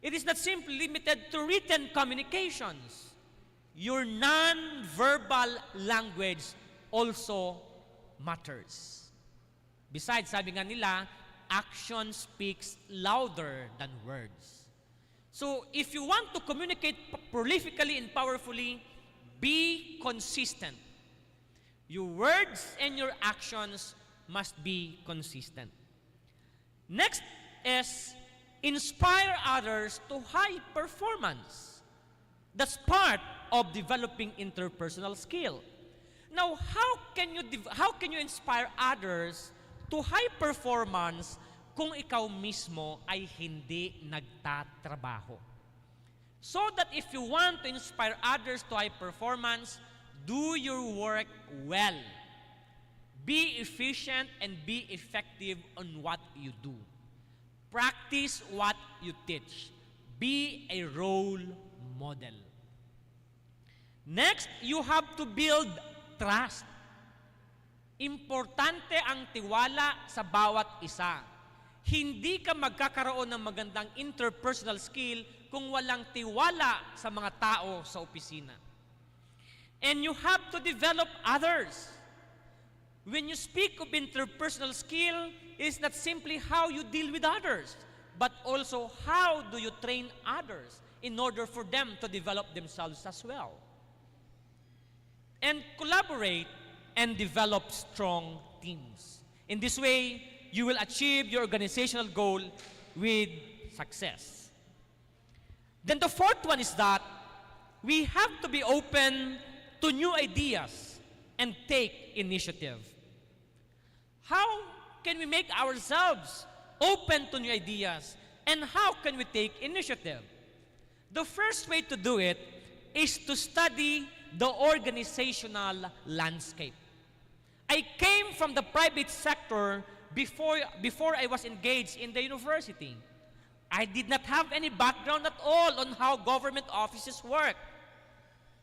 It is not simply limited to written communications. Your non-verbal language also matters. Besides, sabi nga nila, action speaks louder than words. So, if you want to communicate prolifically and powerfully, be consistent. Your words and your actions must be consistent. Next is inspire others to high performance. That's part of developing interpersonal skill. Now, how can you inspire others to high performance kung ikaw mismo ay hindi nagtatrabaho? So that if you want to inspire others to high performance, do your work well. Be efficient and be effective on what you do. Practice what you teach. Be a role model. Next, you have to build trust. Importante ang tiwala sa bawat isa. Hindi ka magkakaroon ng magandang interpersonal skill kung walang tiwala sa mga tao sa opisina. And you have to develop others. When you speak of interpersonal skill, it is not simply how you deal with others, but also how do you train others in order for them to develop themselves as well. And collaborate and develop strong teams. In this way, you will achieve your organizational goal with success. Then the fourth one is that we have to be open to new ideas and take initiative. How can we make ourselves open to new ideas and how can we take initiative? The first way to do it is to study the organizational landscape. I came from the private sector before I was engaged in the university. I did not have any background at all on how government offices work.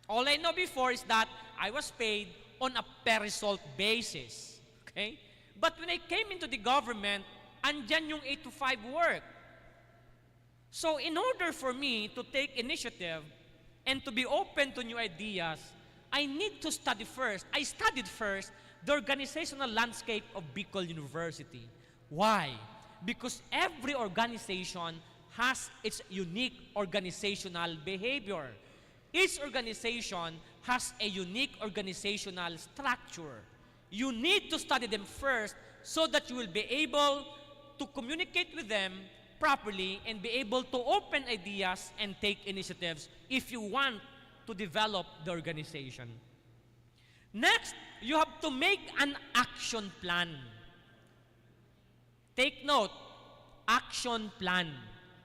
All I know before is that I was paid on a per result basis. Okay? But when I came into the government, andyan yung 8 to 5 work. So in order for me to take initiative and to be open to new ideas, I need to study first. I studied first the organizational landscape of Bicol University. Why? Because every organization has its unique organizational behavior. Each organization has a unique organizational structure. You need to study them first so that you will be able to communicate with them properly and be able to open ideas and take initiatives if you want to develop the organization. Next, you have to make an action plan. Take note, action plan.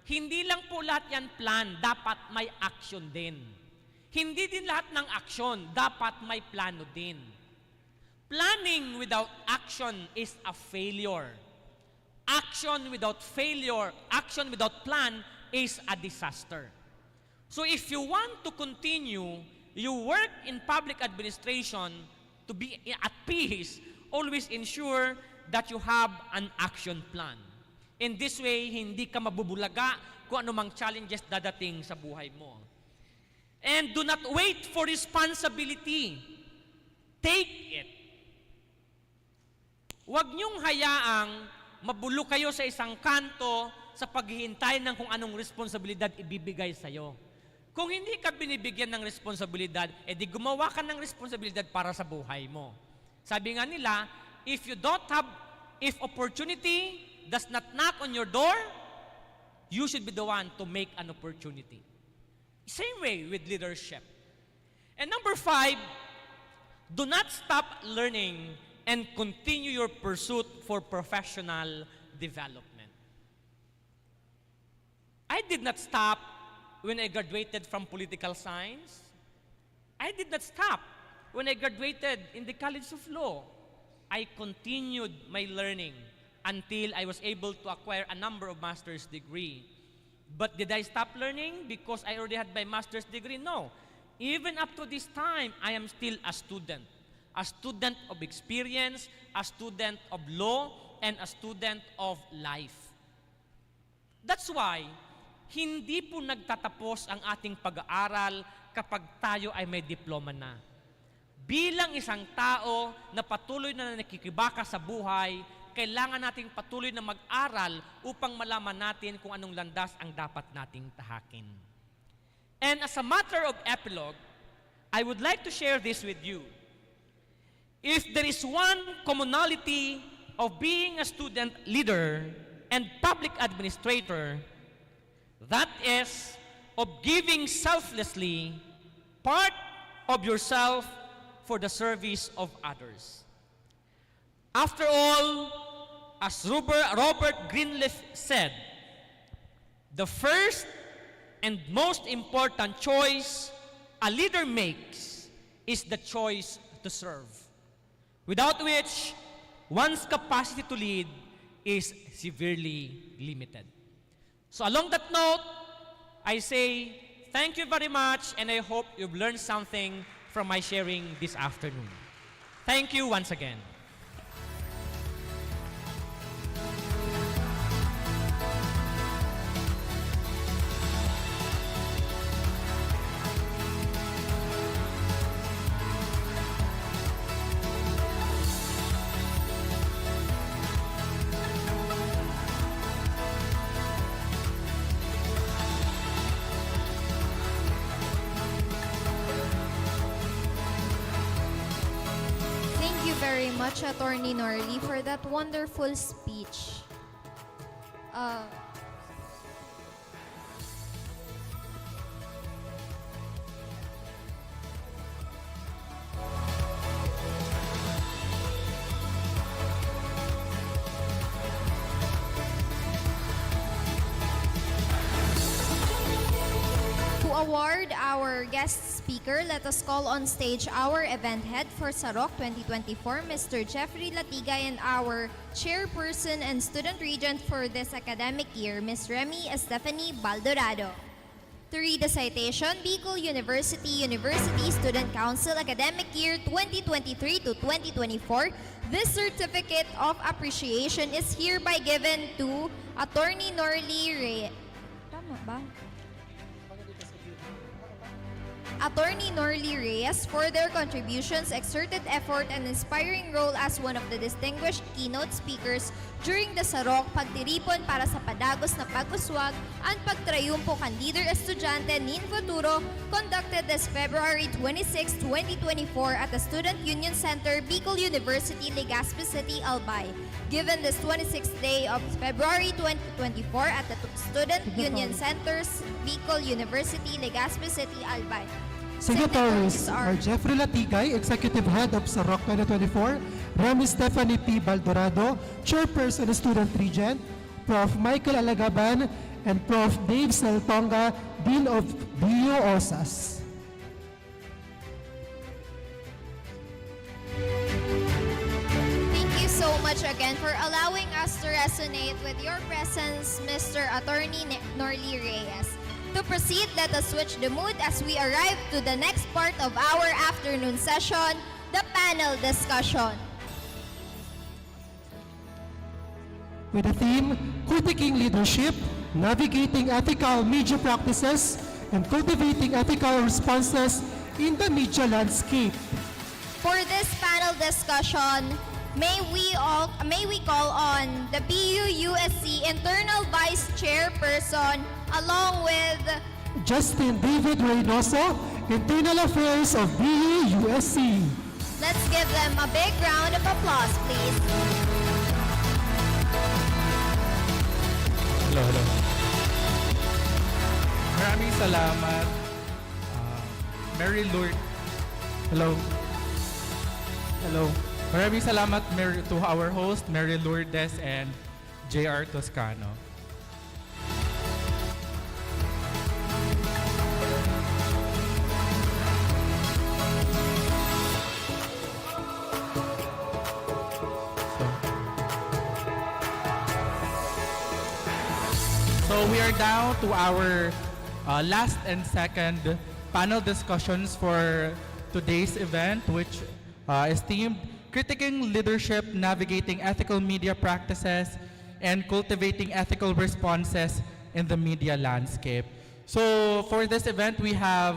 Hindi lang po lahat yan plan, dapat may action din. Hindi din lahat ng action, dapat may plano din. Planning without action is a failure. Action without failure, action without plan is a disaster. So if you want to continue, you work in public administration to be at peace, always ensure that you have an action plan. In this way, hindi ka mabubulaga kung anumang challenges dadating sa buhay mo. And do not wait for responsibility. Take it. Huwag niyong hayaang mabulok kayo sa isang kanto sa paghihintay ng kung anong responsibilidad ibibigay sa'yo. Kung hindi ka binibigyan ng responsibilidad, edi gumawa ka ng responsibilidad para sa buhay mo. Sabi nga nila, if opportunity does not knock on your door, you should be the one to make an opportunity. Same way with leadership. And number 5, do not stop learning and continue your pursuit for professional development. I did not stop when I graduated from political science. I did not stop when I graduated in the College of Law. I continued my learning until I was able to acquire a number of master's degree. But did I stop learning because I already had my master's degree? No. Even up to this time, I am still a student of experience, a student of law, and a student of life. That's why, hindi po nagtatapos ang ating pag-aaral kapag tayo ay may diploma na. Bilang isang tao na patuloy na nakikibaka sa buhay, kailangan nating patuloy na mag-aral upang malaman natin kung anong landas ang dapat nating tahakin. And as a matter of epilogue, I would like to share this with you. If there is one commonality of being a student leader and public administrator, that is of giving selflessly part of yourself for the service of others. After all, as Robert Greenleaf said, the first and most important choice a leader makes is the choice to serve, without which one's capacity to lead is severely limited. So along that note, I say thank you very much, and I hope you've learned something from my sharing this afternoon. Thank you once again. Very much, Attorney Norly, for that wonderful speech. To award our guest speaker, let us call on stage our event head for SAROK 2024, Mr. Jeffrey Latigay, and our chairperson and student regent for this academic year, Ms. Remy Estefany Baldorado. To read the citation, Bicol University Student Council Academic Year 2023 to 2024, this certificate of appreciation is hereby given to Attorney Norly Reyes. Tama ba? Attorney Norly Reyes for their contributions, exerted effort, and inspiring role as one of the distinguished keynote speakers during the SAROK Pagtiripon para sa Padagos na Pag-uswag ang Pagtrayumpo kan Leader Estudyante nin Futuro conducted this February 26, 2024 at the Student Union Center, Bicol University, Legazpi City, Albay. Given this 26th day of February 2024 at the Student Union Centers, Bicol University, Legazpi City, Albay. Signatories are Jeffrey Latigay, Executive Head of SAROK 2024, Remy Stephanie P. Baldorado, Chairperson Student Regent, Prof. Michael Alagaban, and Prof. Dave Saltonga, Dean of BU OSAS. Thank you so much again for allowing us to resonate with your presence, Mr. Attorney Norly Reyes. To proceed, let us switch the mood as we arrive to the next part of our afternoon session, the panel discussion. With the theme, Critiquing Leadership, Navigating Ethical Media Practices, and Cultivating Ethical Responses in the Media Landscape. For this panel discussion, may we call on the BU-USC Internal Vice Chairperson along with Justin David Reynoso, Internal Affairs of BU-USC. Let's give them a big round of applause, please. Hello. Maraming salamat, Mary Lourdes. Hello. Maraming salamat to our host, Mary Lourdes and JR Toscano. So we are down to our last and second panel discussions for today's event, which is themed Critiquing Leadership, Navigating Ethical Media Practices, and Cultivating Ethical Responses in the Media Landscape. So for this event, we have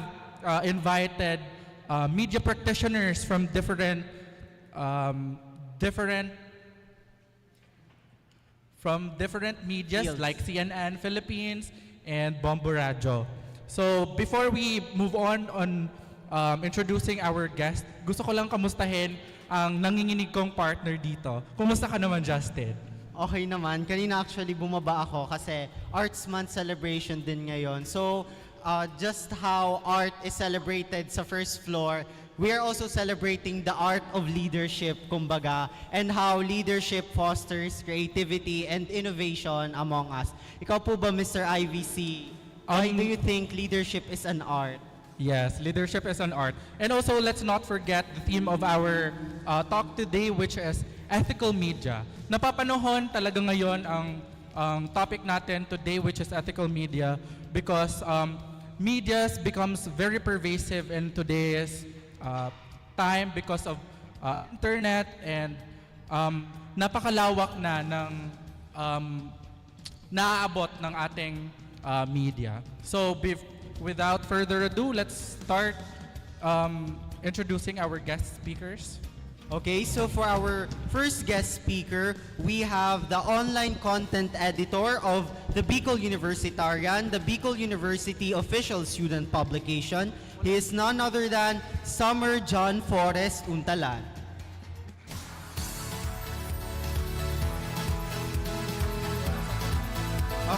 invited media practitioners from different medias Fields. like CNN Philippines and Bombo Radio. So before we move on introducing our guest, gusto ko lang kamustahin ang nanginginig kong partner dito. Kumusta ka naman, Justin? Okay naman. Kanina actually bumaba ako kasi Arts Month celebration din ngayon. So just how art is celebrated sa first floor, we are also celebrating the art of leadership, kumbaga, and how leadership fosters creativity and innovation among us. Ikaw po ba, Mr. IVC? Why do you think leadership is an art? Yes, leadership is an art. And also, let's not forget the theme of our talk today, which is ethical media. Napapanahon talaga ngayon ang topic natin today, which is ethical media, because media becomes very pervasive in today's time because of internet, and napakalawak na ng naaabot ng ating media. So without further ado, let's start introducing our guest speakers. Okay, so for our first guest speaker, we have the online content editor of the Bicol Universitarian, the Bicol University official student publication. He is none other than Summer John Forrest Untalan.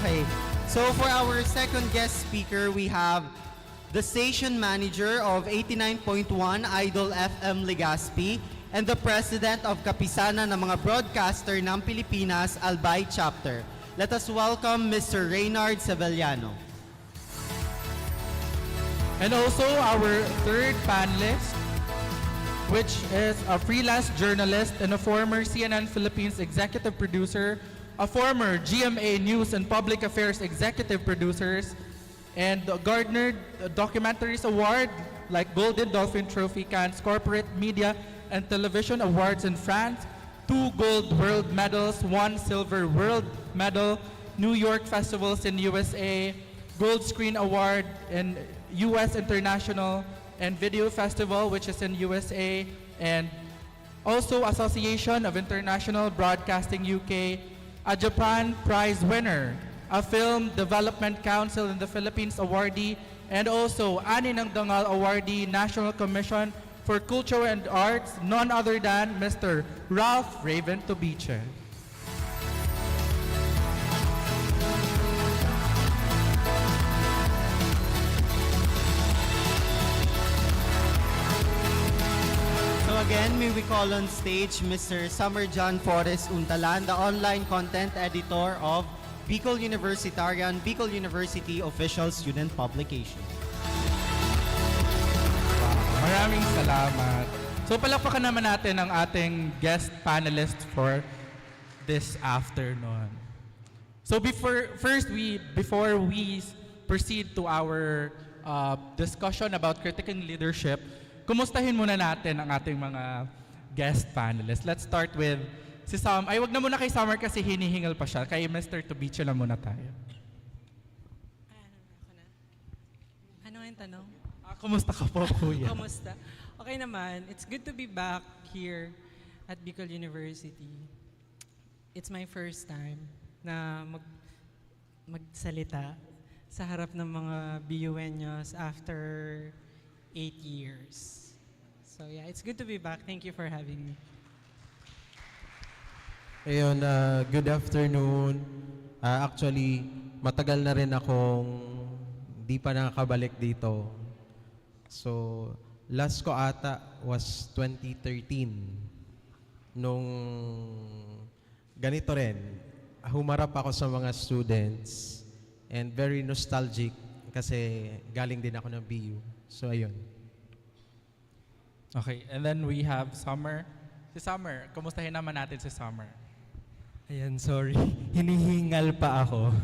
Okay, so for our second guest speaker, we have the station manager of 89.1 Idol FM Legazpi and the president of Kapisanan ng mga broadcaster ng Pilipinas, Albay Chapter. Let us welcome Mr. Reynard Sevillano. And also our third panelist, which is a freelance journalist and a former CNN Philippines executive producer, a former GMA News and Public Affairs executive producers, and garnered documentaries award like Golden Dolphin Trophy Cannes Corporate Media and Television Awards in France, 2 gold world medals, 1 silver world medal, New York festivals in USA, Gold Screen Award in US International and Video Festival, which is in USA, and also Association of International Broadcasting UK, a Japan Prize winner, a Film Development Council in the Philippines awardee, and also Ani ng Dangal awardee, National Commission for Culture and Arts, none other than Mr. Ralph Raven Tobiche. So again, may we call on stage Mr. Summer John Forrest Untalan, the online content editor of Bicol Universitarian, Bicol University Official Student Publication. Maraming salamat. So palakpakan naman natin ang ating guest panelist for this afternoon. So before we proceed to our discussion about critiquing leadership, kumustahin muna natin ang ating mga guest panelists. Let's start with si Sam. Ay, wag na muna kay Summer kasi hinihingal pa siya. Kay Mr. Tobiche na muna tayo. Ano yung tanong? Kumusta ka po, kuya? Kumusta? Okay naman. It's good to be back here at Bicol University. It's my first time na magsalita sa harap ng mga BUNyos after 8 years. So yeah, it's good to be back. Thank you for having me. Ayun, good afternoon. Actually, matagal na rin akong di pa nakakabalik dito. So, last ko ata was 2013. Nung ganito rin, humarap ako sa mga students and very nostalgic kasi galing din ako ng BU. So, ayun. Okay, and then we have Summer. Si Summer, kumustahin naman natin si Summer. Ayan, sorry. Hinihingal pa ako.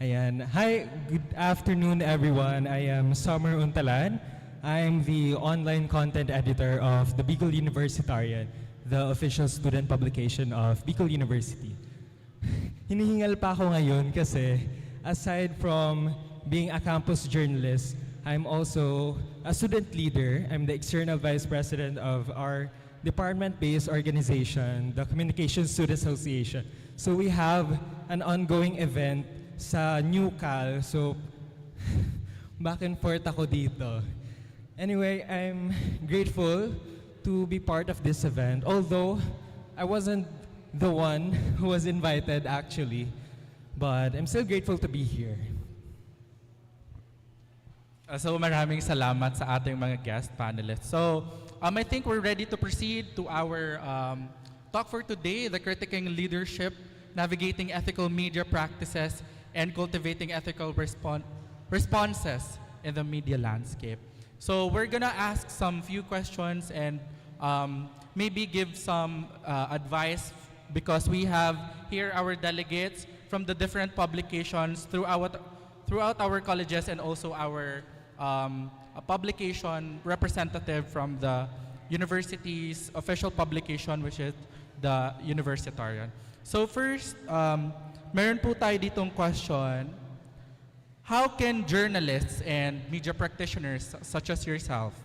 Ayan. Hi, good afternoon everyone. I am Summer Untalan. I am the online content editor of the Bicol Universitarian, the official student publication of Bicol University. Hinihingal pa ako ngayon kasi aside from being a campus journalist, I'm also a student leader. I'm the external vice president of our department-based organization, the Communication Student Association. So we have an ongoing event sa New Cal. So back and forth ako dito. Anyway, I'm grateful to be part of this event. Although I wasn't the one who was invited actually, but I'm still grateful to be here. So maraming salamat sa ating mga guest panelists. So I think we're ready to proceed to our talk for today, the critiquing leadership, navigating ethical media practices, and cultivating ethical responses in the media landscape. So we're gonna ask some few questions and maybe give some advice because we have here our delegates from the different publications throughout our colleges and also our a publication representative from the university's official publication, which is the Universitarian. So first, meron po tayo ditong question. How can journalists and media practitioners such as yourself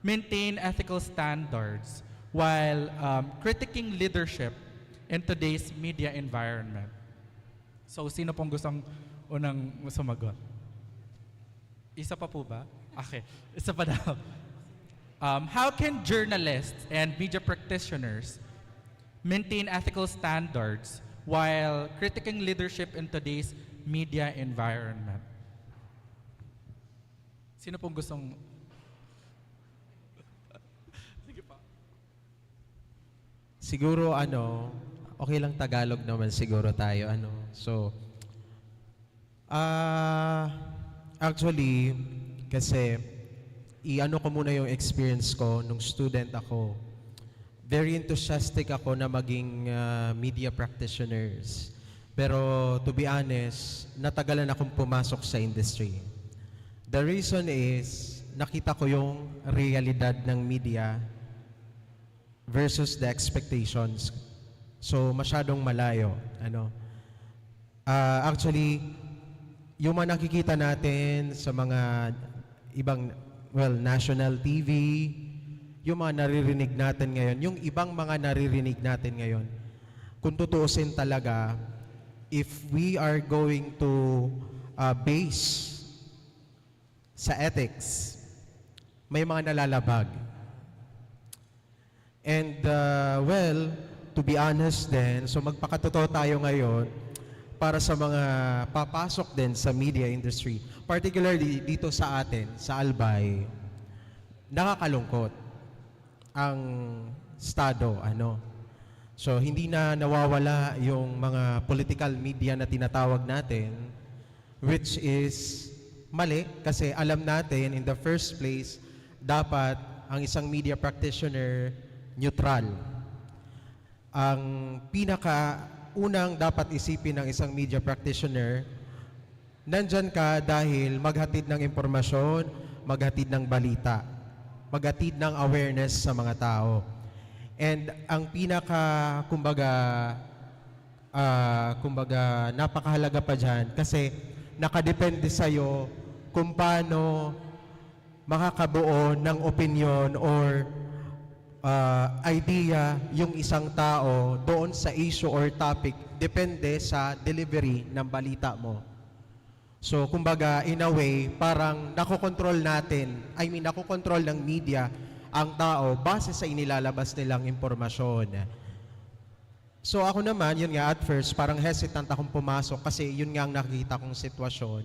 maintain ethical standards while critiquing leadership in today's media environment? So sino pong gustong unang sumagot? Isa pa po ba? Okay, isa pa daw. How can journalists and media practitioners maintain ethical standards while critiquing leadership in today's media environment? Sino pong gustong... Sige pa. Siguro okay lang Tagalog naman siguro tayo. So, actually, kasi ko muna yung experience ko nung student ako. Very enthusiastic ako na maging media practitioners. Pero to be honest, natagalan akong pumasok sa industry. The reason is, nakita ko yung realidad ng media versus the expectations. So masyadong malayo. Actually, yung mga nakikita natin sa mga ibang, well, national TV, yung mga naririnig natin ngayon, yung ibang mga naririnig natin ngayon, kung tutuusin talaga, if we are going to base sa ethics, may mga nalalabag. And well, to be honest din, so magpakatotoo tayo ngayon para sa mga papasok din sa media industry, particularly dito sa atin, sa Albay, nakakalungkot ang estado, ano. So hindi na nawawala yung mga political media na tinatawag natin, which is mali kasi alam natin in the first place dapat ang isang media practitioner neutral. Ang pinakaunang dapat isipin ng isang media practitioner, nandyan ka dahil maghatid ng impormasyon, maghatid ng balita, maghatid ng awareness sa mga tao. And ang kumbaga, napakahalaga pa dyan kasi nakadepende sa'yo kung paano makakabuo ng opinion or idea yung isang tao doon sa issue or topic, depende sa delivery ng balita mo. So, kumbaga, in a way, parang nakokontrol nakokontrol ng media ang tao base sa inilalabas nilang impormasyon. So, ako naman, yun nga, at first, parang hesitant akong pumasok kasi yun nga ang nakikita kong sitwasyon.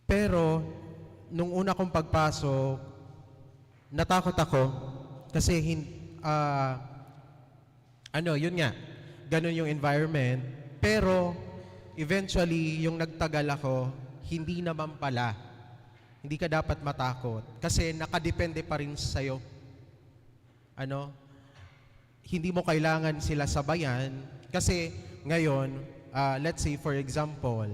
Pero, nung una kong pagpasok, natakot ako kasi yun nga, ganun yung environment. Pero eventually, yung nagtagal ako, hindi naman pala. Hindi ka dapat matakot kasi nakadepende pa rin sa'yo. Hindi mo kailangan sila sabayan kasi ngayon, let's say for example,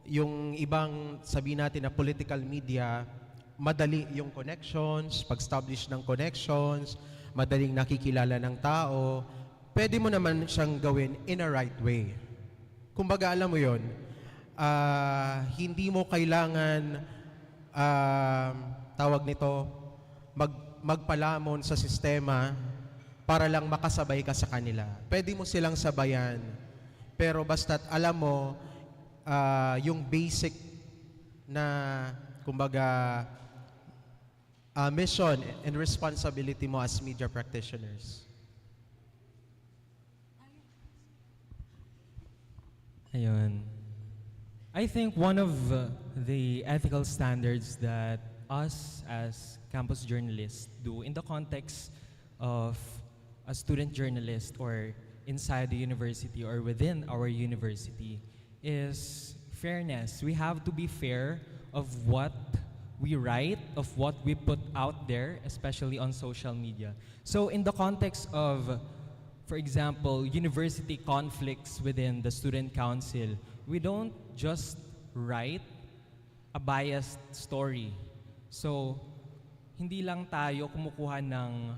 yung ibang sabihin natin na political media, madali yung connections, pag-establish ng connections, madaling nakikilala ng tao, pwede mo naman siyang gawin in a right way. Kumbaga, alam mo yun, hindi mo kailangan, tawag nito, magpalamon sa sistema para lang makasabay ka sa kanila. Pwede mo silang sabayan, pero basta't alam mo, yung basic na, kumbaga, mission and responsibility mo as media practitioners. Ayun. I think one of the ethical standards that us as campus journalists do in the context of a student journalist or inside the university or within our university is fairness. We have to be fair of what we write, of what we put out there, especially on social media. So in the context of, for example, university conflicts within the student council, we don't just write a biased story. So hindi lang tayo kumukuha ng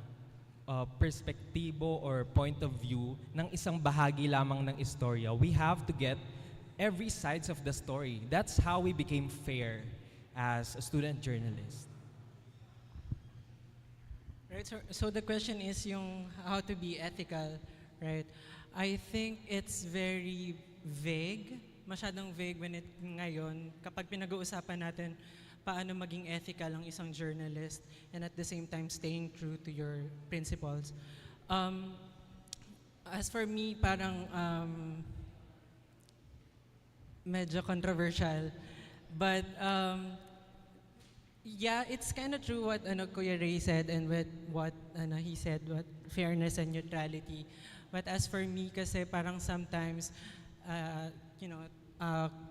perspektibo or point of view ng isang bahagi lamang ng istorya. We have to get every sides of the story. That's how we became fair as a student journalist. Right, so the question is yung how to be ethical, right? I think it's very vague, masyadong vague ngayon kapag pinag-uusapan natin paano maging ethical ang isang journalist and at the same time staying true to your principles. As for me, parang medyo controversial, but yeah, it's kind of true what Kuya Ray said and with what he said, what fairness and neutrality. But as for me, kasi parang sometimes,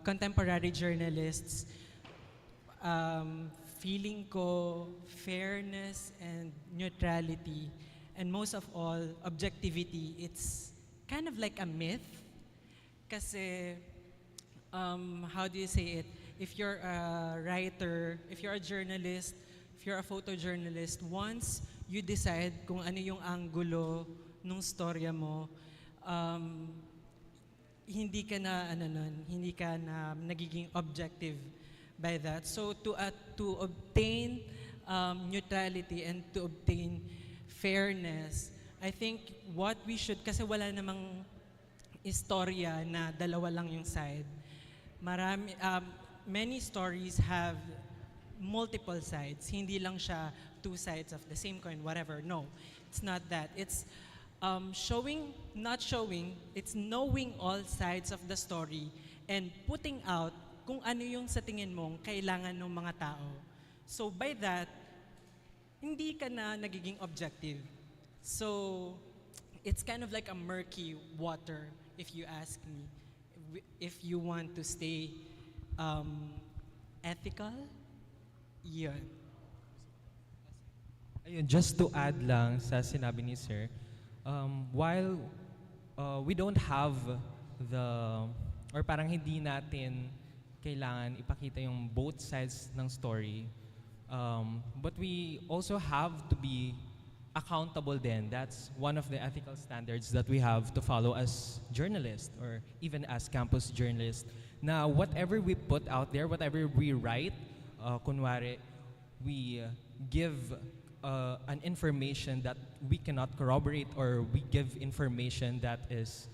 contemporary journalists, feeling ko fairness and neutrality, and most of all, objectivity, it's kind of like a myth. Kasi, how do you say it? If you're a writer, if you're a journalist, if you're a photojournalist, once you decide kung ano yung angulo nung storya mo, hindi ka na hindi ka na nagiging objective by that. So to obtain neutrality and to obtain fairness, I think what we should, kasi wala namang istorya na dalawa lang yung side. Many stories have multiple sides. Hindi lang siya two sides of the same coin, whatever. No, it's not that. It's it's knowing all sides of the story and putting out kung ano yung sa tingin mong kailangan ng mga tao. So by that, hindi ka na nagiging objective. So it's kind of like a murky water, if you ask me. If you want to stay ethical, yun. Ayun, just to add lang sa sinabi ni Sir, while we don't have or parang hindi natin kailangan ipakita yung both sides ng story, but we also have to be accountable then. That's one of the ethical standards that we have to follow as journalists or even as campus journalists. Na whatever we put out there, whatever we write, kunwari, we give an information that we cannot corroborate, or we give information that is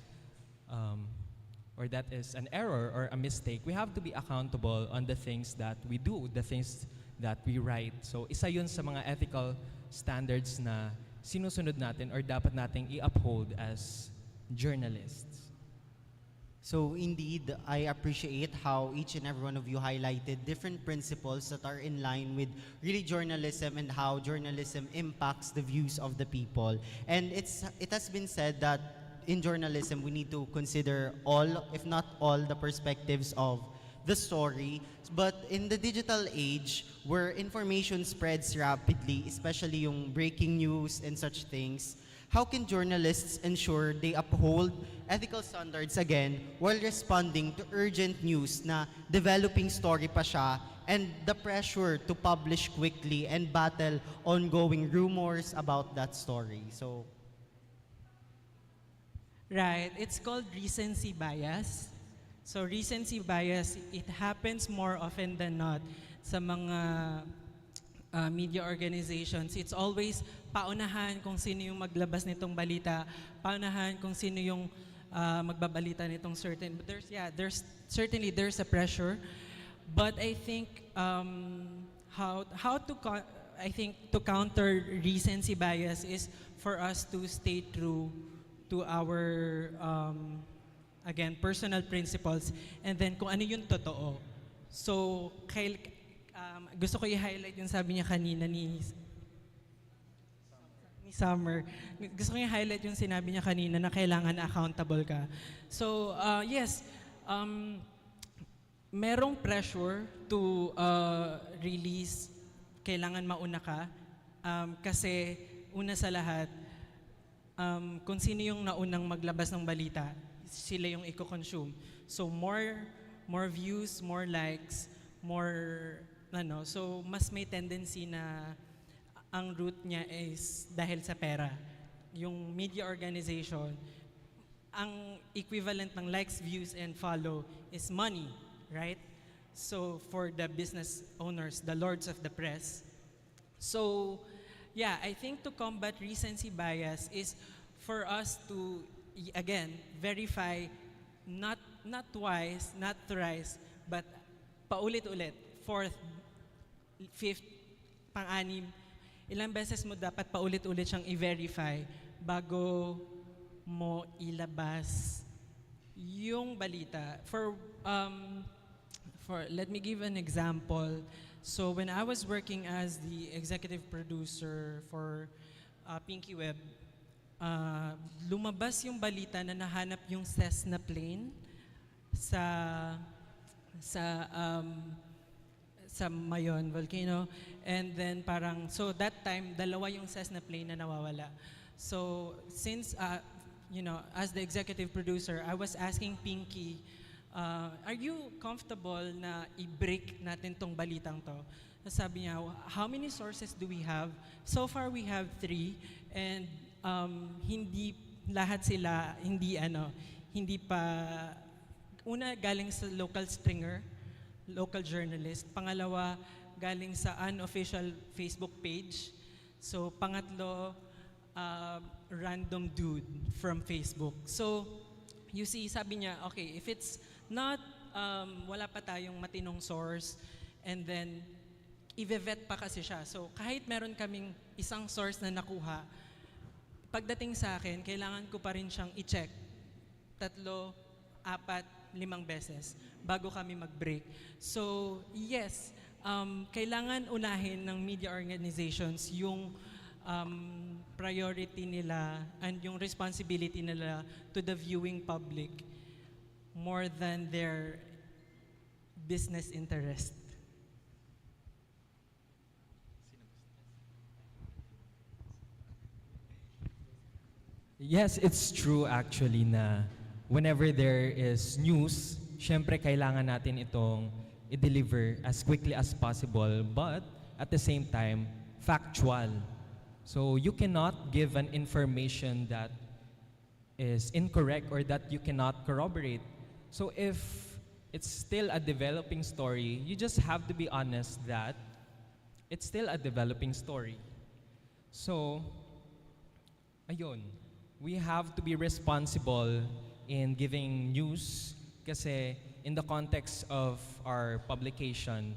an error or a mistake, we have to be accountable on the things that we do, the things that we write. So isa yun sa mga ethical standards na sinusunod natin or dapat nating i-uphold as journalists. So indeed, I appreciate how each and every one of you highlighted different principles that are in line with really journalism and how journalism impacts the views of the people. And it has been said that in journalism, we need to consider all, if not all, the perspectives of the story. But in the digital age, where information spreads rapidly, especially yung breaking news and such things, how can journalists ensure they uphold ethical standards again while responding to urgent news na developing story pa siya, and the pressure to publish quickly and battle ongoing rumors about that story? So, right, it's called recency bias. So recency bias, it happens more often than not sa mga media organizations. It's always paunahan kung sino yung maglabas nitong balita, paunahan kung sino yung magbabalita nitong certain. But there's certainly a pressure. But I think to counter recency bias is for us to stay true to our again, personal principles, and then kung ano yung totoo. So, gusto ko i-highlight yung sabi niya kanina ni Summer. Gusto ko i-highlight yung sinabi niya kanina na kailangan accountable ka. So, yes, merong pressure to release, kailangan mauna ka, kasi una sa lahat, kung sino yung naunang maglabas ng balita, sila yung i-consume. So more views, more likes, more so mas may tendency na ang root niya is dahil sa pera. Yung media organization, ang equivalent ng likes, views, and follow is money, right? So for the business owners, the lords of the press. So yeah, I think to combat recency bias is for us to again verify not twice, not thrice, but paulit-ulit, fourth, fifth, pang-anim, ilang beses mo dapat paulit-ulit siyang i-verify bago mo ilabas yung balita. Let me give an example. So when I was working as the executive producer for Pinky Web, lumabas yung balita na nahanap yung Cessna plane sa Mayon volcano, and then so that time dalawa yung Cessna plane na nawawala. So since as the executive producer, I was asking Pinky, are you comfortable na i-break natin tong balitang to? Sabi niya, how many sources do we have? So far we have 3, and hindi lahat sila hindi pa una, galing sa local stringer, local journalist. Pangalawa, galing sa unofficial Facebook page. So, pangatlo, random dude from Facebook. So, you see, sabi niya, okay, if it's not, wala pa tayong matinong source, and then, i-vet pa kasi siya. So, kahit meron kaming isang source na nakuha, pagdating sa akin, kailangan ko pa rin siyang i-check 3, 4, 5 beses bago kami mag-break. So, yes, kailangan unahin ng media organizations yung priority nila and yung responsibility nila to the viewing public more than their business interest. Yes, it's true actually na whenever there is news, syempre kailangan natin itong i-deliver as quickly as possible, but at the same time, factual. So you cannot give an information that is incorrect or that you cannot corroborate. So if it's still a developing story, you just have to be honest that it's still a developing story. So, ayun. We have to be responsible in giving news kasi in the context of our publication,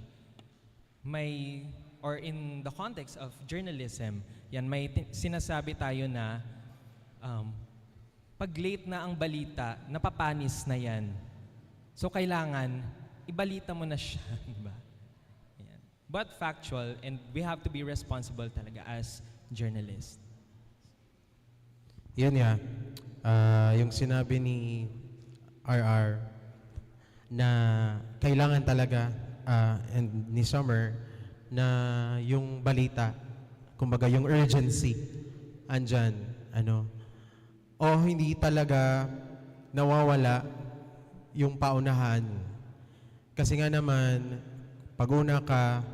or in the context of journalism, yan, may sinasabi tayo na pag late na ang balita, napapanis na yan. So kailangan, ibalita mo na siya, di ba? Yan. But factual, and we have to be responsible talaga as journalists. Yun nga, yung sinabi ni RR na kailangan talaga and ni Summer na yung balita, kumbaga yung urgency andyan, o hindi talaga nawawala yung paunahan. Kasi nga naman, pag una ka,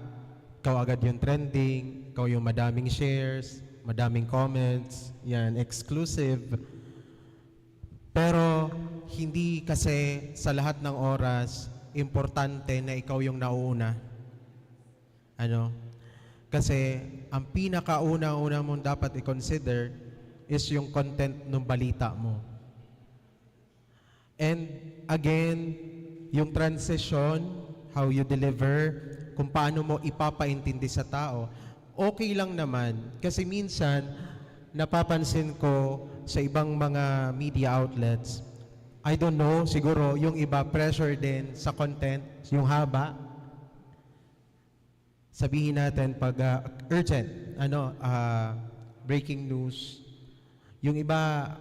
ikaw agad yung trending, ikaw yung madaming shares, madaming comments, yan, exclusive. Pero hindi kasi sa lahat ng oras, importante na ikaw yung nauuna. Kasi ang pinakauna-una mong dapat i-consider is yung content ng balita mo. And again, yung transition, how you deliver, kung paano mo ipapaintindi sa tao, okay lang naman. Kasi minsan, napapansin ko sa ibang mga media outlets, I don't know, siguro yung iba pressure din sa content, yung haba. Sabihin natin pag urgent, breaking news. Yung iba,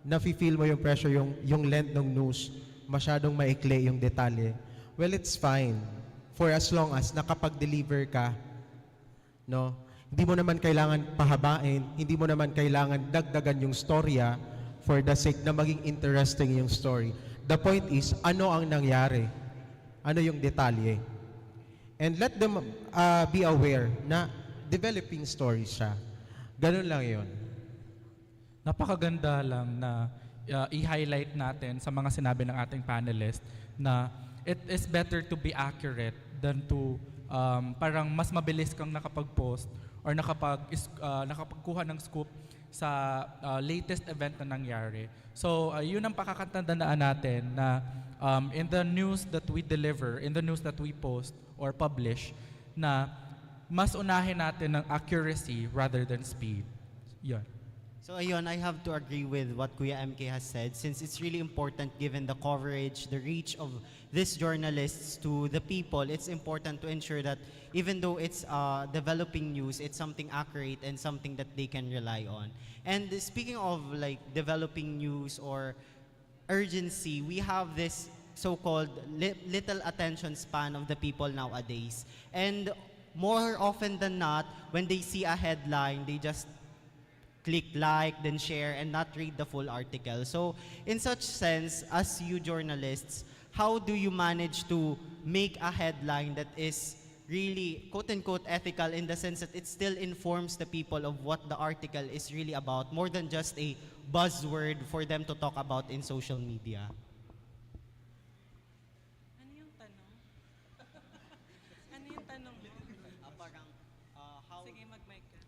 nafe-feel mo yung pressure, yung length ng news, masyadong maikli yung detalye. Well, it's fine. For as long as nakapag-deliver ka, hindi mo naman kailangan pahabain, hindi mo naman kailangan dagdagan yung storya for the sake na maging interesting yung story. The point is, ano ang nangyari? Ano yung detalye? And let them be aware na developing story siya. Ganun lang yun. Napakaganda lang na i-highlight natin sa mga sinabi ng ating panelist na it is better to be accurate than to parang mas mabilis kang nakapag-post or nakapagkuha ng scoop sa latest event na nangyari. So, yun ang pakakatandaan natin na in the news that we deliver, in the news that we post or publish, na mas unahin natin ng accuracy rather than speed. Yun. So ayun, I have to agree with what Kuya MK has said, since it's really important given the coverage, the reach of these journalists to the people. It's important to ensure that even though it's developing news, it's something accurate and something that they can rely on. And speaking of like developing news or urgency, we have this so-called little attention span of the people nowadays. And more often than not, when they see a headline, they just click like, then share, and not read the full article. So in such sense, as you journalists, how do you manage to make a headline that is really quote-unquote ethical in the sense that it still informs the people of what the article is really about, more than just a buzzword for them to talk about in social media?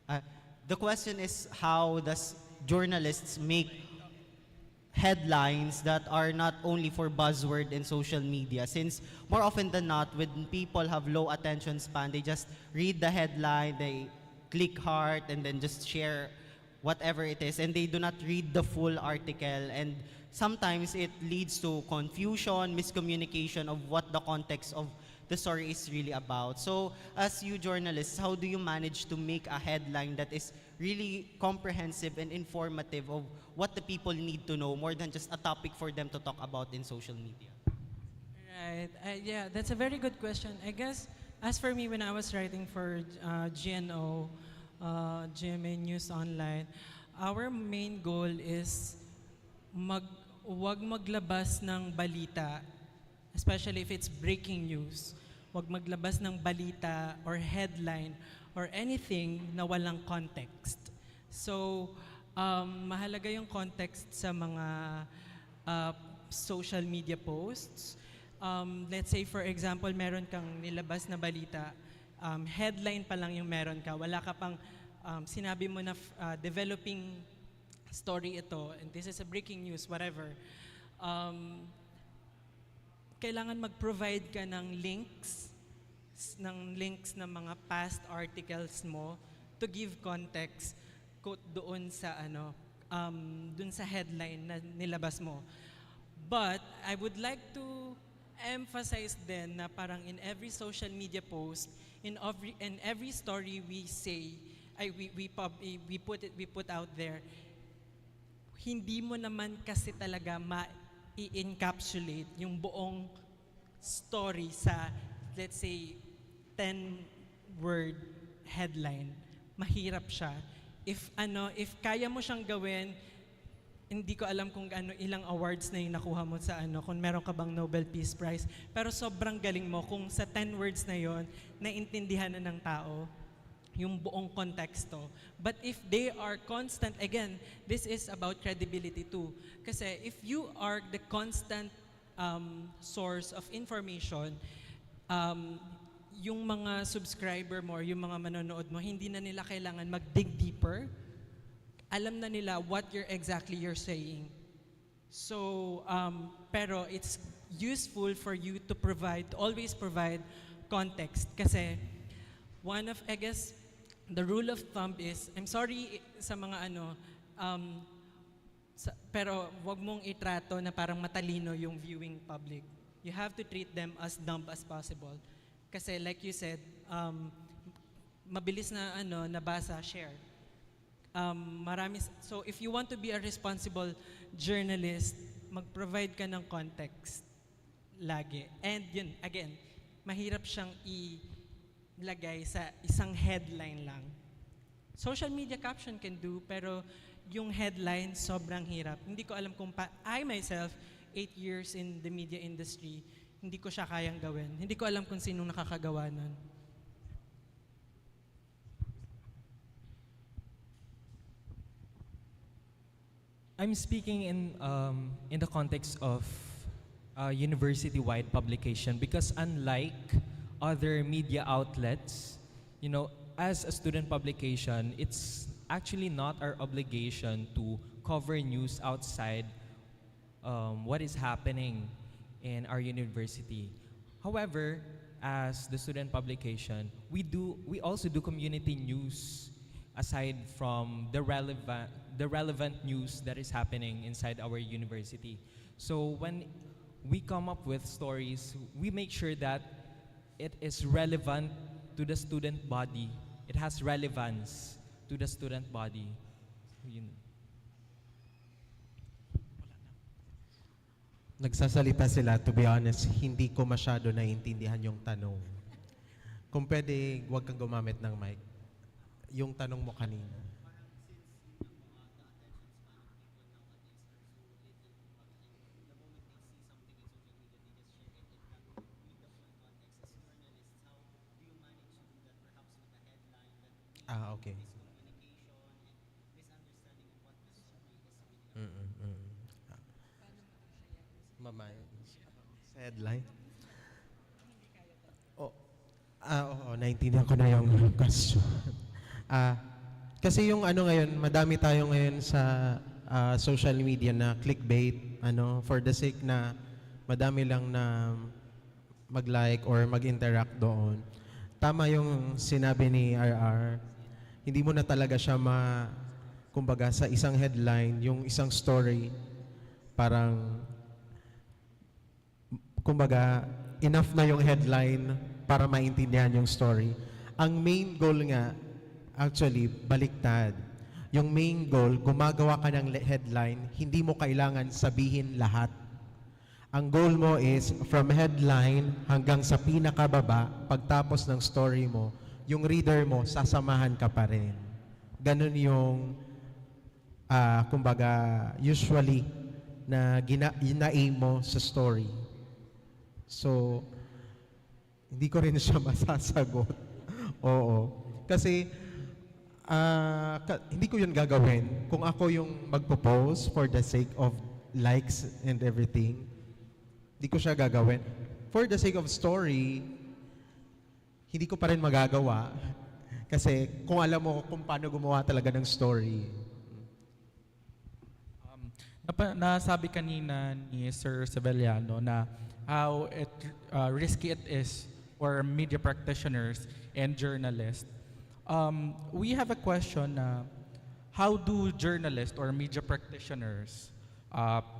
Uh, the question is, how does journalists make headlines that are not only for buzzword in social media, since more often than not, when people have low attention span, they just read the headline, they click heart, and then just share whatever it is, and they do not read the full article, and sometimes it leads to confusion, miscommunication of what the context of the story is really about. So as you journalists, how do you manage to make a headline that is really comprehensive and informative of what the people need to know, more than just a topic for them to talk about in social media? Right. Yeah, that's a very good question. I guess, as for me, when I was writing for GNO, GMA News Online, our main goal is wag maglabas ng balita, especially if it's breaking news. Wag maglabas ng balita or headline or anything na walang context. So, mahalaga yung context sa mga social media posts. Let's say, for example, meron kang nilabas na balita, headline pa lang yung meron ka, wala ka pang sinabi mo na developing story ito, and this is a breaking news, whatever. Kailangan mag-provide ka ng links ng mga past articles mo to give context doon sa doon sa headline na nilabas mo. But I would like to emphasize din na parang in every social media post, in every story we say, we put out there, hindi mo naman kasi talaga i-encapsulate yung buong story sa, let's say, 10-word headline. Mahirap siya. If kaya mo siyang gawin, hindi ko alam kung ilang awards na yung nakuha mo sa kung meron ka bang Nobel Peace Prize, pero sobrang galing mo kung sa 10 words na yon naintindihan na ng tao yung buong konteksto. But if they are constant, again, this is about credibility too. Kasi if you are the constant source of information, yung mga subscriber mo or yung mga manonood mo, hindi na nila kailangan mag-dig deeper. Alam na nila what exactly you're saying. So, pero it's useful for you to always provide context. Kasi I guess, the rule of thumb is, I'm sorry sa mga pero wag mong itrato na parang matalino yung viewing public. You have to treat them as dumb as possible. Kasi like you said, mabilis na nabasa, share. So if you want to be a responsible journalist, mag-provide ka ng context lagi. And yun, again, mahirap siyang lagay sa isang headline lang. Social media caption can do, pero yung headline sobrang hirap. Hindi ko alam kung I myself, 8 years in the media industry, hindi ko siya kayang gawin. Hindi ko alam kung sinong nakakagawa nun. I'm speaking in the context of university-wide publication, because unlike other media outlets, as a student publication, it's actually not our obligation to cover news outside what is happening in our university. However, as the student publication, we also do community news aside from the relevant news that is happening inside our university. So when we come up with stories, we make sure that it is relevant to the student body. It has relevance to the student body. Nagsasalita sila, to be honest, hindi ko masyado naiintindihan yung tanong. Kung pwede, huwag kang gumamit ng mic. Yung tanong mo kanina. Okay. Sa headline? Oo, naintindihan ko na yung question. Kasi yung ano ngayon, madami tayo ngayon sa social media na clickbait, for the sake na madami lang na mag-like or mag-interact doon. Tama yung sinabi ni RR, hindi mo na talaga siya kumbaga sa isang headline, yung isang story, parang kumbaga enough na yung headline para maintindihan yung story. Ang main goal nga, actually, baliktad. Yung main goal, gumagawa ka ng headline, hindi mo kailangan sabihin lahat. Ang goal mo is from headline hanggang sa pinakababa, pagtapos ng story mo, yung reader mo, sasamahan ka pa rin. Ganun yung, kumbaga, usually, na gina-aim mo sa story. So, hindi ko rin siya masasagot. Oo. Kasi, hindi ko yun gagawin. Kung ako yung magpo-post for the sake of likes and everything, hindi ko siya gagawin. For the sake of story, hindi ko pa rin magagawa. Kasi kung alam mo kung paano gumawa talaga ng story. Nasabi kanina ni Sir Seveliano na how risky it is for media practitioners and journalists. We have a question na how do journalists or media practitioners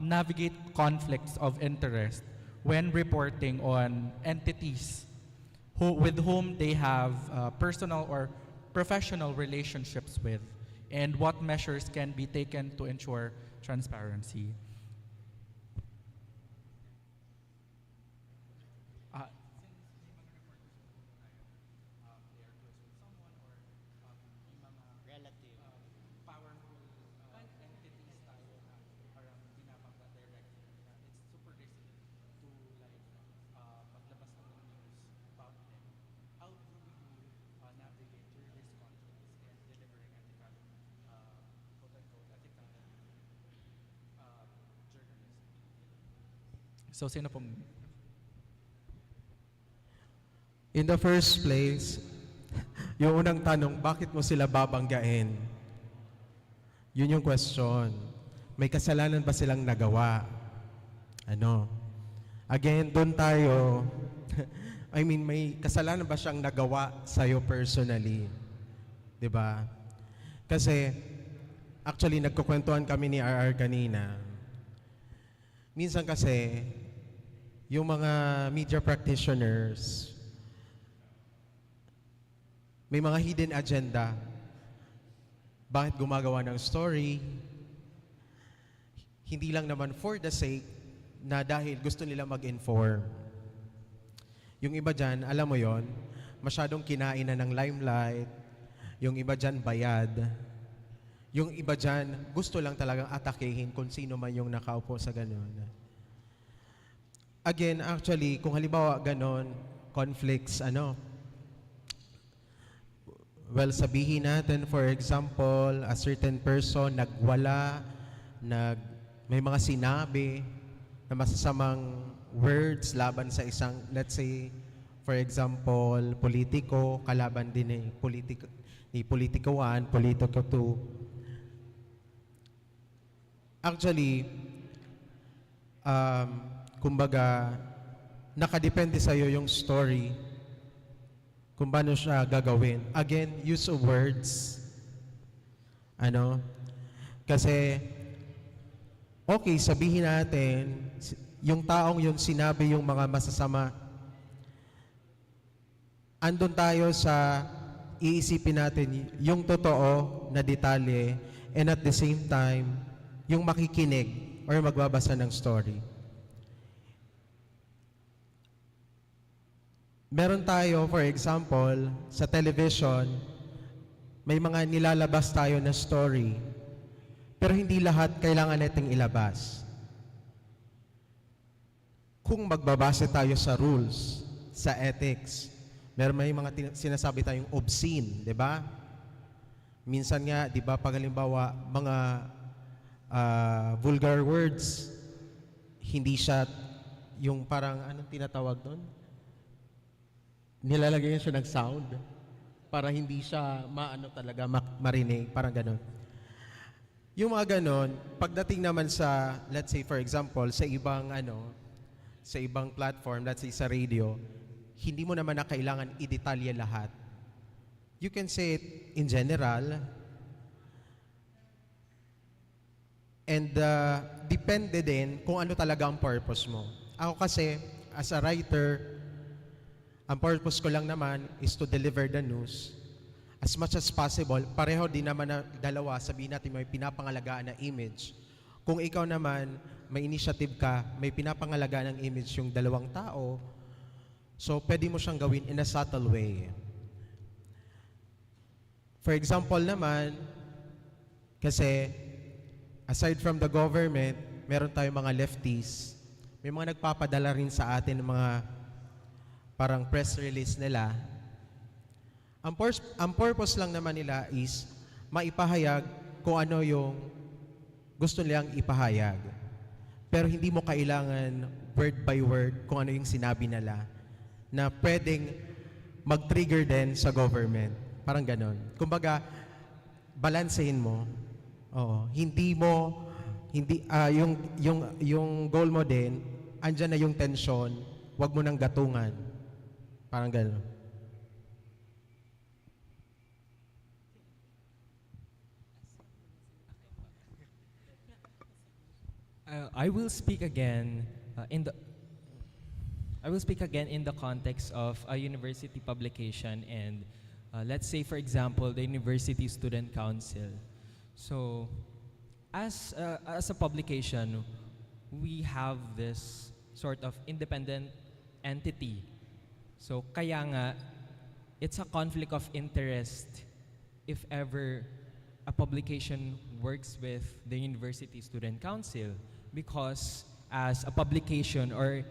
navigate conflicts of interest when reporting on entities with whom they have personal or professional relationships with, and what measures can be taken to ensure transparency? So, sino pong... In the first place, yung unang tanong, bakit mo sila babanggain? Yun yung question. May kasalanan ba silang nagawa? Again, doon tayo, may kasalanan ba siyang nagawa sa'yo personally? 'Di ba? Kasi, actually, nagkukwentuhan kami ni RR kanina. Minsan kasi, yung mga media practitioners, may mga hidden agenda. Bakit gumagawa ng story? Hindi lang naman for the sake na dahil gusto nila mag-inform. Yung iba dyan, alam mo yon, masyadong kinain na ng limelight. Yung iba dyan, bayad. Yung iba dyan, gusto lang talagang atakehin kung sino man yung nakaupo sa ganun. Again, actually, kung halimbawa ganon, conflicts, well, sabihin natin, for example, a certain person nagwala, may mga sinabi na masasamang words laban sa isang, let's say, for example, politiko, kalaban din ni politiko 1, politiko 2. Actually, kumbaga, nakadepende sa'yo yung story kung paano siya gagawin. Again, use of words. Kasi, okay, sabihin natin, yung taong yun sinabi yung mga masasama. Andun tayo sa iisipin natin yung totoo na detalye, and at the same time, yung makikinig or magbabasa ng story. Meron tayo, for example, sa television, may mga nilalabas tayo na story, pero hindi lahat kailangan nating ilabas. Kung magbabase tayo sa rules, sa ethics, may mga sinasabi tayong obscene, di ba? Minsan nga, di ba, pag halimbawa, mga vulgar words, hindi siya yung parang, anong tinatawag doon? Nilalagay siya ng sound para hindi siya maano talaga marinig, parang ganon. Yung mga ganon, pagdating naman sa, let's say for example, sa ibang sa ibang platform, let's say sa radio, hindi mo naman na kailangan i-detalye lahat. You can say it in general, and depende din kung ano talaga ang purpose mo. Ako kasi, as a writer, ang purpose ko lang naman is to deliver the news as much as possible. Pareho din naman na dalawa, sabihin natin may pinapangalagaan na image. Kung ikaw naman, may initiative ka, may pinapangalagaan ng image yung dalawang tao, so pwede mo siyang gawin in a subtle way. For example naman, kasi aside from the government, meron tayong mga lefties. May mga nagpapadala rin sa atin ng mga parang press release nila. Ang purpose lang naman nila is maipahayag kung ano yung gusto nilang ipahayag. Pero hindi mo kailangan word by word kung ano yung sinabi nila na pwedeng mag-trigger din sa government. Parang ganon. Kumbaga, balansehin mo. Oo, yung goal mo din, andyan na yung tension, wag mo nang gatungan. Parang gano'n. I will speak again in the context of a university publication and let's say for example the University Student Council. So as a publication, we have this sort of independent entity. So kaya nga it's a conflict of interest if ever a publication works with the University Student Council, because as a publication or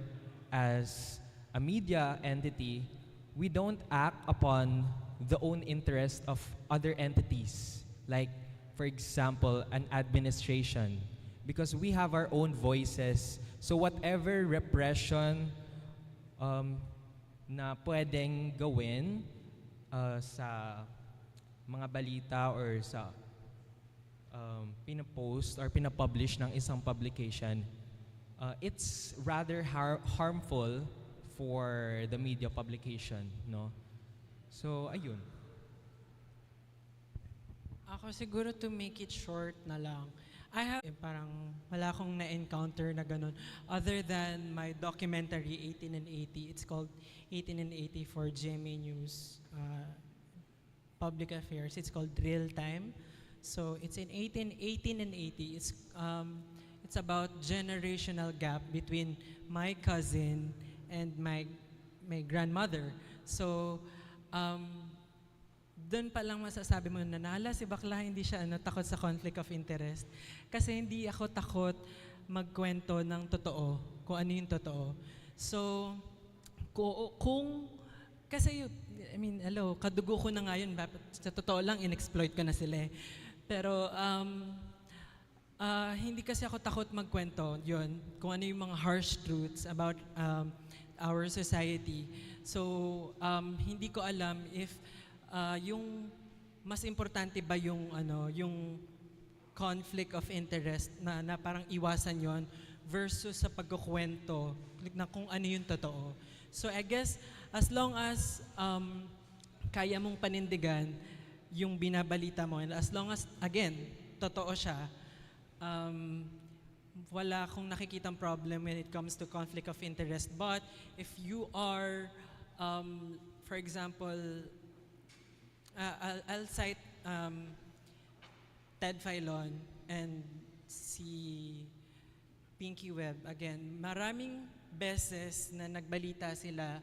as a media entity, we don't act upon the own interest of other entities, like for example an administration, because we have our own voices. So whatever repression na pwedeng gawin sa mga balita or sa pinapost or pinapublish ng isang publication, it's rather harmful for the media publication, no? So, ayun. Ako siguro, to make it short na lang, I have parang wala akong na-encounter na ganun other than my documentary 18 and 80. It's called 18 and 80 for GMA News Public Affairs. It's called Real Time. So it's in 18 and 80. It's about generational gap between my cousin and my grandmother. So doon pa lang masasabi mo na nala si bakla, hindi siya takot sa conflict of interest. Kasi hindi ako takot magkwento ng totoo, kung ano yung totoo. So, kasi, I mean, kadugo ko na nga yun, sa totoo lang, in-exploit ko na sila eh. Pero, hindi kasi ako takot magkwento yun, kung ano yung mga harsh truths about our society. So, hindi ko alam if yung mas importante ba yung yung conflict of interest na parang iwasan yon versus sa pagkukwento na kung ano yung totoo. So I guess as long as kaya mong panindigan yung binabalita mo, and as long as again totoo siya, wala akong nakikitang problem when it comes to conflict of interest. But if you are for example, I'll cite Ted Filon and si Pinky Webb. Again, maraming beses na nagbalita sila,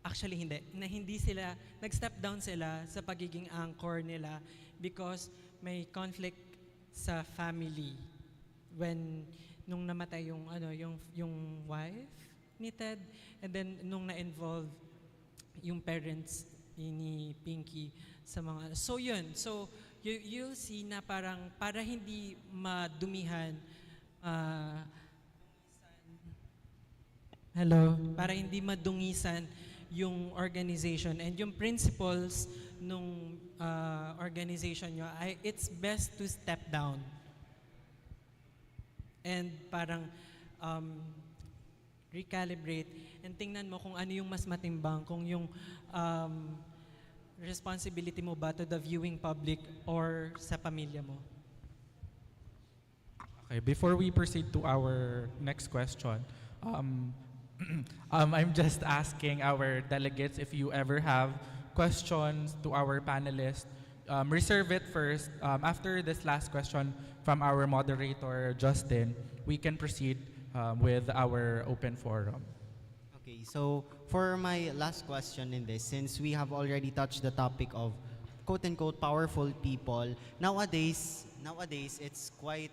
actually hindi sila, nag-step down sila sa pagiging anchor nila because may conflict sa family. Nung namatay yung wife ni Ted, and then nung na-involve yung parents ni Pinky sa mga, so yun, so you'll see na parang para hindi madumihan para hindi madungisan yung organization and yung principles nung organization nyo, it's best to step down. And parang recalibrate and tingnan mo kung ano yung mas matimbang, kung yung responsibility mo ba to the viewing public or sa pamilya mo. Okay, before we proceed to our next question, I'm just asking our delegates if you ever have questions to our panelists. Reserve it first. After this last question from our moderator, Justin, we can proceed with our open forum. Okay, so for my last question in this, since we have already touched the topic of quote-unquote powerful people, nowadays it's quite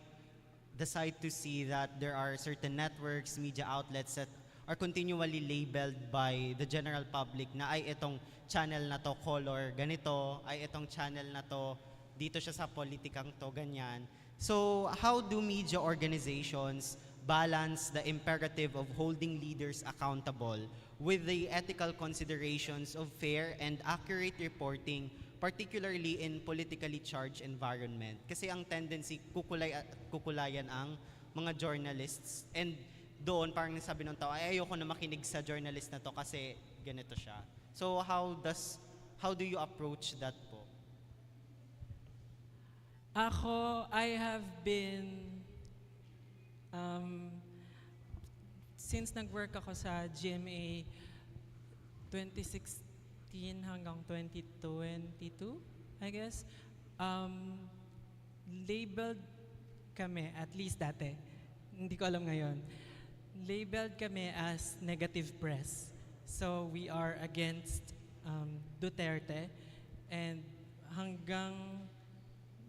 the sight to see that there are certain networks, media outlets that are continually labeled by the general public na ay itong channel na to color ganito, ay itong channel na to dito siya sa politikang to ganyan. So how do media organizations balance the imperative of holding leaders accountable with the ethical considerations of fair and accurate reporting, particularly in politically charged environment? Kasi ang tendency, kukulayan ang mga journalists, and doon parang nasabi ng tao, ay ayoko na makinig sa journalist na to kasi ganito siya. So how do you approach that po? Ako, I have been, since nag-work ako sa GMA 2016 hanggang 2022, I guess, labeled kami, at least dati, hindi ko alam ngayon, labeled kami as negative press. So we are against Duterte, and hanggang,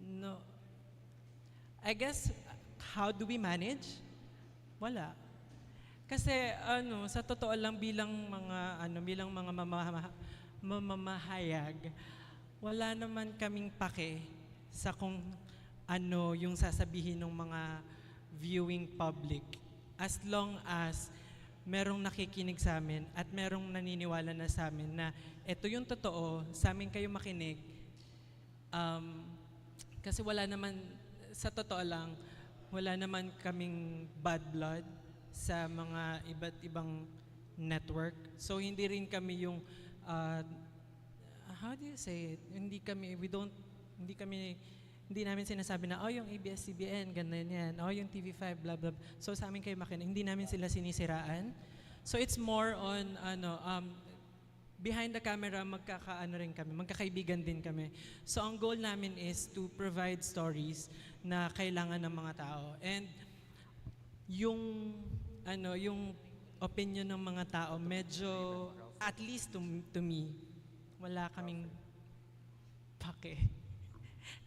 no, I guess, how do we manage? Wala. Kasi sa totoo lang bilang mga mamamahayag, wala naman kaming pake sa kung ano yung sasabihin ng mga viewing public, as long as merong nakikinig sa amin at merong naniniwala na sa amin na ito yung totoo, sa amin kayo makinig. Kasi wala naman, sa totoo lang, wala naman kaming bad blood sa mga iba't ibang network. So hindi rin kami yung how do you say it? Hindi namin sinasabi na yung ABS-CBN ganyan yan, yung TV5 blah blah. So sa amin kayo makinig, hindi namin sila sinisiraan. So it's more on behind the camera, magkakaibigan din kami. So ang goal namin is to provide stories na kailangan ng mga tao. And yung opinion ng mga tao, medyo, at least to me, wala kaming pake.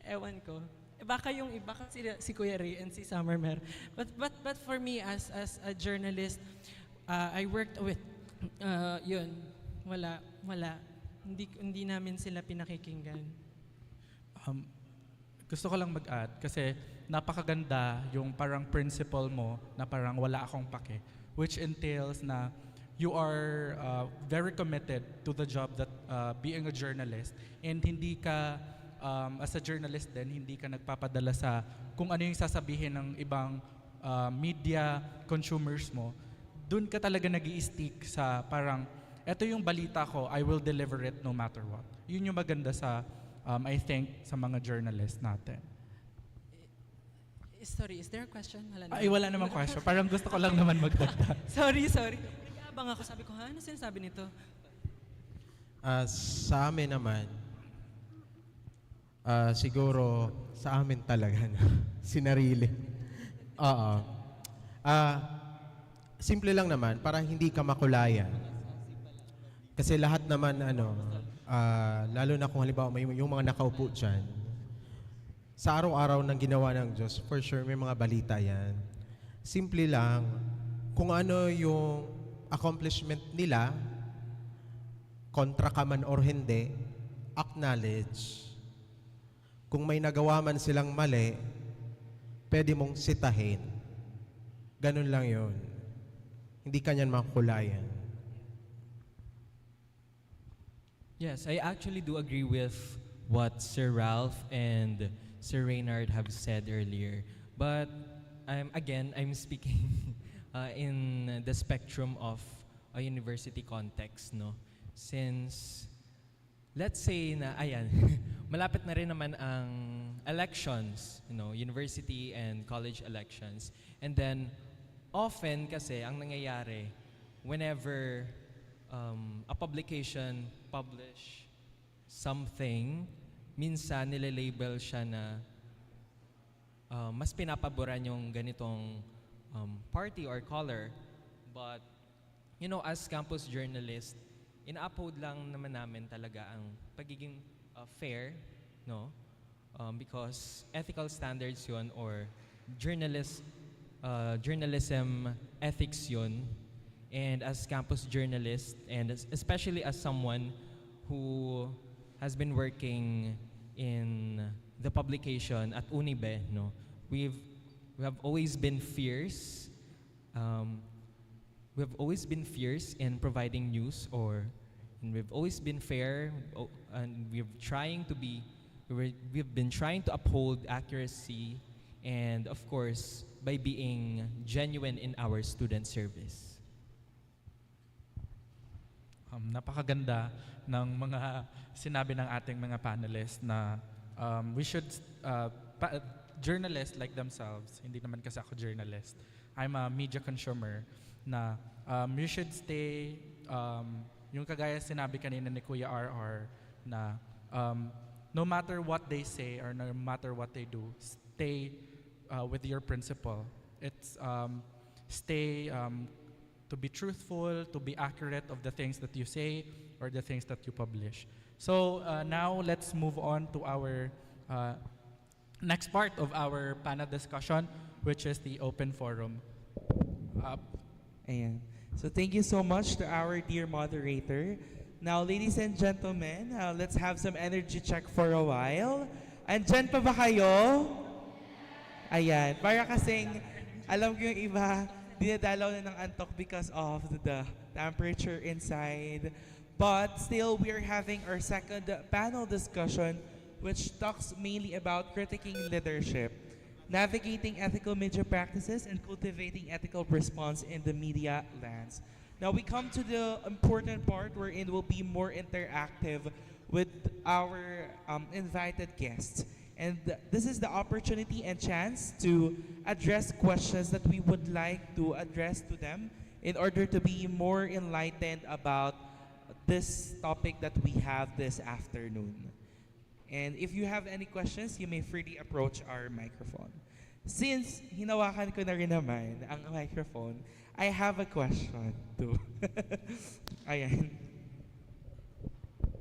Ewan ko. Baka yung iba, si Kuya Ray and si Summermer. But for me, as a journalist, I worked with, yun, wala. Hindi namin sila pinakikinggan. Gusto ko lang mag-add kasi napakaganda yung parang principle mo na parang wala akong pake, which entails na you are very committed to the job that being a journalist, and hindi ka as a journalist din, hindi ka nagpapadala sa kung ano yung sasabihin ng ibang media consumers mo. Doon ka talaga nag-i-stick sa parang eto yung balita ko, I will deliver it no matter what. Yun yung maganda sa I think sa mga journalists natin. Sorry, is there a question? Wala namang question. Parang gusto ko lang naman magdagdag. Sorry. Nag-aabang ako. Sabi ko, ano sinasabi nito? Sa amin naman, siguro sa amin talaga na sinarili. Oo. Simple lang naman, para hindi ka makulayan. Kasi lahat naman, lalo na kung halimbawa yung mga nakaupo dyan, sa araw-araw ng ginawa ng Diyos, for sure may mga balita yan. Simple lang, kung ano yung accomplishment nila, kontra ka man or hindi, acknowledge. Kung may nagawa man silang mali, pwede mong sitahin. Ganun lang yun. Hindi ka niyan makulayan. Yes, I actually do agree with what Sir Ralph and Sir Reynard have said earlier. But I'm speaking in the spectrum of a university context, no? Since let's say na ayan, malapit na rin naman ang elections, university and college elections. And then often kasi ang nangyayari whenever a publication publish something, minsan nilelabel siya na mas pinapaboran yung ganitong party or color. But as campus journalist, ina-uphold lang naman namin talaga ang pagiging fair, no? Because ethical standards yun or journalism ethics yun. And as campus journalist, and especially as someone who has been working in the publication at Unibe, no, we have always been fierce. We have always been fierce in providing news, and we've always been fair, and we've been trying to uphold accuracy, and of course by being genuine in our student service. Napakaganda ng mga sinabi ng ating mga panelists na we should, journalists like themselves, hindi naman kasi ako journalist, I'm a media consumer, na you should stay, yung kagaya sinabi kanina ni Kuya RR, na no matter what they say or no matter what they do, stay with your principle. It's stay to be truthful, to be accurate of the things that you say or the things that you publish. So now let's move on to our next part of our panel discussion, which is the open forum. Ayan. So thank you so much to our dear moderator. Now, ladies and gentlemen, let's have some energy check for a while. Andyan pa ba kayo? Ayan. Para kasing, alam ko yung iba, dinadalaw na ng antok because of the temperature inside. But still, we are having our second panel discussion, which talks mainly about critiquing leadership, navigating ethical media practices, and cultivating ethical response in the media lands. Now we come to the important part wherein we'll be more interactive with our invited guests. And this is the opportunity and chance to address questions that we would like to address to them in order to be more enlightened about this topic that we have this afternoon. And if you have any questions, you may freely approach our microphone. Since hinawakan ko na rin naman ang microphone, I have a question too. Ayan.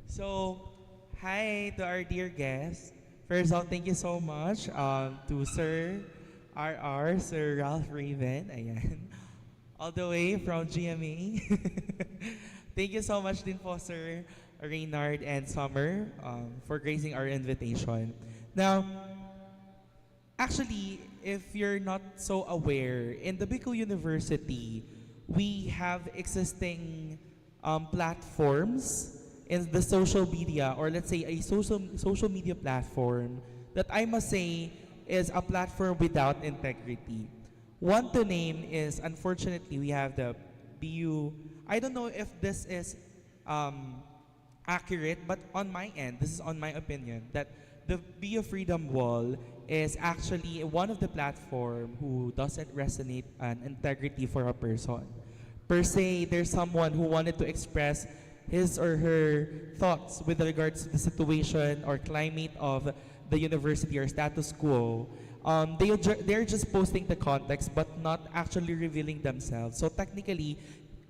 So, hi to our dear guests. First of all, thank you so much to Sir RR, Sir Ralph Raven, ayan. All the way from GMA. Thank you so much din po, Sir Reynard and Summer, for gracing our invitation. Now, actually, if you're not so aware, in the Bicol University, we have existing platforms in the social media, or let's say a social media platform that I must say is a platform without integrity. One to name is, unfortunately, we have the BU. I don't know if this is accurate, but on my end, this is on my opinion, that the BU Freedom Wall is actually one of the platform who doesn't resonate an integrity for a person. Per se, there's someone who wanted to express his or her thoughts with regards to the situation or climate of the university or status quo. They're just posting the context but not actually revealing themselves. So technically,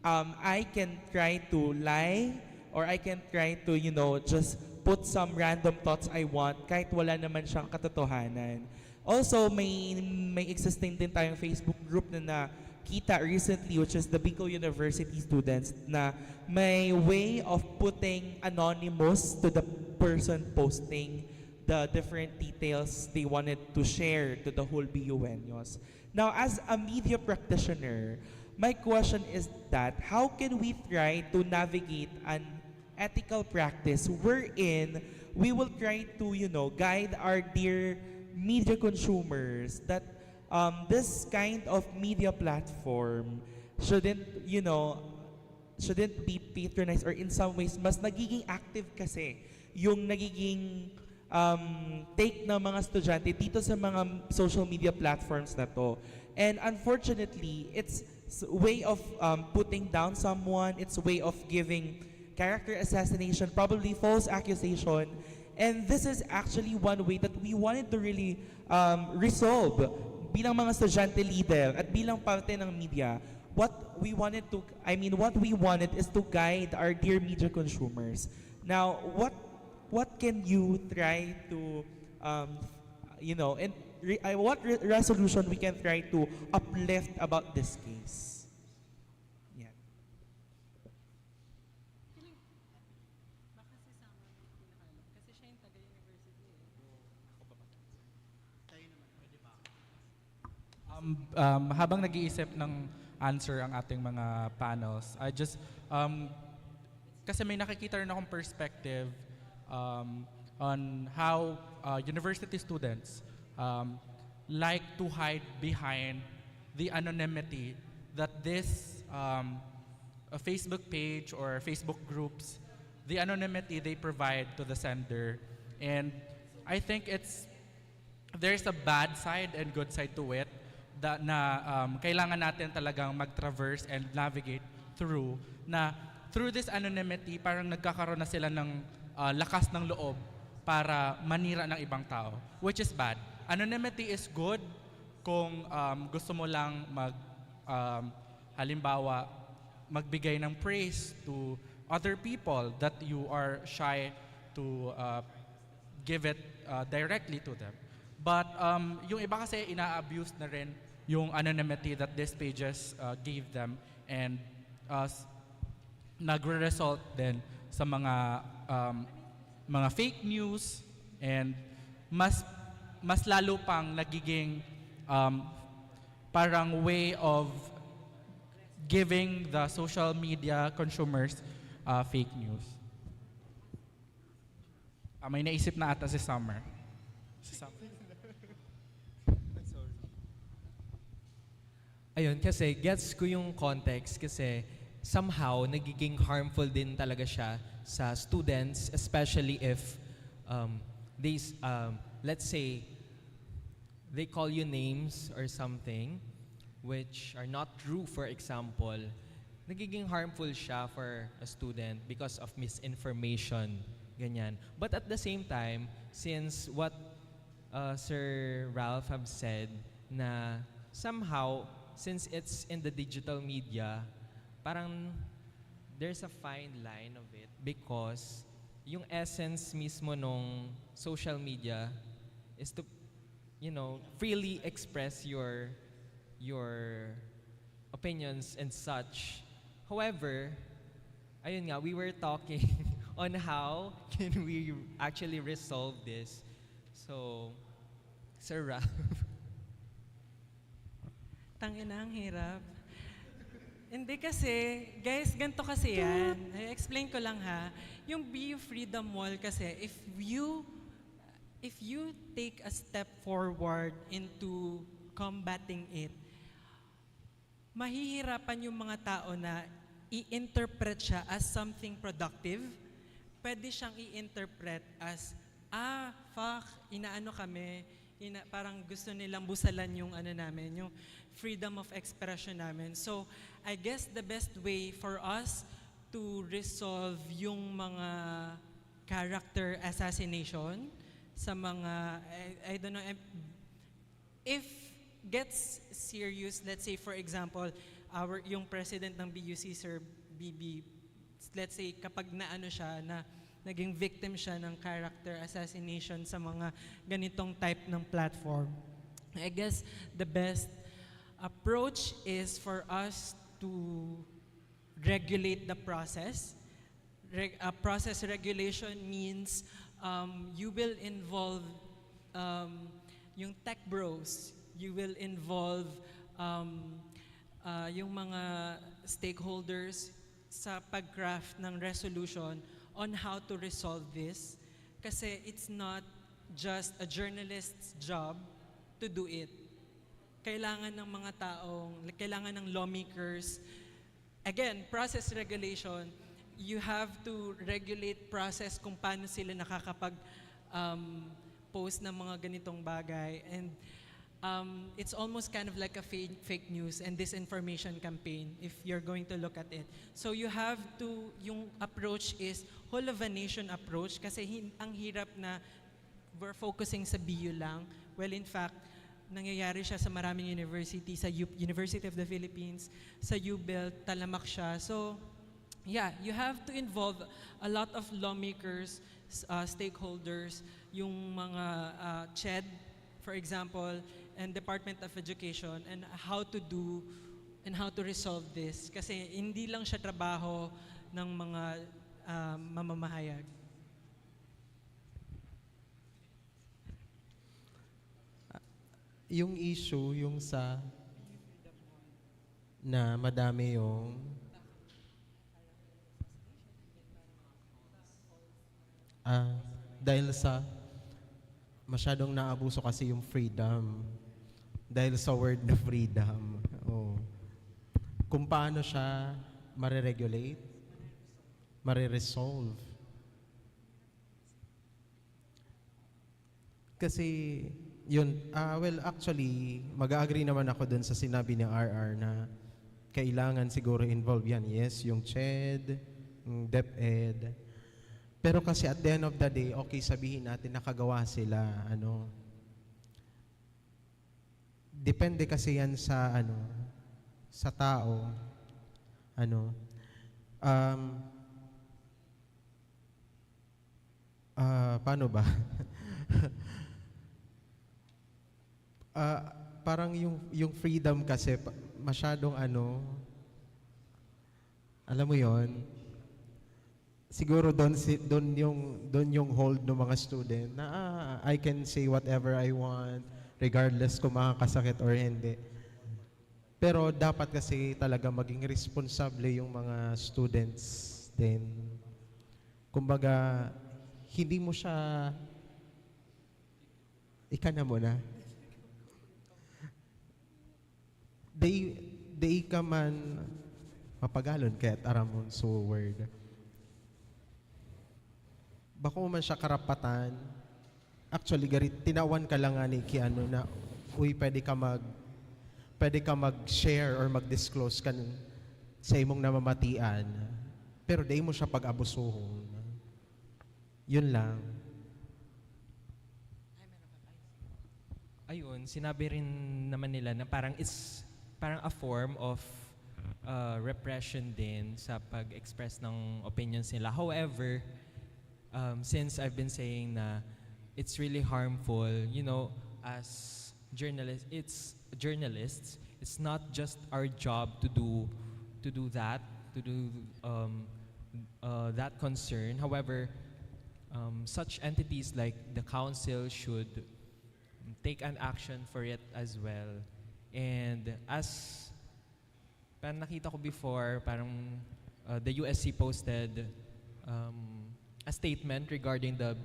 I can try to lie or I can try to, just put some random thoughts I want kahit wala naman siyang katotohanan. Also, may existing din tayong Facebook group na kita recently, which is the Bicol University students, na may way of putting anonymous to the person posting the different details they wanted to share to the whole BUNyos. Now, as a media practitioner, my question is that how can we try to navigate an ethical practice wherein we will try to, guide our dear media consumers that this kind of media platform shouldn't, shouldn't be patronized, or in some ways, mas nagiging active kasi yung nagiging take ng mga estudyante dito sa mga social media platforms na to. And unfortunately, it's way of putting down someone, it's way of giving character assassination, probably false accusation. And this is actually one way that we wanted to really resolve bilang mga estudyante leader at bilang parte ng media. What we wanted is to guide our dear media consumers. Now, what can you try to, and what resolution we can try to uplift about this case? Yeah. Habang nag-iisip ng answer ang ating mga panels, I just, kasi may nakikita rin akong perspective on how university students like to hide behind the anonymity that this a Facebook page or Facebook groups, the anonymity they provide to the sender. And I think there's a bad side and good side to it na kailangan natin talagang mag-traverse and navigate through, na through this anonymity, parang nagkakaroon na sila ng lakas ng loob para manira ng ibang tao, which is bad. Anonymity is good kung gusto mo lang halimbawa, magbigay ng praise to other people that you are shy to give it directly to them. But yung iba kasi ina-abuse na rin yung anonymity that these pages gave them, and nagre-result din sa mga fake news, and mas lalo pang nagiging parang way of giving the social media consumers fake news. May naisip na ata si Summer. Ayun, kasi gets ko yung context kasi somehow nagiging harmful din talaga siya sa students, especially if let's say they call you names or something which are not true, for example. Nagiging harmful siya for a student because of misinformation, ganyan. But at the same time, since what Sir Ralph have said, na somehow since it's in the digital media, parang there's a fine line of it because yung essence mismo nung social media is to, freely express your opinions and such. However, ayun nga, we were talking on how can we actually resolve this. So, Sir Ralph. Tangina, ang hirap. Hindi kasi, guys, ganito kasi yan. I-explain ko lang ha. Yung BU Freedom Wall kasi, if you take a step forward into combating it, mahihirapan yung mga tao na i-interpret siya as something productive. Pwede siyang i-interpret as, inaano kami, parang gusto nilang busalan yung namin, yung freedom of expression namin. So, I guess the best way for us to resolve yung mga character assassination sa mga, I don't know, if gets serious, let's say for example, yung president ng BUC, Sir BB, let's say kapag naging victim siya ng character assassination sa mga ganitong type ng platform, I guess the best approach is for us to regulate the process. Process regulation means you will involve yung tech bros, you will involve yung mga stakeholders, sa pag-craft ng resolution on how to resolve this. Kasi it's not just a journalist's job to do it. Kailangan ng mga kailangan ng lawmakers. Again, process regulation, you have to regulate process kung paano sila post ng mga ganitong bagay. And it's almost kind of like a fake news and disinformation campaign if you're going to look at it. So you have to, yung approach is whole of a nation approach kasi ang hirap na we're focusing sa BU lang. Well, in fact, nangyayari siya sa maraming university, sa University of the Philippines, sa UBEL, talamak siya. So, yeah, you have to involve a lot of lawmakers, stakeholders, yung mga CHED, for example, and Department of Education, and how to do and how to resolve this. Kasi hindi lang siya trabaho ng mga mamamahayag. Yung issue, yung sa na madami yung dahil sa masyadong naabuso kasi yung freedom. Dahil sa word na freedom. Oh. Kung paano siya mariregulate, mariresolve. Kasi yun, well actually, mag-agree naman ako dun sa sinabi ni RR na kailangan siguro involve yan. Yes, yung CHED, yung DepEd. Pero kasi at the end of the day, okay sabihin natin nakagawa sila, depende kasi yan sa sa tao. Paano ba? Parang yung freedom kasi masyadong alam mo yon, siguro doon yung hold ng mga student na I can say whatever I want regardless kung makakasakit or hindi. Pero dapat kasi talaga maging responsable yung mga students din. Kumbaga, hindi mo siya ika na muna. They ka man mapagalon kaya't aramon so word. Bako man siya karapatan. Actually, tinawan ka lang nga ni Kiano na uy, pwede ka mag-share or mag-disclose ka sa imong namamatian. Pero di mo siya pag-abusuhon. Yun lang. Ayun, sinabi rin naman nila na parang it's parang a form of repression din sa pag-express ng opinions nila. However, since I've been saying na it's really harmful, as journalists, it's not just our job to do that concern. However, such entities like the council should take an action for it as well. And as parang nakita ko before, parang the USC posted a statement regarding the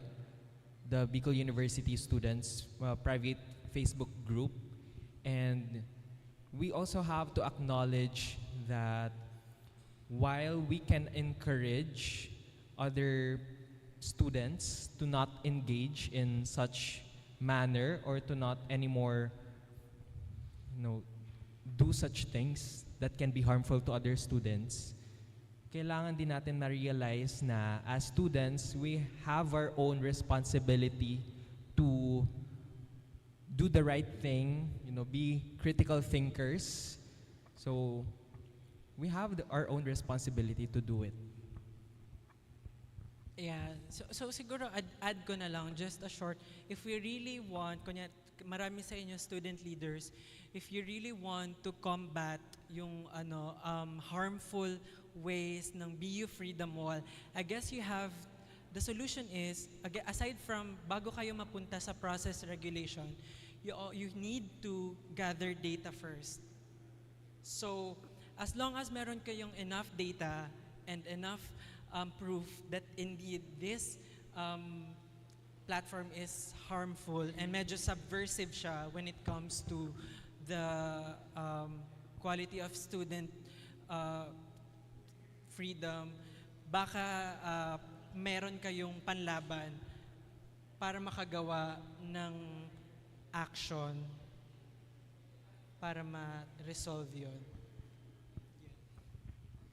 Bicol University students private Facebook group, and we also have to acknowledge that while we can encourage other students to not engage in such manner or to not anymore do such things that can be harmful to other students, kailangan din natin ma-realize na as students, we have our own responsibility to do the right thing, be critical thinkers. So we have our own responsibility to do it. Yeah, so siguro add ko na lang, just a short, if we really want, marami sa inyo student leaders, if you really want to combat yung harmful ways ng BU Freedom Wall, I guess the solution is, aside from bago kayo mapunta sa process regulation, you need to gather data first. So, as long as meron kayong enough data and enough proof that indeed this platform is harmful and medyo subversive siya when it comes to the quality of student freedom, baka meron kayong panlaban para makagawa ng action para ma-resolve yun.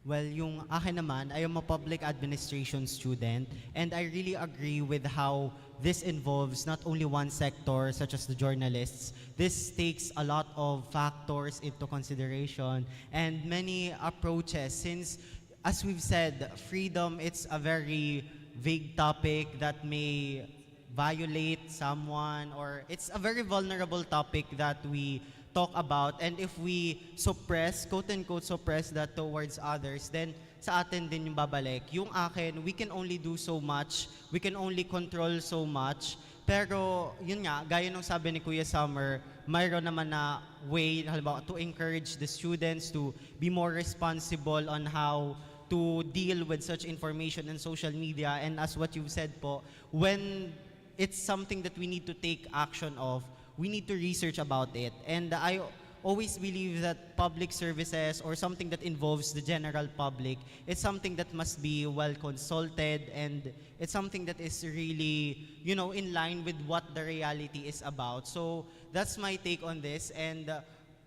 Well, yung akin naman, I am a public administration student, and I really agree with how this involves not only one sector, such as the journalists. This takes a lot of factors into consideration and many approaches, since, as we've said, freedom, it's a very vague topic that may violate someone, or it's a very vulnerable topic that we talk about, and if we suppress, quote-unquote suppress that towards others, then sa atin din yung babalik. Yung akin, we can only do so much, we can only control so much, pero yun nga, gaya nung sabi ni Kuya Summer, mayroon naman na way, halimbawa, to encourage the students to be more responsible on how to deal with such information in social media, and as what you've said po, when it's something that we need to take action of, we need to research about it. And I always believe that public services or something that involves the general public, it's something that must be well consulted, and it's something that is really, you know, in line with what the reality is about. So that's my take on this, and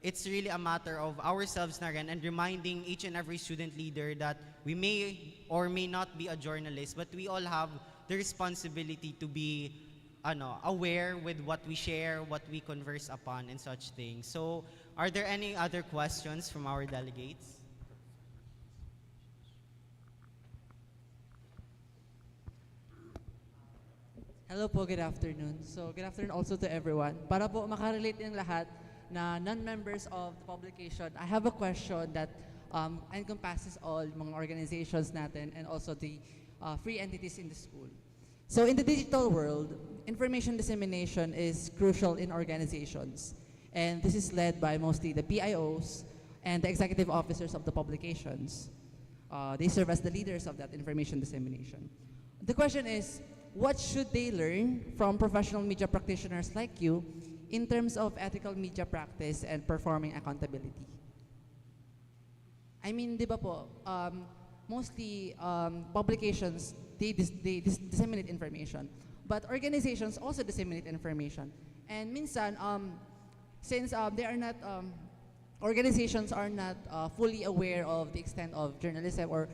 it's really a matter of ourselves na rin, and reminding each and every student leader that we may or may not be a journalist, but we all have the responsibility to be aware with what we share, what we converse upon, and such things. So, are there any other questions from our delegates? Hello po, good afternoon. So, good afternoon also to everyone. Para po makarelate yung lahat na non-members of the publication, I have a question that encompasses all mga organizations natin and also the free entities in the school. So in the digital world, information dissemination is crucial in organizations. And this is led by mostly the PIOs and the executive officers of the publications. They serve as the leaders of that information dissemination. The question is, what should they learn from professional media practitioners like you in terms of ethical media practice and performing accountability? I mean, di ba po, mostly publications, they disseminate information. But organizations also disseminate information. And minsan, since they are not, organizations are not fully aware of the extent of journalism or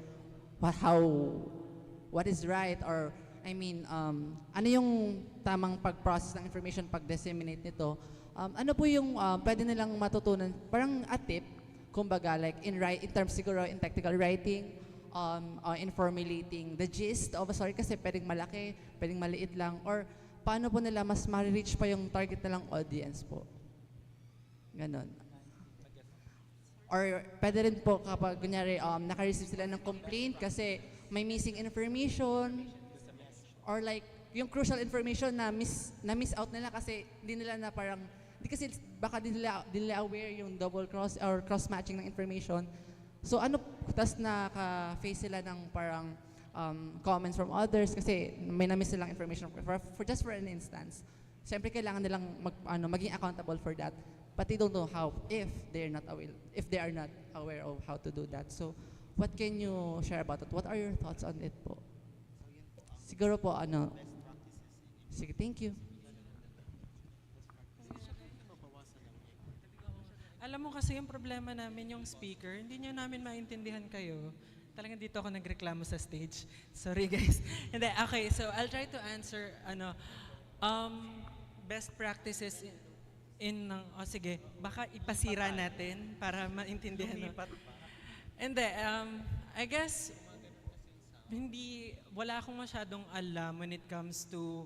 what is right, or I mean, ano yung tamang pag-process ng information, pag-disseminate nito. Ano po yung pwede nilang matutunan, parang a tip, kumbaga, like in terms siguro in technical writing, in formulating the gist of a story, kasi pwedeng malaki, pwedeng maliit lang, or paano po nila mas ma-reach pa yung target nilang audience po. Ganon. Or pwede rin po kapag kunyari naka-receive sila ng complaint kasi may missing information, or like yung crucial information na miss out nila kasi hindi nila na parang, kasi baka di nila aware yung double cross or cross matching ng information. So ano, tas naka-face sila ng parang comments from others kasi may na-miss silang information for just for an instance. Siyempre kailangan nilang maging accountable for that, but they don't know how if they are not aware of how to do that. So what can you share about it? What are your thoughts on it po? Siguro po sige, thank you. Alam mo kasi yung problema namin yung speaker, hindi niya namin maintindihan kayo. Talagang dito ako nagreklamo sa stage. Sorry guys. Hindi, okay, so I'll try to answer best practices sige, baka ipasira natin para maintindihan. Hindi, I guess wala akong masyadong alam when it comes to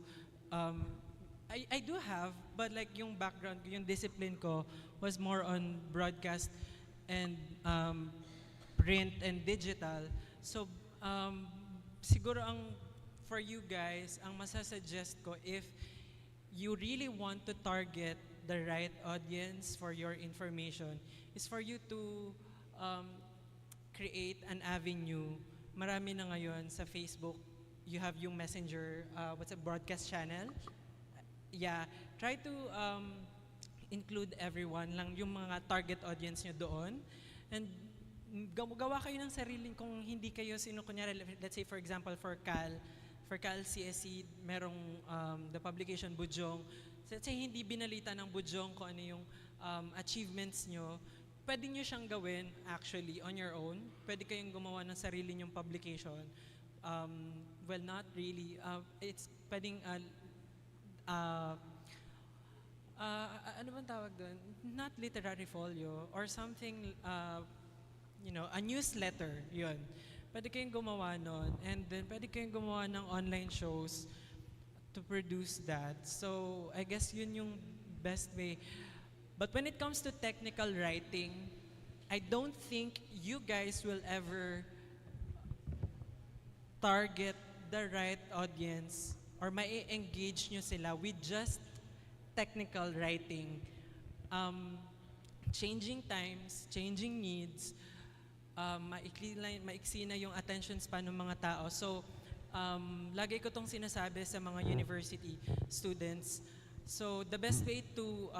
I do have, but like yung background, yung discipline ko was more on broadcast and print and digital. So siguro for you guys, ang masasuggest ko, if you really want to target the right audience for your information, is for you to create an avenue marami na ngayon sa Facebook, you have yung messenger, what's a broadcast channel? Yeah, try to include everyone lang, yung mga target audience nyo doon. And gawa kayo ng sariling, kung hindi kayo kunyari, let's say for example for Cal CSE, merong the publication Budyong. Let's say hindi binalita ng Budyong kung ano yung achievements nyo, pwede nyo siyang gawin actually on your own. Pwede kayong gumawa ng sarili nyong publication. Well, not really. It's pwedeng ano bang tawag doon? Not literary folio or something, a newsletter, yun. Pwede kayong gumawa nun, and then pwede kayong gumawa ng online shows to produce that. So, I guess yun yung best way. But when it comes to technical writing, I don't think you guys will ever target the right audience or mai-engage nyo sila with just technical writing. Changing times, changing needs, maiksi na yung attention span ng mga tao. So, lagi ko tong sinasabi sa mga university students. So, the best way to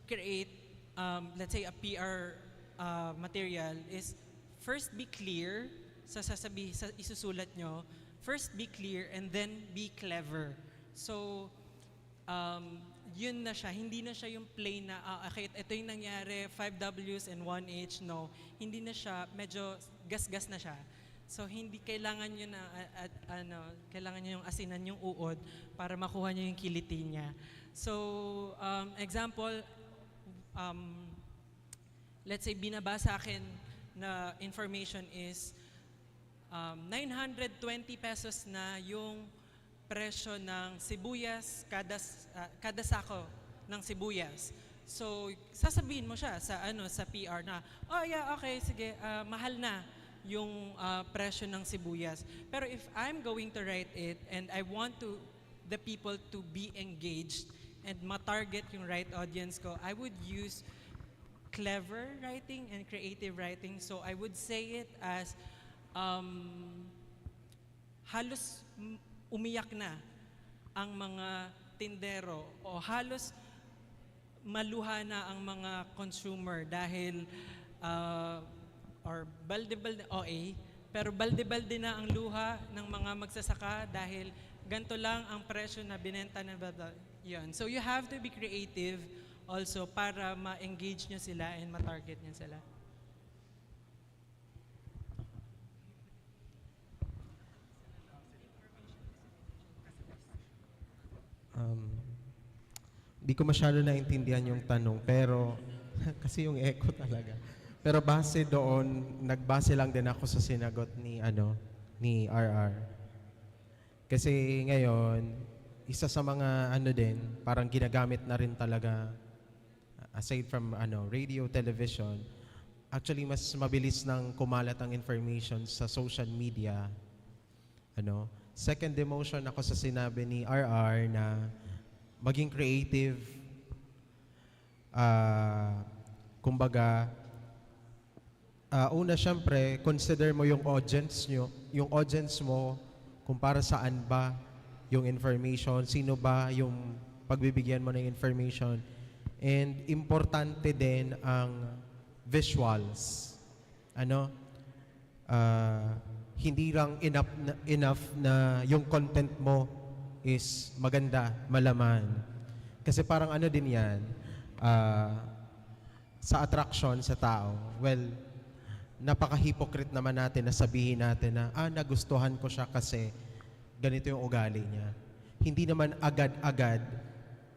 create, let's say, a PR material is first be clear sa isusulat nyo. First be clear and then be clever. So, yun na siya. Hindi na siya yung plain na, okay, ito yung nangyari, 5 Ws and 1 H. No, hindi na siya, medyo gas-gas na siya. So, hindi kailangan nyo na, kailangan nyo yung asinan yung uod para makuha nyo yung kiliti niya. So, example, let's say binabasa akin na information is 920 pesos na yung presyo ng sibuyas, kada sako ng sibuyas. So, sasabihin mo siya sa PR na, oh yeah, okay, sige, mahal na yung presyo ng sibuyas. Pero if I'm going to write it and I want the people to be engaged and ma-target yung right audience ko, I would use clever writing and creative writing. So I would say it as halos umiyak na ang mga tindero o halos maluha na ang mga consumer dahil or balde-balde OA, pero balde-balde na ang luha ng mga magsasaka dahil ganito lang ang presyo na binenta na yun. So you have to be creative also para ma-engage nyo sila and ma-target nyo sila. Di ko masyado naintindihan yung tanong, pero kasi yung echo talaga. Pero base doon, nagbase lang din ako sa sinagot ni RR. Kasi ngayon, isa sa mga parang ginagamit na rin talaga, aside from radio, television, actually mas mabilis nang kumalat ang information sa social media. Second emotion ako sa sinabi ni RR na maging creative, kumbaga, una syempre, consider mo yung audience mo, kung para saan ba yung information, sino ba yung pagbibigyan mo ng information, and importante din ang visuals. Hindi lang enough na yung content mo is maganda, malaman. Kasi parang din yan, sa attraction sa tao. Well, napaka-hypocrite naman natin na sabihin natin na, nagustuhan ko siya kasi ganito yung ugali niya. Hindi naman agad-agad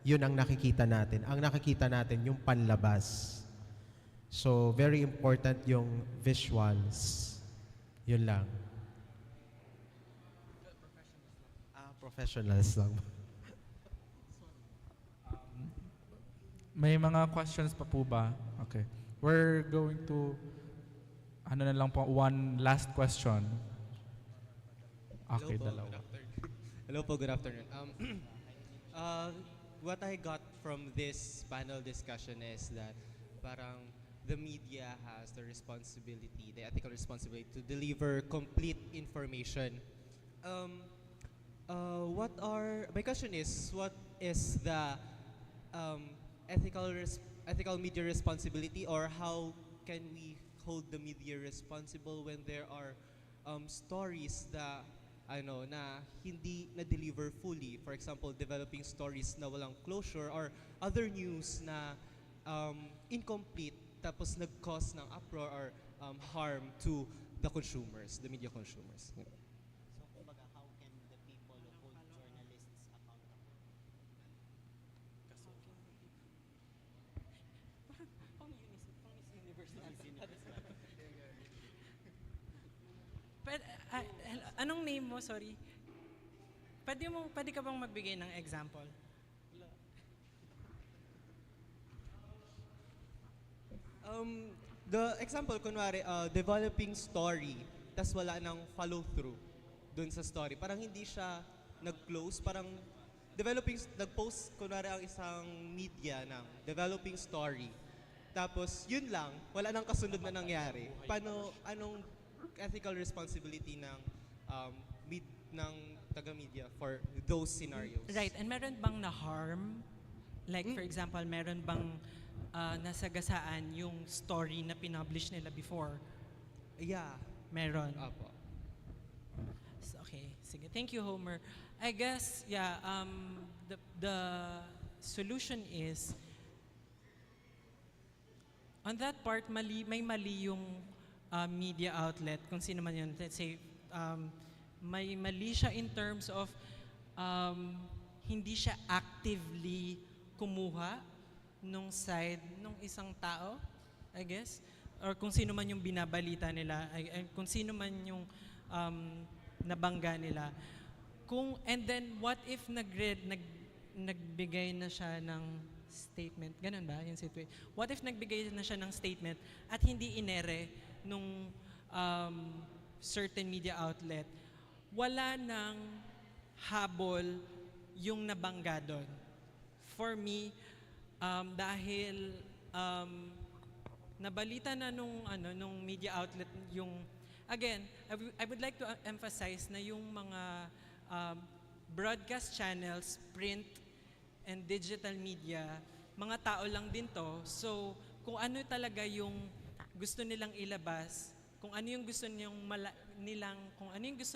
yun ang nakikita natin. Ang nakikita natin yung panlabas. So, very important yung visuals. Yun lang. Professionals lang. May mga questions pa po ba? Okay. We're going to, na lang po, one last question. Okay, dalawa. Hello po, good afternoon. What I got from this panel discussion is that parang the media has the responsibility, the ethical responsibility to deliver complete information. My question is, what is the um, ethical media responsibility, or how can we hold the media responsible when there are stories na na hindi na-deliver fully? For example, developing stories na walang closure, or other news na incomplete tapos nag-cause ng uproar or harm to the consumers, the media consumers. So, kumbaga, how can the people hold journalists accountable? Anong name mo? Sorry. Pwede ka bang magbigay ng example? The example, kunwari, developing story, tas wala nang follow-through dun sa story. Parang hindi siya nag-close, parang nag-post, kunwari, ang isang media ng developing story. Tapos, yun lang, wala nang kasunod na nangyari. Anong ethical responsibility ng taga-media for those scenarios? Right, and meron bang na-harm? Like, for example, meron bang nasagasaan yung story na pinublish nila before? Yeah. Meron? Apo. Okay, sige. Thank you, Homer. I guess, yeah, the solution is, on that part, may mali yung media outlet, kung sino man yun. Let's say, may mali siya in terms of hindi siya actively kumuha nung side nung isang tao, I guess, or kung sino man yung binabalita nila, kung sino man yung nabangga nila. And then, what if nagbigay na siya ng statement? Ganun ba yung situation? What if nagbigay na siya ng statement at hindi inere nung certain media outlet? Wala nang habol yung nabangga doon. For me, dahil nabalita na nung media outlet yung, again, I would like to emphasize na yung mga broadcast channels, print and digital media, mga tao lang din to. So, kung ano talaga yung gusto nilang ilabas, kung ano yung gusto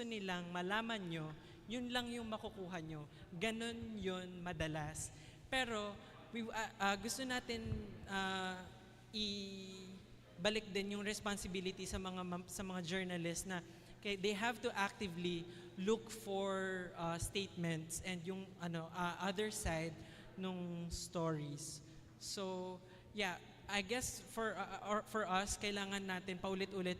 nilang malaman nyo, yun lang yung makukuha nyo. Ganon yun madalas. Pero gusto natin ibalik din yung responsibility sa mga journalists na they have to actively look for statements and yung other side nung stories. So, yeah, I guess for us, kailangan natin paulit-ulit,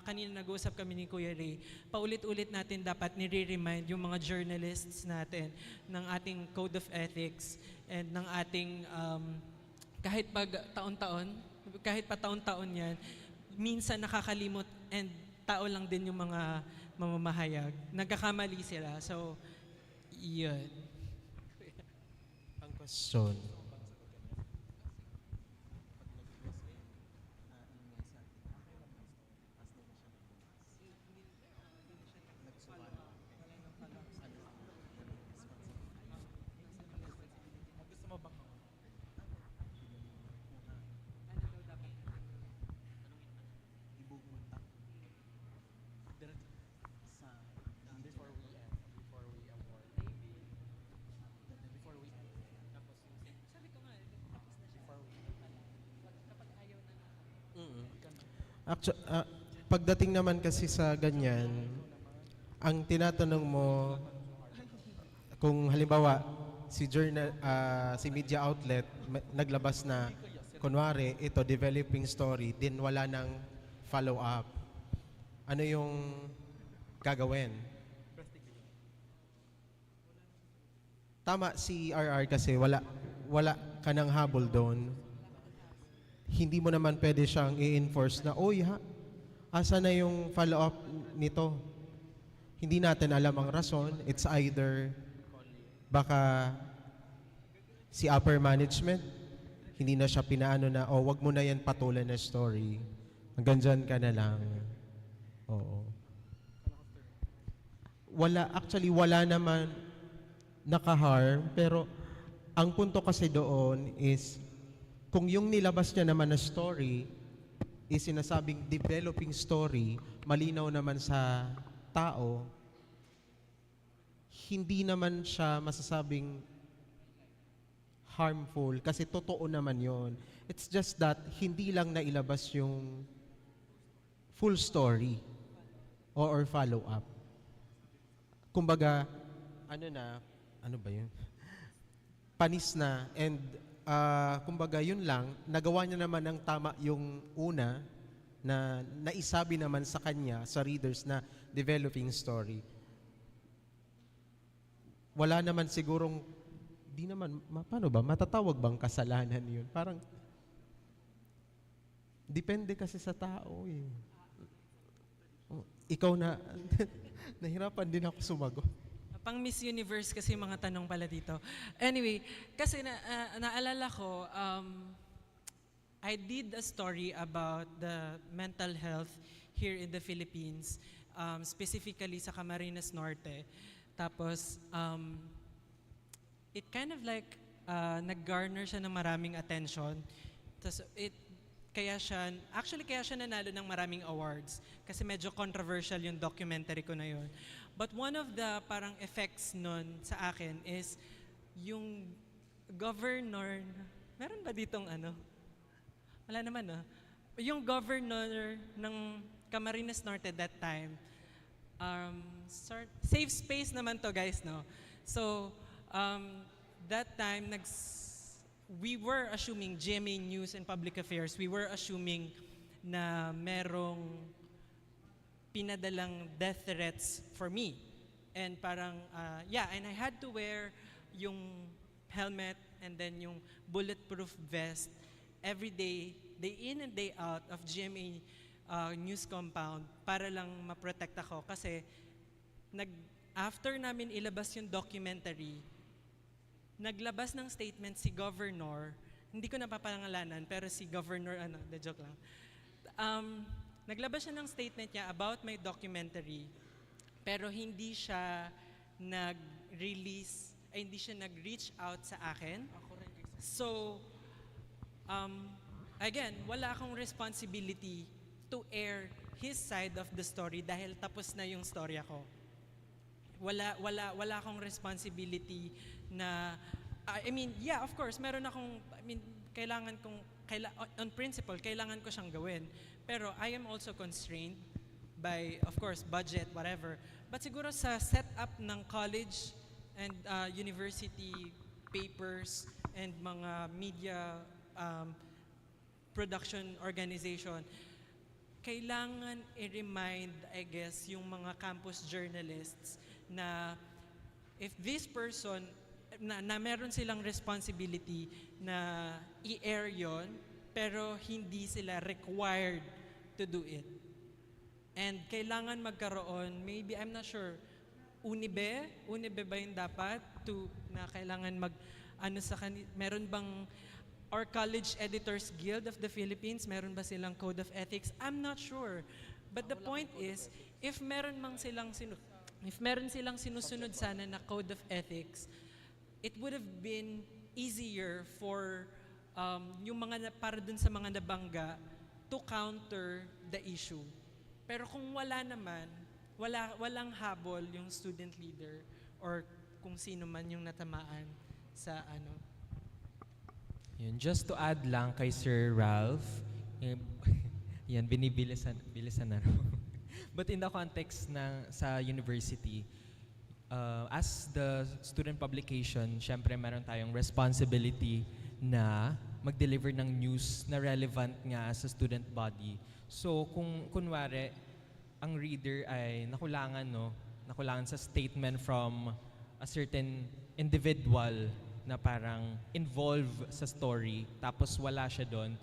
kanina nag-uusap kami ni Kuya Ray, paulit-ulit natin dapat nire-remind yung mga journalists natin ng ating code of ethics and ng ating, kahit pa taon-taon yan, minsan nakakalimot and tao lang din yung mga mamamahayag. Nagkakamali sila. So, yun. Ang question. Actually, pagdating naman kasi sa ganyan, ang tinatanong mo, kung halimbawa, si media outlet naglabas na, kunwari, ito, developing story, din wala nang follow-up. Ano yung gagawin? Tama si RR kasi wala ka ng habol doon. Hindi mo naman pwede siyang i-enforce na, asa na yung follow-up nito? Hindi natin alam ang rason. It's either baka si upper management hindi na siya pinaano na, oh, wag mo na yan patulan na story. Hanggang dyan ka na lang. Oo. Actually, wala naman naka-harm, pero ang punto kasi doon is, kung yung nilabas niya naman na story, is sinasabing developing story, malinaw naman sa tao, hindi naman siya masasabing harmful kasi totoo naman yon. It's just that hindi lang nailabas yung full story or follow-up. Kumbaga, ano ba yun? Panis na, and kumbaga yun lang, nagawa niya naman ng tama yung una na naisabi naman sa kanya, sa readers, na developing story. Wala naman sigurong, di naman, paano ba, matatawag bang kasalanan yun? Parang, depende kasi sa tao eh. Ikaw na, nahirapan din ako sumagot. Pang Miss Universe kasi mga tanong pala dito. Anyway, kasi naalala ko, I did a story about the mental health here in the Philippines, specifically sa Camarines Norte. Tapos, it kind of like, nag-garner siya ng maraming attention. Tapos, kaya siya nanalo ng maraming awards kasi medyo controversial yung documentary ko na yun. But one of the parang effects nun sa akin is yung governor, meron ba ditong ano? Wala naman yung governor ng Camarines Norte that time, safe space naman to guys, no? So, that time, we were assuming, GMA News and Public Affairs, we were assuming na merong pinadalang death threats for me. And parang, and I had to wear yung helmet and then yung bulletproof vest every day in and day out of GMA News Compound para lang ma-protect ako. Kasi after namin ilabas yung documentary, naglabas ng statement si Governor, hindi ko napapangalanan, pero si Governor, joke lang. Naglabas siya ng statement niya about my documentary, pero hindi siya nag-release, hindi siya nag-reach out sa akin. So, again, wala akong responsibility to air his side of the story dahil tapos na yung storya ko. Wala akong responsibility na, of course, meron akong, on principle, kailangan ko siyang gawin. Pero I am also constrained by, of course, budget, whatever. But siguro sa setup ng college and university papers and mga media production organization, kailangan i-remind, I guess, yung mga campus journalists na if this person, na meron silang responsibility na i-air yon, pero hindi sila required to do it. And kailangan magkaroon, maybe, I'm not sure, Unibe ba yung dapat na kailangan meron bang, or College Editors Guild of the Philippines, meron ba silang Code of Ethics? I'm not sure. But the point is, if meron silang sinusunod sana na Code of Ethics, it would have been easier for yung para dun sa mga nabangga to counter the issue. Pero kung wala naman, walang habol yung student leader or kung sino man yung natamaan sa ano. Yun, just to add lang kay Sir Ralph, yan, bilisan na rin. But in the context sa university, as the student publication, syempre meron tayong responsibility na mag-deliver ng news na relevant nga sa student body. So kung kunwari, ang reader ay nakulangan sa statement from a certain individual na parang involved sa story, tapos wala siya doon,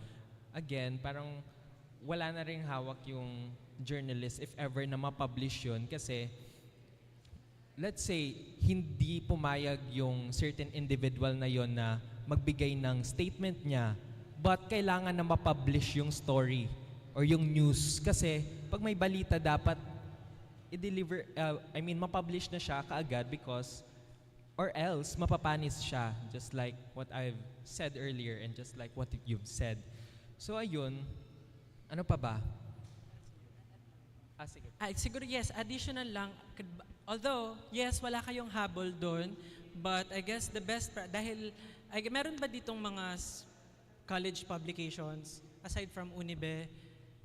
again, parang wala na rin hawak yung journalist if ever na ma-publish yun kasi let's say, hindi pumayag yung certain individual na yon na magbigay ng statement niya But kailangan na ma-publish yung story or yung news. Kasi pag may balita, dapat i-deliver, ma-publish na siya kaagad because or else mapapanis siya, just like what I've said earlier and just like what you've said. So ayun, ano pa ba? Sige. Siguro yes, additional lang. Although, yes, wala kayong habol doon, but I guess the best, dahil, meron ba ditong mga college publications aside from Unibe?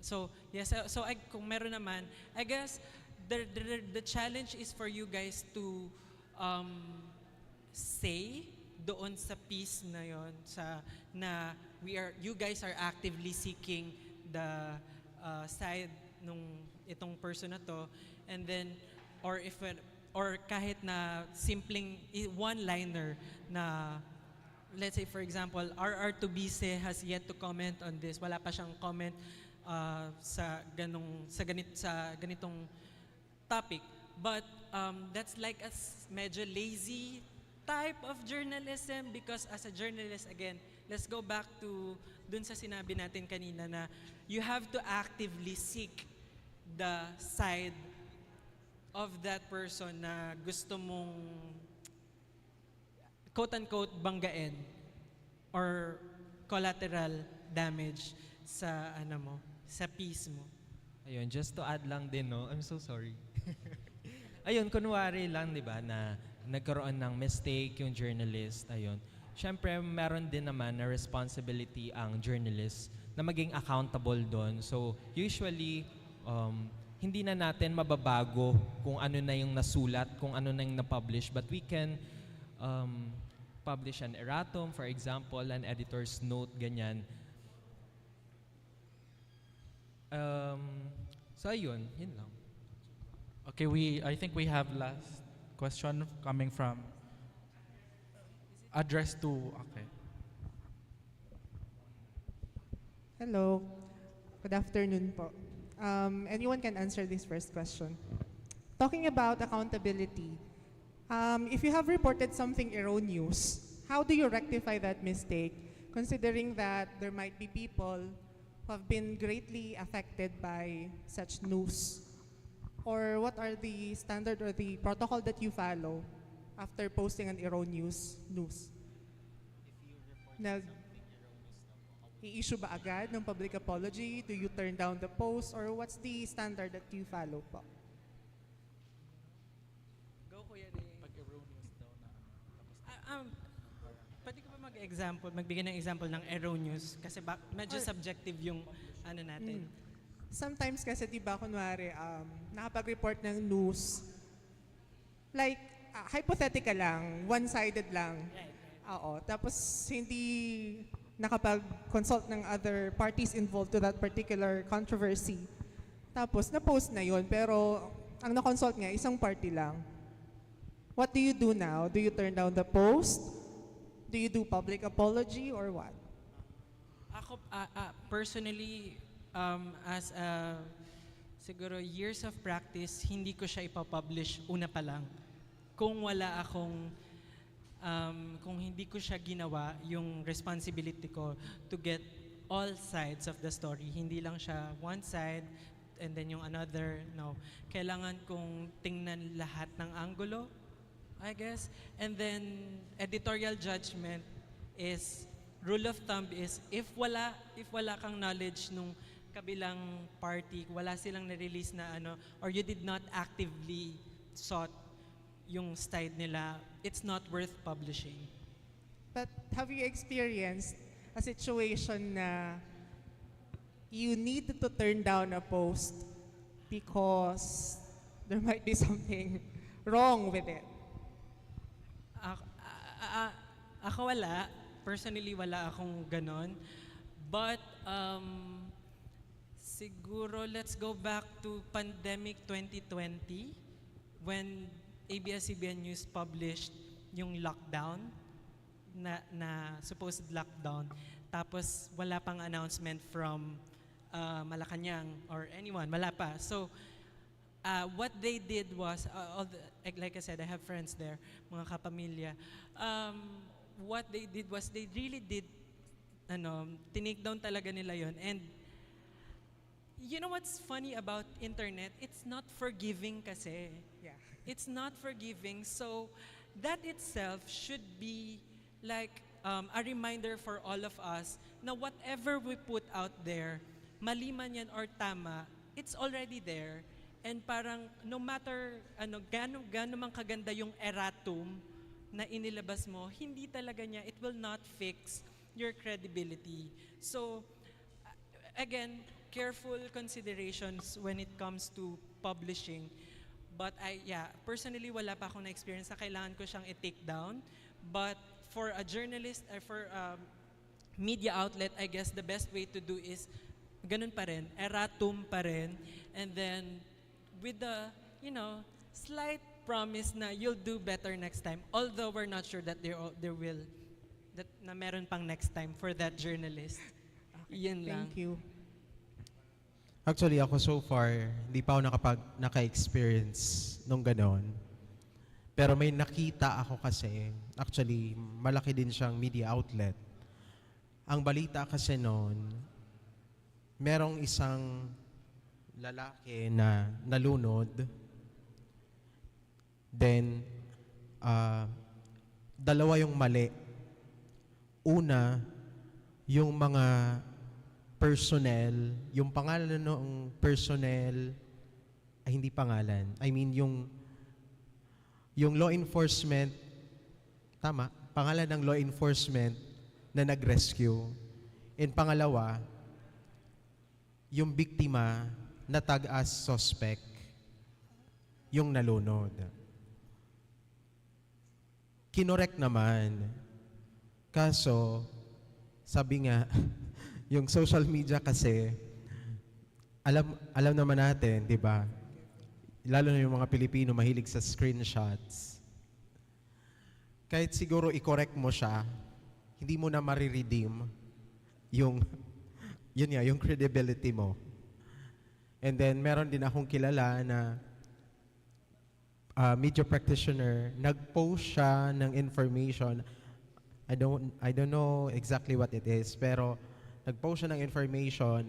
So, yes, kung meron naman, I guess the challenge is for you guys to say doon sa piece na yon na you guys are actively seeking the side nung itong person na to, and then or kahit na simpleng one-liner na, let's say for example, RR Tubise has yet to comment on this. Wala pa siyang comment sa ganitong topic. But that's like a medyo lazy type of journalism, because as a journalist, again, let's go back to dun sa sinabi natin kanina na you have to actively seek the side of that person na gusto mong quote-unquote banggain or collateral damage sa sa piece mo. Ayun, just to add lang din, no? I'm so sorry. Ayun, kunwari lang, di ba, na nagkaroon ng mistake yung journalist, ayun. Siyempre, meron din naman na responsibility ang journalist na maging accountable doon. So, usually, hindi na natin mababago kung ano na yung nasulat, kung ano na yung na-publish, but we can publish an erratum, for example, an editor's note, ganyan. So, ayun, yun lang. Okay, I think we have last question coming from address to, okay. Hello. Good afternoon po. Anyone can answer this first question. Talking about accountability, if you have reported something erroneous, how do you rectify that mistake, considering that there might be people who have been greatly affected by such news? Or what are the standard or the protocol that you follow after posting an erroneous news? I-issue ba agad ng public apology? Do you turn down the post? Or what's the standard that you follow po? Go, Kuya Ray. Pwede ko ba magbigay ng example ng erroneous? Kasi medyo subjective yung natin. Sometimes kasi diba, kunwari, nakapag-report ng news, like, hypothetical lang, one-sided lang. Oo. Tapos hindi nakapag-consult ng other parties involved to that particular controversy. Tapos na-post na yun, pero ang na-consult nga, isang party lang. What do you do now? Do you turn down the post? Do you do public apology or what? Ako, personally, as siguro years of practice, hindi ko siya ipapublish una pa lang. Kung hindi ko siya ginawa, yung responsibility ko to get all sides of the story. Hindi lang siya one side and then yung another. No. Kailangan kong tingnan lahat ng anggulo, I guess. And then editorial judgment is, rule of thumb is, if wala kang knowledge nung kabilang party, wala silang na-release na or you did not actively sought yung side nila, it's not worth publishing. But have you experienced a situation na you need to turn down a post because there might be something wrong with it? Ako wala. Personally, wala akong ganon. But siguro, let's go back to pandemic 2020 when ABS-CBN News published yung lockdown, na supposed lockdown. Tapos wala pang announcement from Malacanang or anyone, wala pa. So what they did was, like I said, I have friends there, mga kapamilya. What they did was they really did tinake down talaga nila yon. And you know what's funny about internet? It's not forgiving kasi. Yeah. It's not forgiving. So that itself should be like a reminder for all of us na whatever we put out there, mali man yan or tama, it's already there. And parang no matter gaano man kaganda yung erratum na inilabas mo, hindi talaga niya, it will not fix your credibility. So, again, careful considerations when it comes to publishing. But personally, wala pa akong na-experience na kailangan ko siyang i-take down. But for a journalist or for a media outlet, I guess the best way to do is ganun pa rin, erratum pa rin. And then, with the, slight promise na you'll do better next time. Although we're not sure that na meron pang next time for that journalist. Yan lang. Thank you. Actually, ako so far, hindi pa ako naka-experience nung ganon. Pero may nakita ako kasi, actually, malaki din siyang media outlet. Ang balita kasi noon, merong isang lalaki na nalunod, then, dalawa yung mali. Una, yung mga personnel, yung pangalan ng personnel, ay hindi pangalan. I mean, yung law enforcement, tama, pangalan ng law enforcement na nag-rescue. And pangalawa, yung biktima na tag as suspect, yung nalunod. Kinorek naman. Kaso, sabi nga, yung social media kasi, alam naman natin, di ba? Lalo na yung mga Pilipino mahilig sa screenshots. Kahit siguro i-correct mo siya, hindi mo na mariredeem yung credibility mo. And then, meron din akong kilala na media practitioner, nag-post siya ng information. I don't know exactly what it is, pero nag-post siya ng information,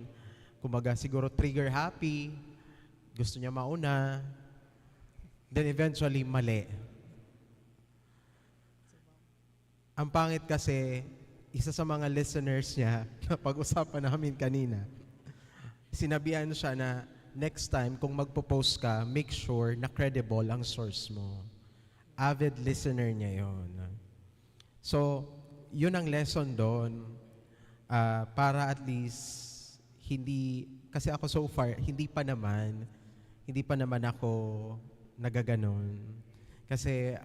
kumbaga siguro trigger happy, gusto niya mauna, then eventually mali. Ang pangit kasi, isa sa mga listeners niya, na pag-usapan namin kanina, sinabihan siya na next time kung magpo-post ka, make sure na credible ang source mo. Avid listener niya yon. So, yun ang lesson doon. Para at least kasi ako so far, hindi pa naman ako nagaganon. Kasi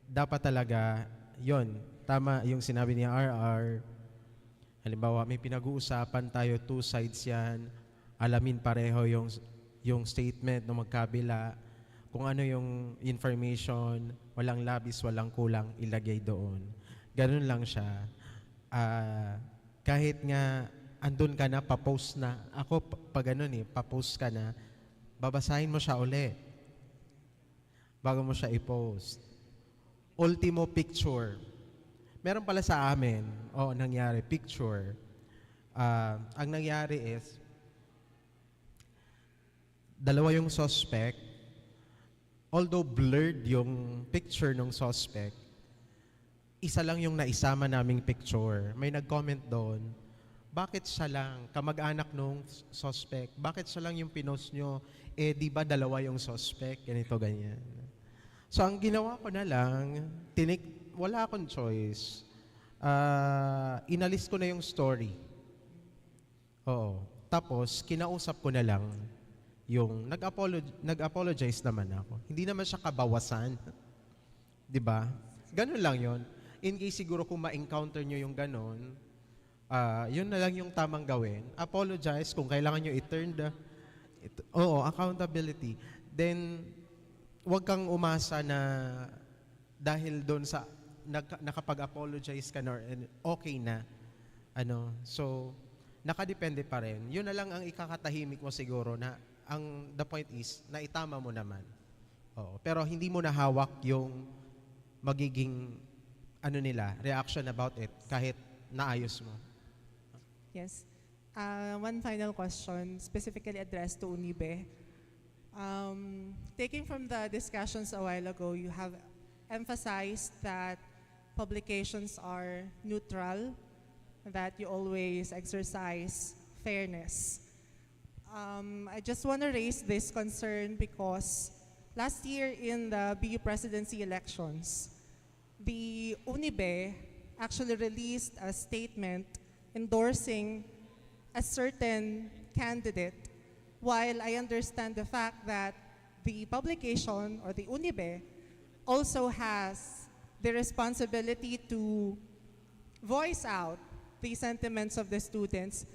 dapat talaga, yon, tama yung sinabi ni RR, halimbawa may pinag-uusapan tayo, two sides yan, alamin pareho yung statement ng magkabila, kung ano yung information, walang labis, walang kulang, ilagay doon. Ganun lang siya. Kahit nga andun ka na, papost na. Ako, pag ganun papost ka na, babasahin mo siya uli bago mo siya i-post. Ultimo picture. Meron pala sa amin, nangyari, picture. Ang nangyari is, dalawa yung suspect, although blurred yung picture ng suspect, isa lang yung naisama naming picture. May nag-comment doon, bakit siya lang, kamag-anak nung suspect, bakit siya lang yung pinost nyo? Di ba dalawa yung suspect? Ganito, ganyan. So, ang ginawa ko na lang, wala akong choice. Inalis ko na yung story. Oo. Tapos, kinausap ko na lang yung nag-apologize naman ako. Hindi naman siya kabawasan. 'Di ba? Ganun lang yon. In case siguro kung ma-encounter nyo yung ganun, yun na lang yung tamang gawin. Apologize kung kailangan nyo i-turn accountability. Then, huwag kang umasa na dahil doon sa nakapag-apologize ka na okay na. So, nakadepende pa rin. Yun na lang ang ikakatahimik mo siguro na the point is, na itama mo naman. Pero hindi mo na hawak yung magiging reaction about it kahit naayos mo. Yes. One final question, specifically addressed to Unibe. Taking from the discussions a while ago, you have emphasized that publications are neutral, that you always exercise fairness. I just want to raise this concern because last year in the BU presidency elections, the Unibe actually released a statement endorsing a certain candidate, while I understand the fact that the publication or the Unibe also has the responsibility to voice out the sentiments of the students.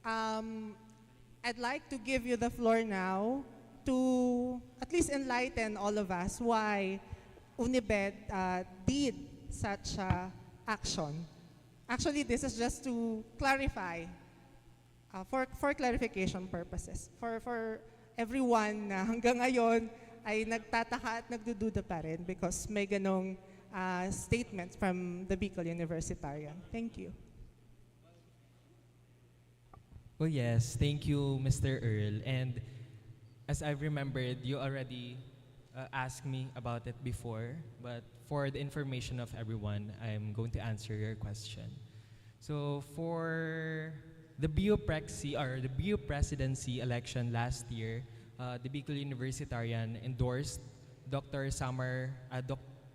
I'd like to give you the floor now to at least enlighten all of us why Unibe did such action. Actually, this is just to clarify, for clarification purposes. For everyone na hanggang ngayon ay nagtataka at nagdududa pa rin because may ganong statement from the Bicol Universitarian. Thank you. Well, yes, thank you, Mr. Earl. And as I remembered, you already asked me about it before, but for the information of everyone, I'm going to answer your question. So for the BU presidency election last year, the Bicol Universitarian endorsed Dr.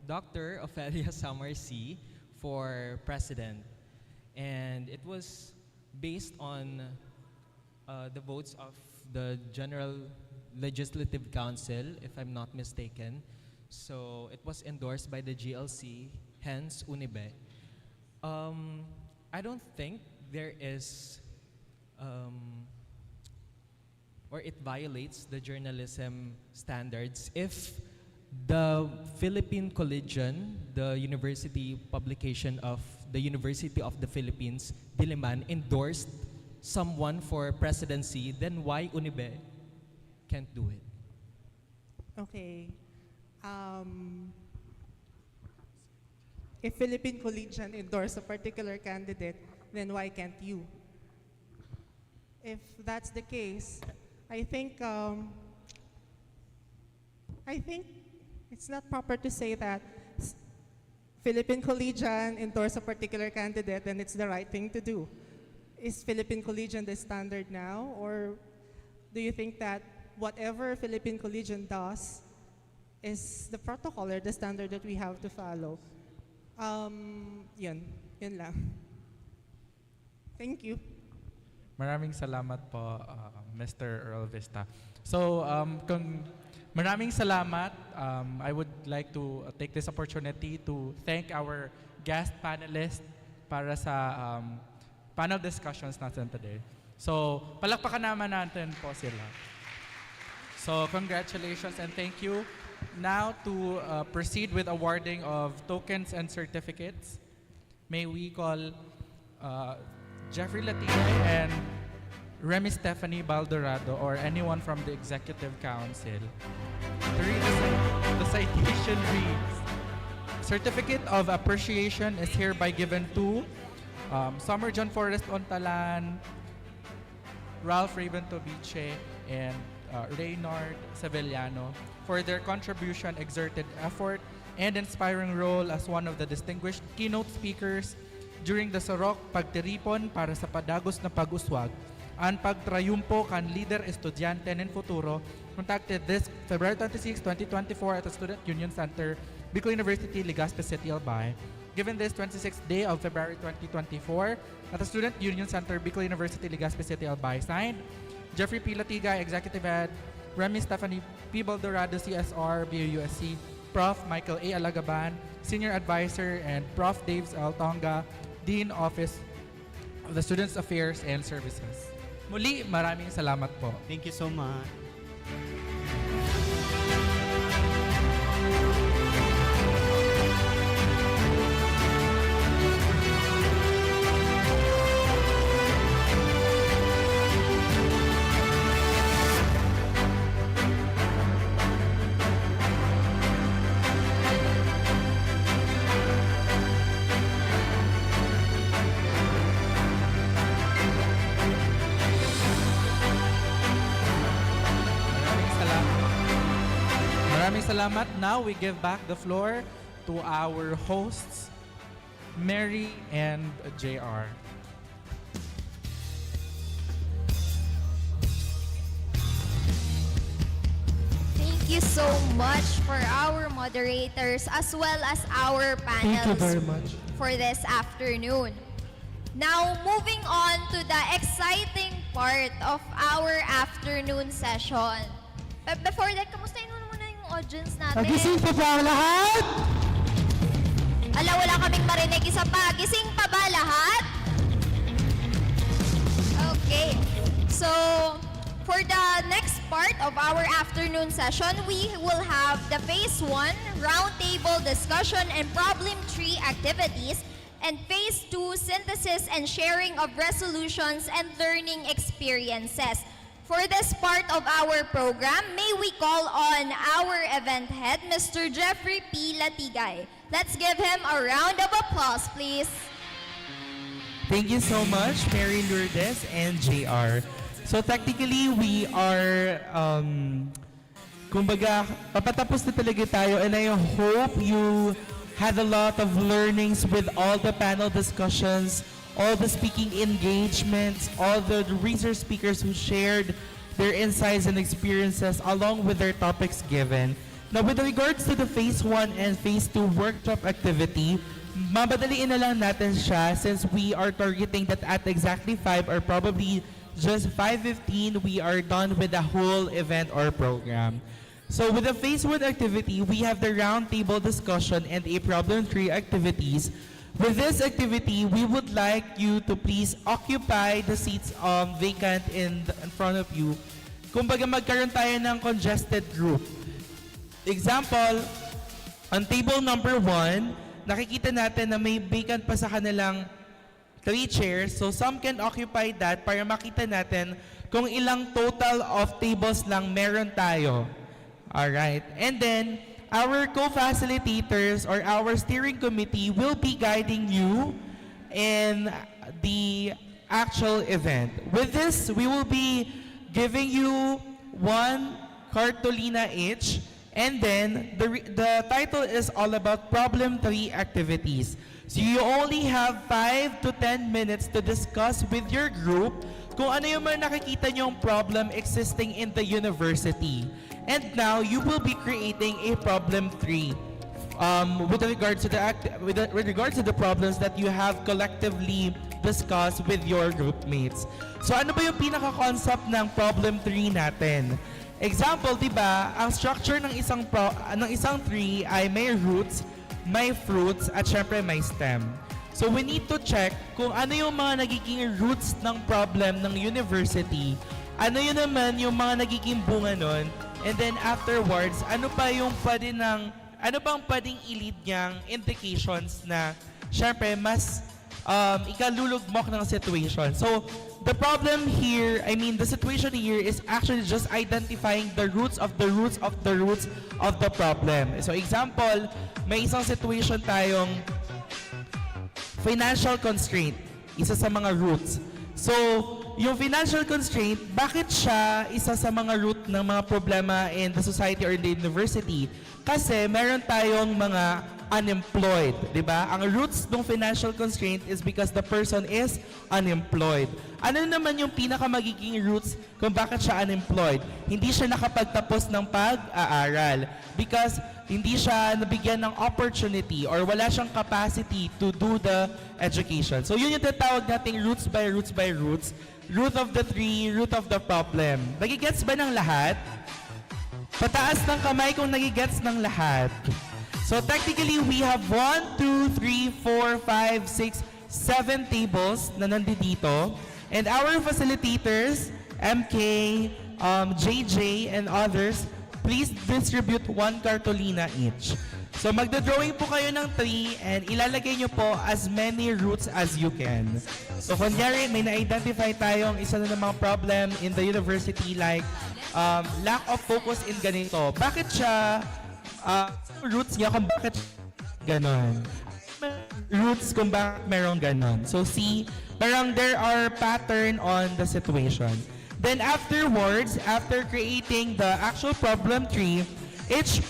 Dr. Ophelia Samar C. for president. And it was based on the votes of the General Legislative Council, if I'm not mistaken. So it was endorsed by the GLC, hence Unibe. I don't think there is, or it violates the journalism standards if the Philippine Collegian, the university publication of the University of the Philippines, Diliman, endorsed someone for presidency, then why Unibe can't do it? Okay. If Philippine Collegian endorse a particular candidate, then why can't you? If that's the case, I think it's not proper to say that Philippine Collegian endorse a particular candidate, then it's the right thing to do. Is Philippine Collegian the standard now, or do you think that whatever Philippine Collegian does is the protocol or the standard that we have to follow? Yun lang. Thank you. Maraming salamat po, Mr. Earl Vista. So, maraming salamat. I would like to take this opportunity to thank our guest panelists para sa panel discussions natin today. So, palakpakan naman natin po sila. So, congratulations and thank you. Now to proceed with awarding of tokens and certificates, may we call Jeffrey Latine and Remy Stephanie Baldorado or anyone from the Executive Council. To read the citation reads, Certificate of Appreciation is hereby given to Summer John Forrest Ontalan, Ralph Raven Tobiche, and Reynard Sevillano for their contribution, exerted effort, and inspiring role as one of the distinguished keynote speakers during the SAROK Pagtiripon para sa Padagos na Pag-uswag ang pagtrayumpo kan Líder Estudyante ng Futuro, contacted this February 26, 2024 at the Student Union Center, Bicol University, Legazpi City, Albay. Given this 26th day of February 2024 at the Student Union Center, Bicol University, Legazpi City, Albay. Signed, Jeffrey P. Latiga, Executive Head, Remy Stephanie P. Baldorado, CSR, BUUSC, Prof. Michael A. Alagaban, Senior Advisor, and Prof. Dave L. Tonga, Dean Office of the Students Affairs and Services. Muli, maraming salamat po. Thank you so much. salamat. Now we give back the floor to our hosts, Mary and JR. Thank you so much for our moderators as well as our panels Thank you very much. for this afternoon. Now, moving on to the exciting part of our afternoon session. But before that, kamustahin mo muna yung audience natin. Nagising pa ba ang lahat? Ala, wala kaming marinig isa pa. Gising pa ba lahat? Okay. So, for the next part of our afternoon session, we will have the Phase 1 Roundtable Discussion and Problem Tree Activities and Phase 2 Synthesis and Sharing of Resolutions and Learning Experiences. For this part of our program, may we call on our event head, Mr. Jeffrey P. Latigay. Let's give him a round of applause, please. Thank you so much, Mary Lourdes and JR. So technically, we are, kumbaga, papatapos na talaga tayo, and I hope you had a lot of learnings with all the panel discussions, all the speaking engagements, all the research speakers who shared their insights and experiences along with their topics given. Now, with regards to the Phase 1 and Phase 2 workshop activity, mabadaliin na lang natin siya since we are targeting that at exactly 5 or probably just 5:15, we are done with the whole event or program. So with the Phase 1 activity, we have the roundtable discussion and a problem tree activities. With this activity, we would like you to please occupy the seats vacant in front of you. Kumbaga magkaroon tayo ng congested group. Example, on table number 1, nakikita natin na may vacant pa sa kanilang 3 chairs. So some can occupy that para makita natin kung ilang total of tables lang meron tayo. Alright. And then, our co-facilitators or our steering committee will be guiding you in the actual event. With this, we will be giving you 1 cartolina each. And then, the title is all about problem 3 activities. So you only have 5 to 10 minutes to discuss with your group kung ano yung mga nakikita nyong problem existing in the university. And now, you will be creating a problem 3 with regards to the problems that you have collectively discussed with your group mates. So ano ba yung pinaka-concept ng problem 3 natin? Example, di ba, ang structure ng isang tree ay may roots, may fruits, at syempre may stem. So we need to check kung ano yung mga nagiging roots ng problem ng university, ano yun naman yung mga nagiging bunga nun, and then afterwards, ano bang pwedeng i-lead niyang indications na syempre mas ikalulugmok ng situation. So, the problem here, the situation here is actually just identifying the roots of the roots of the roots of the problem. So, example, may isang situation tayong financial constraint, isa sa mga roots. So, yung financial constraint, bakit siya isa sa mga root ng mga problema in the society or in the university? Kasi meron tayong mga unemployed, di ba? Ang roots ng financial constraint is because the person is unemployed. Ano naman yung pinakamagiging roots kung bakit siya unemployed? Hindi siya nakapagtapos ng pag-aaral because hindi siya nabigyan ng opportunity or wala siyang capacity to do the education. So yun yung tatawag nating roots by roots by roots. Root of the tree, root of the problem. Nagigets ba ng lahat? Pataas ng kamay kung nagigets ng lahat. So technically, we have 1, 2, 3, 4, 5, 6, 7 tables na nandito. And our facilitators, MK, JJ, and others, please distribute 1 cartolina each. So magdodrawing po kayo ng 3 and ilalagay nyo po as many roots as you can. So kunyari, may na-identify tayong isa na ng mga problem in the university like lack of focus in ganito. Bakit siya, roots niya kung bakit ganon. Roots kung bakit merong ganon. So see, parang there are pattern on the situation. Then afterwards, after creating the actual problem tree, each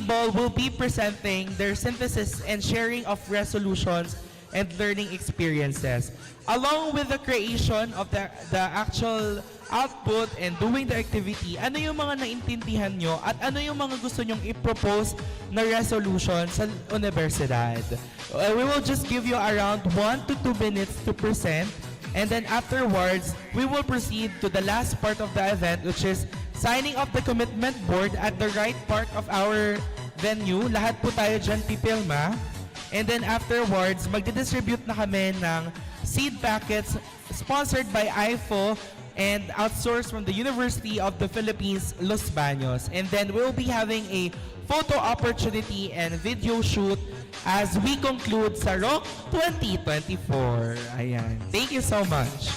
table will be presenting their synthesis and sharing of resolutions and learning experiences. Along with the creation of the actual output and doing the activity, ano yung mga naintindihan nyo at ano yung mga gusto nyong i-propose na resolution sa universidad. We will just give you around 1 to 2 minutes to present, and then afterwards, we will proceed to the last part of the event, which is signing of the commitment board at the right part of our venue. Lahat po tayo dyan pipilma. And then afterwards, magdidistribute na kami ng seed packets sponsored by IFO and outsourced from the University of the Philippines, Los Baños. And then we'll be having a photo opportunity and video shoot as we conclude SAROK 2024. Ayan. Thank you so much.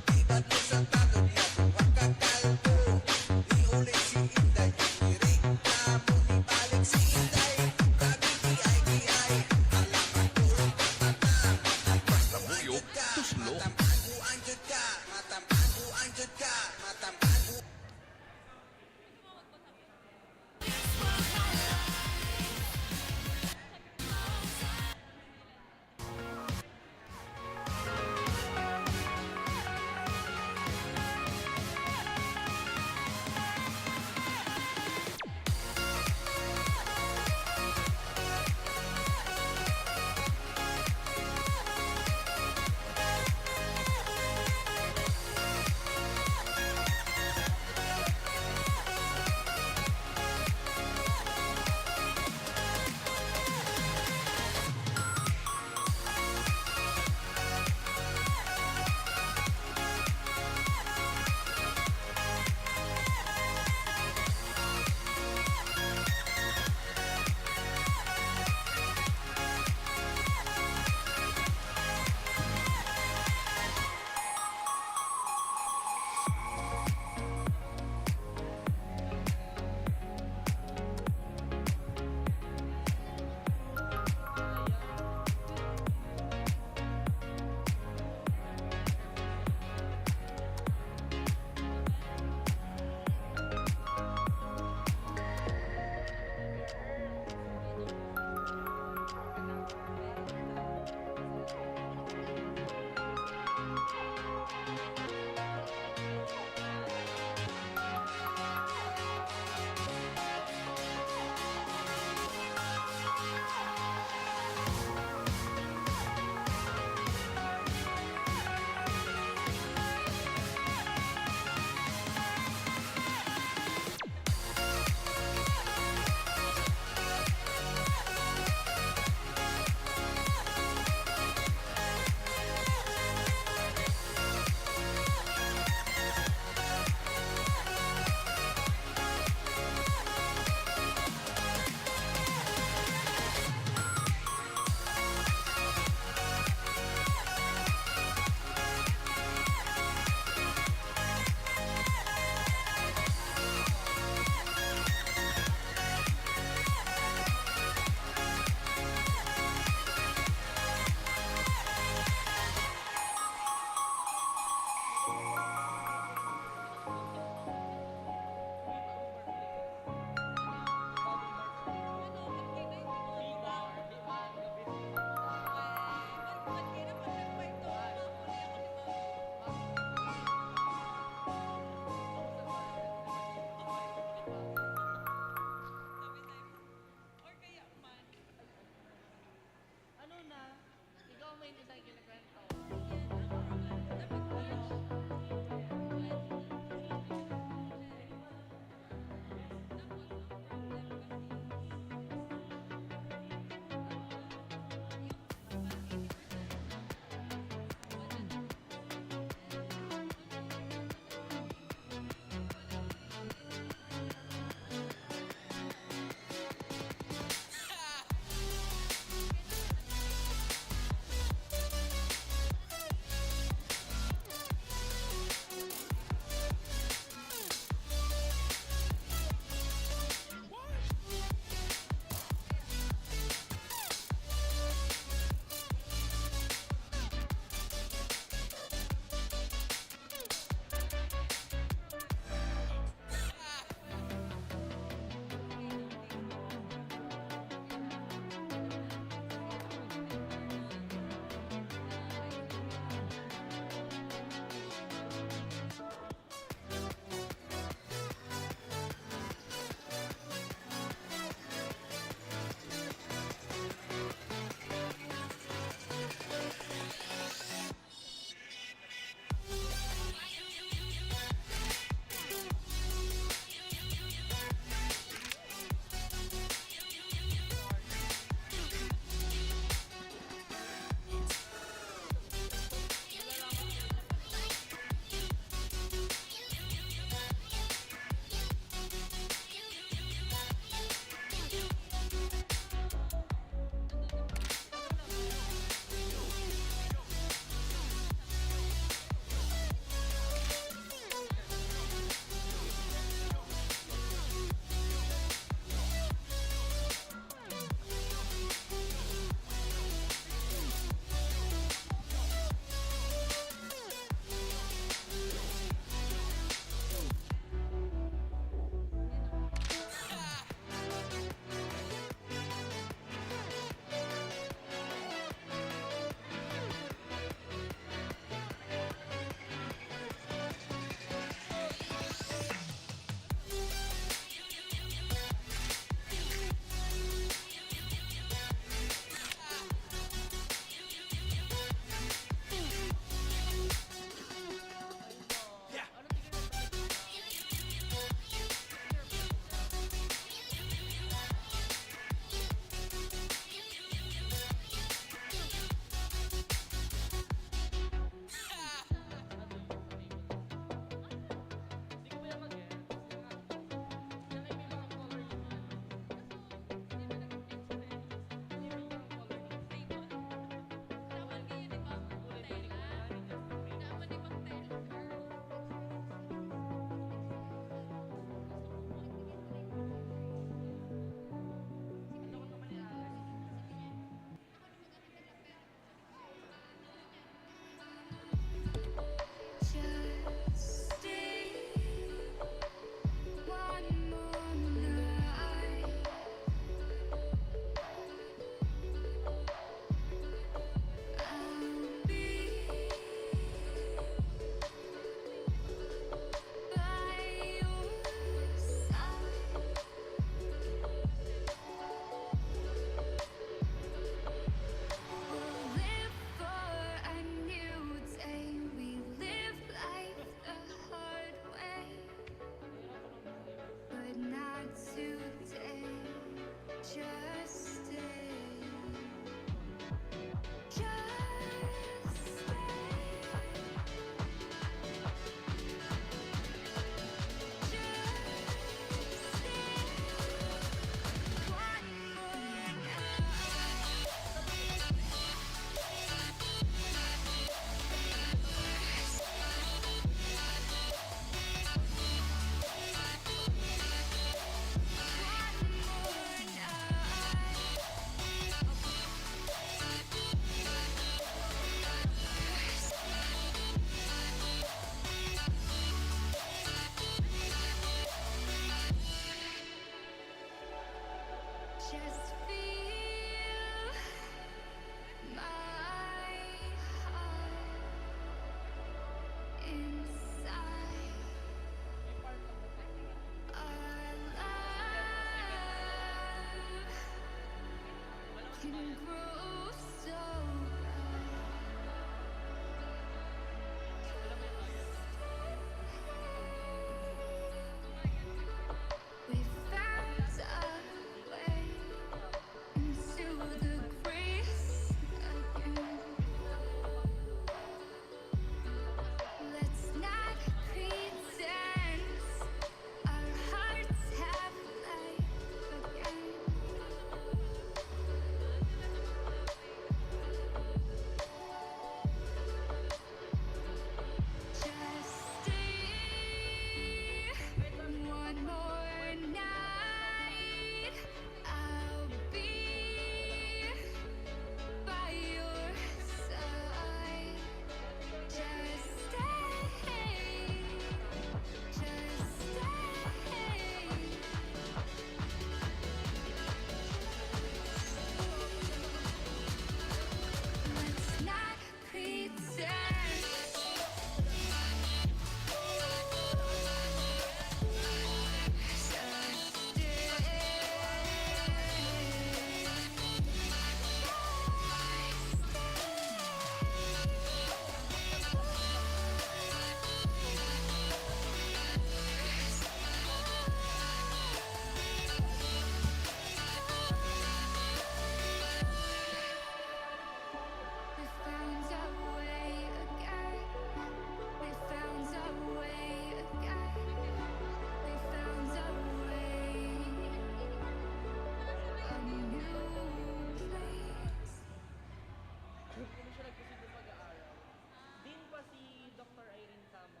Dr. Irene Samo.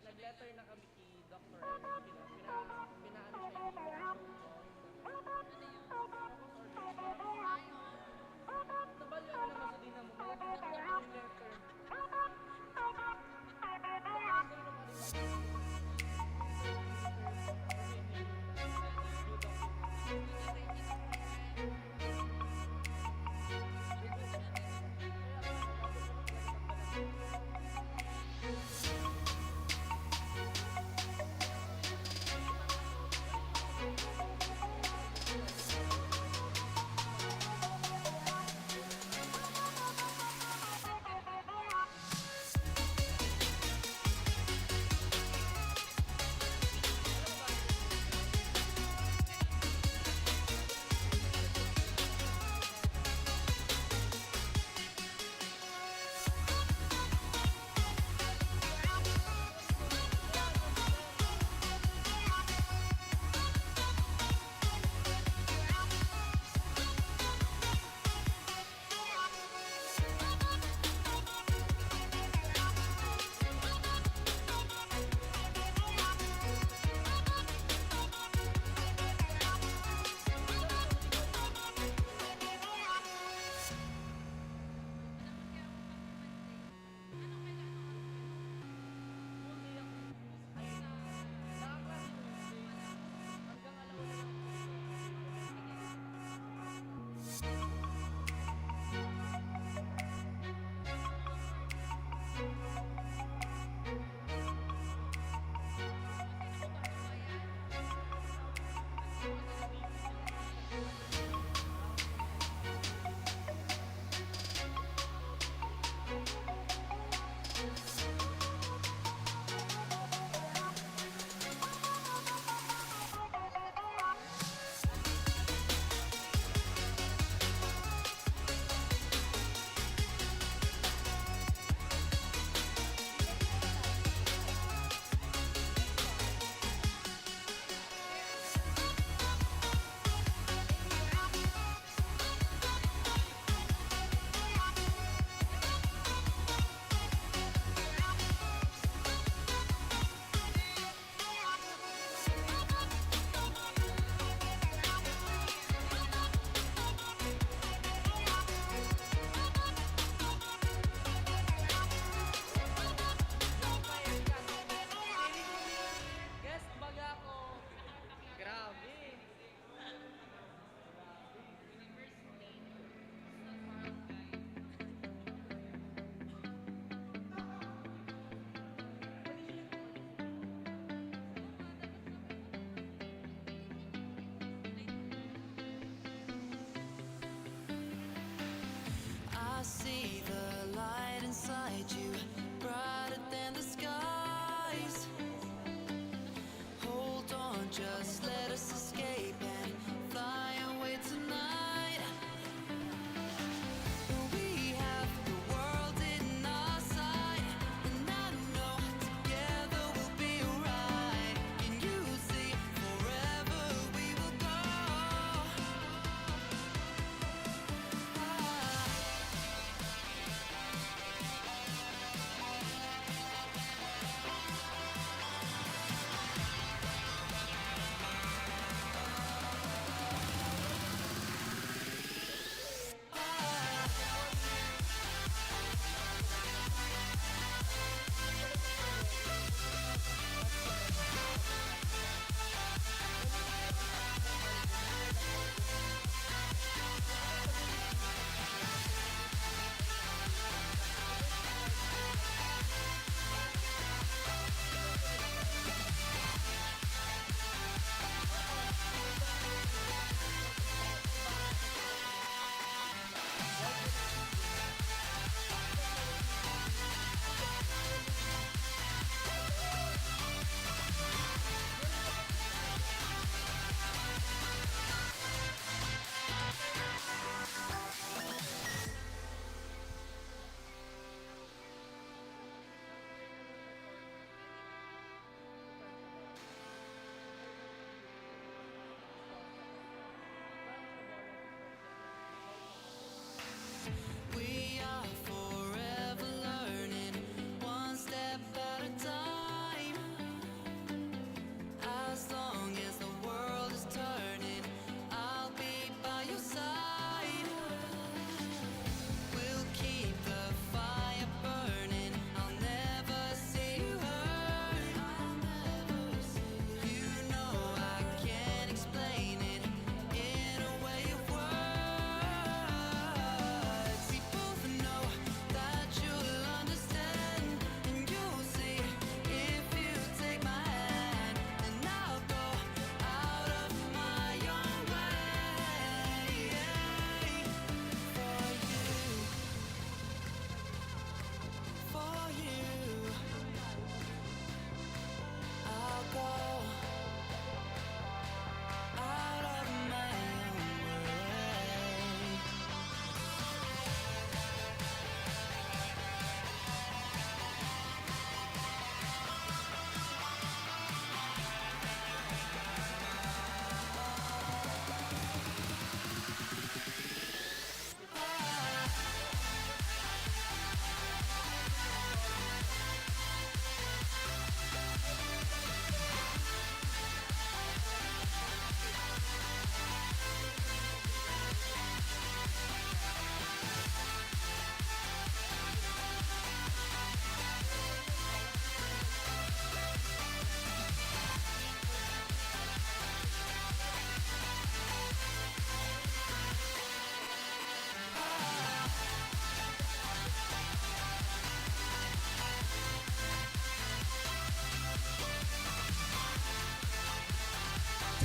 Nag-letter na kami kay Dr. Irene. Pinaano siya Tabal yun naman sa dinamo. Malagyan na letter.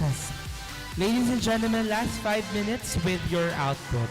success. Ladies and gentlemen, last 5 minutes with your output.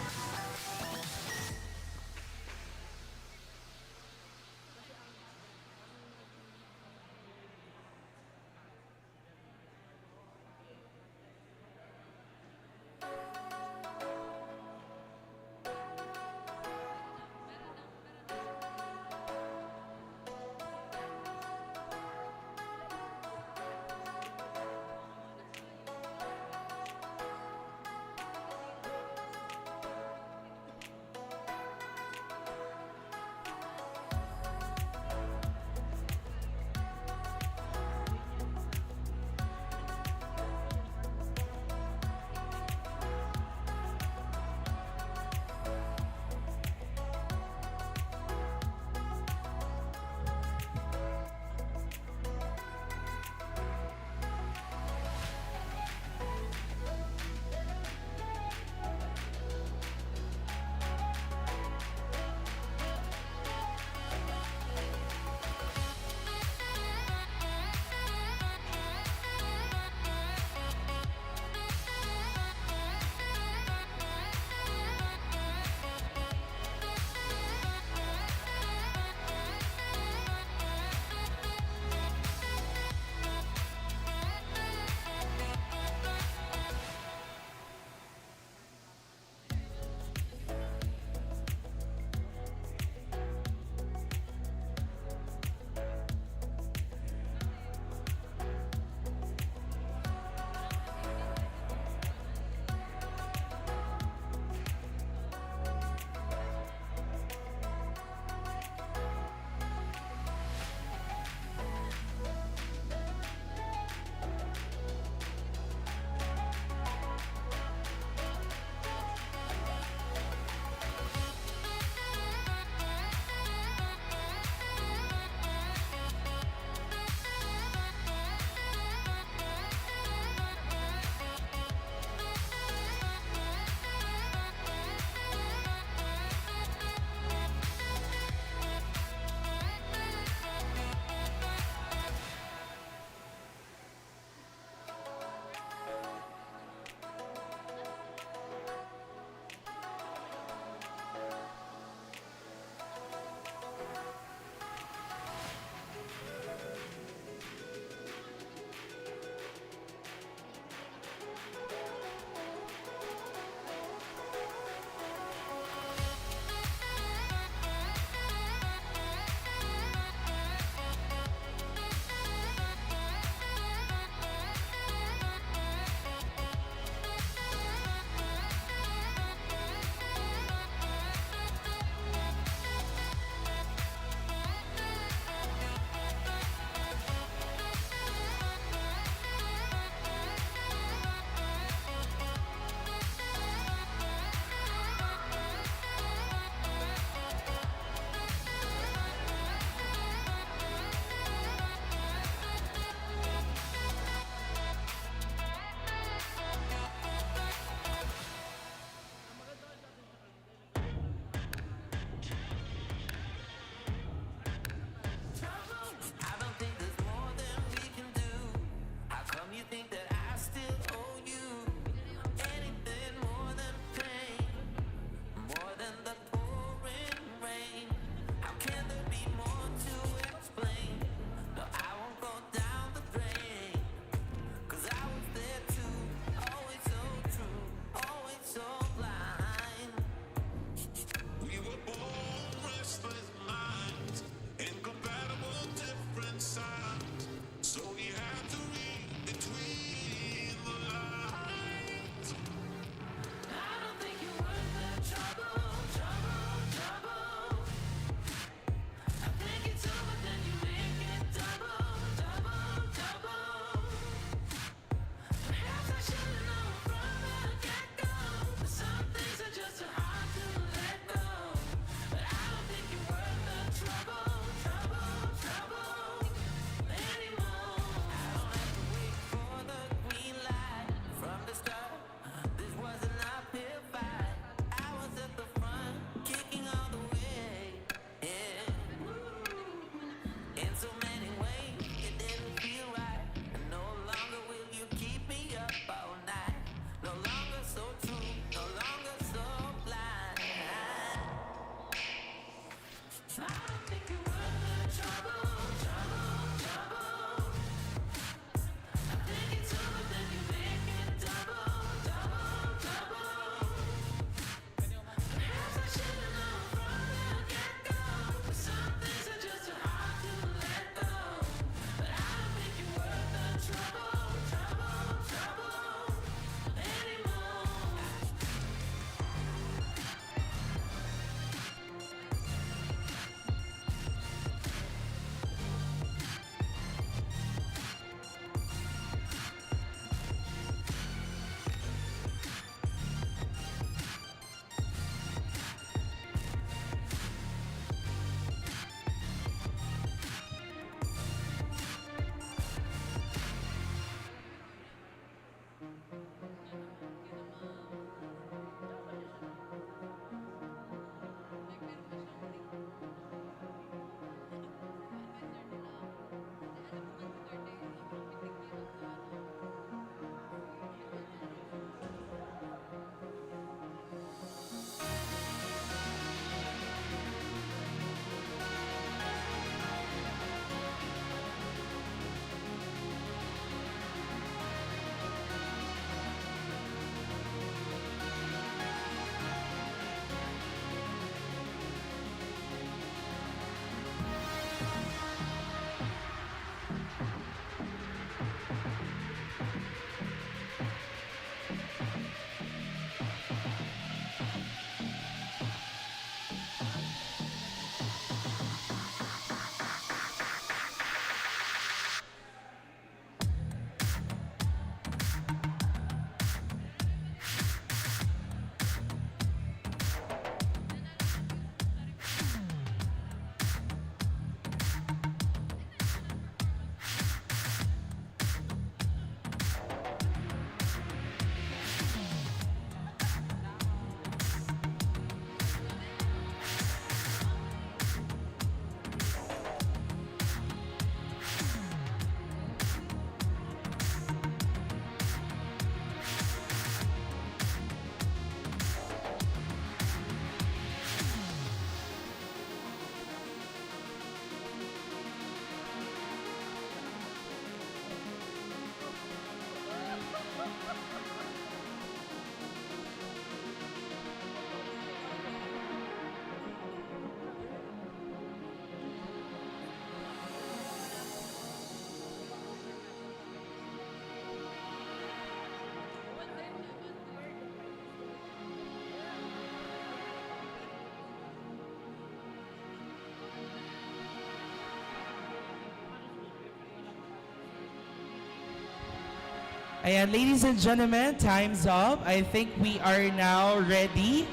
Ayan, ladies and gentlemen, time's up. I think we are now ready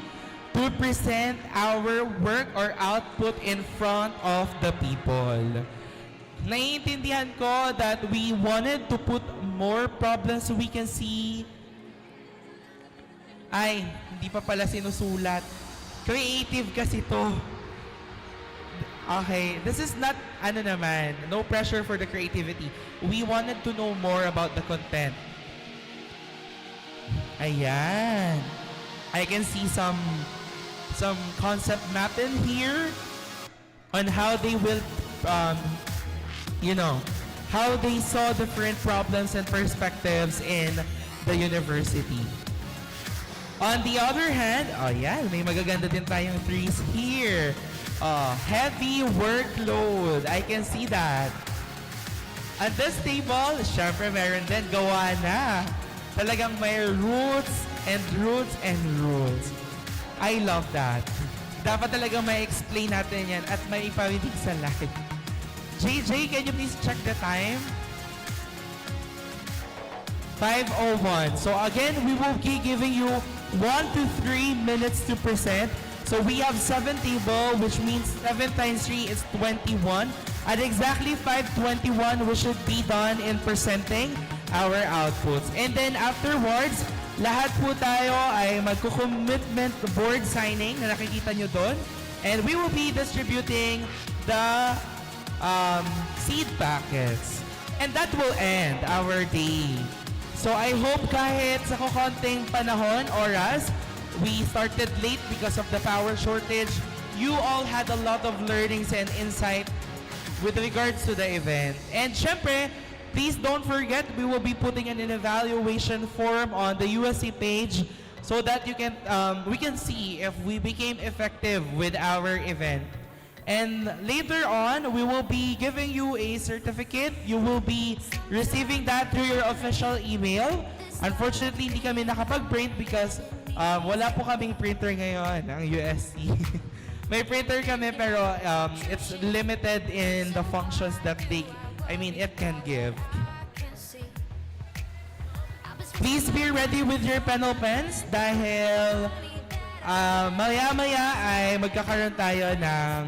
to present our work or output in front of the people. Naiintindihan ko that we wanted to put more problems so we can see. Ay, hindi pa pala sinusulat. Creative kasi to. Okay, this is not, no pressure for the creativity. We wanted to know more about the content. Ayan. I can see some concept map in here on how they will, how they saw different problems and perspectives in the university. On the other hand, may magaganda din tayong threes here. Heavy workload. I can see that. At this table, syempre meron din gawa na. Talagang may roots and roots and roots. I love that. Dapat talagang may explain natin yan at may ipawidig sa live. JJ, can you please check the time? 5:01. So again, we will be giving you 1 to 3 minutes to present. So we have 7 table, which means 7 times 3 is 21. At exactly 5:21, we should be done in presenting our outputs. And then afterwards, lahat po tayo ay magko-commitment board signing na nakikita nyo doon. And we will be distributing the seed packets. And that will end our day. So I hope kahit sa kukonting panahon, oras, we started late because of the power shortage, you all had a lot of learnings and insight with regards to the event. And syempre, please don't forget, we will be putting an evaluation form on the USC page so that you can we can see if we became effective with our event. And later on, we will be giving you a certificate. You will be receiving that through your official email. Unfortunately, hindi kami nakapag-print because wala po kaming printer ngayon, ang USC. May printer kami pero it's limited in the functions that it can give. Please be ready with your pen or pens dahil maya-maya ay magkakaroon tayo ng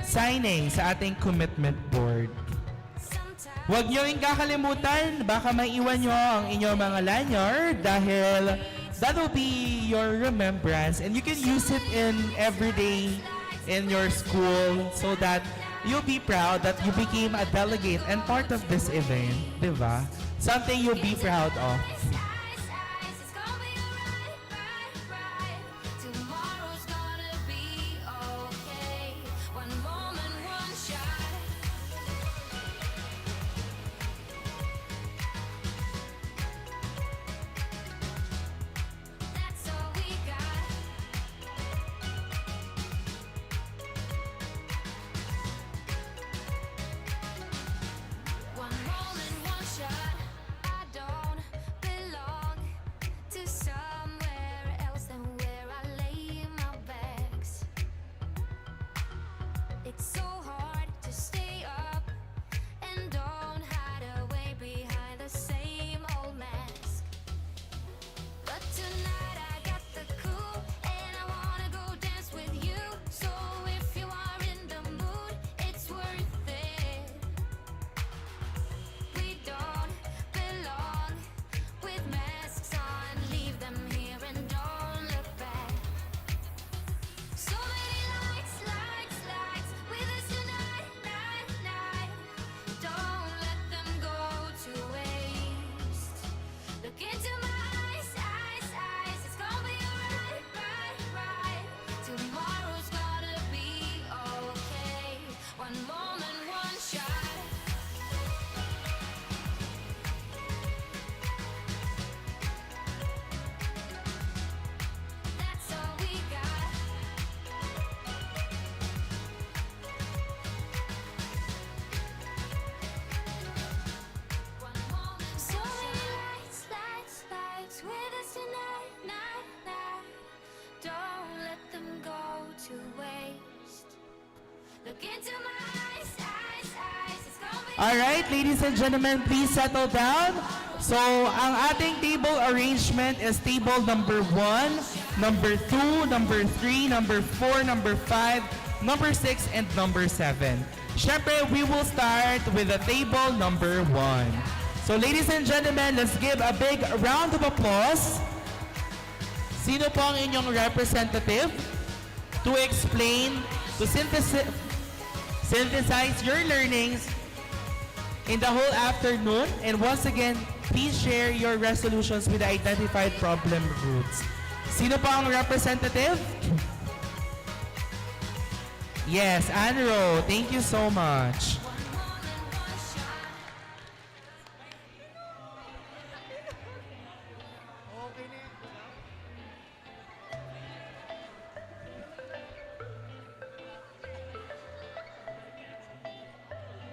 signing sa ating commitment board. Huwag niyo rin kakalimutan, baka maiwan niyo ang inyong mga lanyard dahil that will be your remembrance and you can use it in every day in your school so that you'll be proud that you became a delegate and part of this event, di ba? Something you'll be proud of. Alright, ladies and gentlemen, please settle down. So, ang ating table arrangement is table number 1, number 2, number 3, number 4, number 5, number 6, and number 7. Syempre, we will start with the table number 1. So, ladies and gentlemen, let's give a big round of applause. Sino po ang inyong representative to explain, to synthesize your learnings in the whole afternoon? And once again, please share your resolutions with the identified problem roots. Sino pa ang representative? Yes, Anro. Thank you so much.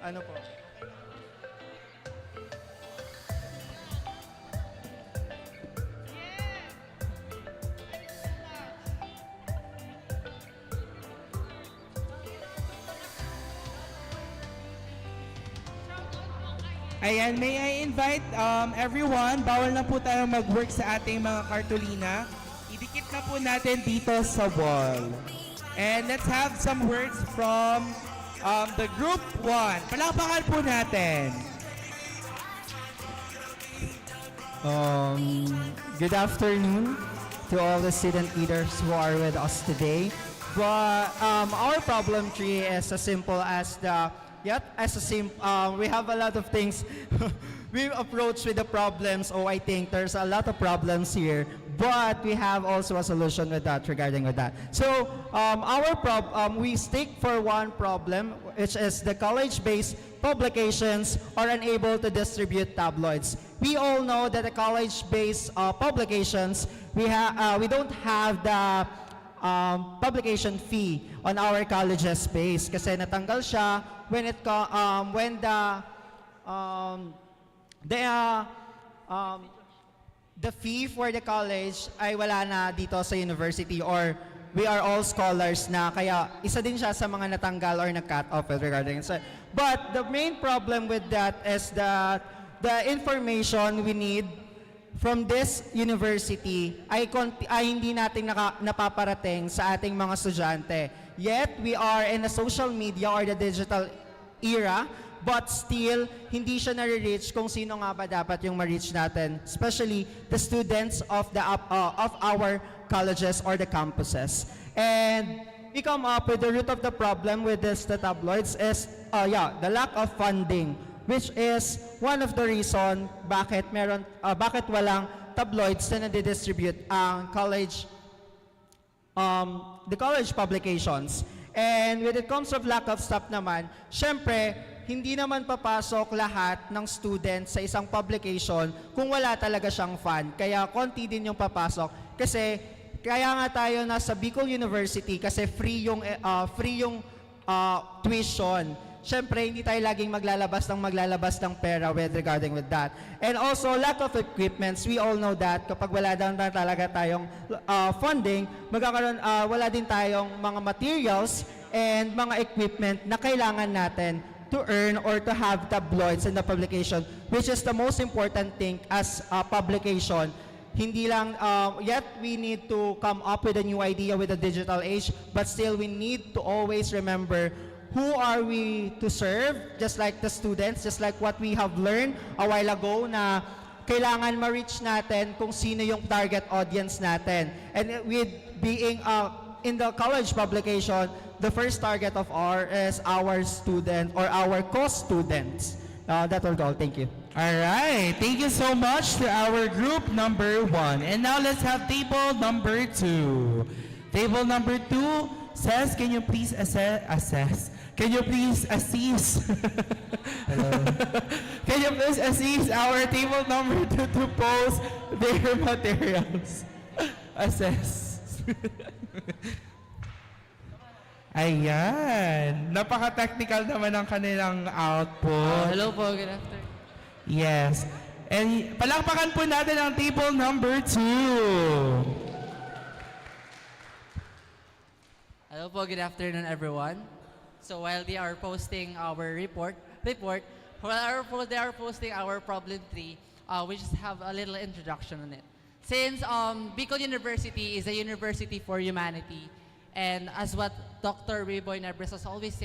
Ano po? Ayan, may I invite everyone, bawal na po tayo mag-work sa ating mga kartulina. Idikit na po natin dito sa wall. And let's have some words from the group 1. Palakpakan po natin. Good afternoon to all the student leaders who are with us today. But our problem tree is as simple as we have a lot of things we approach with the problems. I think there's a lot of problems here, but we have also a solution with that regarding with that. So we stick for one problem, which is the college-based publications are unable to distribute tabloids. We all know that the college-based publications, we don't have the publication fee on our college's space kasi natanggal siya when the fee for the college ay wala na dito sa university, or we are all scholars na, kaya isa din siya sa mga natanggal or na-cut off regarding it. So, but the main problem with that is that the information we need from this university ay hindi natin napaparating sa ating mga estudyante. Yet, we are in the social media or the digital era, but still, hindi siya nare-reach kung sino nga ba dapat yung ma-reach natin, especially the students of our colleges or the campuses. And we come up with the root of the problem with the tabloids is, the lack of funding, which is one of the reason bakit walang tabloids na nadidistribute ang the college publications. And when it comes to lack of staff naman, syempre, hindi naman papasok lahat ng students sa isang publication kung wala talaga siyang fund. Kaya konti din yung papasok. Kasi kaya nga tayo nasa Bicol University kasi free yung tuition. Syempre, hindi tayo laging maglalabas ng pera regarding with that. And also, lack of equipments. We all know that kapag wala daw na talaga tayong funding, wala din tayong mga materials and mga equipment na kailangan natin to earn or to have tabloids in the publication, which is the most important thing as a publication. Hindi lang, yet we need to come up with a new idea with the digital age, but still we need to always remember who are we to serve, just like the students, just like what we have learned a while ago na kailangan ma-reach natin kung sino yung target audience natin. And with being in the college publication, the first target of is our student or our co-students. That will go. Thank you. All right. Thank you so much to our group number 1. And now let's have table number 2. Table number 2 says, can you please assess? Can you please assist? Hello. Can you please assist our table number 2 to post their materials? Assess. Ayan. Napaka-technical naman ang kanilang output. Hello po, good afternoon. Yes. And palakpakan po natin ang table number 2. Hello po, good afternoon everyone. So while they are posting our report, while they are posting our problem 3, we just have a little introduction on it. Since Bicol University is a university for humanity, and as what Dr. Riboy Nebres is always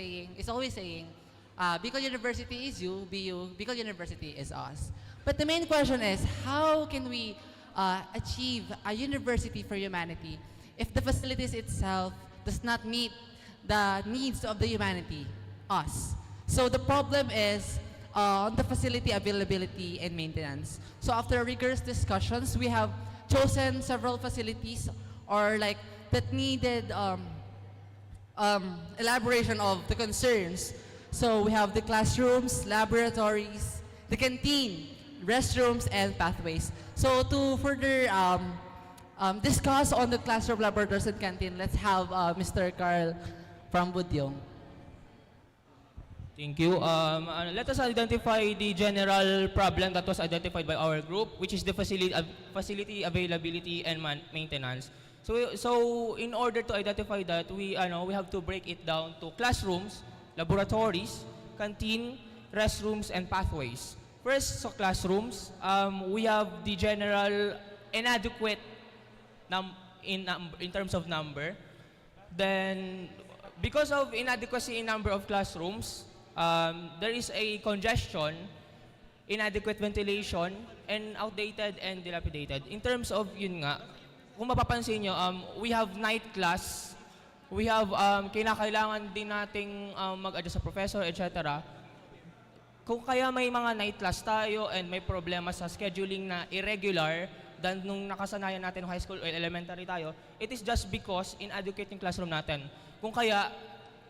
saying, Bicol University is you, BU, Bicol University is us. But the main question is, how can we achieve a university for humanity if the facilities itself does not meet the needs of the humanity, us? So the problem is the facility availability and maintenance. So after rigorous discussions, we have chosen several facilities or like that needed elaboration of the concerns. So we have the classrooms, laboratories, the canteen, restrooms, and pathways. So to further discuss on the classroom, laboratories, and canteen, let's have Mr. Carl from Budyong. Thank you. Let us identify the general problem that was identified by our group, which is the facility availability and maintenance. So in order to identify that, we have to break it down to classrooms, laboratories, canteen, restrooms, and pathways. First, so classrooms, we have the general inadequate in terms of number. Then, because of inadequacy in number of classrooms, there is a congestion, inadequate ventilation, and outdated and dilapidated. In terms of yun nga, kung mapapansin nyo, we have night class, we have kinakailangan din nating mag-adjust sa professor, etc. Kung kaya may mga night class tayo and may problema sa scheduling na irregular, than nung nakasanayan natin ng high school o elementary tayo, it is just because inadequate yung classroom natin. Kung kaya,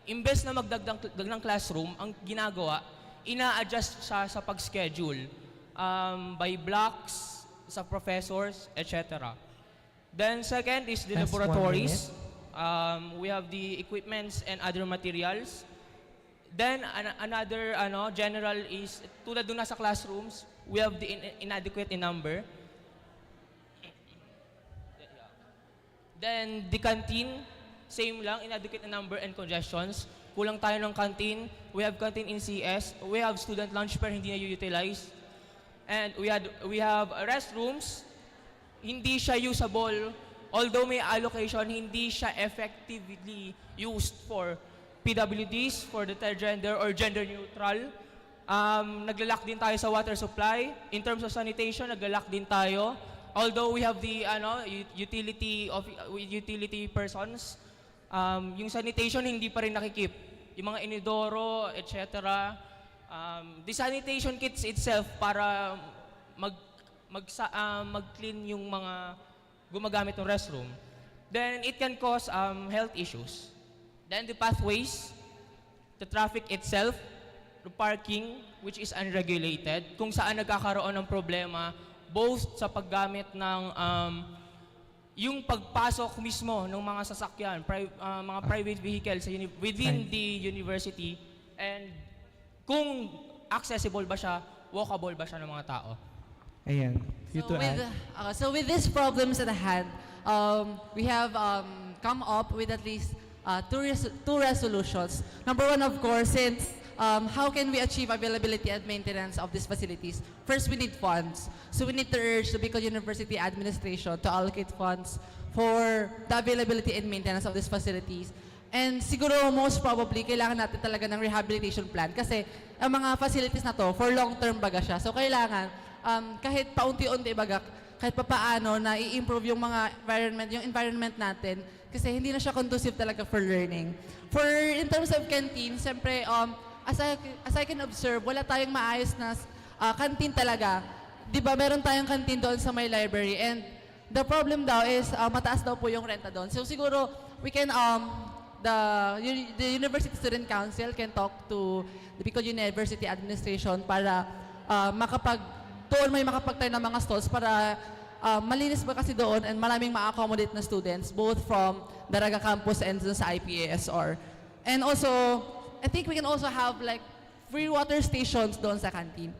imbes na magdagdag ng classroom, ang ginagawa, ina-adjust siya sa pag-schedule by blocks, sa professors, etc. Then second is the Last 1 laboratories. We have the equipments and other materials. Then another general is tulad doon sa classrooms, we have the inadequate in number. Then the canteen, same lang, inadequate in number and congestions. Kulang tayo ng canteen. We have canteen in CS. We have student lunch pero hindi na-utilize. And we have restrooms, hindi siya usable. Although may allocation, hindi siya effectively used for PWDs, for the third gender or gender neutral. Naglalak din tayo sa water supply. In terms of sanitation, naglalak din tayo. Although we have the utility persons, yung sanitation hindi pa rin nakikip. Yung mga inidoro, etc. The sanitation kits itself para mag-clean yung mga gumagamit ng restroom, then it can cause health issues. Then the pathways, the traffic itself, the parking, which is unregulated, kung saan nagkakaroon ng problema, both sa paggamit ng yung pagpasok mismo ng mga sasakyan, mga private vehicles within the university, and kung accessible ba siya, walkable ba siya ng mga tao. Ayan. So with these problems at hand, we have come up with at least two resolutions. Number one, of course, since how can we achieve availability and maintenance of these facilities? First, we need funds. So we need to urge the Bicol University administration to allocate funds for the availability and maintenance of these facilities. And siguro most probably, kailangan natin talaga ng rehabilitation plan kasi ang mga facilities na to, for long-term baga siya. So kailangan, kahit paunti-unti baga, kahit papaano na i-improve yung mga environment natin kasi hindi na siya conducive talaga for learning. In terms of canteen, siyempre, as I can observe, wala tayong maayos na canteen talaga. Di ba, meron tayong canteen doon sa may library and the problem daw is mataas daw po yung renta doon. So siguro, we can, the University Student Council can talk to the Bicol University Administration para doon may makapagtayo ng mga stalls para malinis ba kasi doon and maraming ma-accommodate na students both from Daraga Campus and sa IPASR. And also, I think we can also have like free water stations doon sa canteen.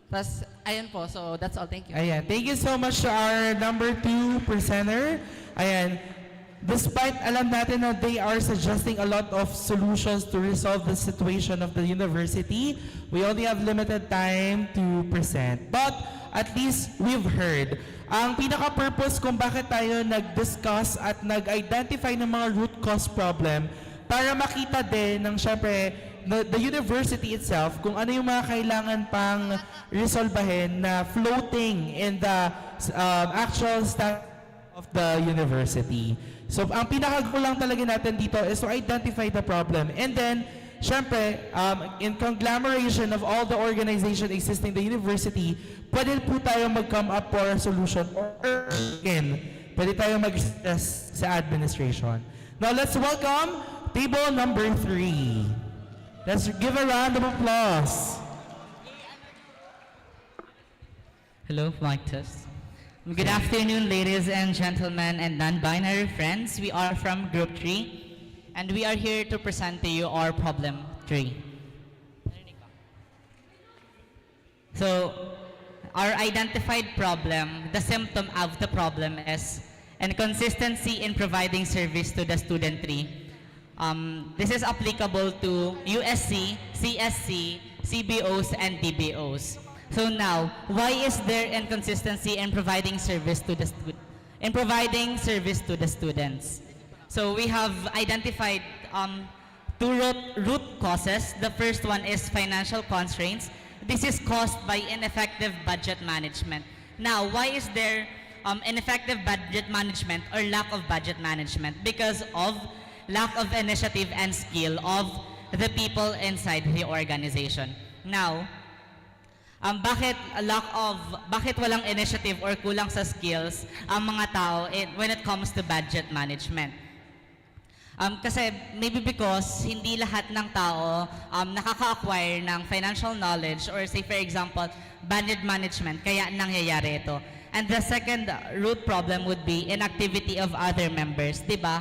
Tapos, ayan po. So, that's all. Thank you. Ayan. Thank you so much to our number 2 presenter. Ayan. Despite alam natin na they are suggesting a lot of solutions to resolve the situation of the university, we only have limited time to present. But at least we've heard. Ang pinaka-purpose kung bakit tayo nag-discuss at nag-identify ng mga root cause problem para makita din ng syempre the university itself kung ano yung mga kailangan pang resolbahin na floating in the actual staff of the university. So, ang pinaka-goal lang talaga natin dito is to identify the problem. And then, syempre, in conglomeration of all the organization existing in the university, pwede po tayo mag-come up for a solution or again, pwede tayo mag-stress sa administration. Now, let's welcome table number 3. Let's give a round of applause. Hello, mic test. Good afternoon, ladies and gentlemen and non-binary friends. We are from Group 3, and we are here to present to you our problem 3. So, our identified problem, the symptom of the problem is inconsistency in providing service to the student 3. This is applicable to USC, CSC, CBOs, and DBOs. So now, why is there inconsistency in providing service to the students? So we have identified two root causes. The first one is financial constraints. This is caused by ineffective budget management. Now, why is there ineffective budget management or lack of budget management? Because of lack of initiative and skill of the people inside the organization. Now, Bakit walang initiative or kulang sa skills ang mga tao when it comes to budget management? Kasi maybe because hindi lahat ng tao nakaka-acquire ng financial knowledge or say for example, budget management, kaya nangyayari ito. And the second root problem would be inactivity of other members, di ba?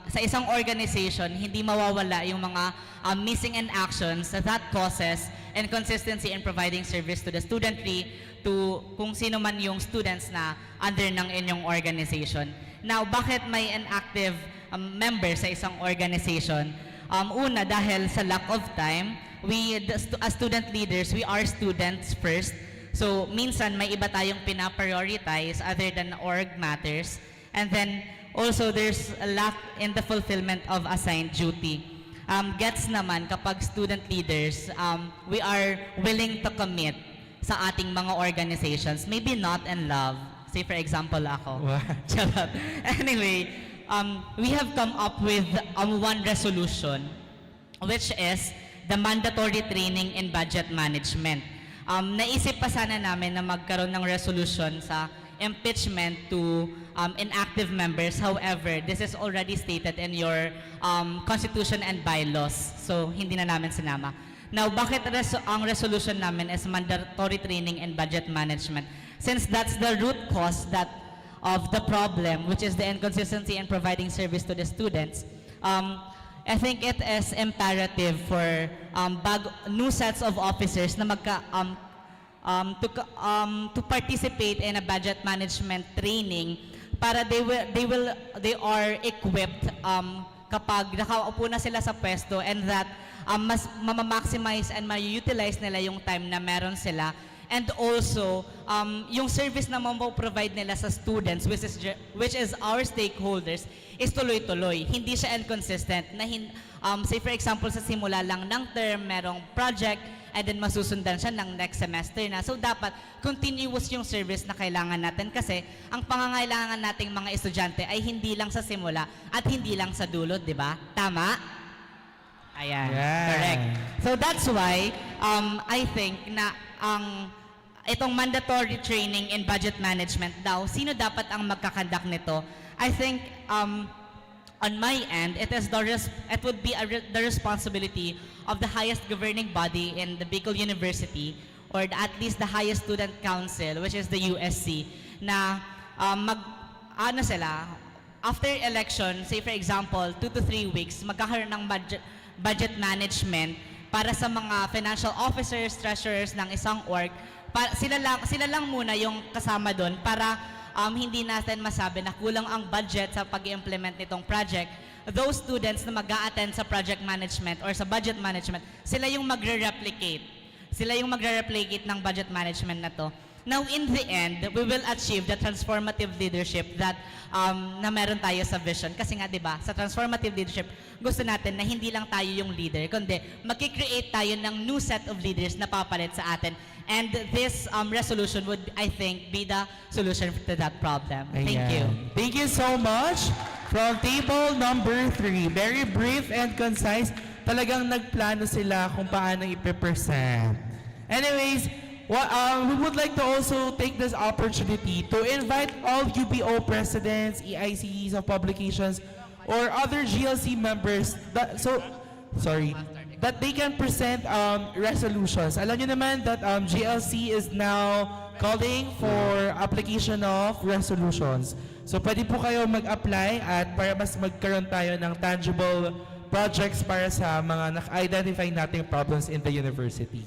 Sa isang organization, hindi mawawala yung mga missing in actions that causes inconsistency in providing service to the studentry, to kung sino man yung students na under ng inyong organization. Now, bakit may inactive member sa isang organization? Una, dahil sa lack of time, as student leaders, we are students first. So, minsan may iba tayong pinaprioritize other than org matters. And then, also, there's a lack in the fulfillment of assigned duty. Gets naman kapag student leaders, we are willing to commit sa ating mga organizations. Maybe not in love. Say for example ako. Charot. Anyway, we have come up with one resolution, which is the mandatory training in budget management. Naisip pa sana namin na magkaroon ng resolution sa impeachment to inactive members. However, this is already stated in your constitution and bylaws. So, hindi na namin sinama. Now, bakit ang resolution namin is mandatory training in budget management? Since that's the root cause of the problem, which is the inconsistency in providing service to the students, I think it is imperative for new sets of officers na to participate in a budget management training para they are equipped kapag nakaupo na sila sa pwesto, and that mas maximize and ma-utilize nila yung time na meron sila, and also yung service na provide nila sa students, which is our stakeholders, is tuloy-tuloy. Hindi siya inconsistent na say for example sa simula lang ng term merong project and then masusundan siya ng next semester na. So dapat continuous yung service na kailangan natin, kasi ang pangangailangan nating mga estudyante ay hindi lang sa simula at hindi lang sa dulo, di ba? Tama? Ayan. Yeah. Correct. So that's why I think na itong mandatory training in budget management daw, sino dapat ang magkakandak nito? I think on my end, it would be the responsibility of the highest governing body in the Bicol University, or at least the highest student council, which is the USC, na after election, say for example, 2 to 3 weeks, magkakaroon ng budget management para sa mga financial officers, treasurers ng isang org. Sila lang muna yung kasama doon para hindi natin masabi na kulang ang budget sa pag-implement nitong project. Those students na mag-a-attend sa project management or sa budget management, sila yung magre-replicate. Sila yung magre-replicate ng budget management na to. Now, in the end, we will achieve the transformative leadership that na meron tayo sa vision. Kasi nga, di ba, sa transformative leadership, gusto natin na hindi lang tayo yung leader, kundi mag-create tayo ng new set of leaders na papalit sa atin. And this resolution would, I think, be the solution to that problem. Thank you. Thank you so much. From table number 3, very brief and concise. Talagang nagplano sila kung paano i-present. Anyways, we would like to also take this opportunity to invite all UPO presidents, EICs of publications, or other GLC members that they can present resolutions. Alam nyo naman that GLC is now calling for application of resolutions. So pwede po kayo mag-apply at para mas magkaroon tayo ng tangible projects para sa mga naka-identify nating problems in the university.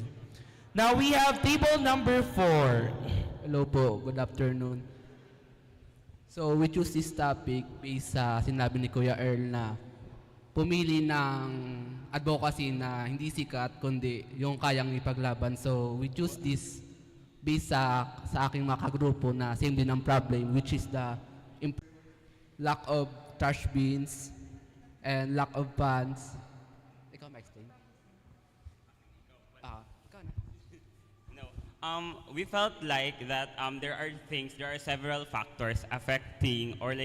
Now we have table number 4. Hello po, good afternoon. So we choose this topic based sa sinabi ni Kuya Earl na pumili ng advocacy na hindi sikat kundi yung kayang ipaglaban. So we choose this based sa aking mga kagrupo na same din ang problem, which is the lack of trash bins and lack of funds. Ikaw ma-explain? We felt like that there are several factors affecting or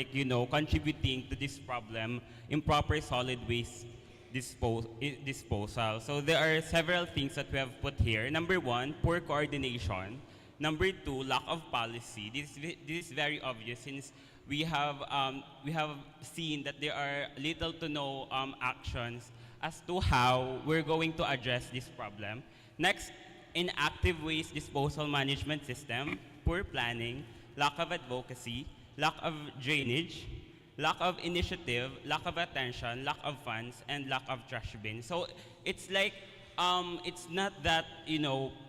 contributing to this problem, improper solid waste disposal. So there are several things that we have put here. Number one, poor coordination. Number two, lack of policy. This is very obvious since we have seen that there are little to no actions as to how we're going to address this problem. Next, inactive waste disposal management system, poor planning, lack of advocacy, lack of drainage, lack of initiative, lack of attention, lack of funds, and lack of trash bin. So it's like, it's not that,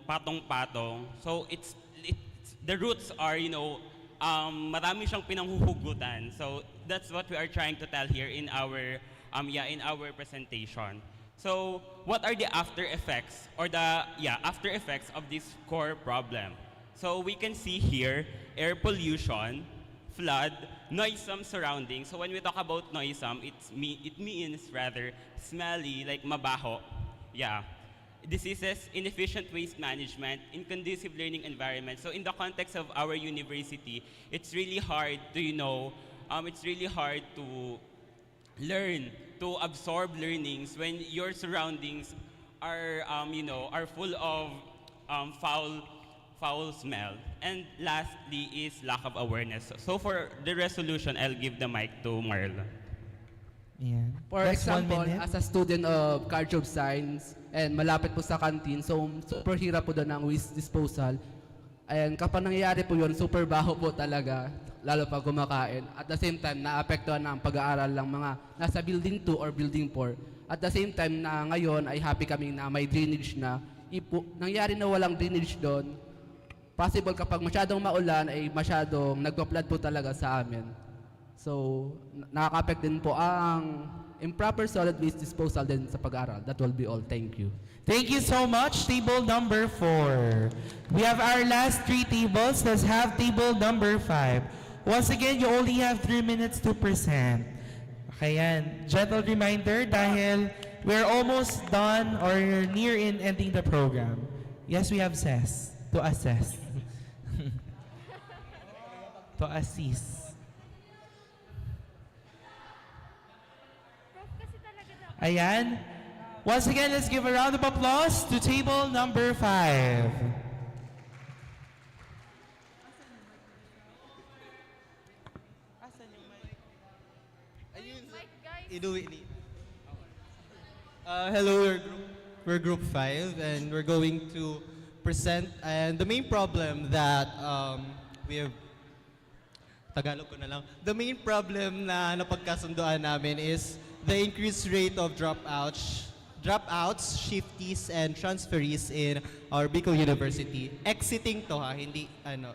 patong-patong. So the roots are, marami siyang pinanghuhugutan. So that's what we are trying to tell here in our, in our presentation. So what are the after effects or after effects of this core problem? So we can see here air pollution, flood, noisome surroundings. So when we talk about noisome, it means rather smelly, like mabaho. Yeah. Diseases, inefficient waste management, inconducive learning environment. So in the context of our university, it's really hard to, it's really hard to learn, to absorb learnings when your surroundings are, are full of foul smell. And lastly is lack of awareness. So for the resolution, I'll give the mic to Marla. Yeah. For Just 1 example, minute. as a student of culture of science and malapit po sa canteen, so super hirap po doon ang waste disposal. And kapag nangyayari po yun, super baho po talaga, lalo pag kumakain. At the same time, naapektuhan ng pag-aaral ng mga nasa building 2 or building 4. At the same time na ngayon ay happy kami na may drainage na. Nangyari na walang drainage doon, possible kapag masyadong maulan ay masyadong nagpa-flood po talaga sa amin. So, nakaka-affect din po ang improper solid waste disposal din sa pag-aaral. That will be all. Thank you. Thank you so much, table number 4. We have our last 3 tables. Let's have table number 5. Once again, you only have 3 minutes to present. Okay, yan. Gentle reminder dahil we're almost done or near in ending the program. Yes, we have SES to assess. To assist. Ayan. Once again, let's give a round of applause to table number 5. Hello, we're group 5 and we're going to present, and the main problem that we have Tagalog ko na lang. The main problem na napagkasunduan namin is the increased rate of dropouts, shiftees, and transferees in our Bicol University. Exiting to hindi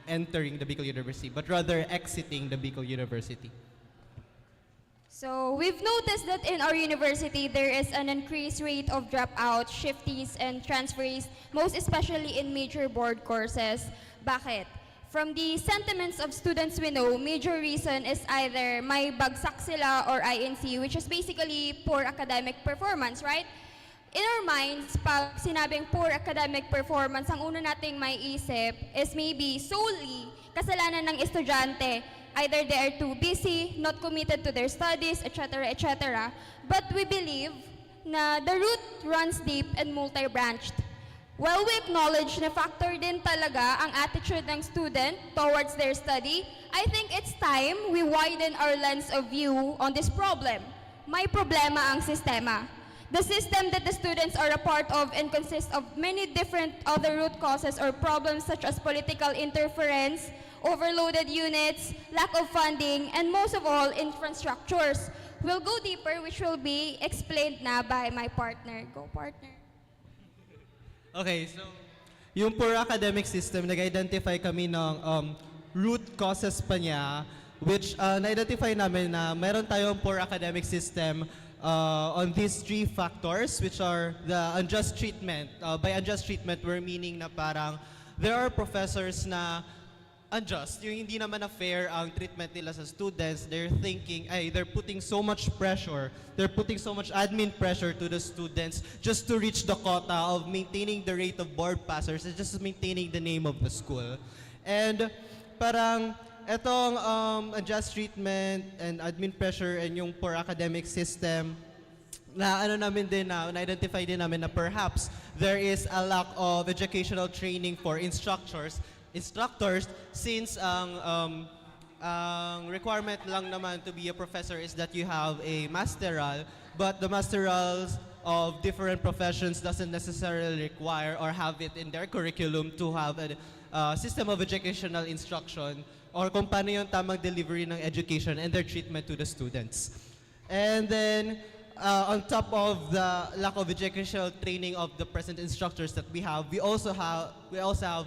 entering the Bicol University, but rather exiting the Bicol University. So we've noticed that in our university there is an increased rate of dropouts, shiftees, and transferees, most especially in major board courses. Bakit? From the sentiments of students we know, major reason is either may bagsak sila or INC, which is basically poor academic performance, right? In our minds, pag sinabing poor academic performance, ang una nating may isip is maybe solely kasalanan ng estudyante. Either they are too busy, not committed to their studies, etc., etc. But we believe na the root runs deep and multi-branched. While we acknowledge na factor din talaga ang attitude ng student towards their study, I think it's time we widen our lens of view on this problem. May problema ang sistema. The system that the students are a part of and consists of many different other root causes or problems such as political interference, overloaded units, lack of funding, and most of all, infrastructures. We'll go deeper, which will be explained na by my partner. Go, partner. Okay, so yung poor academic system, nag-identify kami ng root causes pa niya, which na-identify namin na meron tayong poor academic system on these 3 factors, which are the unjust treatment. By unjust treatment, we're meaning na parang there are professors na unjust, yung hindi naman na fair ang treatment nila sa students. They're thinking, they're putting so much pressure, they're putting so much admin pressure to the students just to reach the quota of maintaining the rate of board passers and just maintaining the name of the school. And parang etong unjust treatment and admin pressure and yung poor academic system, na ano namin din na-identify din namin na perhaps there is a lack of educational training for instructors since ang requirement lang naman to be a professor is that you have a masteral, but the masterals of different professions doesn't necessarily require or have it in their curriculum to have a system of educational instruction or kung paano yung tamang delivery ng education and their treatment to the students. And then, on top of the lack of educational training of the present instructors that we also have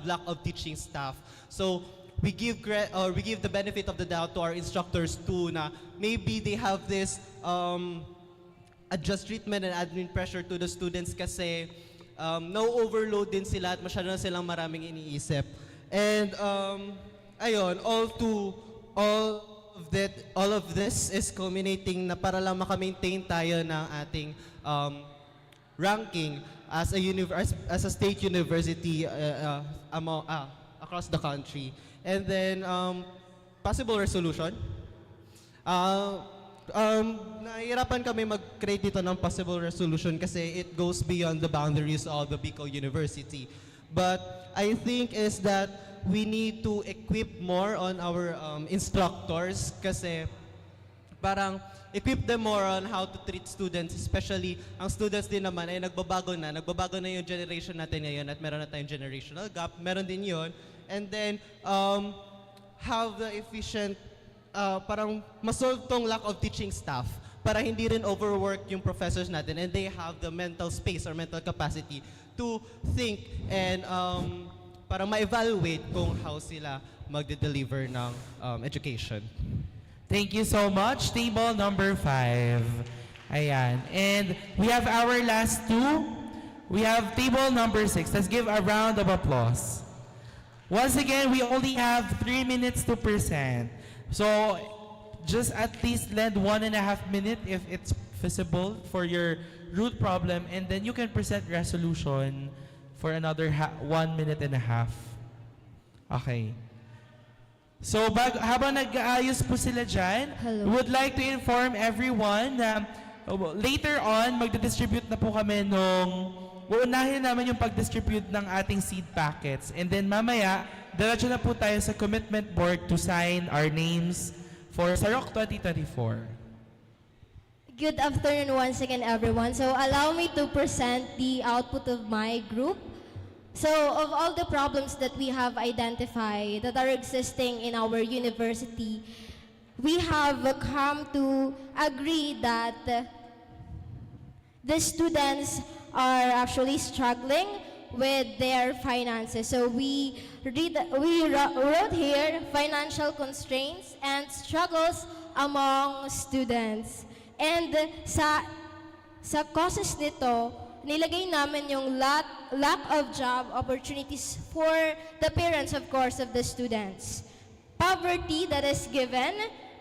lack of teaching staff. So we give the benefit of the doubt to our instructors too na maybe they have this adjust treatment and admin pressure to the students kasi no-overload din sila at masyado na silang maraming iniisip. And ayun, all of this is culminating na para lang maka-maintain tayo ng ating ranking as a state university across the country. And then possible resolution. Nahihirapan kami mag-create dito ng possible resolution kasi it goes beyond the boundaries of the Bicol University. But I think is that we need to equip more on our instructors kasi parang equip them more on how to treat students, especially ang students din naman ay nagbabago na yung generation natin ngayon at meron na tayong generational gap, meron din yon. And then have the efficient parang masolve tong lack of teaching staff para hindi rin overwork yung professors natin and they have the mental space or mental capacity to think and para ma-evaluate kung how sila magde-deliver ng education. Thank you so much. Table number 5. Ayan. And we have our last two. We have table number 6. Let's give a round of applause. Once again, we only have 3 minutes to present. So just at least lend 1.5 minutes if it's feasible for your root problem, and then you can present resolution for another 1.5 minutes. Okay. So habang nag-aayos po sila dyan, we would like to inform everyone na later on, magdidistribute na po kami uunahin namin yung pag-distribute ng ating seed packets. And then mamaya, diretso na po tayo sa commitment board to sign our names for SAROK 2024. Good afternoon once again, everyone. So allow me to present the output of my group. So of all the problems that we have identified that are existing in our university, we have come to agree that the students are actually struggling with their finances. So we wrote here financial constraints and struggles among students. And sa causes nito, nilagay namin yung lack of job opportunities for the parents, of course, of the students. Poverty that is given,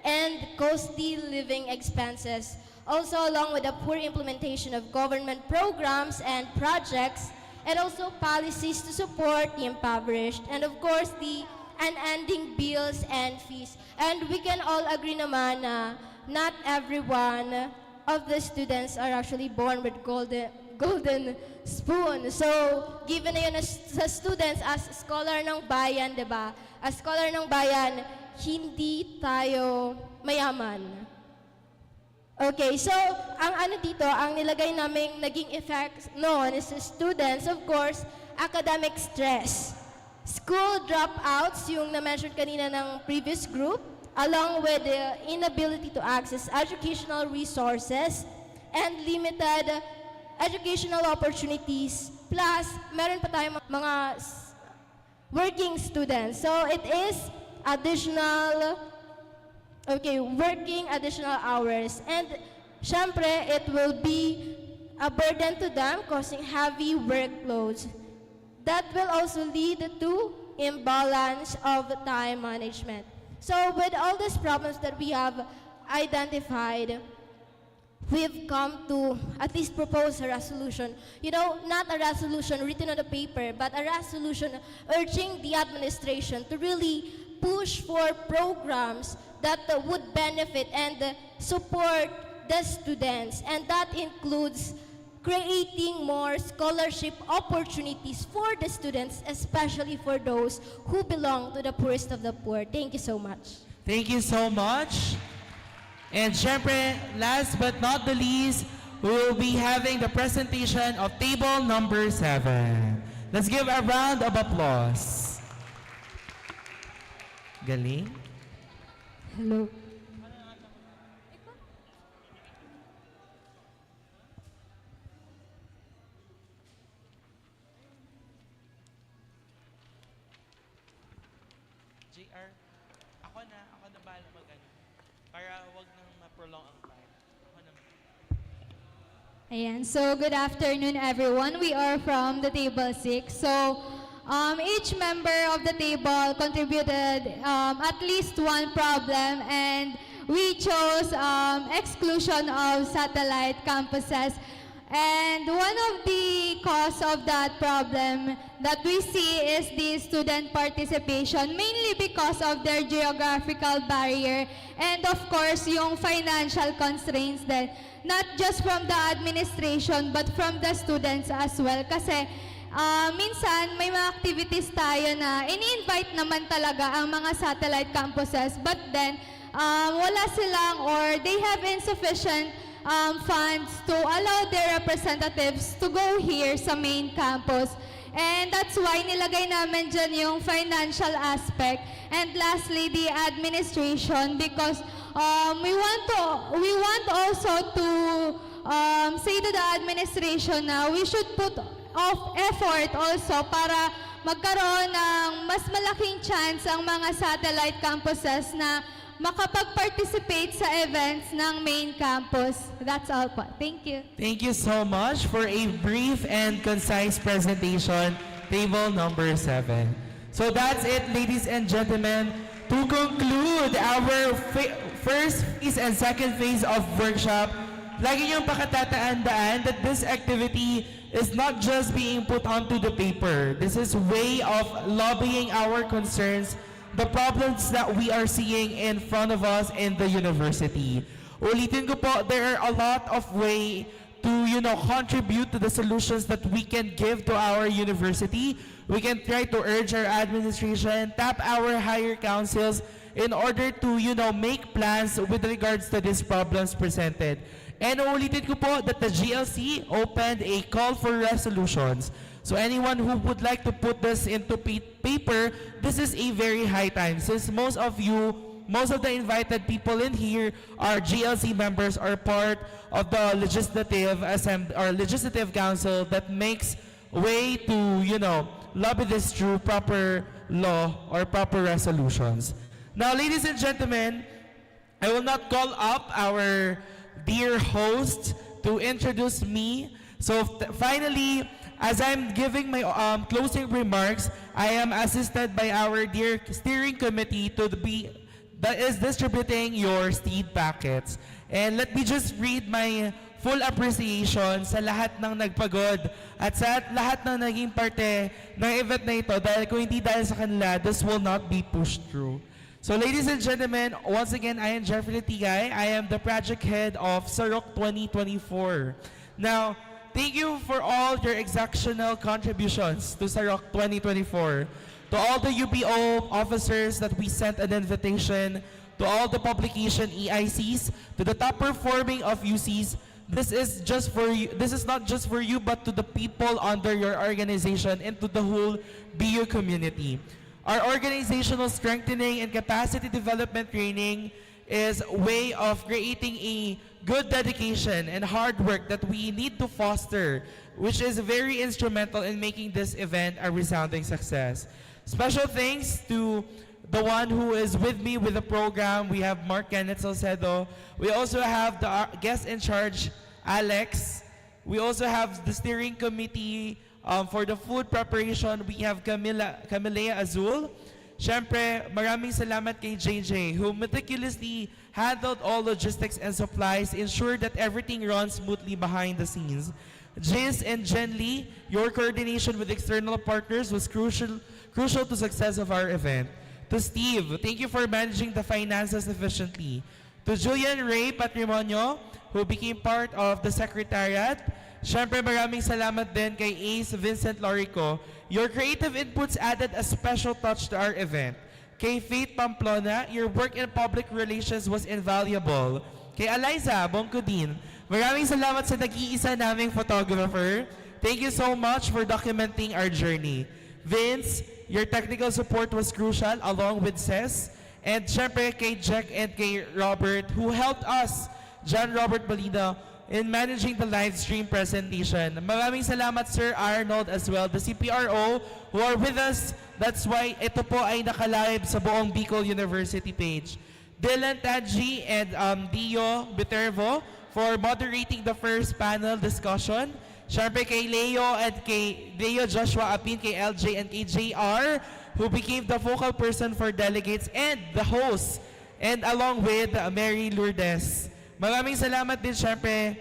and costly living expenses. Also, along with the poor implementation of government programs and projects, and also policies to support the impoverished, and of course, the unending bills and fees. And we can all agree naman na not everyone of the students are actually born with golden spoon. So, given na yun sa students as scholar ng bayan, di ba? As scholar ng bayan, hindi tayo mayaman. Okay, so, ang nilagay naming naging effect noon is students, of course, academic stress. School dropouts, yung na-mention kanina ng previous group, along with the inability to access educational resources and limited educational opportunities. Plus, meron pa tayong mga working students. So, it is working additional hours. And, syempre, it will be a burden to them, causing heavy workloads. That will also lead to imbalance of time management. So, with all these problems that we have identified, we've come to at least propose a resolution. You know, not a resolution written on the paper, but a resolution urging the administration to really push for programs that would benefit and support the students, and that includes creating more scholarship opportunities for the students, especially for those who belong to the poorest of the poor. Thank you so much. Thank you so much. And syempre, last but not the least, we will be having the presentation of table number 7. Let's give a round of applause. Galing. Hello. JR, ako na bahala mag-ano. Para wag nang ma-prolong ang time. Ako na. Ayan, so good afternoon everyone. We are from the table 6. So each member of the table contributed at least one problem, and we chose exclusion of satellite campuses. And one of the cause of that problem that we see is the student participation, mainly because of their geographical barrier and of course yung financial constraints din, not just from the administration but from the students as well. Kasi minsan may mga activities tayo na ini-invite naman talaga ang mga satellite campuses, but then wala silang or they have insufficient funds to allow their representatives to go here sa main campus. And that's why nilagay namin dyan yung financial aspect. And lastly, the administration, because we want also to say to the administration na we should put of effort also para magkaroon ng mas malaking chance ang mga satellite campuses na makapag-participate sa events ng main campus. That's all po. Thank you. Thank you so much for a brief and concise presentation, table number 7. So that's it, ladies and gentlemen. To conclude our first phase and second phase of workshop, lagi niyong pakataandaan that this activity is not just being put onto the paper. This is a way of lobbying our concerns, the problems that we are seeing in front of us in the university. Ulitin ko po, there are a lot of way to, contribute to the solutions that we can give to our university. We can try to urge our administration, tap our higher councils in order to, make plans with regards to these problems presented. And ulitin ko po that the GLC opened a call for resolutions. So anyone who would like to put this into paper, this is a very high time. Since most of the invited people in here are GLC members or part of the legislative council that makes way to, lobby this through proper law or proper resolutions. Now, ladies and gentlemen, I will not call up our dear host to introduce me. So finally, as I'm giving my closing remarks, I am assisted by our dear steering committee that is distributing your steed packets. And let me just read my full appreciation sa lahat ng nagpagod at sa lahat ng naging parte ng event na ito, dahil kung hindi dahil sa kanila, this will not be pushed through. So ladies and gentlemen, once again, I am Jeffrey Litigay. I am the project head of SAROK 2024. Now, thank you for all your exceptional contributions to SAROK 2024. To all the UPO officers that we sent an invitation, to all the publication EICs, to the top performing of UCs, this is just for you. This is not just for you, but to the people under your organization and to the whole BU community. Our organizational strengthening and capacity development training is a way of creating a good dedication and hard work that we need to foster, which is very instrumental in making this event a resounding success. Special thanks to the one who is with me with the program. We have Mark Kenneth Salcedo. We also have the guest in charge, Alex. We also have the steering committee for the food preparation. We have Camilea Azul. Siyempre, maraming salamat kay JJ who meticulously handled all logistics and supplies, ensured that everything runs smoothly behind the scenes. Jace and Jen Lee, your coordination with external partners was crucial to success of our event. To Steve, thank you for managing the finances efficiently. To Julian Ray Patrimonio, who became part of the Secretariat. Siyempre, maraming salamat din kay Ace Vincent Lorico. Your creative inputs added a special touch to our event. Kay Faith Pamplona, your work in public relations was invaluable. Kay Eliza Bongcodin, maraming salamat sa nag-iisa naming photographer. Thank you so much for documenting our journey. Vince, your technical support was crucial along with Cess. And syempre kay Jack and kay Robert who helped us, John Robert Molina, in managing the live stream presentation. Maraming salamat Sir Arnold as well, the CPRO who are with us. That's why ito po ay naka-live sa buong Bicol University page. Dylan Tadji and Dio Viterbo for moderating the first panel discussion. Syempre kay Leo and kay Leo Joshua Apin, kay LJ and kay JR who became the focal person for delegates and the host, and along with Mary Lourdes. Maraming salamat din syempre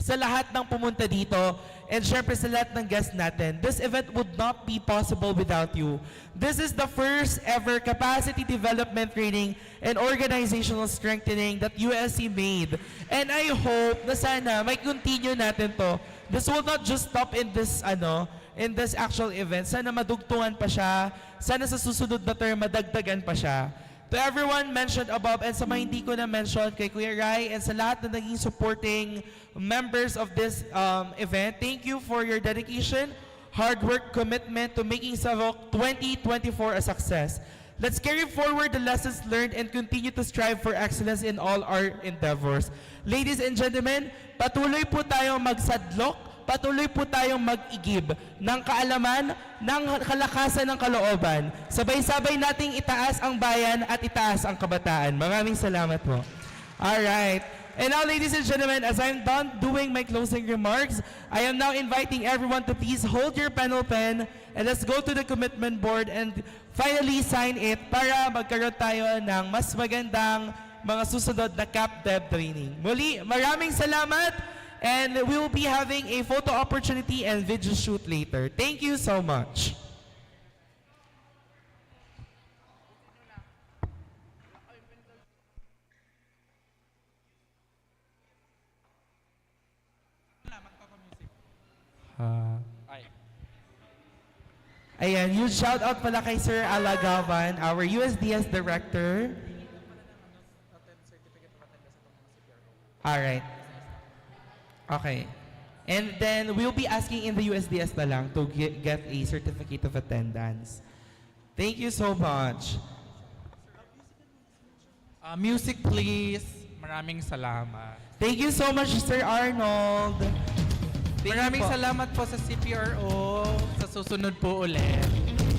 sa lahat ng pumunta dito and syempre sa lahat ng guests natin. This event would not be possible without you. This is the first ever capacity development training and organizational strengthening that USC made. And I hope na sana may continue natin to. This will not just stop in this in this actual event. Sana madugtungan pa siya. Sana sa susunod na term madagdagan pa siya. To everyone mentioned above and sa mga hindi ko na mention, kay Kuya Rai and sa lahat na naging supporting members of this event, thank you for your dedication, hard work, commitment to making SAROK 2024 a success. Let's carry forward the lessons learned and continue to strive for excellence in all our endeavors. Ladies and gentlemen, patuloy po tayong magsadlok, patuloy po tayong mag-igib ng kaalaman, ng kalakasan ng kalooban. Sabay-sabay nating itaas ang bayan at itaas ang kabataan. Maraming salamat po. Alright. And now, ladies and gentlemen, as I'm done doing my closing remarks, I am now inviting everyone to please hold your panel pen and let's go to the commitment board and finally sign it para magkaroon tayo ng mas magandang mga susunod na CapDev training. Muli, maraming salamat! And we will be having a photo opportunity and video shoot later. Thank you so much. Ayan, huge shout out pala kay Sir Alagavan, our USDS Director. Alright. Okay. And then we'll be asking in the USDS na lang to get a certificate of attendance. Thank you so much. Music please. Maraming salamat. Thank you so much, Sir Arnold. Maraming salamat po sa CPRO. Sa susunod po ulit.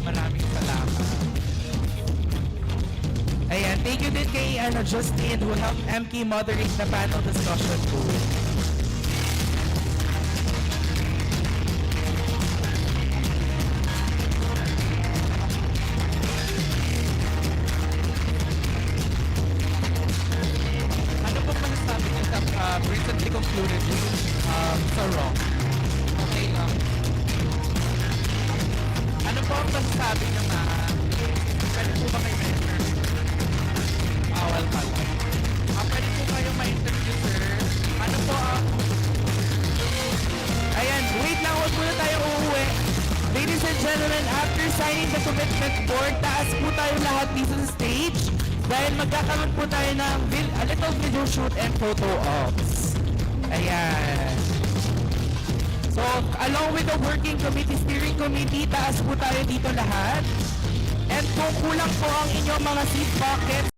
Maraming salamat. Ayan, thank you din kay Justin who helped MK moderate the panel discussion po. Recently concluded SAROK. Okay lang. Ano po ang masasabi niyo na pwede po ba kayo ma-interview? Awal pala. Pwede po kayo ma-interview, sir? Ano po ang... Ayan, wait lang, huwag muna tayo uuwi. Ladies and gentlemen, after signing the commitment board, taas po tayo lahat dito sa stage dahil magkakaroon po tayo ng a little video shoot and photo ops. Ayan. So, along with the working committee, steering committee, taas po tayo dito lahat. And kung kulang po ang inyong mga seat pockets,